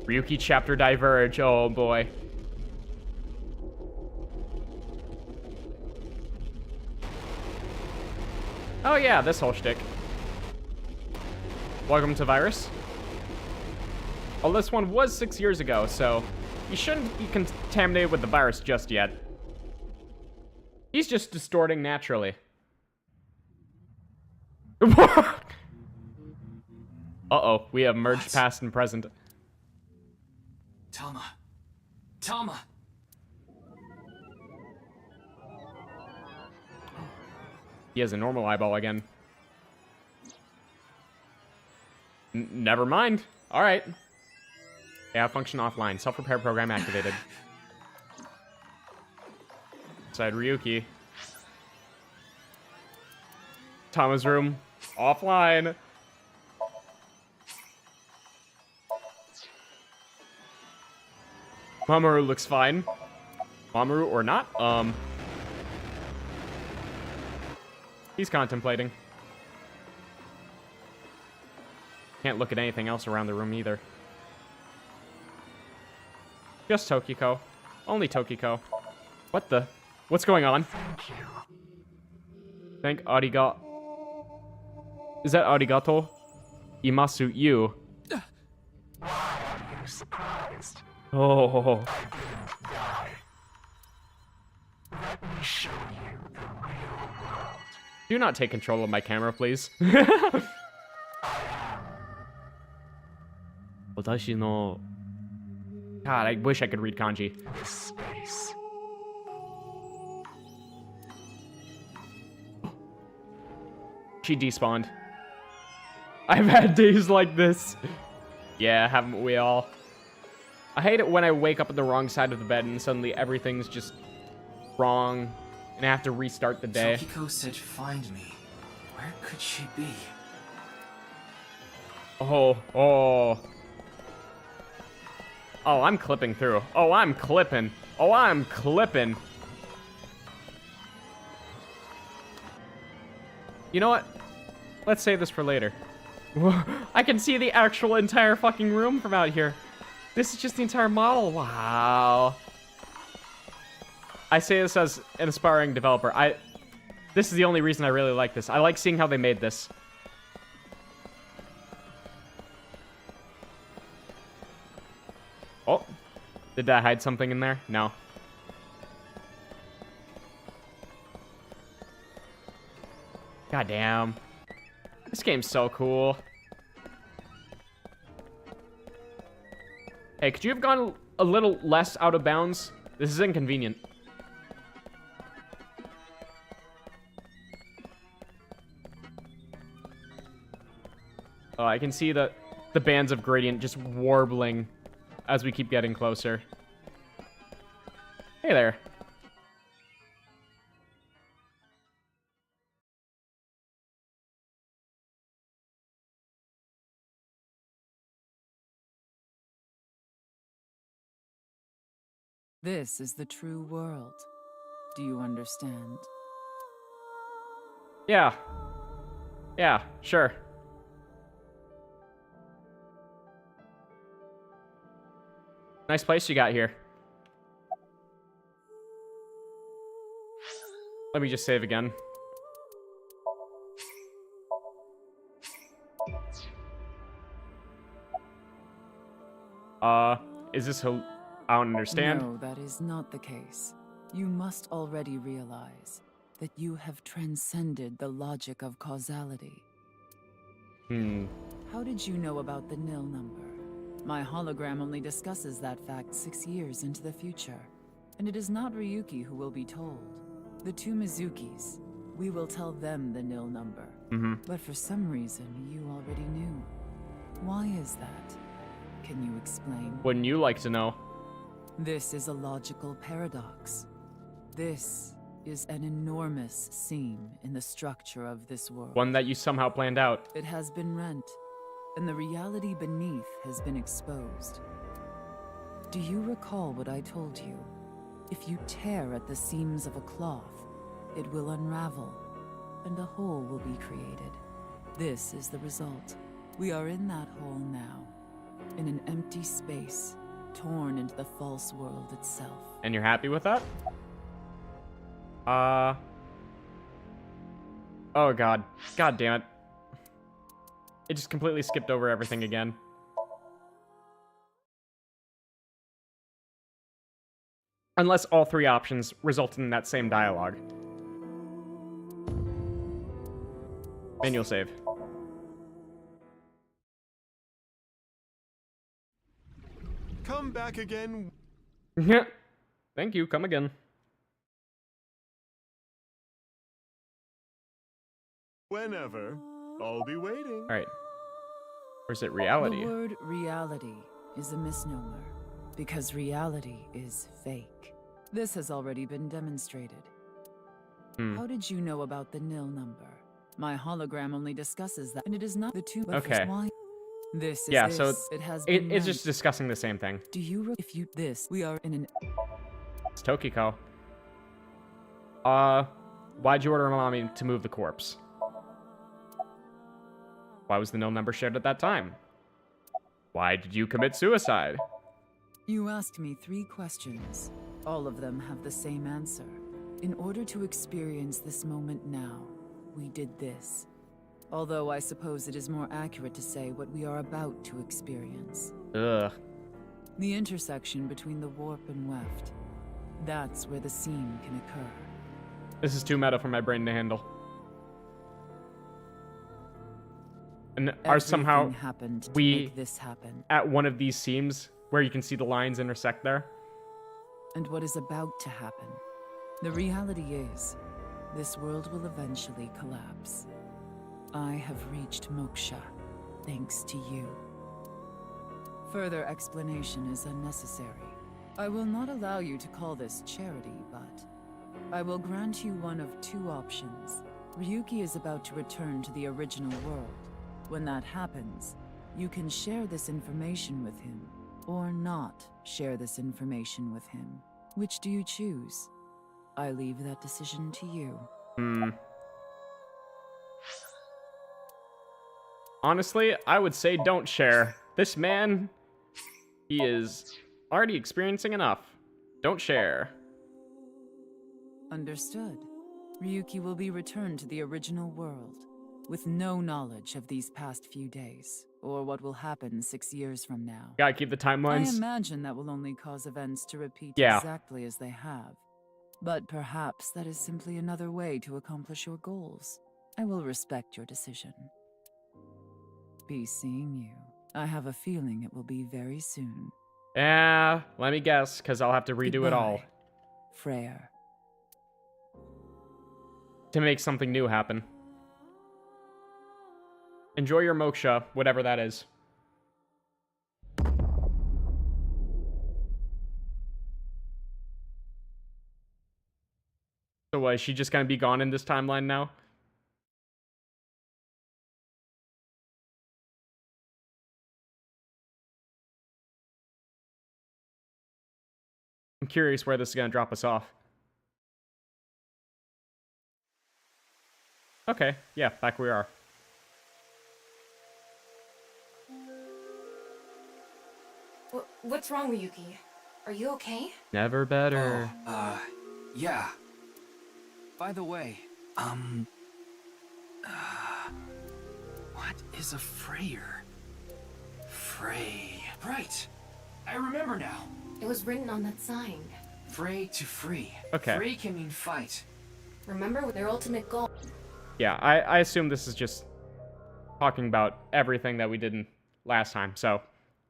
Ryuki chapter diverge. Oh boy. Oh yeah, this whole shtick. Welcome to Virus. Well, this one was 6 years ago, so you shouldn't be contaminated with the virus just yet. He's just distorting naturally. Uh-oh, we have merged past and present. Tama. Tama. He has a normal eyeball again. Never mind. All right. Yeah, function offline. Self-repair program activated. Inside Ryuki. Tama's room. Offline. Mamoru looks fine. Mamoru or not. He's contemplating. Can't look at anything else around the room either. Just Tokiko. Only Tokiko. What the? What's going on? Thank arigato. Is that arigato? Imasu you. Why are you surprised? Oh. Let me show you the real world. Do not take control of my camera, please. Watashi no... God, I wish I could read kanji. This space. She despawned. I've had days like this. Yeah, haven't we all? I hate it when I wake up at the wrong side of the bed and suddenly everything's just wrong and I have to restart the day. Tokiko said find me. Where could she be? Oh, oh. Oh, I'm clipping through. Oh, I'm clipping. Oh, I'm clipping. You know what? Let's save this for later. I can see the actual entire fucking room from out here. This is just the entire model. Wow. I say this as an aspiring developer. This is the only reason I really like this. I like seeing how they made this. Oh, did I hide something in there? No. God damn. This game's so cool. Hey, could you have gone a little less out of bounds? This is inconvenient. Oh, I can see the bands of gradient just warbling as we keep getting closer. Hey there. This is the true world. Do you understand? Yeah. Yeah, sure. Nice place you got here. Let me just save again. Is this I don't understand. No, that is not the case. You must already realize that you have transcended the logic of causality. How did you know about the nil number? My hologram only discusses that fact 6 years into the future. And it is not Ryuki who will be told. The two Mizukis. We will tell them the nil number. But for some reason, you already knew. Why is that? Can you explain? Wouldn't you like to know? This is a logical paradox. This is an enormous seam in the structure of this world. One that you somehow planned out. It has been rent, and the reality beneath has been exposed. Do you recall what I told you? If you tear at the seams of a cloth, it will unravel, and a hole will be created. This is the result. We are in that hole now, in an empty space, torn into the false world itself. And you're happy with that? Oh god. God damn it. It just completely skipped over everything again. Unless all three options resulted in that same dialogue. Manual save. Come back again. Thank you, come again. Whenever. I'll be waiting. Alright. Or is it reality? The word reality is a misnomer, because reality is fake. This has already been demonstrated. How did you know about the nil number? My hologram only discusses that, and it is not the two. Okay. Why? This is yeah, this. so it has it's just discussing the same thing. Do you if you this? We are in an. It's Tokiko. Why'd you order mommy to move the corpse? Why was the nil number shared at that time? Why did you commit suicide? You asked me 3 questions. All of them have the same answer. In order to experience this moment now, we did this. Although I suppose it is more accurate to say what we are about to experience. Ugh. The intersection between the warp and weft. That's where the seam can occur. This is too meta for my brain to handle. And are somehow happened to we make this happen. At one of these seams where you can see the lines intersect there? And what is about to happen? The reality is, this world will eventually collapse. I have reached moksha, thanks to you. Further explanation is unnecessary. I will not allow you to call this charity, but I will grant you one of two options. Ryuki is about to return to the original world. When that happens, you can share this information with him, or not share this information with him. Which do you choose? I leave that decision to you. Honestly, I would say don't share. This man, he is already experiencing enough. Don't share. Understood. Ryuki will be returned to the original world, with no knowledge of these past few days, or what will happen 6 years from now. Gotta keep the timelines. I imagine that will only cause events to repeat Yeah. exactly as they have. But perhaps that is simply another way to accomplish your goals. I will respect your decision. Be seeing you. I have a feeling it will be very soon. Yeah, let me guess, because I'll have to redo it all. Freyr. To make something new happen. Enjoy your moksha, whatever that is. So what, is she just gonna be gone in this timeline now? I'm curious where this is gonna drop us off. Okay, yeah, back where we are. What's wrong, Ryuki? Are you okay? Never better. Yeah. By the way, what is a Freyr? Frey. Right. I remember now. It was written on that sign. Frey to free. Okay. Frey can mean fight. Remember their ultimate goal. Yeah, I assume this is just talking about everything that we did in last time, so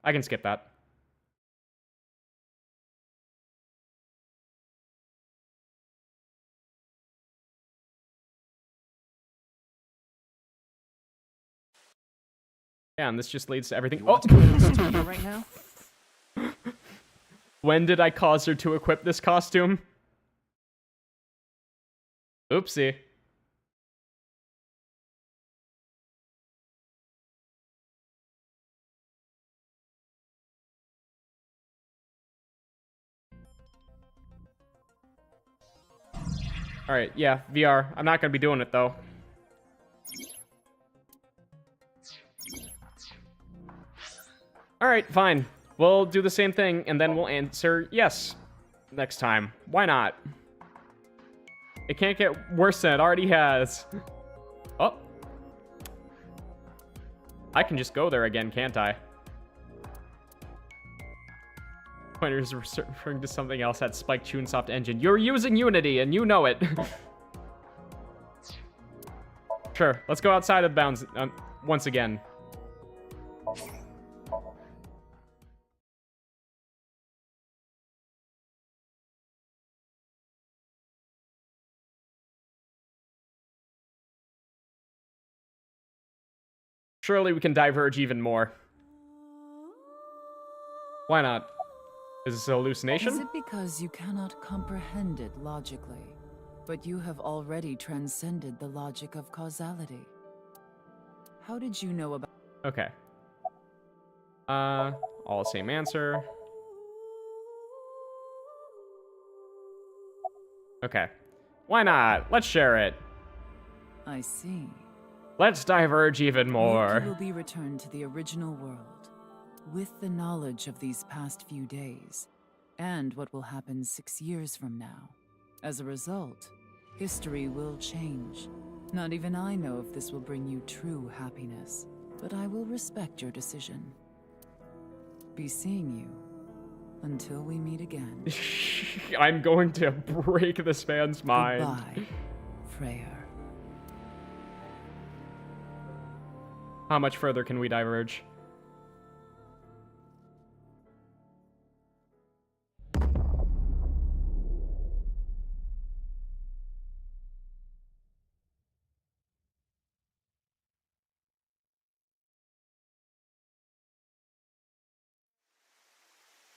I can skip that. Yeah, and this just leads to everything. Oh! Right now? When did I cause her to equip this costume? Oopsie. Alright, yeah, VR. I'm not gonna be doing it, though. Alright, fine. We'll do the same thing, and then we'll answer yes next time. Why not? It can't get worse than it already has. Oh. I can just go there again, can't I? Pointer is referring to something else that Spike Chunsoft engine. You're using Unity, and you know it. Sure, let's go outside of bounds once again. Surely we can diverge even more. Why not? Is this a hallucination? Is it because you cannot comprehend it logically, but you have already transcended the logic of causality? How did you know about... Okay. All the same answer. Okay. Why not? Let's share it. I see. Let's diverge even more. You will be returned to the original world, with the knowledge of these past few days, and what will happen 6 years from now. As a result, history will change. Not even I know if this will bring you true happiness, but I will respect your decision. Be seeing you until we meet again. I'm going to break this man's mind. Goodbye, Freyr. How much further can we diverge?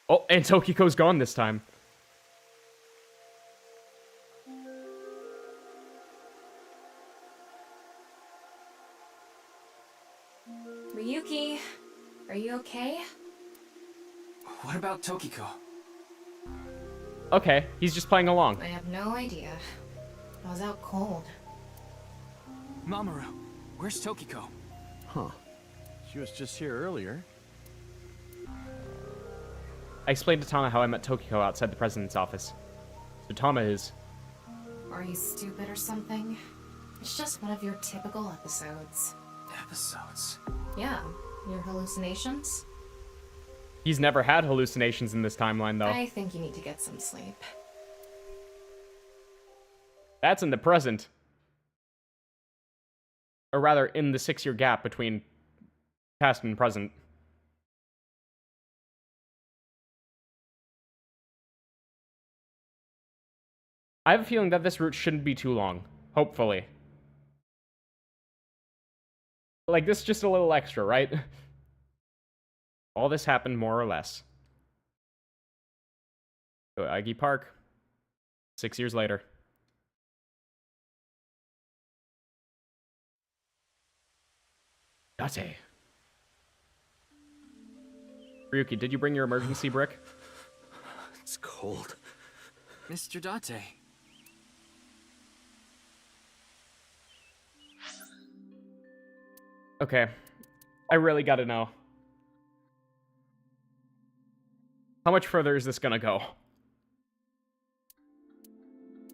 Oh, and Tokiko's gone this time. Ryuki, are you okay? What about Tokiko? Okay, he's just playing along. I have no idea. I was out cold. Mamoru, where's Tokiko? Huh. She was just here earlier. I explained to Tama how I met Tokiko outside the president's office. So Tama is... Are you stupid or something? It's just one of your typical episodes. Episodes? Yeah, your hallucinations? He's never had hallucinations in this timeline, though. I think you need to get some sleep. That's in the present. Or rather, in the 6-year gap between past and present. I have a feeling that this route shouldn't be too long. Hopefully. Like, this is just a little extra, right? All this happened more or less. So, Iggy Park. 6 years later. Date. Ryuki, did you bring your emergency brick? It's cold. Mr. Date. Okay. I really gotta know. How much further is this gonna go?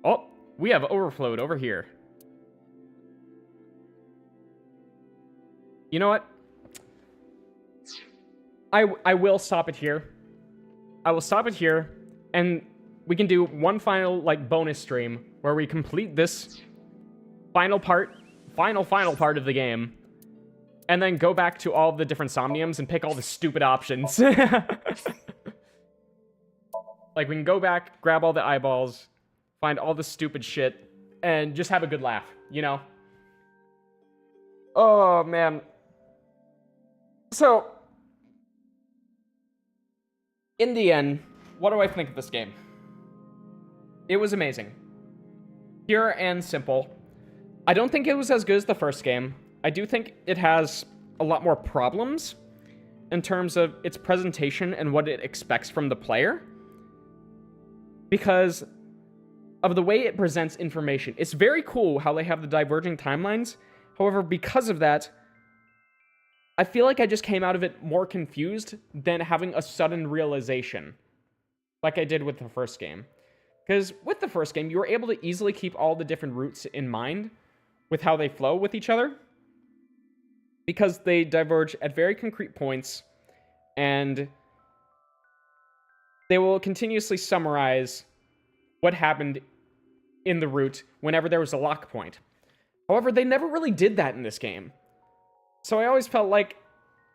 Oh, we have overflowed over here. You know what? I will stop it here. I will stop it here, and we can do one final, like, bonus stream where we complete this final part of the game, and then go back to all the different Somniums and pick all the stupid options. Like, we can go back, grab all the eyeballs, find all the stupid shit, and just have a good laugh, you know? Oh, man. So, in the end, what do I think of this game? It was amazing. Pure and simple. I don't think it was as good as the first game. I do think it has a lot more problems in terms of its presentation and what it expects from the player, because of the way it presents information. It's very cool how they have the diverging timelines. However, because of that, I feel like I just came out of it more confused than having a sudden realization, like I did with the first game. Because with the first game, you were able to easily keep all the different routes in mind with how they flow with each other, because they diverge at very concrete points, and they will continuously summarize what happened in the route whenever there was a lock point. However, they never really did that in this game. So I always felt like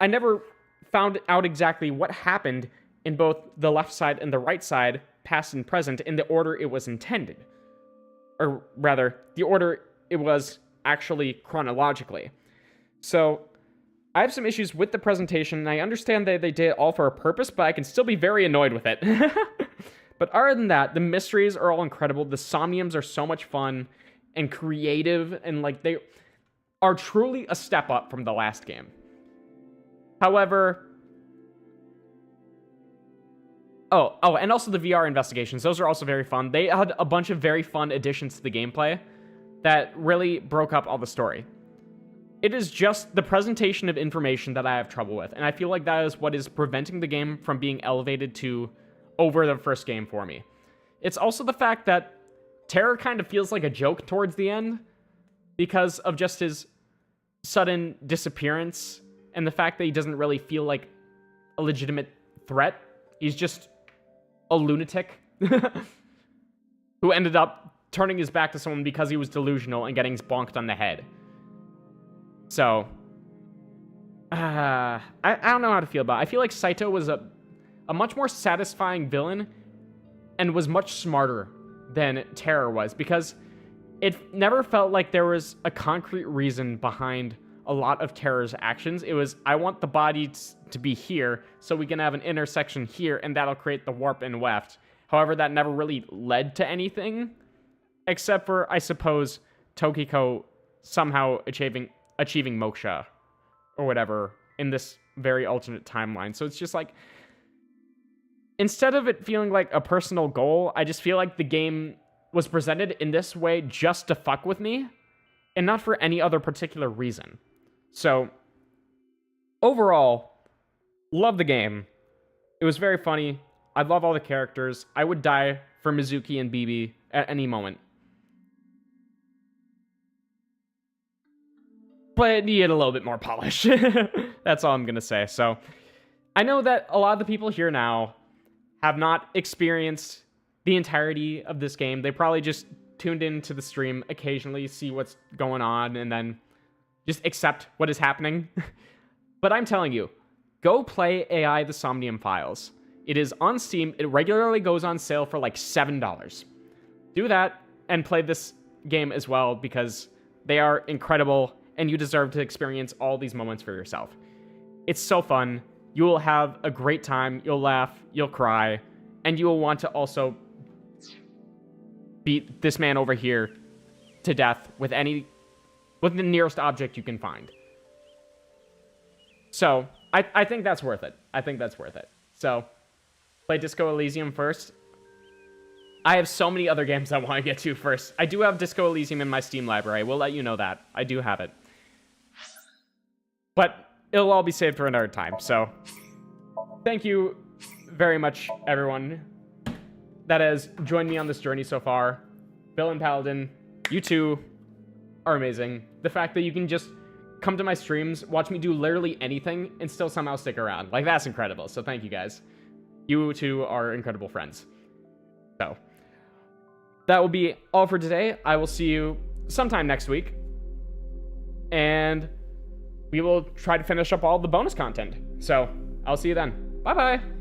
I never found out exactly what happened in both the left side and the right side, past and present, in the order it was intended. Or rather, the order it was actually chronologically. So I have some issues with the presentation, and I understand that they did it all for a purpose, but I can still be very annoyed with it. But other than that, the mysteries are all incredible. The Somniums are so much fun and creative, and like they are truly a step up from the last game. However, oh, and also the VR investigations. Those are also very fun. They had a bunch of very fun additions to the gameplay that really broke up all the story. It is just the presentation of information that I have trouble with, and I feel like that is what is preventing the game from being elevated to over the first game for me. It's also the fact that Terror kind of feels like a joke towards the end because of just his sudden disappearance and the fact that he doesn't really feel like a legitimate threat. He's just a lunatic who ended up turning his back to someone because he was delusional and getting bonked on the head. So, I don't know how to feel about it. I feel like Saito was a much more satisfying villain and was much smarter than Terror was, because it never felt like there was a concrete reason behind a lot of Terror's actions. It was, I want the body to be here, so we can have an intersection here, and that'll create the warp and weft. However, that never really led to anything, except for, I suppose, Tokiko somehow achieving moksha, or whatever, in this very alternate timeline. So it's just like, instead of it feeling like a personal goal, I just feel like the game was presented in this way just to fuck with me, and not for any other particular reason. So, overall, love the game. It was very funny. I love all the characters. I would die for Mizuki and Bibi at any moment. But it needed a little bit more polish. That's all I'm going to say. So, I know that a lot of the people here now have not experienced the entirety of this game. They probably just tuned into the stream occasionally, see what's going on, and then just accept what is happening. But I'm telling you, go play AI the Somnium Files. It is on Steam. It regularly goes on sale for like $7. Do that and play this game as well, because they are incredible and you deserve to experience all these moments for yourself. It's so fun. You will have a great time. You'll laugh, you'll cry, and you will want to also beat this man over here to death with the nearest object you can find. So, I think that's worth it. I think that's worth it. So, play Disco Elysium first. I have so many other games I want to get to first. I do have Disco Elysium in my Steam library. We'll let you know that. I do have it. But it'll all be saved for another time. So, thank you very much, everyone that has joined me on this journey so far. Bill and Paladin, you two are amazing. The fact that you can just come to my streams, watch me do literally anything, and still somehow stick around. Like, that's incredible. So thank you guys. You two are incredible friends. So, that will be all for today. I will see you sometime next week. And we will try to finish up all the bonus content. So, I'll see you then. Bye-bye.